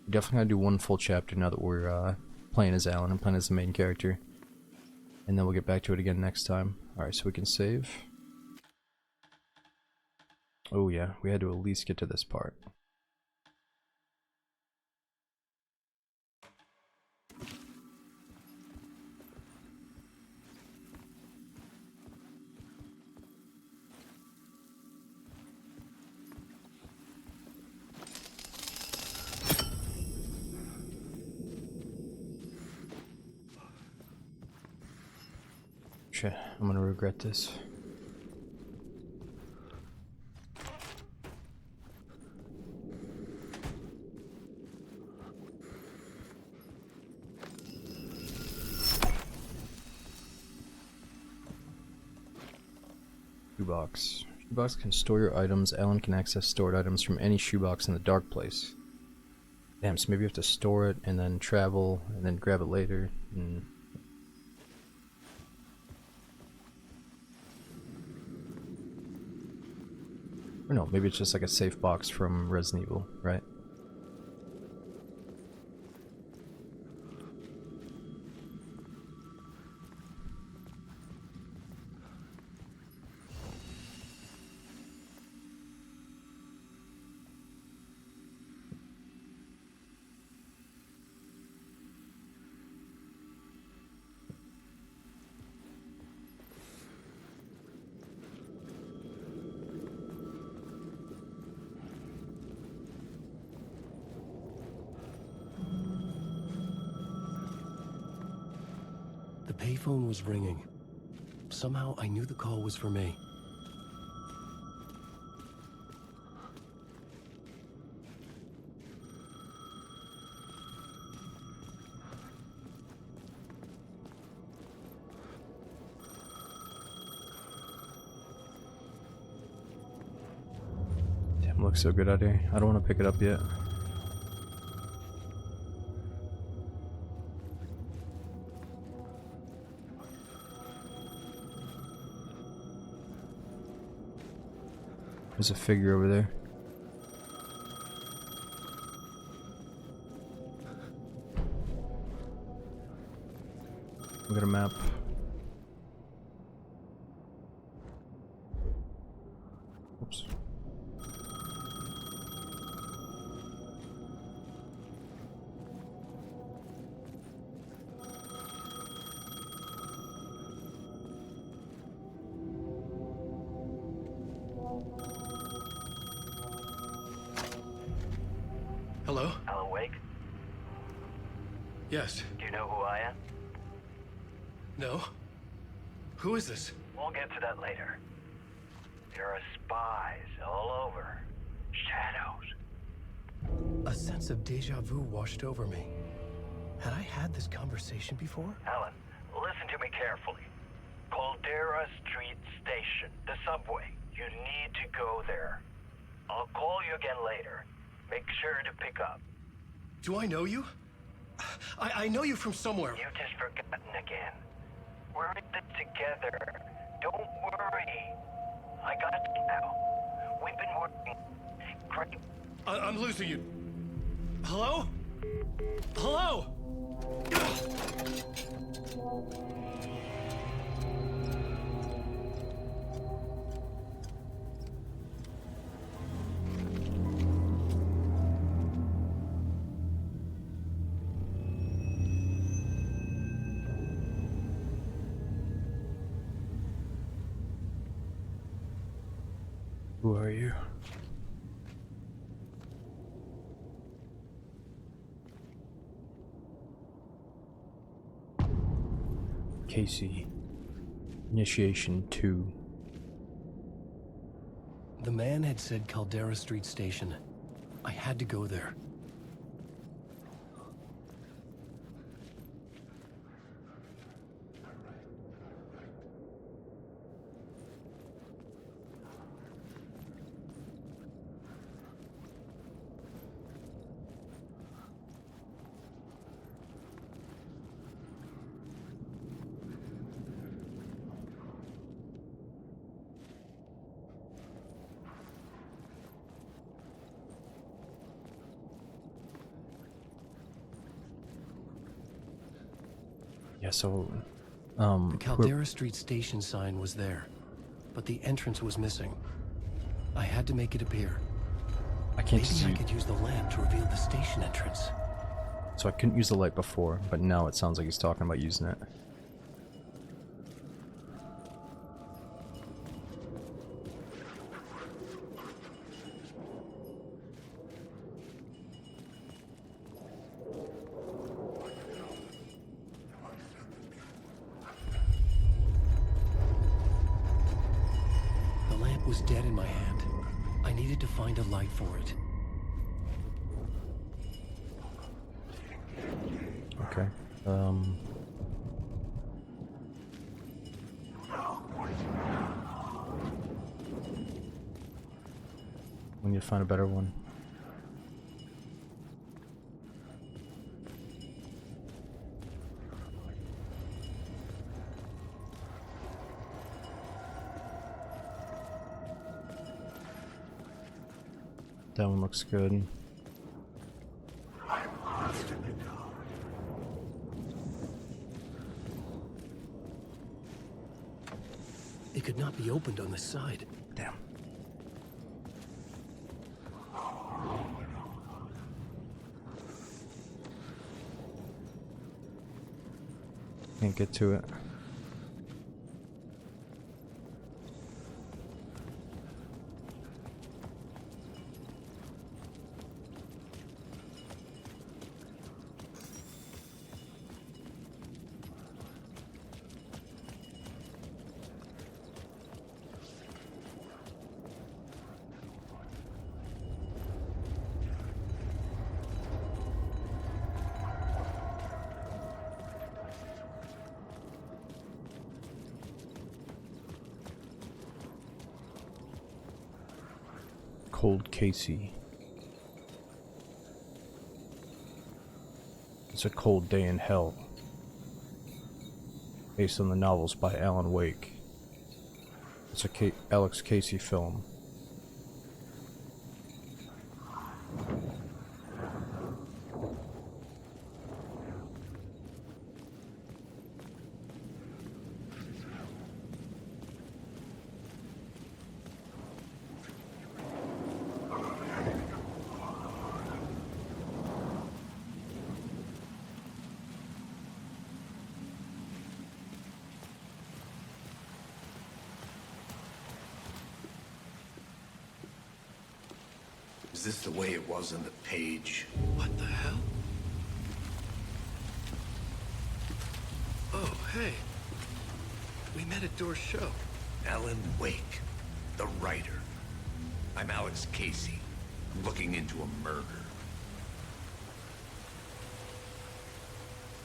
We definitely gotta do one full chapter now that we're playing as Alan and playing as the main character. And then we'll get back to it again next time. Alright, so we can save. Oh yeah, we had to at least get to this part. Shit, I'm gonna regret this. Shoebox. Shoebox can store your items. Alan can access stored items from any shoebox in the dark place. Damn, so maybe you have to store it and then travel and then grab it later. Or no, maybe it's just like a safe box from Resident Evil, right? The payphone was ringing. Somehow I knew the call was for me. Damn, looks so good out here. I don't want to pick it up yet. There's a figure over there. got a map. Oops. Hello? Alan Wake? Yes. Do you know who I am? No? Who is this? We'll get to that later. There are spies all over. Shadows. A sense of deja vu washed over me. Had I had this conversation before? Alan, listen to me carefully. Caldera Street Station, the subway. You need to go there. I'll call you again later. Make sure to pick up. Do I know you? I know you from somewhere. You've just forgotten again. We're in it together. Don't worry. I got you now. We've been working great. I'm losing you. Hello? Hello? Who are you? Casey. Initiation 2. The man had said Caldera Street Station. I had to go there. Yeah, so, The Caldera Street Station sign was there, but the entrance was missing. I had to make it appear. I can't Maybe see. I could use the lamp to reveal the station entrance. So I couldn't use the light before, but now it sounds like he's talking about using it. The lamp was dead in my hand. I needed to find a light for it. Okay. We need to find a better one. That one looks good. It could not be opened on this side. Damn. Can't get to it. Cold Casey. It's a cold day in hell. Based on the novels by Alan Wake. It's a Alex Casey film. Is this the way it was on the page? What the hell? Oh, hey. We met at Door's show. Alan Wake, the writer. I'm Alex Casey. I'm looking into a murder.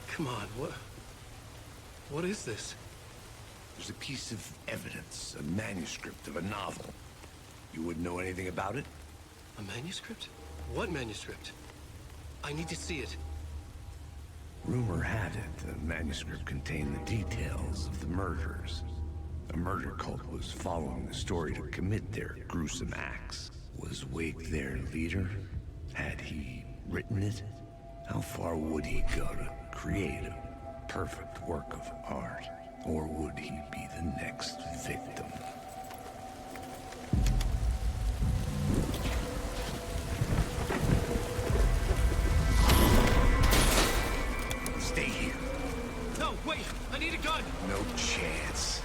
Come on, what is this? There's a piece of evidence, a manuscript of a novel. You wouldn't know anything about it? A manuscript? What manuscript? I need to see it. Rumor had it the manuscript contained the details of the murders. A murder cult was following the story to commit their gruesome acts. Was Wake their leader? Had he written it? How far would he go to create a perfect work of art? Or would he be the next victim? Stay here. No, wait! I need a gun! No chance.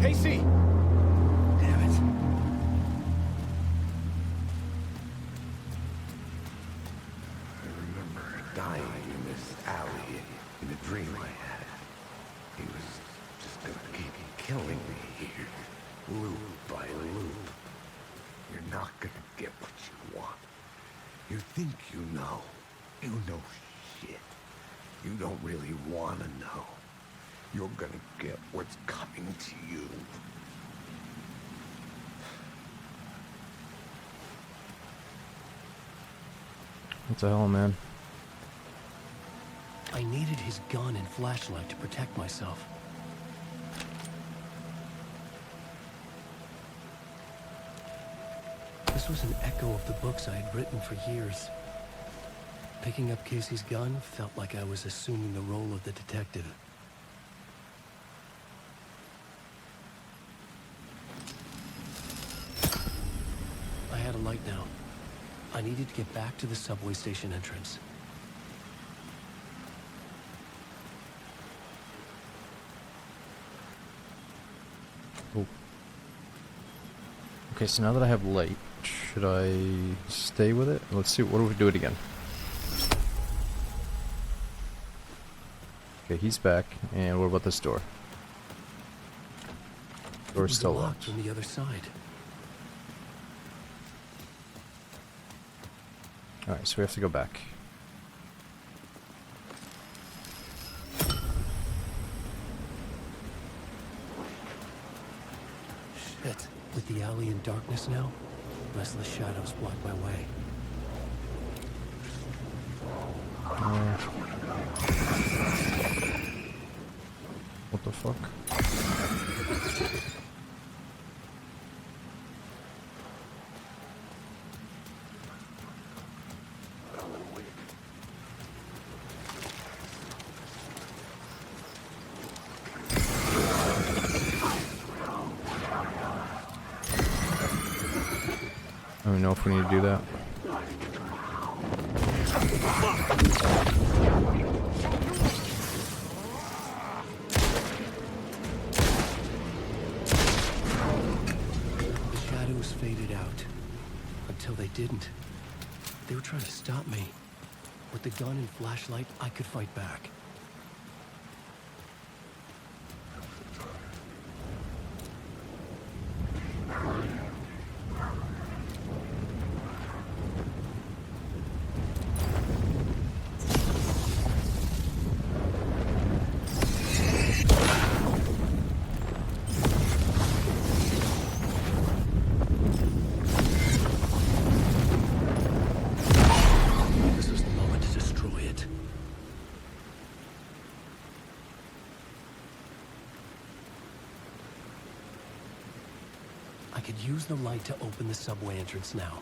Casey! Damn it. I remember dying in this alley in a dream I had. He was just gonna keep killing me here, loop by loop. You're not gonna get what you want. You think you know. You know shit. You don't really wanna know. You're gonna get what's coming to you. What the hell, man? I needed his gun and flashlight to protect myself. This was an echo of the books I had written for years. Picking up Casey's gun felt like I was assuming the role of the detective. I had a light now. I needed to get back to the subway station entrance. Oh. Okay, so now that I have light, should I stay with it? Let's see, what do we do it again? Okay, he's back, and what about this door? Door's still locked. On the other side. Alright, so we have to go back. Shit. With the alley in darkness now, restless shadows block my way. What the fuck? I don't know if we need to do that. The shadows faded out. Until they didn't. They were trying to stop me. With the gun and flashlight, I could fight back. I could use the light to open the subway entrance now.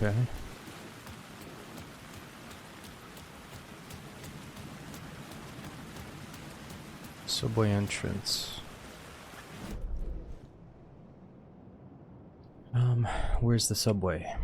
Okay. Subway entrance. Where's the subway?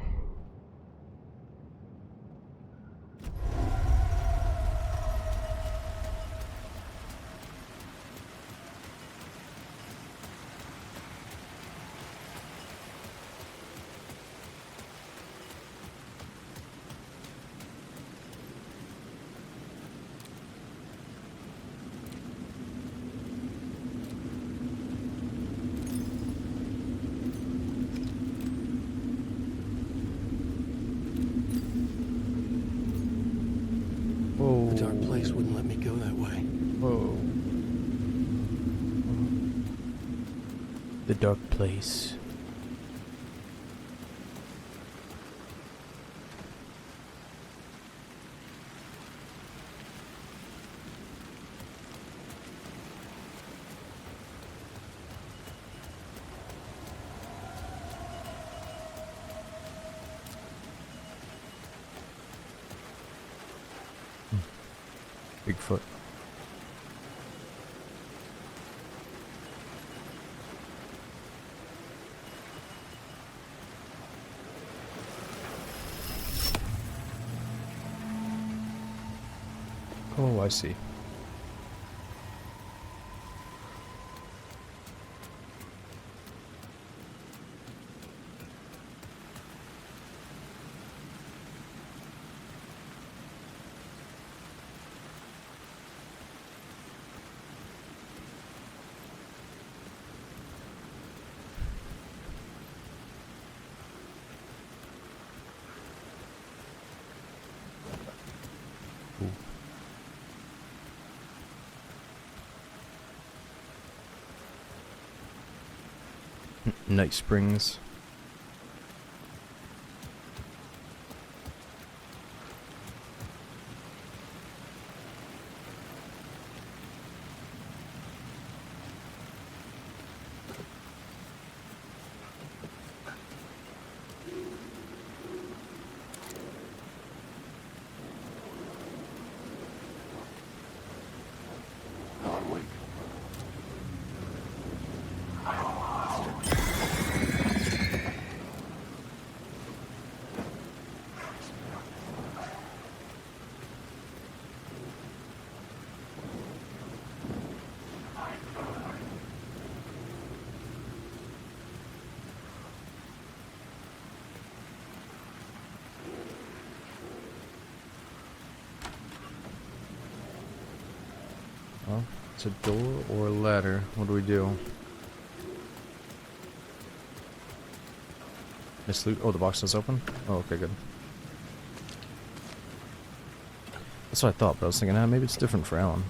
The dark place wouldn't let me go that way. Whoa. The dark place. Bigfoot. Oh, I see. Night Springs. Well, it's a door or a ladder. What do we do? Miss loot. Oh, the box is open? Oh, okay, good. That's what I thought, but I was thinking, maybe it's different for Alan.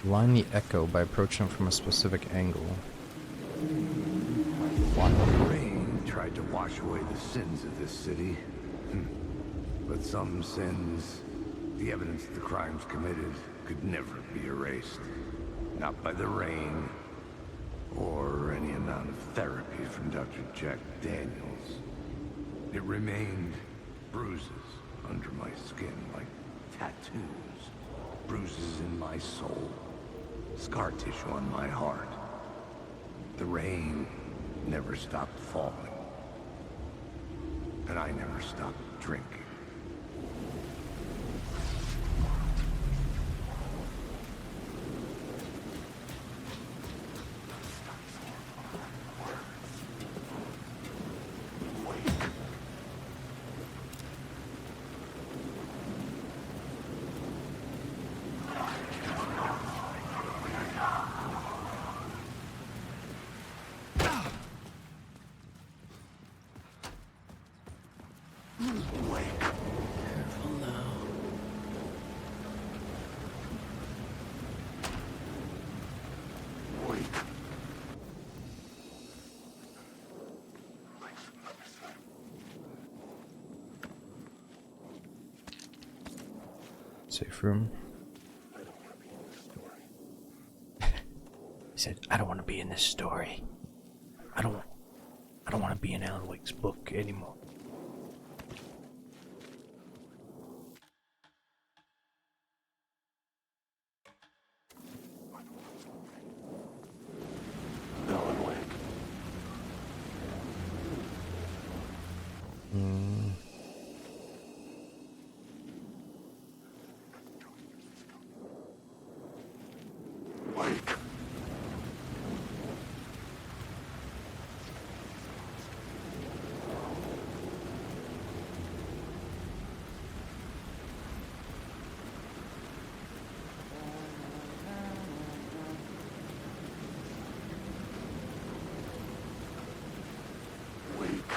Line the echo by approaching from a specific angle. The rain tried to wash away the sins of this city. But some sins, the evidence of the crimes committed, could never be erased. Not by the rain, or any amount of therapy from Dr. Jack Daniels. It remained bruises under my skin, like tattoos. Bruises in my soul. Scar tissue on my heart. The rain never stopped falling. And I never stopped drinking. Wake Safe room. He said, I don't want to be in this story. I don't want to be in Alan Wake's book anymore. Alan Wake. Wake. Wake.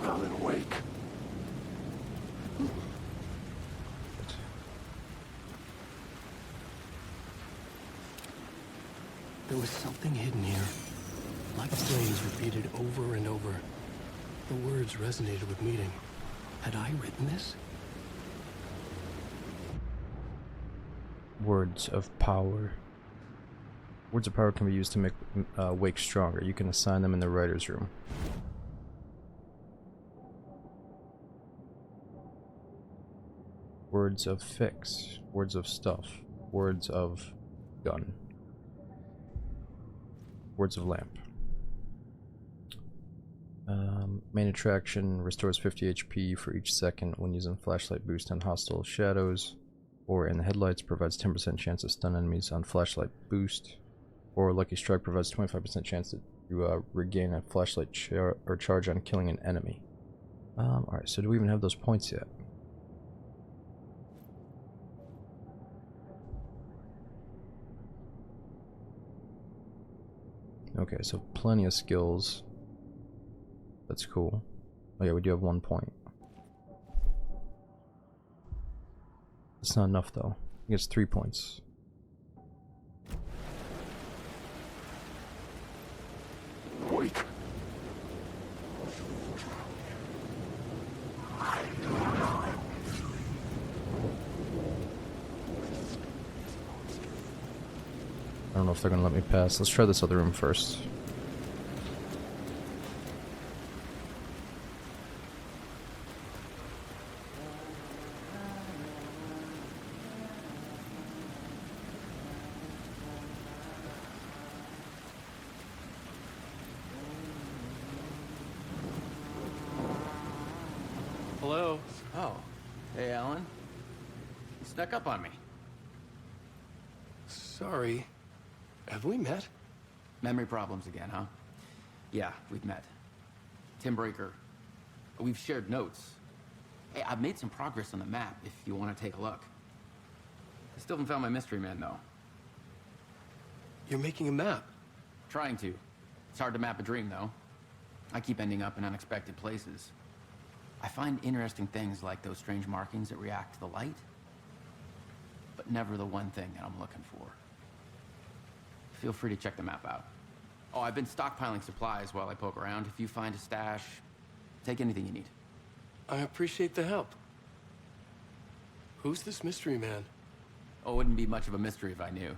Alan Wake. There was something hidden here. Like flames repeated over and over. The words resonated with meaning. Had I written this? Words of power. Words of power can be used to make Wake stronger. You can assign them in the writer's room. Words of fix. Words of stuff. Words of gun. Words of lamp. Main attraction restores 50 HP for each second when using flashlight boost on hostile shadows, or in the headlights provides 10% chance to stun enemies on flashlight boost, or Lucky Strike provides 25% chance to regain a flashlight or charge on killing an enemy. Alright, so do we even have those points yet? Okay, so plenty of skills. That's cool. Oh yeah, we do have 1 point. That's not enough though. He gets 3 points. Wake. I don't know if they're gonna let me pass. Let's try this other room first. Hello? Oh. Hey, Alan. You snuck up on me. Sorry. Have we met? Memory problems again, huh? Yeah, we've met. Tim Breaker. We've shared notes. Hey, I've made some progress on the map if you want to take a look. I still haven't found my mystery man, though. You're making a map? Trying to. It's hard to map a dream, though. I keep ending up in unexpected places. I find interesting things like those strange markings that react to the light, but never the one thing that I'm looking for. Feel free to check the map out. Oh, I've been stockpiling supplies while I poke around. If you find a stash, take anything you need. I appreciate the help. Who's this mystery man? Oh, it wouldn't be much of a mystery if I knew.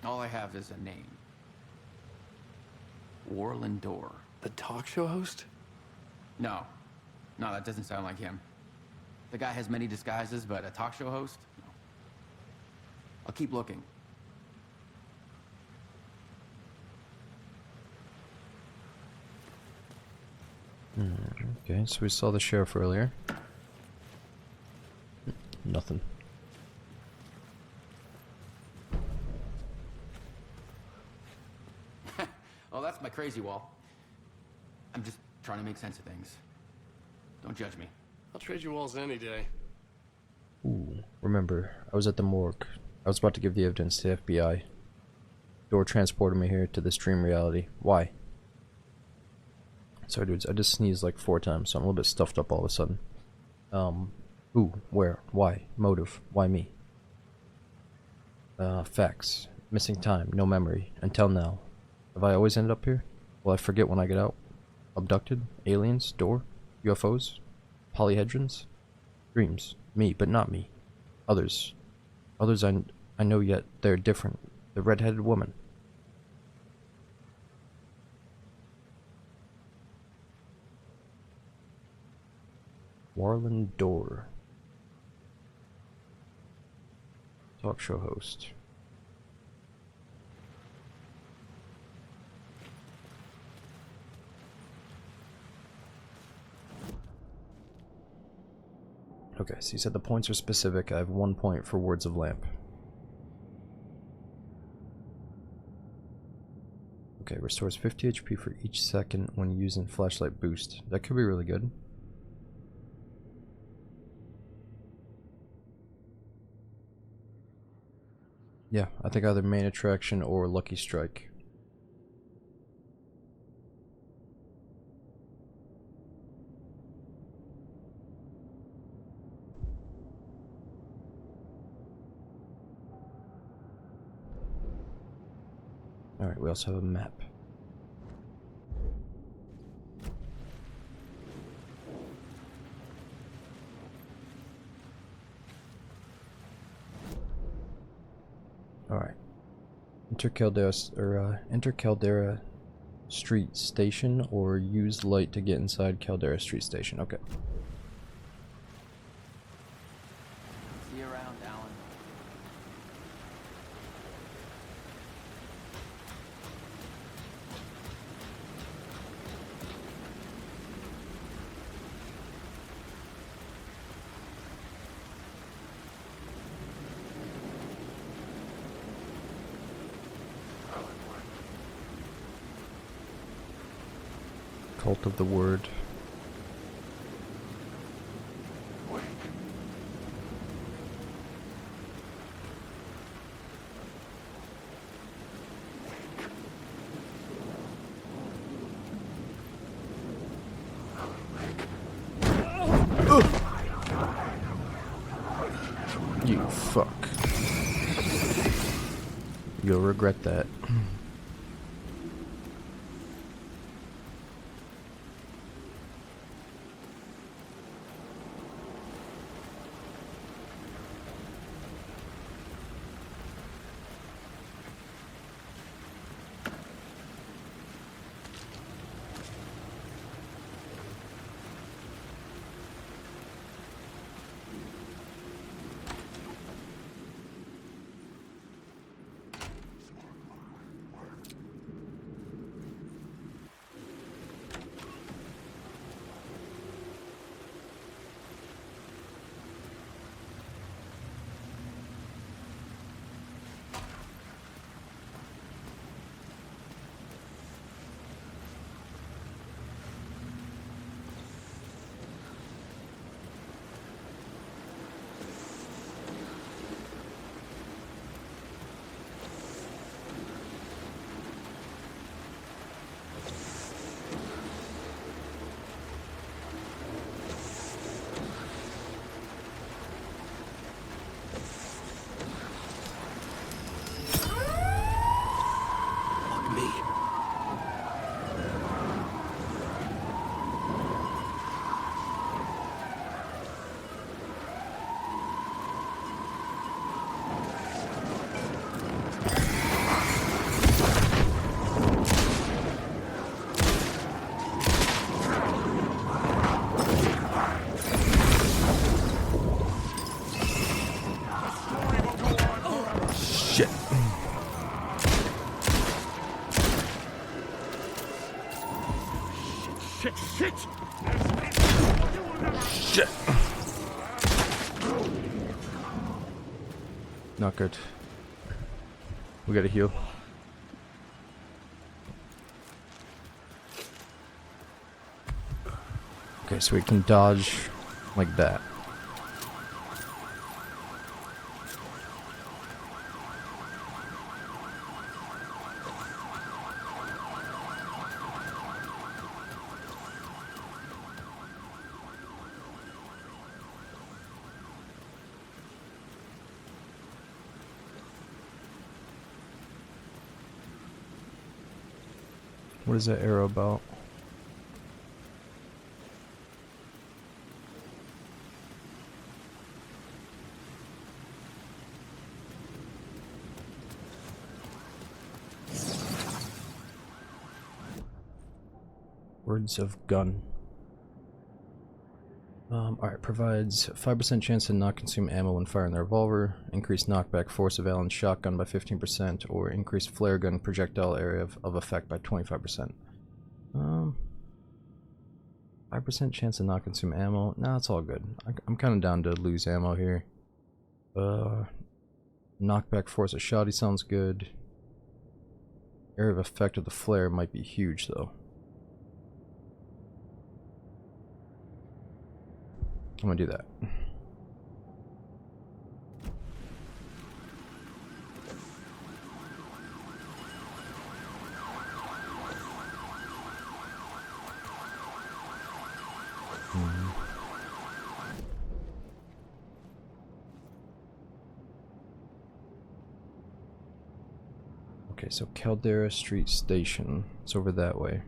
All I have is a name. Warlin Door. The talk show host? No. No, that doesn't sound like him. The guy has many disguises, but a talk show host? No. I'll keep looking. Okay, so we saw the sheriff earlier. Nothing. Oh, that's my crazy wall. I'm just trying to make sense of things. Don't judge me. I'll trade you walls any day. Ooh, remember, I was at the morgue. I was about to give the evidence to the FBI. Door transported me here to this dream reality. Why? Sorry dudes, I just sneezed like 4 times, so I'm a little bit stuffed up all of a sudden. Who? Where? Why? Motive? Why me? Facts. Missing time. No memory. Until now. Have I always ended up here? Will I forget when I get out? Abducted? Aliens? Door? UFOs? Polyhedrons? Dreams. Me, but not me. Others. Others I know, yet they're different. The red-headed woman. Warland Door. Talk show host. Okay, so you said the points are specific. I have 1 point for Words of Lamp. Okay, restores 50 HP for each second when using flashlight boost. That could be really good. Yeah, I think either main attraction or Lucky Strike. Alright, we also have a map. Alright. Enter Caldera Street Station, or use light to get inside Caldera Street Station. Okay. See you around, Alan. Cult of the Word. You fuck. You'll regret that. Shit. Shit! Shit. Not good. We gotta heal. Okay, so we can dodge like that. What is that arrow about? Words of Gun. Alright, provides 5% chance to not consume ammo when firing the revolver, increased knockback force of Allen's shotgun by 15%, or increased flare gun projectile area of effect by 25%. 5% chance to not consume ammo. Nah, it's all good. I'm kind of down to lose ammo here. Knockback force of shoddy sounds good. Area of effect of the flare might be huge though. I'm gonna do that. Okay, so Caldera Street Station. It's over that way.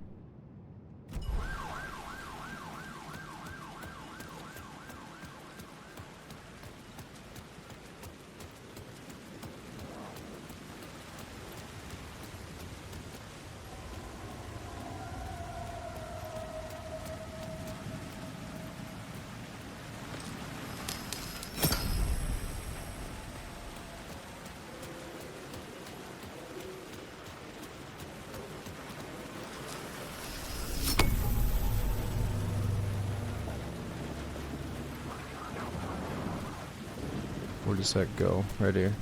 Where does that go? Right here.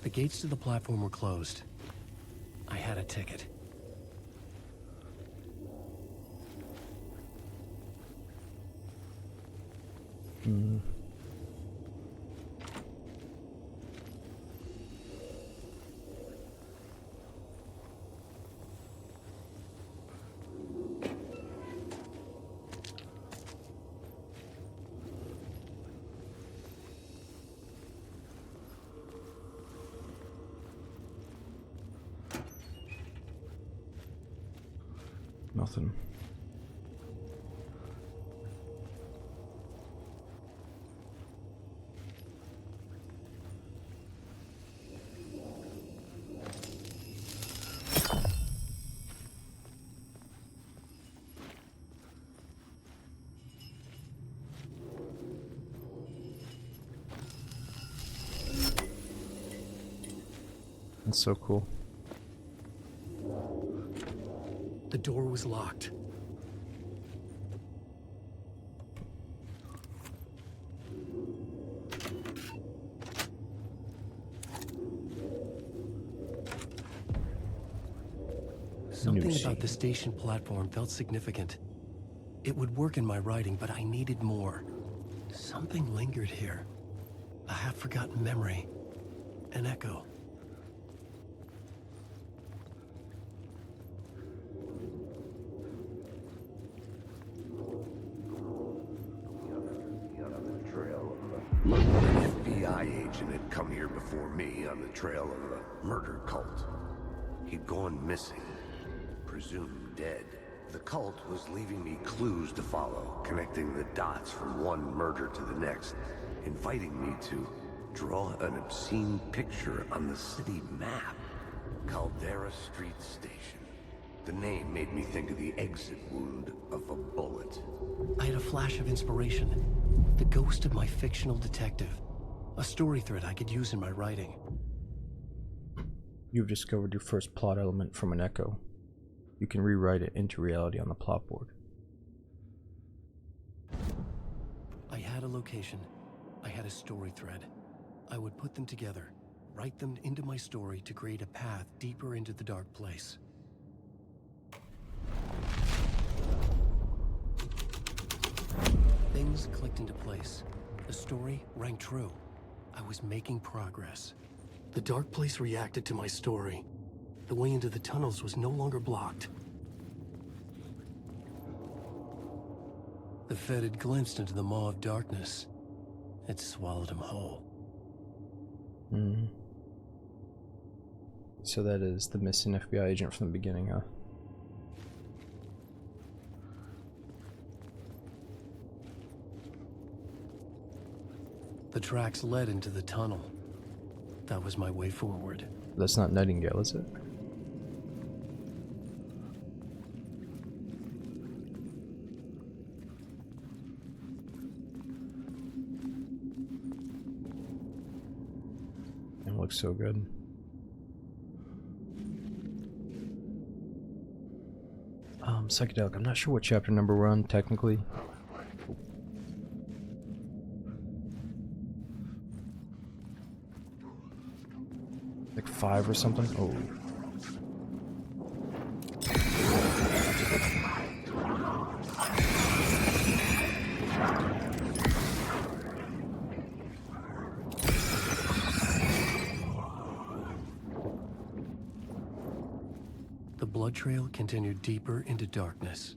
The gates to the platform were closed. I had a ticket. Nothing. That's so cool. The door was locked. Something about the station platform felt significant. It would work in my writing, but I needed more. Something lingered here. A half-forgotten memory. An echo. An FBI agent had come here before me on the trail of a murder cult. He'd gone missing, presumed dead. The cult was leaving me clues to follow, connecting the dots from one murder to the next, inviting me to draw an obscene picture on the city map. Caldera Street Station. The name made me think of the exit wound of a bullet. I had a flash of inspiration. The ghost of my fictional detective. A story thread I could use in my writing. You've discovered your first plot element from an echo. You can rewrite it into reality on the plot board. I had a location. I had a story thread. I would put them together, write them into my story to create a path deeper into the dark place. Things clicked into place. The story rang true. I was making progress. The dark place reacted to my story. The way into the tunnels was no longer blocked. The Fed had glimpsed into the maw of darkness. It swallowed him whole. So that is the missing FBI agent from the beginning, huh? The tracks led into the tunnel. That was my way forward. That's not Nightingale, is it? It looks so good. Psychedelic. I'm not sure what chapter number we're on, technically. Like 5 or something? Oh. The blood trail continued deeper into darkness.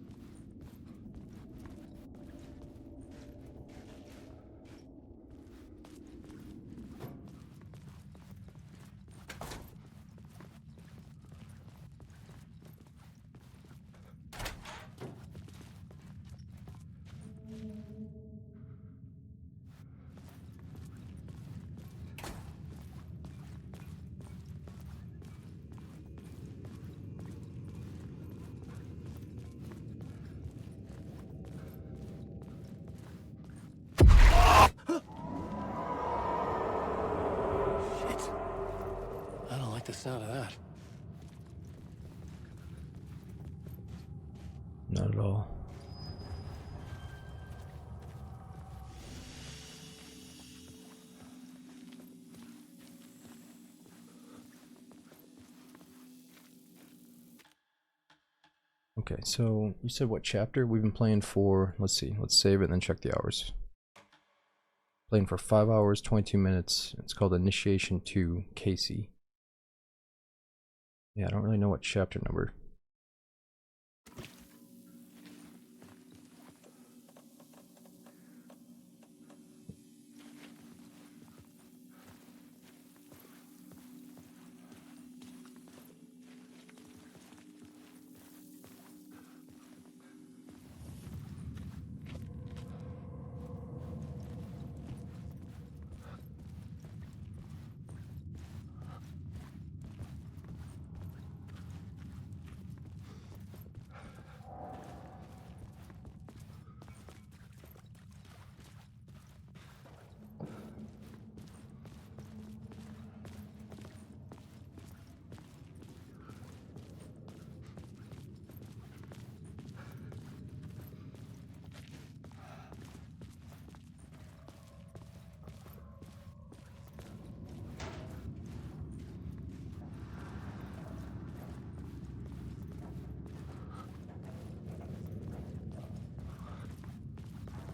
The sound of that. Not at all. Okay, so you said what chapter? We've been playing for, let's see, let's save it and then check the hours. Playing for 5 hours, 22 minutes. It's called Initiation 2, Casey. Yeah, I don't really know what chapter number.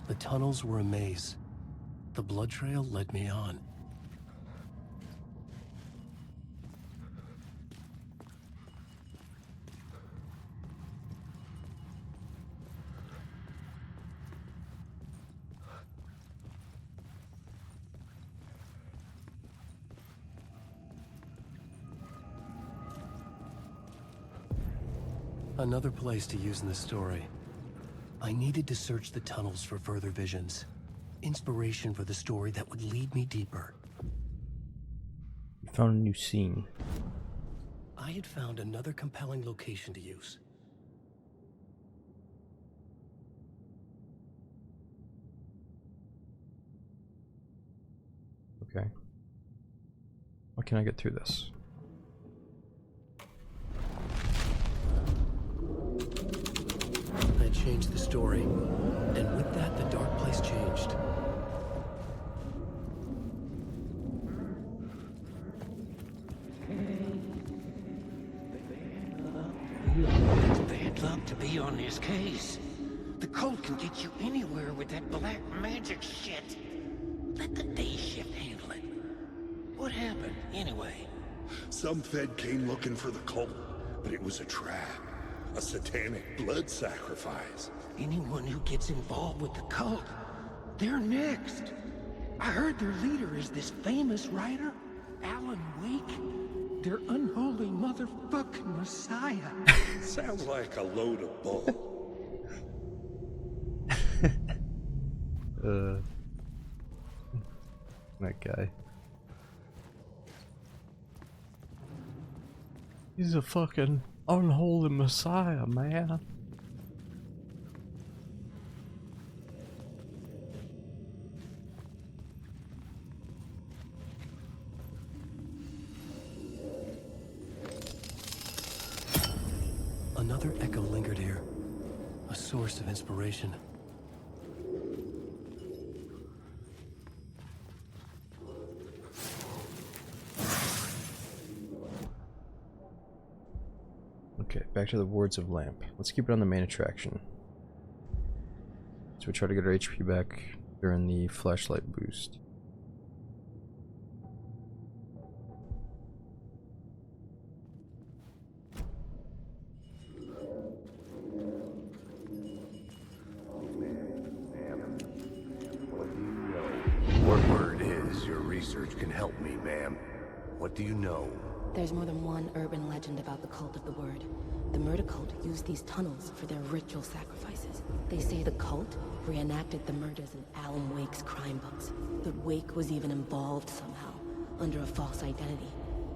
The tunnels were a maze. The blood trail led me on. Another place to use in the story. I needed to search the tunnels for further visions. Inspiration for the story that would lead me deeper. You found a new scene. I had found another compelling location to use. Okay. How can I get through this? I changed the story, and with that, the dark place changed. They'd love to be on this case. The cult can get you anywhere with that black magic shit. Let the day shift handle it. What happened, anyway? Some Fed came looking for the cult, but it was a trap. A satanic blood sacrifice. Anyone who gets involved with the cult, they're next. I heard their leader is this famous writer, Alan Wake. their unholy motherfucking messiah. Sounds like a load of bull. That guy. He's a fucking unholy messiah, man. Another echo lingered here. A source of inspiration. Okay, back to the Wards of Lamp. Let's keep it on the main attraction. So we try to get our HP back during the flashlight boost. Word is your research can help me, ma'am. What do you know? There's more than one urban legend about the Cult of the Word. The murder cult used these tunnels for their ritual sacrifices. They say the cult reenacted the murders in Alan Wake's crime books. That Wake was even involved somehow, under a false identity.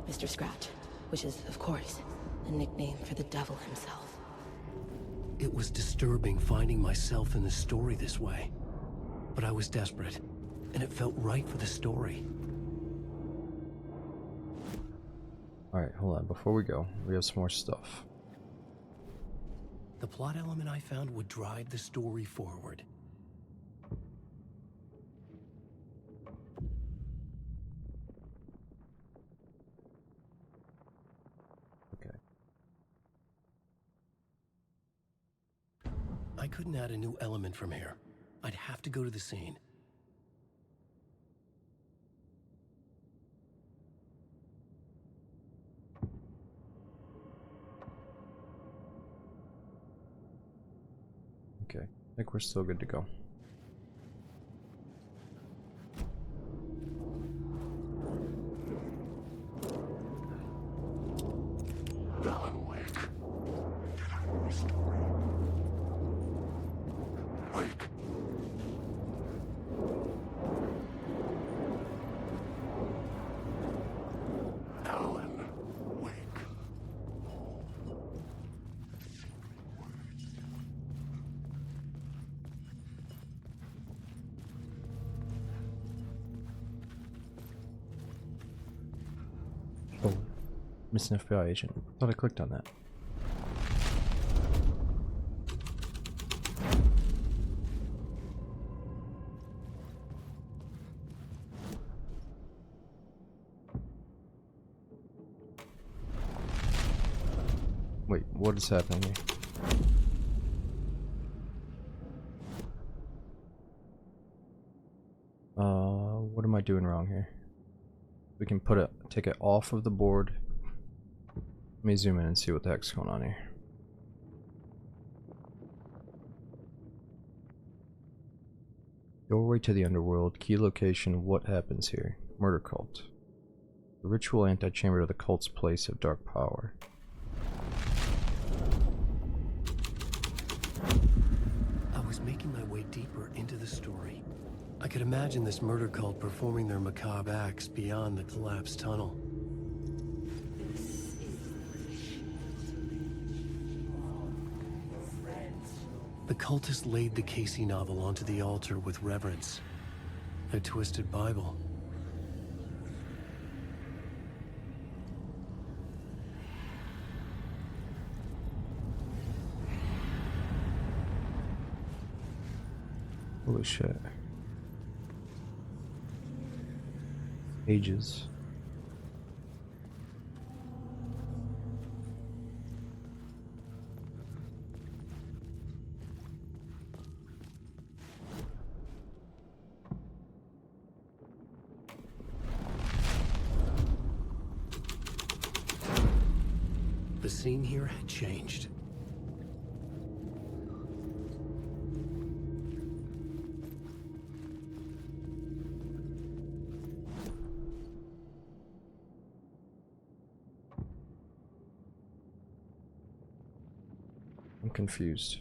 Mr. Scratch, which is, of course, a nickname for the devil himself. It was disturbing finding myself in the story this way. But I was desperate, and it felt right for the story. Alright, hold on. Before we go, we have some more stuff. The plot element I found would drive the story forward. Okay. I couldn't add a new element from here. I'd have to go to the scene. Okay, I think we're still good to go. Alan Wake. Did I hear a story? Wake. Alan Wake. Oh, missing FBI agent. Thought I clicked on that. Wait, what is happening here? What am I doing wrong here? We can take it off of the board. Let me zoom in and see what the heck's going on here. Doorway to the underworld. Key location. What happens here? Murder cult. The ritual antechamber to the cult's place of dark power. I was making my way deeper into the story. I could imagine this murder cult performing their macabre acts beyond the collapsed tunnel. The cultists laid the Casey novel onto the altar with reverence. Their twisted Bible. Holy shit. Pages. The scene here had changed. confused.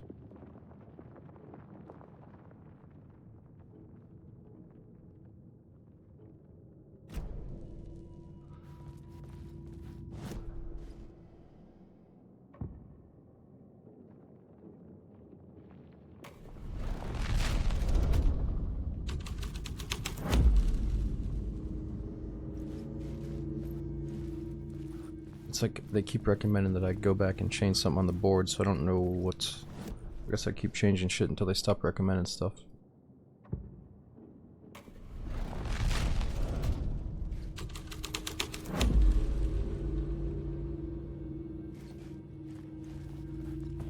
It's like they keep recommending that I go back and change something on the board, so I don't know what's... I guess I keep changing shit until they stop recommending stuff.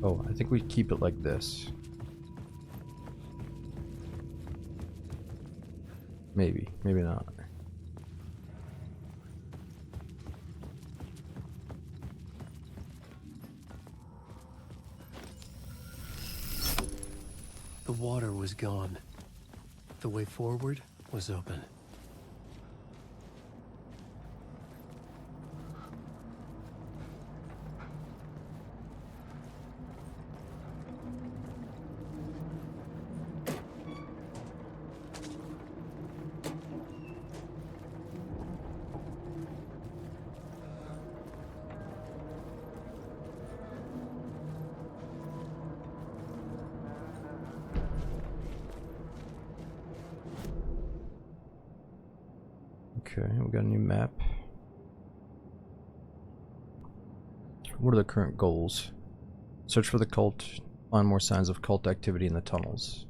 Oh, I think we keep it like this. Maybe, maybe not. The water was gone. The way forward was open. Okay, we got a new map. What are the current goals? Search for the cult, find more signs of cult activity in the tunnels.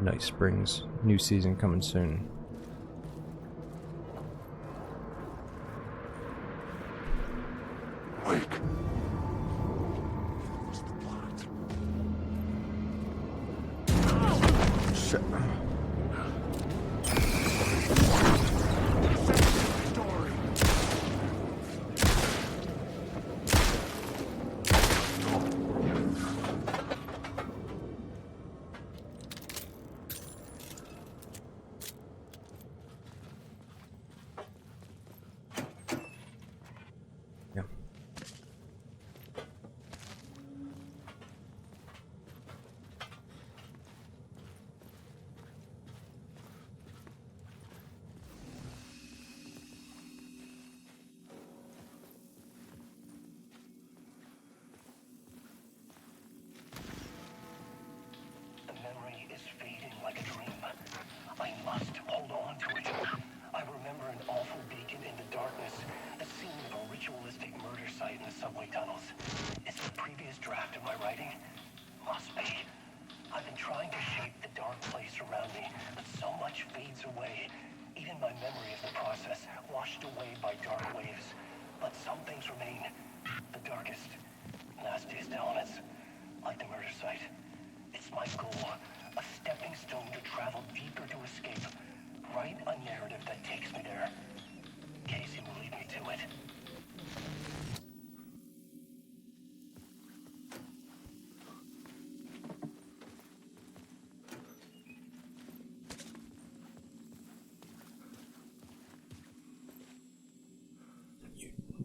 Nice Springs. New season coming soon.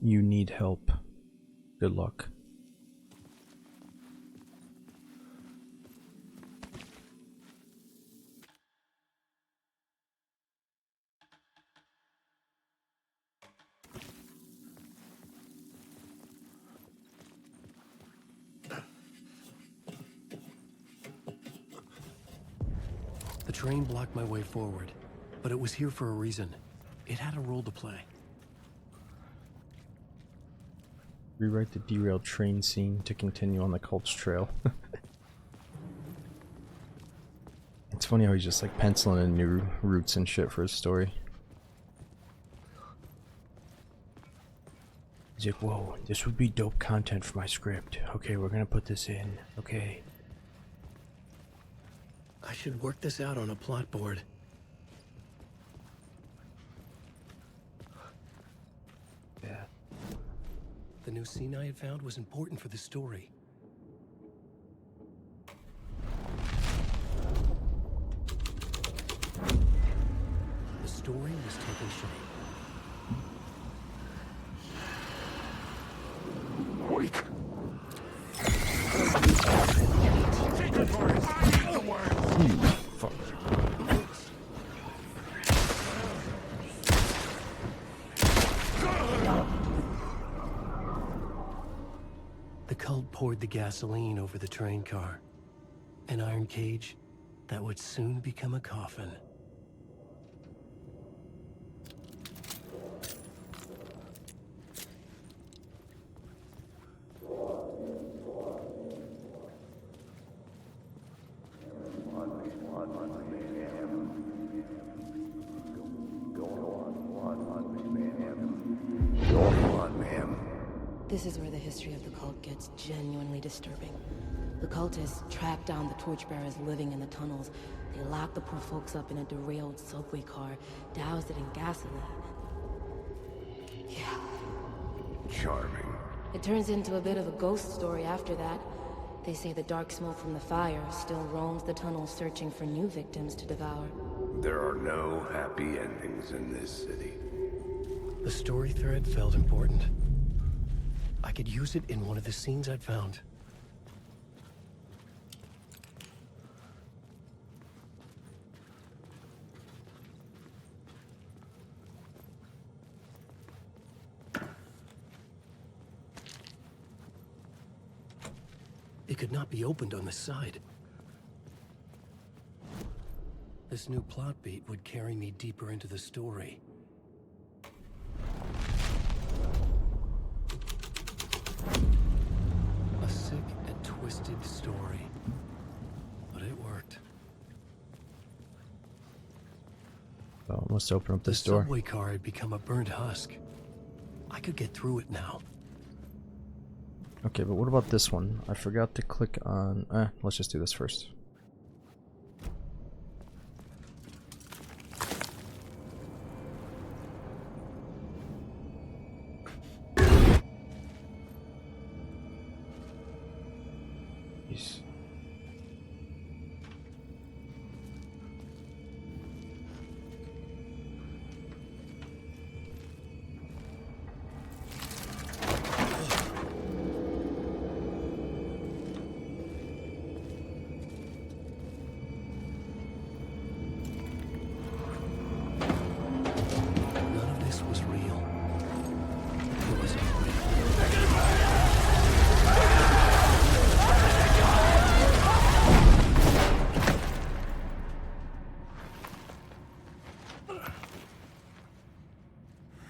You need help. Good luck. The train blocked my way forward, but it was here for a reason. It had a role to play. Rewrite the derailed train scene to continue on the cult's trail. It's funny how he's just like penciling in new routes and shit for his story. He's like, whoa, this would be dope content for my script. Okay, we're gonna put this in. Okay. I should work this out on a plot board. Yeah. The new scene I had found was important for the story. story was taking shape. Wait. Fuck. The cult poured the gasoline over the train car. An iron cage that would soon become a coffin. This is where the history of the cult gets genuinely disturbing. The cultists tracked down the torchbearers living in the tunnels. They locked the poor folks up in a derailed subway car, doused it in gasoline. Yeah. Charming. It turns into a bit of a ghost story after that. They say the dark smoke from the fire still roams the tunnels searching for new victims to devour. There are no happy endings in this city. The story thread felt important. I could use it in one of the scenes I'd found. It could not be opened on the side. This new plot beat would carry me deeper into the story. A sick and twisted story. But it worked. Oh, let's open up this The door. subway car had become a burnt husk. I could get through it now. Okay, but what about this one? I forgot to click on... let's just do this first. Jeez. None of this was real. It was real.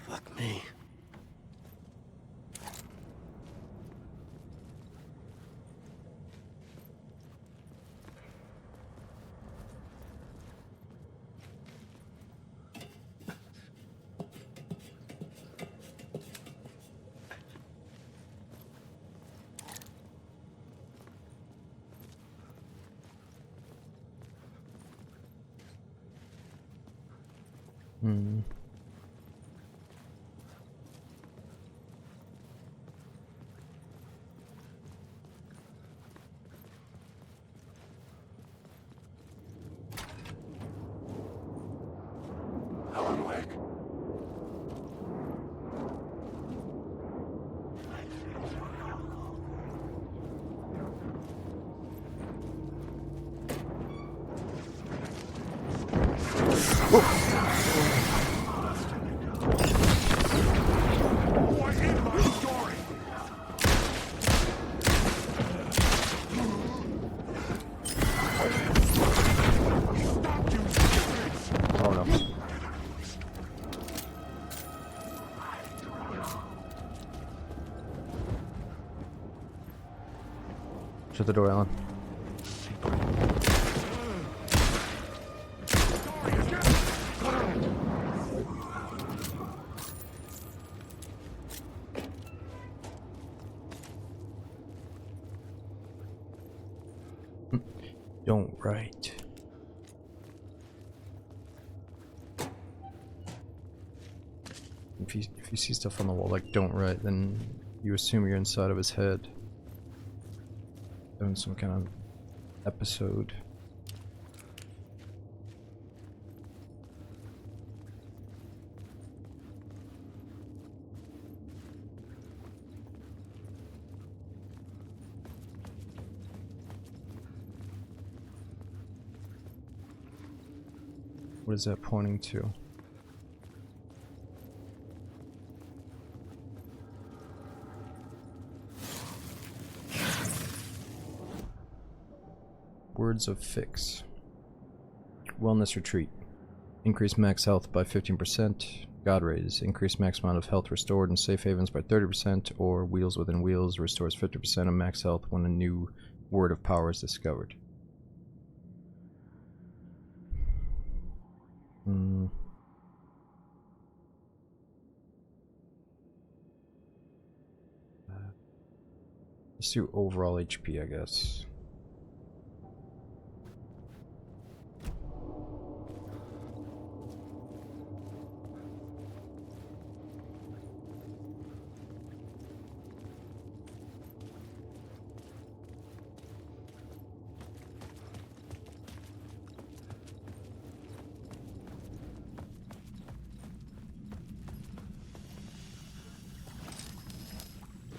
Fuck me. Hmm. Alan Wake. What in my story? Oh no. Shut the door, Alan. Don't write. If you see stuff on the wall like "don't write," then you assume you're inside of his head, doing some kind of episode. What is that pointing to? Words of Fix. Wellness Retreat. Increase max health by 15%. God Rays. Increase max amount of health restored in safe havens by 30%. Or Wheels Within Wheels restores 50% of max health when a new word of power is discovered. Let's do overall HP, I guess.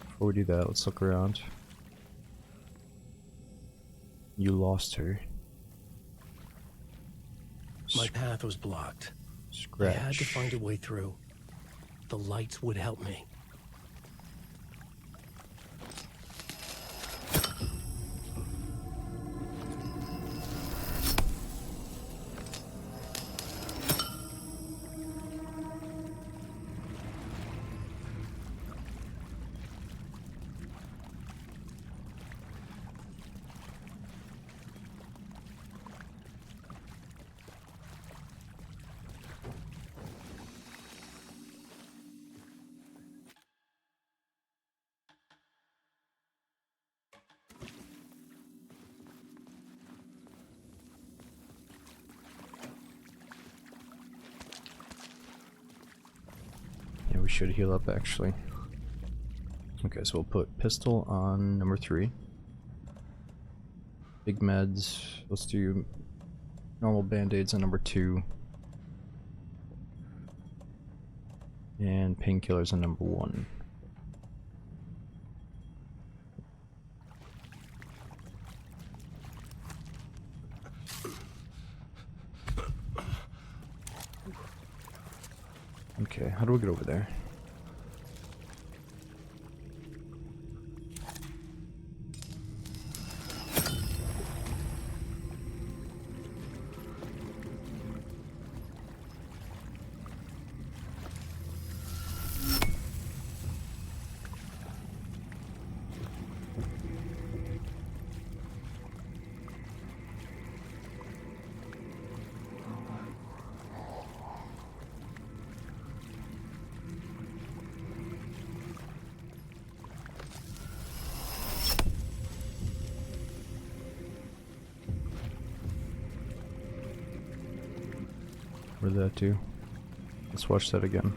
Before we do that, let's look around. You lost her. My path was blocked. Scratch. I had to find a way through. The lights would help me. Yeah, we should heal up actually. Okay, so we'll put pistol on number 3. Big meds. Let's do normal band-aids on number 2. And painkillers on number 1. Okay, how do we get over there? Where did that do? Let's watch that again.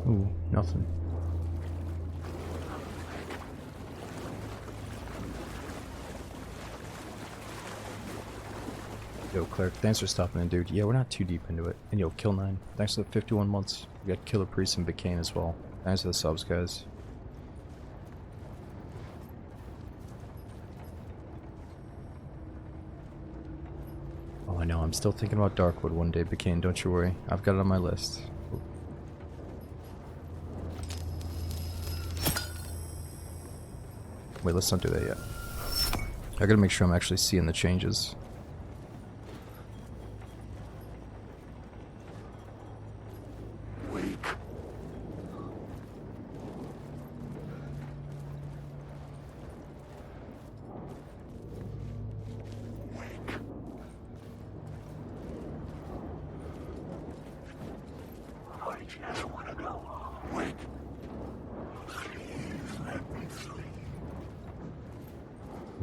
Ooh, nothing. Yo, Cleric, thanks for stopping in, dude. Yeah, we're not too deep into it. And yo, Kill9, thanks for the 51 months. We got Killer Priest and Bacane as well. Thanks for the subs, guys. Oh, I know, I'm still thinking about Darkwood one day, Bacane, don't you worry. I've got it on my list. Wait, let's not do that yet. I gotta make sure I'm actually seeing the changes. Wake.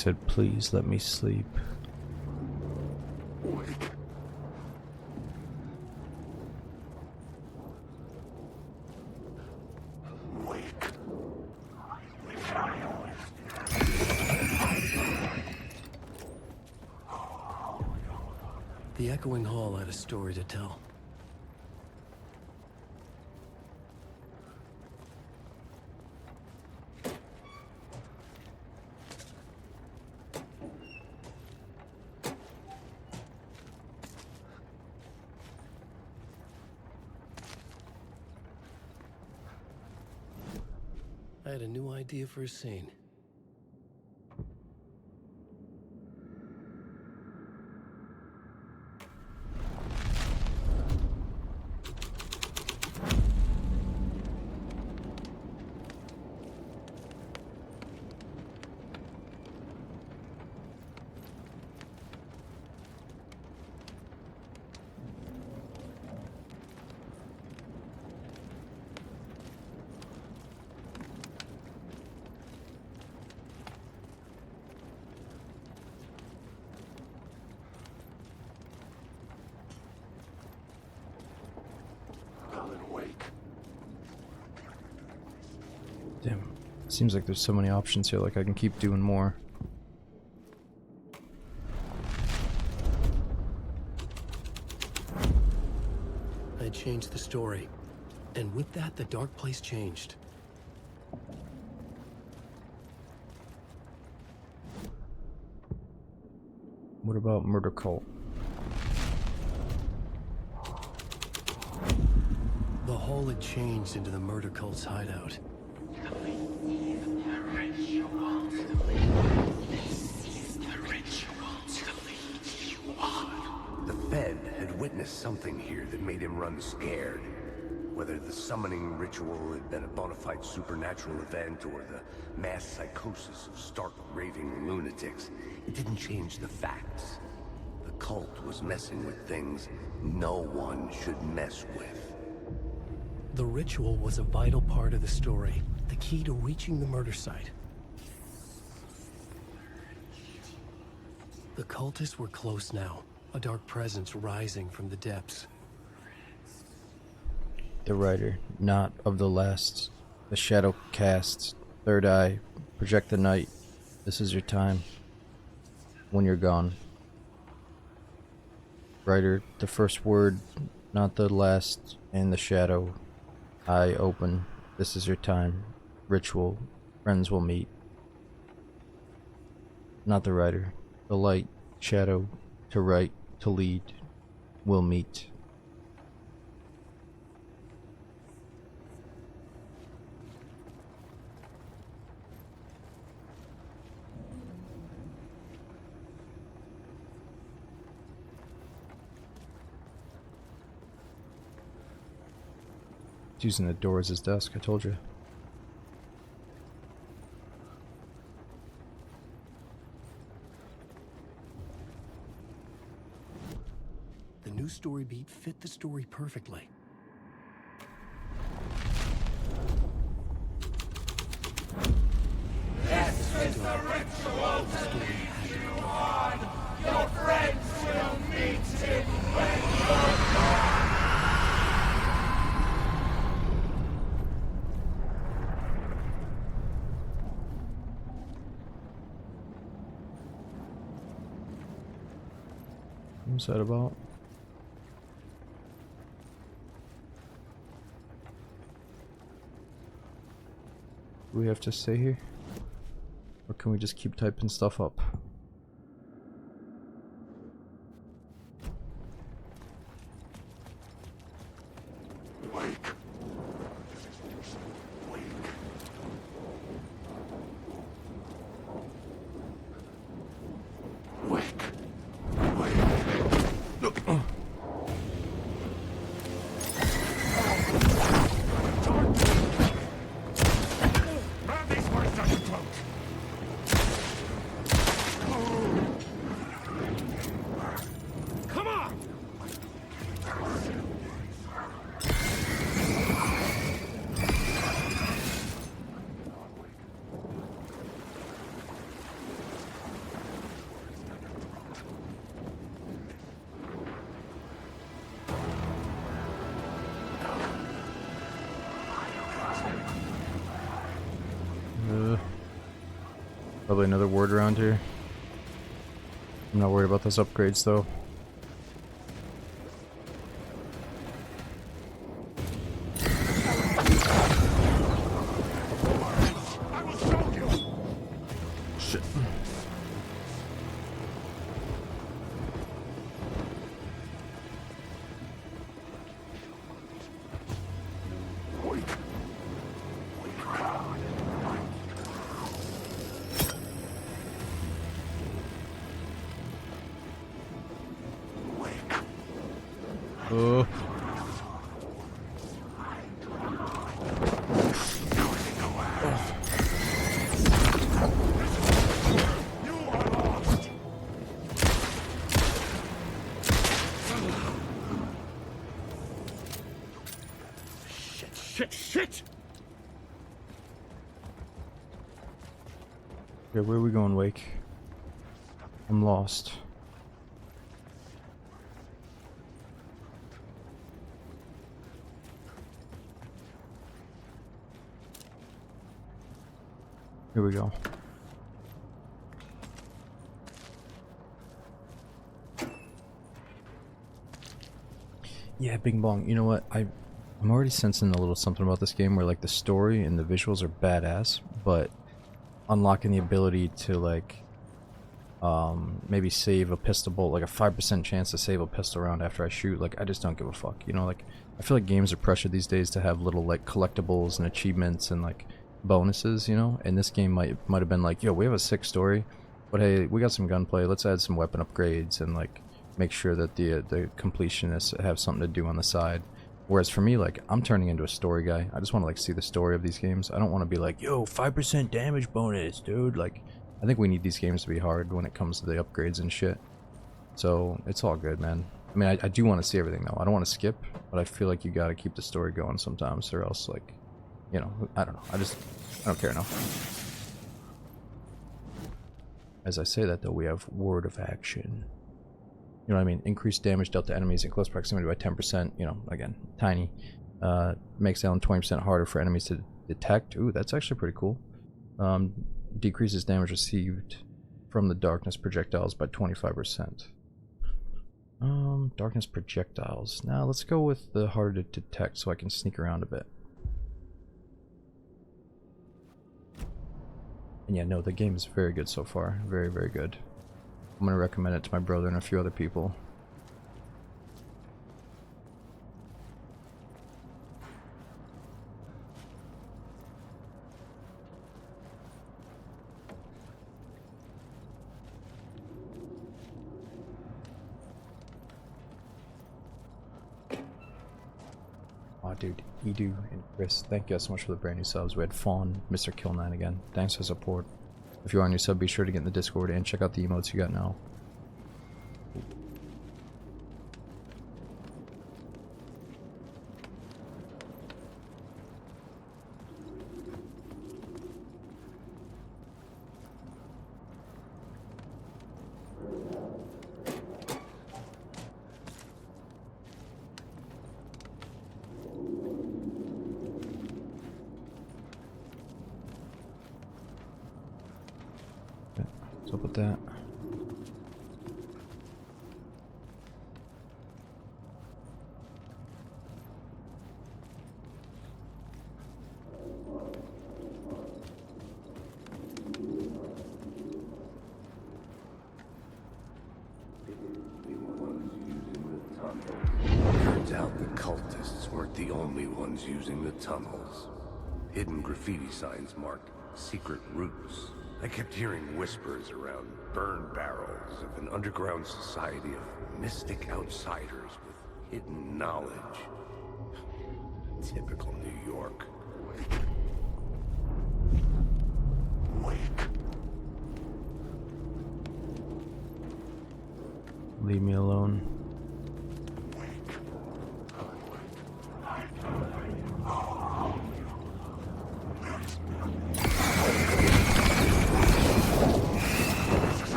said, please let me sleep. Wake. Wake. The echoing hall had a story to tell. I had a new idea for a scene. Damn. Seems like there's so many options here, like I can keep doing more. I had changed the story. And with that, the dark place changed. What about Murder Cult? The hall had changed into the murder cult's hideout. The Fed had witnessed something here that made him run scared. Whether the summoning ritual had been a bona fide supernatural event or the mass psychosis of stark raving lunatics, it didn't change the facts. The cult was messing with things no one should mess with. The ritual was a vital part of the story, the key to reaching the murder site. The cultists were close now, a dark presence rising from the depths. The writer, not of the last. The shadow casts, third eye, project the night. This is your time. When you're gone. Writer, the first word, not the last, and the shadow. Eye open. This is your time. Ritual. Friends will meet. Not the writer. The light, shadow, to write, to lead, will meet. He's using the door as his desk, I told you. The new story beat fit the story perfectly. This is the ritual to lead you on. Your friends will meet him when you're gone. What's that about? Do we have to stay here? Or can we just keep typing stuff up? Wake. Wake. Grab these words out your throat. Probably another word around here. I'm not worried about those upgrades though. Shit. Oh. Shit! Okay, where are we going, Wake? I'm lost. Here we go. Yeah, Bing Bong. You know what? I'm already sensing a little something about this game where like the story and the visuals are badass, but unlocking the ability to like maybe save a pistol bolt, like a 5% chance to save a pistol round after I shoot, like I just don't give a fuck. You know, like I feel like games are pressured these days to have little like collectibles and achievements and like bonuses, you know, and this game might have been like, yo, we have a sick story, but hey, we got some gunplay, let's add some weapon upgrades and like make sure that the completionists have something to do on the side. Whereas for me, like, I'm turning into a story guy. I just want to like see the story of these games. I don't want to be like, yo, 5% damage bonus, dude. Like, I think we need these games to be hard when it comes to the upgrades and shit. So it's all good, man. I mean, I do want to see everything though. I don't want to skip, but I feel like you got to keep the story going sometimes, or else like, you know, I don't know. I don't care enough. As I say that though, we have word of action. You know what I mean? Increased damage dealt to enemies in close proximity by 10%. You know, again, tiny. Makes down 20% harder for enemies to detect. Ooh, that's actually pretty cool. Decreases damage received from the darkness projectiles by 25%. Darkness projectiles. Now let's go with the harder to detect so I can sneak around a bit. And yeah, no, the game is very good so far. Very, very good. I'm going to recommend it to my brother and a few other people. Aw, dude, Edu and Chris, thank you guys so much for the brand new subs. We had Fawn, Mr. Kill9 again. Thanks for support. If you are on your sub, be sure to get in the Discord and check out the emotes you got now. What's up with that? Turns out the cultists weren't the only ones using the tunnels. Hidden graffiti signs marked secret routes. I kept hearing whispers around burn barrels of an underground society of mystic outsiders with hidden knowledge. Typical New York. Leave me alone.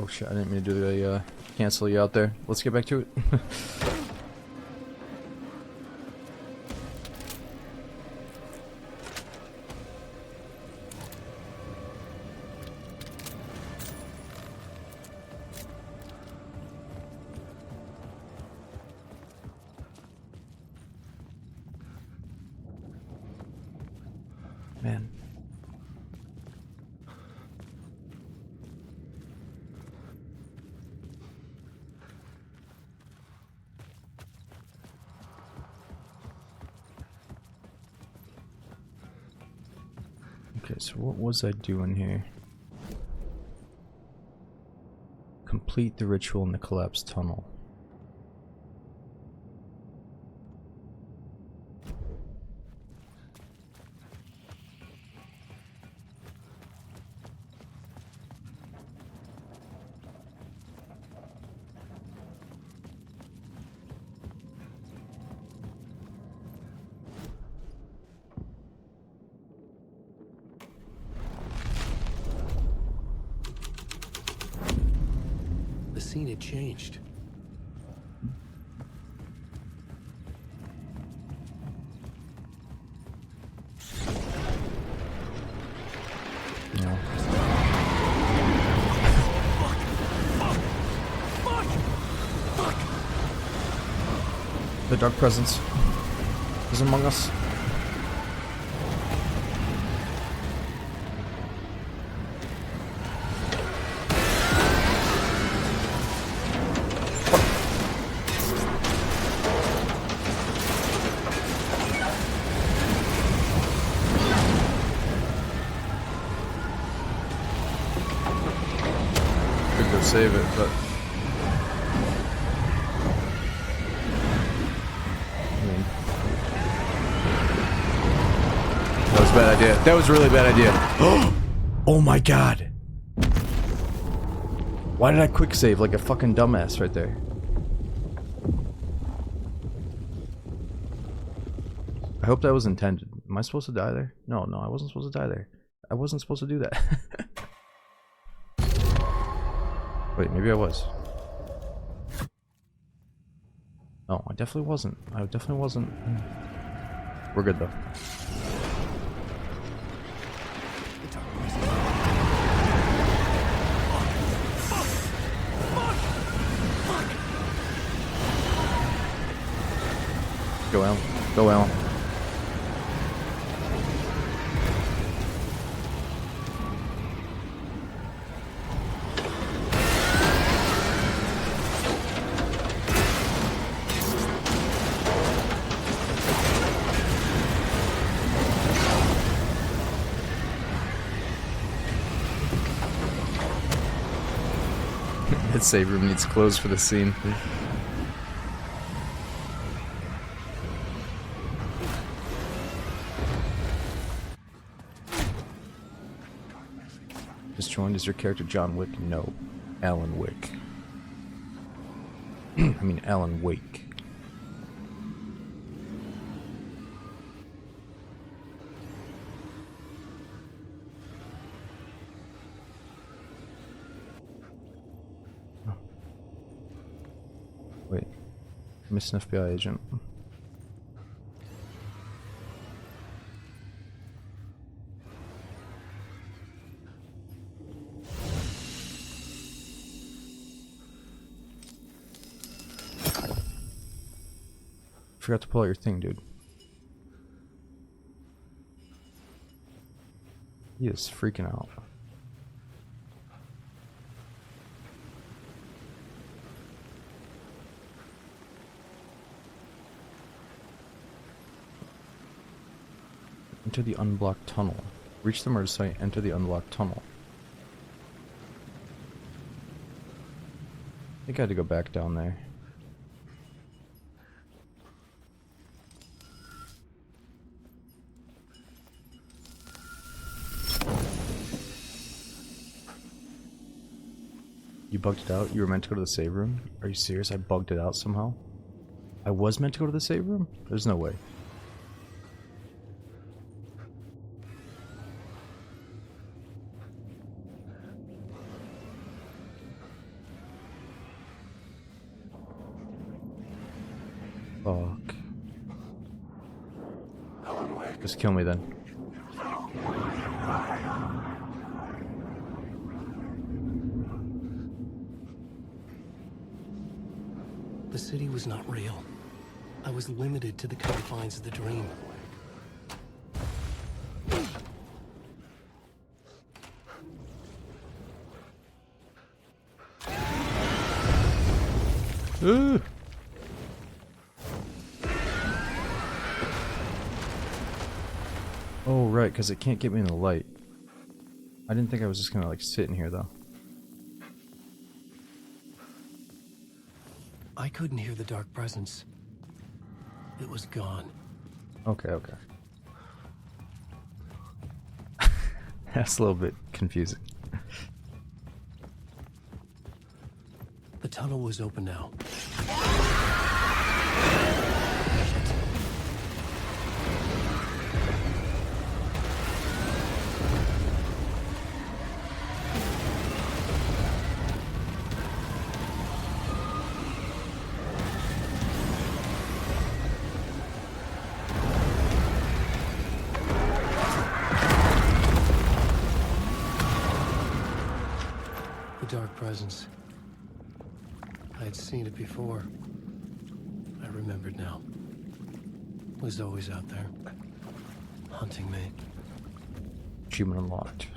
Oh shit, I didn't mean to do the cancel you out there. Let's get back to it. Man. Okay, so what was I doing here? Complete the ritual in the collapsed tunnel. The scene had changed. No. The dark presence is among us. Could go save it, but that was a bad idea. That was a really bad idea. Oh my god. Why did I quick save like a fucking dumbass right there? I hope that was intended. Am I supposed to die there? No, no, I wasn't supposed to die there. I wasn't supposed to do that. Wait, maybe I was. No, I definitely wasn't. I definitely wasn't. We're good though. Go out. Go out. That save room needs clothes for the scene. Just joined. Is your character John Wick? No. Alan Wick. I mean Alan Wake. Wait. I missed an FBI agent. Forgot to pull out your thing, dude. He is freaking out. Enter the unblocked tunnel. Reach the murder site, enter the unblocked tunnel. I think I had to go back down there. You bugged it out? You were meant to go to the save room? Are you serious? I bugged it out somehow? I was meant to go to the save room? There's no way. Fuck. Just kill me then. The city was not real. I was limited to the confines of the dream. Ooh. Oh, right, because it can't get me in the light. I didn't think I was just gonna, like, sit in here, though. I couldn't hear the dark presence. It was gone. Okay, okay. That's a little bit confusing. The tunnel was open now. The dark presence. I had seen it before. I remembered now. It was always out there, hunting me. Achievement unlocked.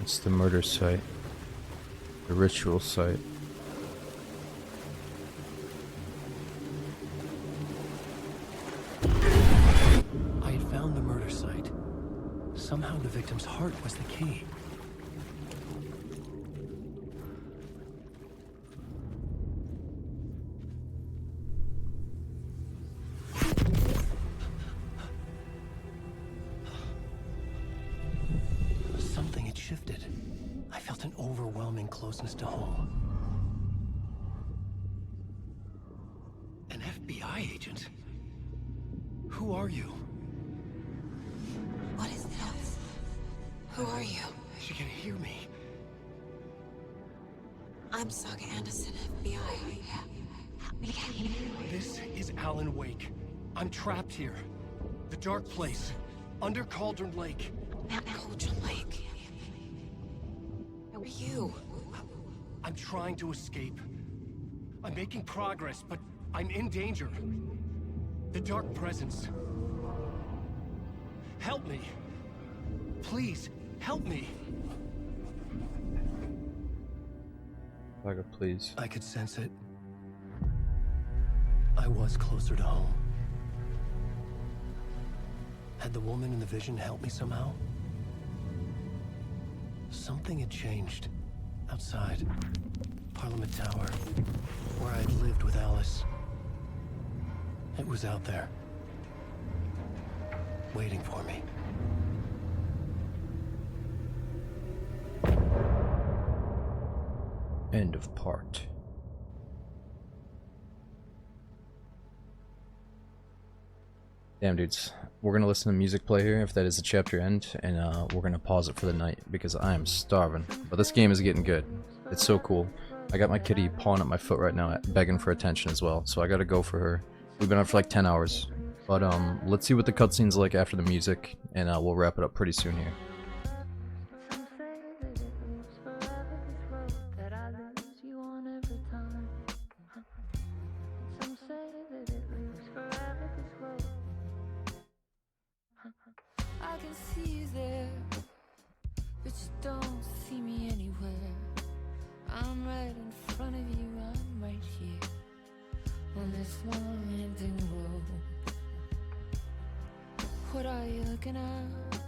It's the murder site. The ritual site. I had found the murder site. Somehow the victim's heart was the key. Something had shifted. I felt an overwhelming closeness to home. An FBI agent? Who are you? What is this? Who are you? She can hear me. I'm Saga Anderson, FBI. This is Alan Wake. I'm trapped here. The dark place. Under Cauldron Lake. Cauldron Lake. Who are you? I'm trying to escape. I'm making progress, but I'm in danger. The dark presence. Help me. Please, help me. Saga, please. I could sense it. I was closer to home. Had the woman in the vision helped me somehow? Something had changed. Outside. Parliament Tower. Where I'd lived with Alice. It was out there. Waiting for me. End of part. Damn, dudes. We're gonna listen to music play here if that is the chapter end, and we're gonna pause it for the night because I am starving. But this game is getting good. It's so cool. I got my kitty pawing at my foot right now, begging for attention as well, so I gotta go for her. We've been on for like 10 hours. But let's see what the cutscene's like after the music, and we'll wrap it up pretty soon here. I can see you there, but you don't see me anywhere. I'm right in front of you, I'm right here on this long winding road. What are you looking at?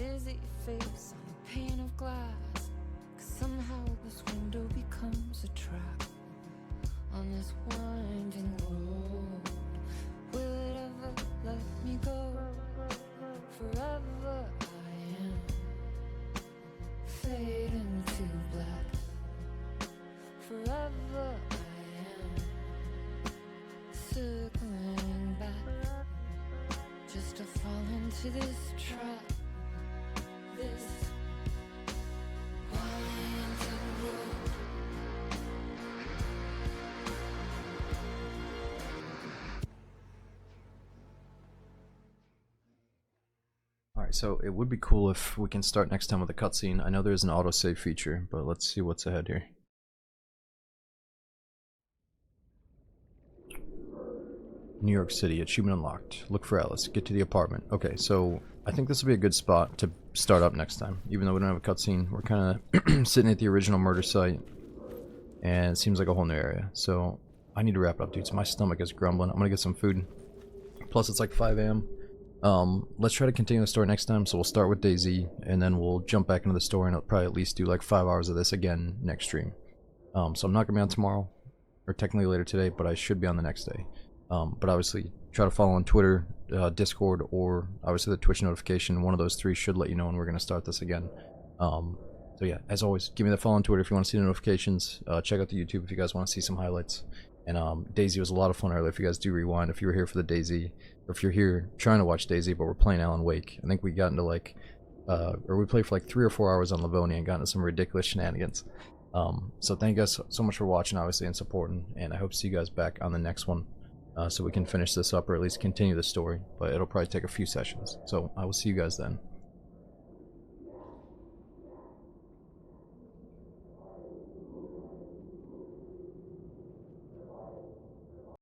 Is it your face on a pane of glass? 'Cause somehow this window becomes a trap on this winding road. wherever I am, circling back, just to fall into this trap, this winding road. Alright, so it would be cool if we can start next time with a cutscene. I know there's an autosave feature, but let's see what's ahead here. New York City, achievement unlocked. Look for Alice. Get to the apartment. Okay, so I think this will be a good spot to start up next time. Even though we don't have a cutscene, we're kind of sitting at the original murder site, and it seems like a whole new area. So I need to wrap it up, dude. So my stomach is grumbling. I'm gonna get some food. Plus, it's like 5 a.m. Let's try to continue the story next time. So we'll start with DayZ, and then we'll jump back into the story, and I'll probably at least do like 5 hours of this again next stream. So I'm not gonna be on tomorrow, or technically later today, but I should be on the next day. But obviously, try to follow on Twitter, Discord, or obviously the Twitch notification. One of those three should let you know when we're going to start this again. So yeah, as always, give me the follow on Twitter if you want to see the notifications. Check out the YouTube if you guys want to see some highlights. And DayZ was a lot of fun earlier. If you guys do rewind, if you were here for the DayZ, or if you're here trying to watch DayZ, but we're playing Alan Wake. I think we got into like, or we played for like 3 or 4 hours on Livonia and got into some ridiculous shenanigans. So thank you guys so much for watching, obviously, and supporting. And I hope to see you guys back on the next one. So we can finish this up, or at least continue the story, but it'll probably take a few sessions. So I will see you guys then.